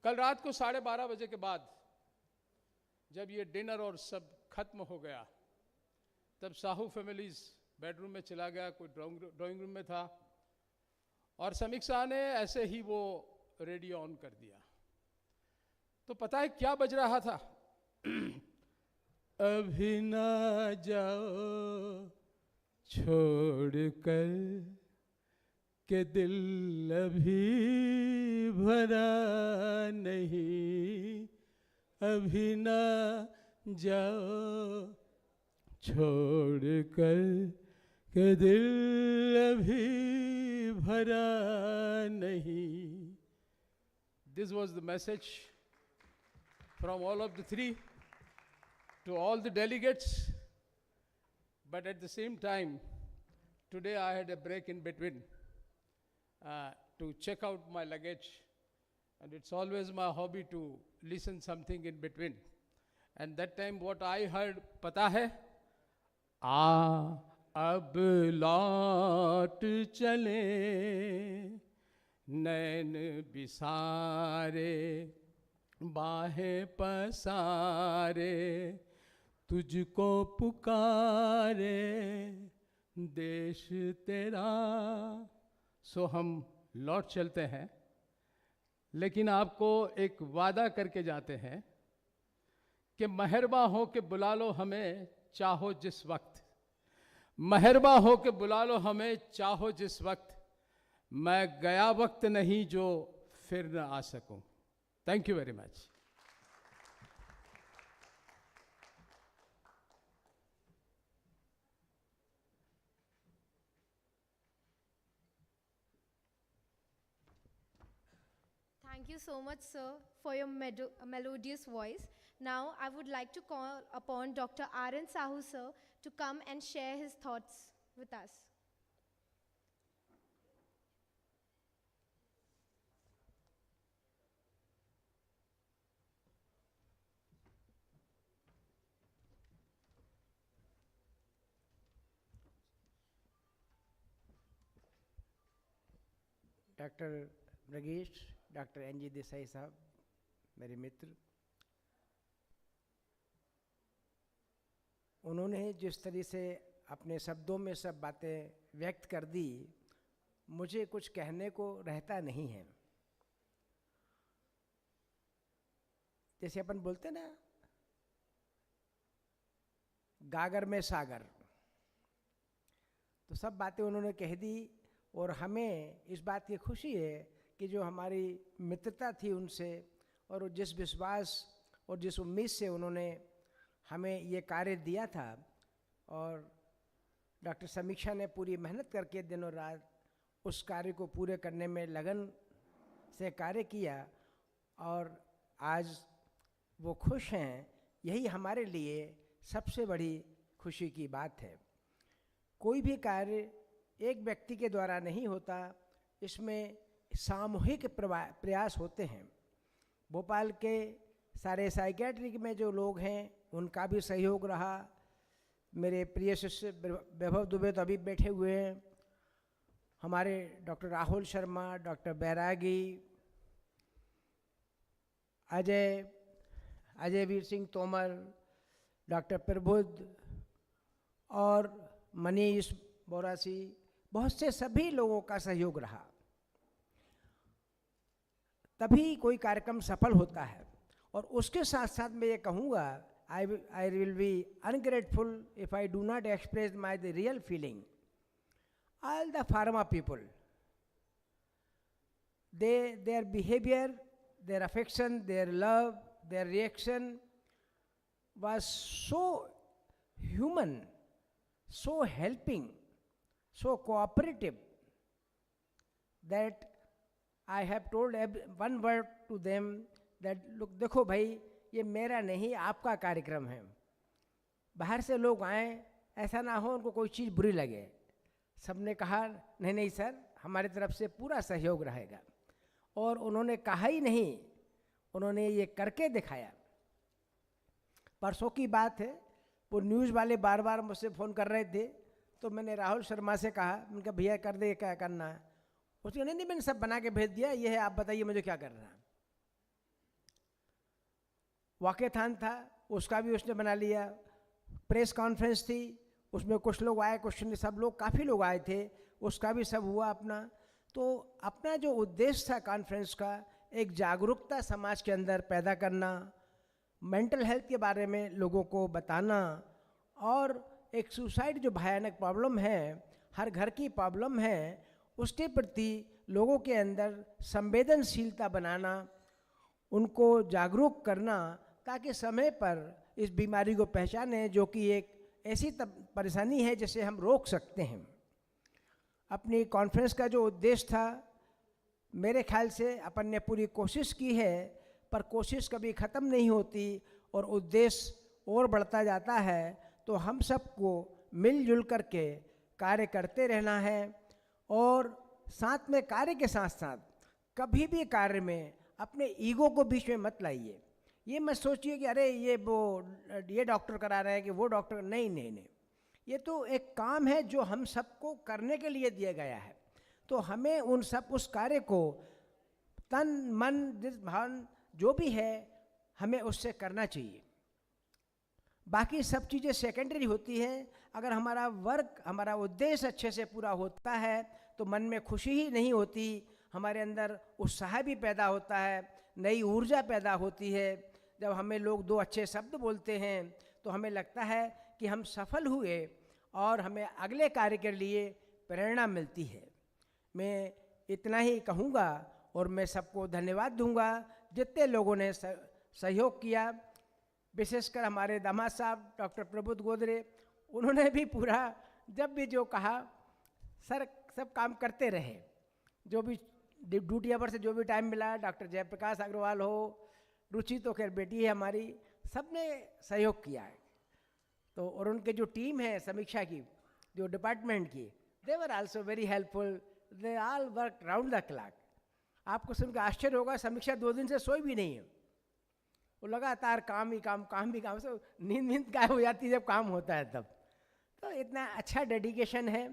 कल रात को 12:30 बजे के बाद जब ये डिनर और सब खत्म हो गया, तब साहू फैमिलीज बेडरूम में चला गया, कोई ड्राइंग रूम में था, और समीक्षा ने ऐसे ही वो रेडियो ऑन कर दिया. तो पता है क्या बज रहा था? अभी ना जाओ छोड़ कर के दिल अभी भरा नहीं, अभी ना जाओ छोड़ कर के दिल अभी भरा नहीं. This was the message from all of the three to all the delegates. But at the same time, today I had a break in between to check out my luggage, and it's always my hobby to listen something in between. And that time what I heard, पता है? अब लौट चले नैन बिसारे बाहें पसारे तुझको पुकारे देश तेरा. सो हम लौट चलते हैं, लेकिन आपको एक वादा करके जाते हैं कि मेहरबा हो के बुला लो हमें चाहो जिस वक्त, मेहरबा हो के बुला लो हमें चाहो जिस वक्त, मैं गया वक्त नहीं जो फिर न आ सकूं. Thank you very much. Thank you so much, sir, for your melodious voice. Now, I would like to call upon Dr. R.N. Sahu, sir, to come and share his thoughts with us. Doctor Brajesh, doctor NG Desai sahab, मेरे मित्र, उन्होंने जिस तरह से अपने शब्दों में सब बातें व्यक्त कर दी, मुझे कुछ कहने को रहता नहीं है। जैसे अपन बोलते ना, गागर में सागर, तो सब बातें उन्होंने कह दी। और हमें इस बात की खुशी है कि जो हमारी मित्रता थी उनसे, और जिस विश्वास और जिस उम्मीद से उन्होंने हमें ये कार्य दिया था, और डॉक्टर समीक्षा ने पूरी मेहनत करके दिनों रात उस कार्य को पूरे करने में लगन से कार्य किया, और आज वो खुश हैं। यही हमारे लिए सबसे बड़ी खुशी की बात है। कोई भी कार्य एक व्यक्ति के द्वारा नहीं होता, इसमें सामूहिक प्रयास होते हैं। भोपाल के सारे साइकेट्रिक में जो लोग हैं उनका भी सहयोग रहा। मेरे प्रिय शिष्य वैभव दुबे तो अभी बैठे हुए हैं, हमारे डॉक्टर राहुल शर्मा, डॉक्टर बैरागी, अजय वीर सिंह तोमर, डॉक्टर प्रबुद्ध और मनीष बोरासी, बहुत से सभी लोगों का सहयोग रहा, तभी कोई कार्यक्रम सफल होता है। और उसके साथ साथ मैं ये कहूँगा, I will be ungrateful if I do not express the real feeling. All the pharma people, their behavior, their affection, their love, their reaction was so human, so helping, so cooperative, that I have told one word to them that look, देखो भाई, ये मेरा नहीं आपका कार्यक्रम है। बाहर से लोग आए, ऐसा ना हो उनको कोई चीज़ बुरी लगे। सबने कहा नहीं नहीं सर, हमारी तरफ से पूरा सहयोग रहेगा। और उन्होंने कहा ही नहीं, उन्होंने ये करके दिखाया। परसों की बात है, वो न्यूज़ वाले बार बार मुझसे फ़ोन कर रहे थे, तो मैंने राहुल शर्मा से कहा, उनका भैया कर दे, क्या करना है। उसने नहीं, मैंने सब बना के भेज दिया, ये है, आप बताइए मुझे क्या करना है। वाक़याथान था, उसका भी उसने बना लिया। प्रेस कॉन्फ्रेंस थी, उसमें कुछ लोग आए, कुछ नहीं, सब लोग, काफ़ी लोग आए थे, उसका भी सब हुआ अपना। तो अपना जो उद्देश्य था कॉन्फ्रेंस का, एक जागरूकता समाज के अंदर पैदा करना, मेंटल हेल्थ के बारे में लोगों को बताना, और एक सुसाइड जो भयानक प्रॉब्लम है, हर घर की प्रॉब्लम है, उसके प्रति लोगों के अंदर संवेदनशीलता बनाना, उनको जागरूक करना, ताकि समय पर इस बीमारी को पहचानें, जो कि एक ऐसी परेशानी है जिसे हम रोक सकते हैं। अपनी कॉन्फ्रेंस का जो उद्देश्य था, मेरे ख्याल से अपन ने पूरी कोशिश की है, पर कोशिश कभी ख़त्म नहीं होती और उद्देश्य और बढ़ता जाता है। तो हम सबको मिलजुल करके कार्य करते रहना है, और साथ में कार्य के साथ साथ कभी भी कार्य में अपने ईगो को बीच में मत लाइए। ये मत सोचिए कि अरे ये डॉक्टर करा रहे हैं कि वो डॉक्टर, नहीं नहीं नहीं, ये तो एक काम है जो हम सबको करने के लिए दिया गया है। तो हमें उस कार्य को तन मन भान जो भी है, हमें उससे करना चाहिए। बाकी सब चीज़ें सेकेंडरी होती हैं। अगर हमारा वर्क, हमारा उद्देश्य अच्छे से पूरा होता है, तो मन में खुशी ही नहीं होती, हमारे अंदर उत्साह भी पैदा होता है, नई ऊर्जा पैदा होती है। जब हमें लोग दो अच्छे शब्द बोलते हैं, तो हमें लगता है कि हम सफल हुए, और हमें अगले कार्य के लिए प्रेरणा मिलती है। मैं इतना ही कहूँगा, और मैं सबको धन्यवाद दूंगा जितने लोगों ने सहयोग किया। विशेषकर हमारे दामाद साहब डॉक्टर प्रबुद्ध गोदरे, उन्होंने भी पूरा, जब भी जो कहा, सर सब काम करते रहे, जो भी ड्यूटी आवर से जो भी टाइम मिला। डॉक्टर जयप्रकाश अग्रवाल हो, रुचि तो खैर बेटी है हमारी, सब ने सहयोग किया है। तो और उनके जो टीम है समीक्षा की, जो डिपार्टमेंट की, they were also very helpful, they all work round the clock. आपको सुनकर आश्चर्य होगा, समीक्षा 2 दिन से सोई भी नहीं है, वो लगातार काम ही काम, काम भी काम, से नींद गायब हो जाती है जब काम होता है तब। तो इतना अच्छा डेडिकेशन है,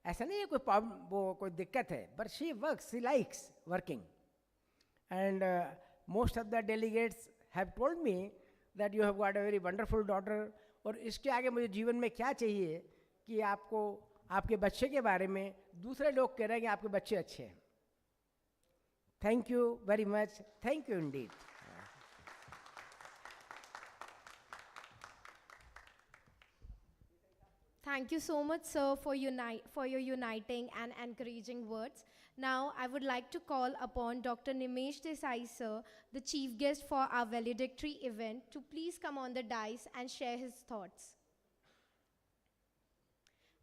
ऐसा नहीं है कोई प्रॉब्लम, वो कोई दिक्कत है, but she works, she likes working. And most of the delegates have told me that you have got a very wonderful daughter. और इसके आगे मुझे जीवन में क्या चाहिए कि आपको आपके बच्चे के बारे में दूसरे लोग कह रहे हैं कि आपके बच्चे अच्छे हैं. Thank you very much, thank you Indeed. Thank you so much, sir, for your uniting and encouraging words. Now, I would like to call upon Dr. Nimesh Desai, sir, the chief guest for our valedictory event, to please come on the dais and share his thoughts.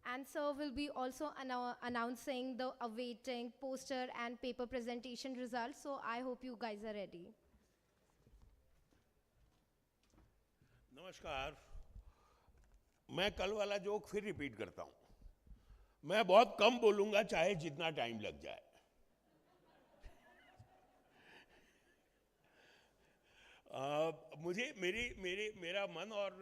And sir will be also announcing the awaiting poster and paper presentation results. So I hope you guys are ready. नमस्कार. मैं कल वाला joke फिर repeat करता हूं. मैं बहुत कम बोलूंगा चाहे जितना टाइम लग जाए. मुझे मेरा मन और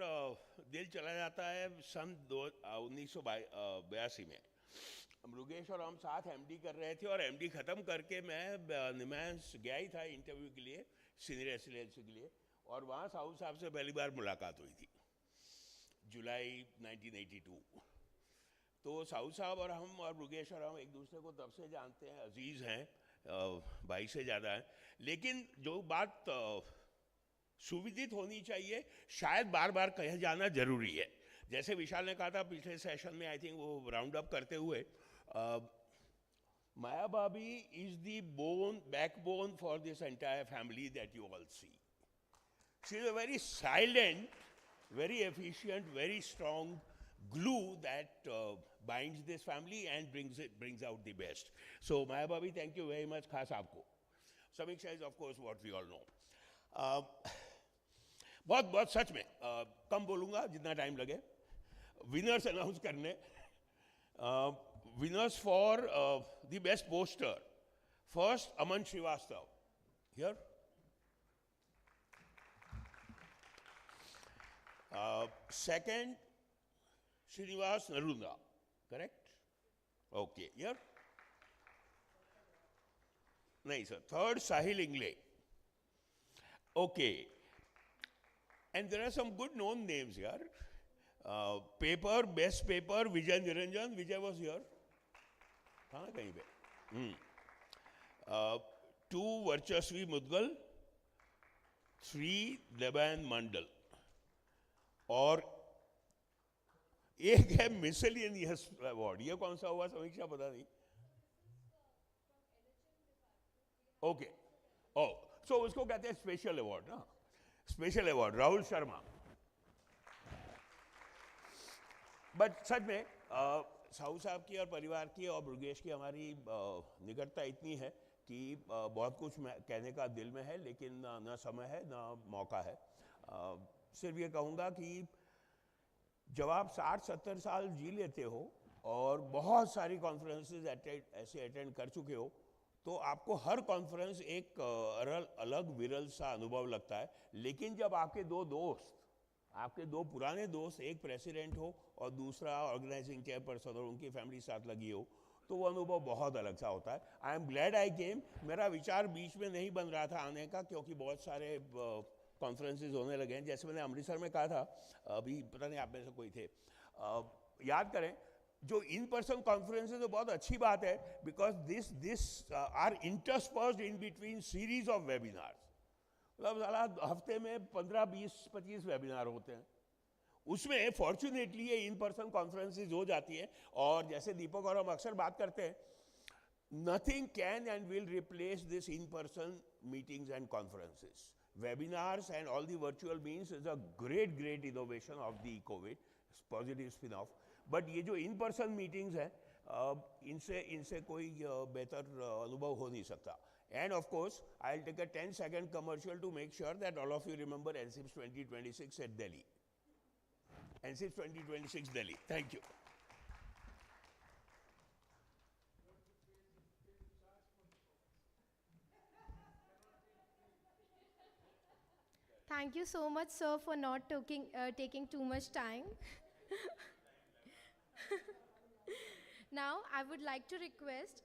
दिल चला जाता है सन 1982 में. मृगेश और हम साथ एमडी कर रहे थे और एमडी ख़त्म करके मैं निमांस गया ही था इंटरव्यू के लिए, सीनियर रेसिडेंसी के लिए. और वहाँ साहू साहब से पहली बार मुलाकात हुई थी जुलाई 1982. तो साहू साहब और हम और मृगेश और हम एक दूसरे को तब से जानते हैं, अजीज़ हैं, भाई से ज़्यादा हैं. लेकिन जो बात सुविदित होनी चाहिए, शायद बार बार कहा जाना जरूरी है. जैसे विशाल ने कहा था पिछले सेशन में, आई थिंक वो राउंड अप करते हुए, माया भाभी is the backbone for this entire family that you all see. She is a very silent, very efficient, very strong glue that binds this family and brings out the best. So Maya Bhabhi, thank you very much. खास आपको. Samiksha is of course what we all know. बहुत सच में कम बोलूँगा जितना time लगे. Winners announce करने. Winners for the best poster. First, Aman Srivastav. Here. Second, Srinivas Narunda, correct? Okay, here? Nice, sir. Third, Sahil Ingle. Okay. And there are some good known names here. Paper, best paper, Vijay Niranjan. Vijay was here. हाँ कहीं पे. 2, Varchasvi Mudgal. 3, Deban Mandal. और एक है मिसलियनियस award. ये कौन सा हुआ समीक्षा पता नहीं. ओके. ओ सो उसको कहते हैं स्पेशल अवार्ड ना. Special award Rahul Sharma. But सच में साहू साहब की और परिवार की और ब्रगेश की हमारी निकटता इतनी है कि बहुत कुछ कहने का दिल में है, लेकिन ना समय है ना मौका है. सिर्फ ये कहूँगा कि जब आप 60-70 साल जी लेते हो और बहुत सारी कॉन्फ्रेंसेस ऐसे अटेंड कर चुके हो, तो आपको हर कॉन्फ्रेंस एक अलग विरल सा अनुभव लगता है. लेकिन जब आपके आपके दो पुराने दोस्त, एक प्रेसिडेंट हो और दूसरा ऑर्गेनाइजिंग चेयरपर्सन और उनकी फैमिली साथ लगी हो, तो वो अनुभव बहुत अलग सा होता है. आई एम ग्लैड आई केम. मेरा विचार बीच में नहीं बन रहा था आने का, क्योंकि बहुत सारे कॉन्फ्रेंसेस होने लगे हैं. जैसे मैंने अमृतसर में कहा था, अभी पता नहीं आप में से कोई थे, याद करें जो इन पर्सन कॉन्फ्रेंसेस है बहुत अच्छी बात है, because this are interspersed in between series of webinars. मतलब साला हफ्ते में 15, 20, 25 वेबिनार होते हैं. उसमें फॉर्चुनेटली ये इन पर्सन कॉन्फ्रेंसेस हो जाती है. और जैसे दीपक और हम अक्सर बात करते हैं, nothing can and will replace this in person meetings and conferences. Webinars and all the virtual means is a great innovation of the COVID, positive spin-off. But ये जो in-person meetings हैं, इनसे कोई बेहतर अनुभव हो नहीं सकता. And of course, I'll take a 10-second commercial to make sure that all of you remember NCIPS 2026 at Delhi. NCIPS 2026 Delhi. Thank you. Thank you so much, sir, for not taking too much time. Now, I would like to request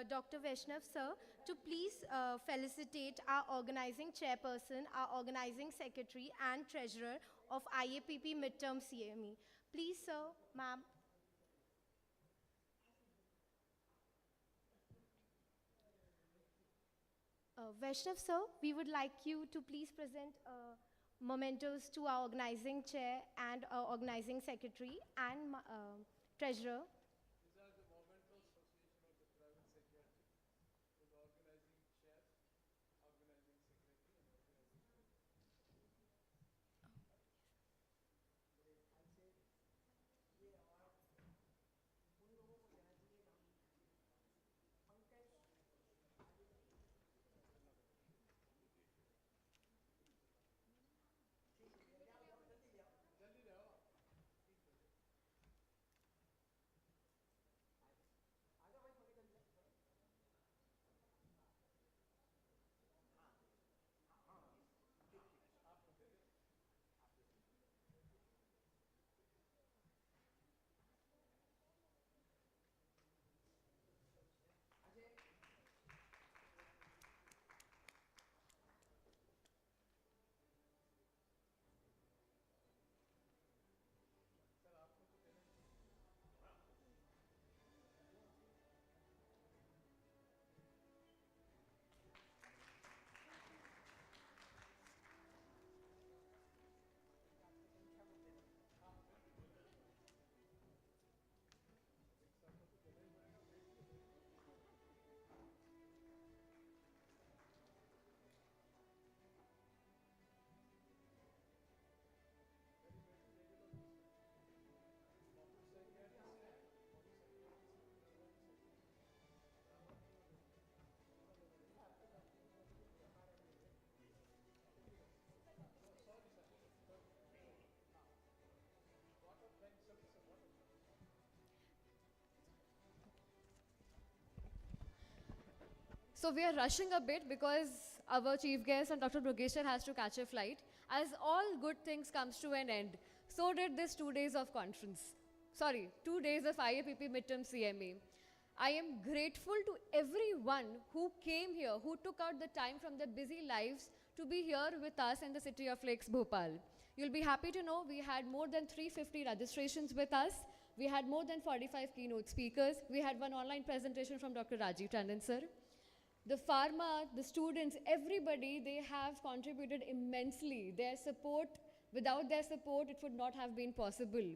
Dr. Vaishnav sir to please felicitate our organizing chairperson, our organizing secretary and treasurer of IAPP Midterm CME. Please, sir, ma'am. Vaishnav sir, we would like you to please present mementos to our organizing chair and our organizing secretary and treasurer. These are the mementos Association of the Private Psychiatry, with organizing chair, organizing secretary, and organizing treasurer. So we are rushing a bit because our chief guest and Dr. Brugeshwar has to catch a flight. As all good things comes to an end, so did this 2 days of conference. Sorry, 2 days of IAPP Midterm CME. I am grateful to everyone who came here, who took out the time from their busy lives to be here with us in the city of Lakes, Bhopal. You'll be happy to know we had more than 350 registrations with us. We had more than 45 keynote speakers. We had one online presentation from Dr. Rajiv Tandon sir. The pharma, the students, everybody, they have contributed immensely. Their support, without their support, it would not have been possible.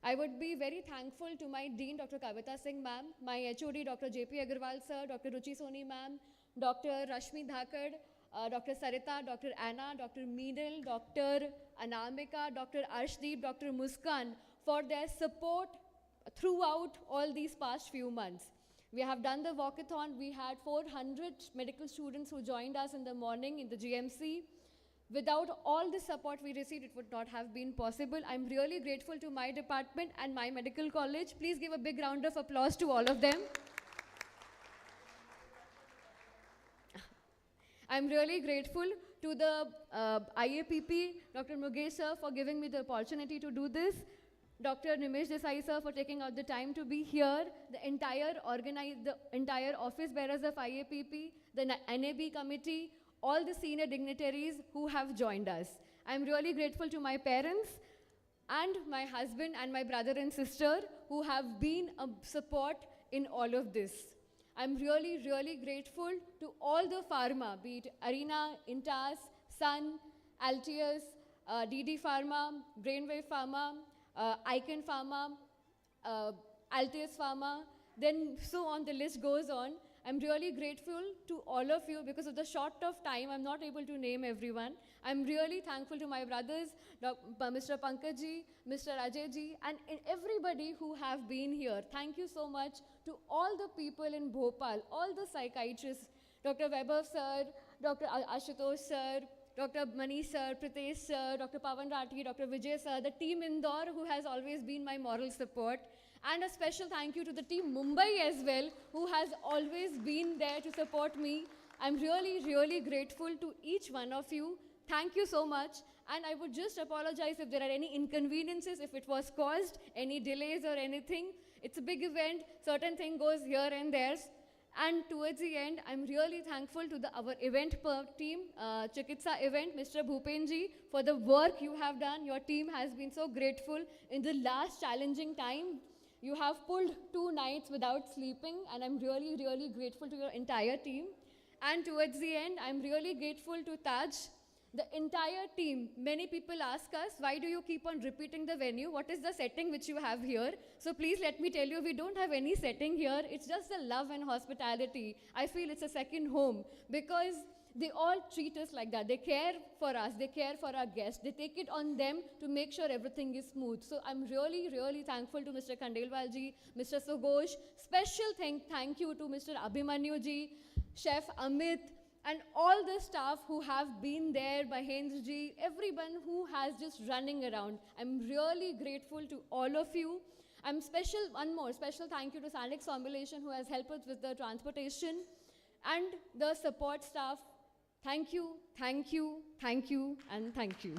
I would be very thankful to my Dean, Dr. Kavita Singh ma'am, my HOD, Dr. JP Agarwal sir, Dr. Ruchi Soni ma'am, Dr. Rashmi Dhakad, Dr. Sarita, Dr. Anna, Dr. Meenal, Dr. Anamika, Dr. Arshdeep, Dr. Muskan, for their support throughout all these past few months. We have done the walkathon. We had 400 medical students who joined us in the morning in the GMC. Without all the support we received, it would not have been possible. I'm really grateful to my department and my medical college. Please give a big round of applause to all of them. I'm really grateful to the IAPP, Dr. Mukesh sir, for giving me the opportunity to do this. Dr. Nimesh Desai sir for taking out the time to be here, the entire office bearers of IAPP, the NAB committee, all the senior dignitaries who have joined us. I'm really grateful to my parents and my husband and my brother and sister who have been a support in all of this. I'm really, really grateful to all the pharma, be it Arena, Intas, Sun, Altius, DD Pharma, Brainwave Pharma, Icon Pharma, Altius Pharma, then so on, the list goes on. I'm really grateful to all of you. Because of the short of time, I'm not able to name everyone. I'm really thankful to my brothers, Mr. Pankaj-ji, Mr. Ajay-ji, and everybody who have been here. Thank you so much to all the people in Bhopal, all the psychiatrists, Dr. Vaibhav sir, Dr. Ashutosh sir, Dr. Manish sir, Pritesh sir, Dr. Pawan Rathi, Dr. Vijay sir, the team Indore who has always been my moral support. And a special thank you to the team Mumbai as well, who has always been there to support me. I'm really, really grateful to each one of you. Thank you so much. And I would just apologize if there are any inconveniences, if it was caused, any delays or anything. It's a big event, certain thing goes here and there. And towards the end, I'm really thankful to our event team, Chikitsa event, Mr. Bhupenji, for the work you have done. Your team has been so grateful in the last challenging time. You have pulled 2 nights without sleeping, and I'm really, really grateful to your entire team. And towards the end, I'm really grateful to Taj, the entire team. Many people ask us, why do you keep on repeating the venue? What is the setting which you have here? So please let me tell you, we don't have any setting here. It's just the love and hospitality. I feel it's a second home because they all treat us like that. They care for us. They care for our guests. They take it on them to make sure everything is smooth. So I'm really, really thankful to Mr. Khandelwalji, Mr. Sugosh. Special thank you to Mr. Abhimanyu Chef Amit, and all the staff who have been there, Mahendraji, everyone who has just running around. I'm really grateful to all of you. One more special thank you to Sanix Formulation who has helped us with the transportation and the support staff. Thank you, thank you, thank you, and thank you.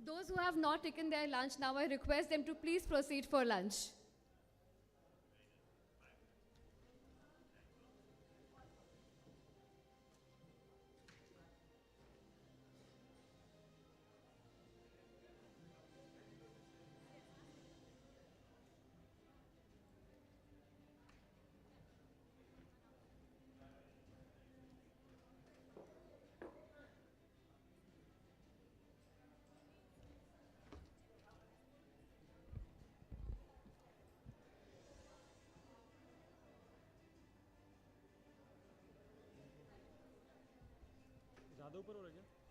Those who have not taken their lunch, now I request them to please proceed for lunch. ज़्यादा ऊपर हो रहा है क्या?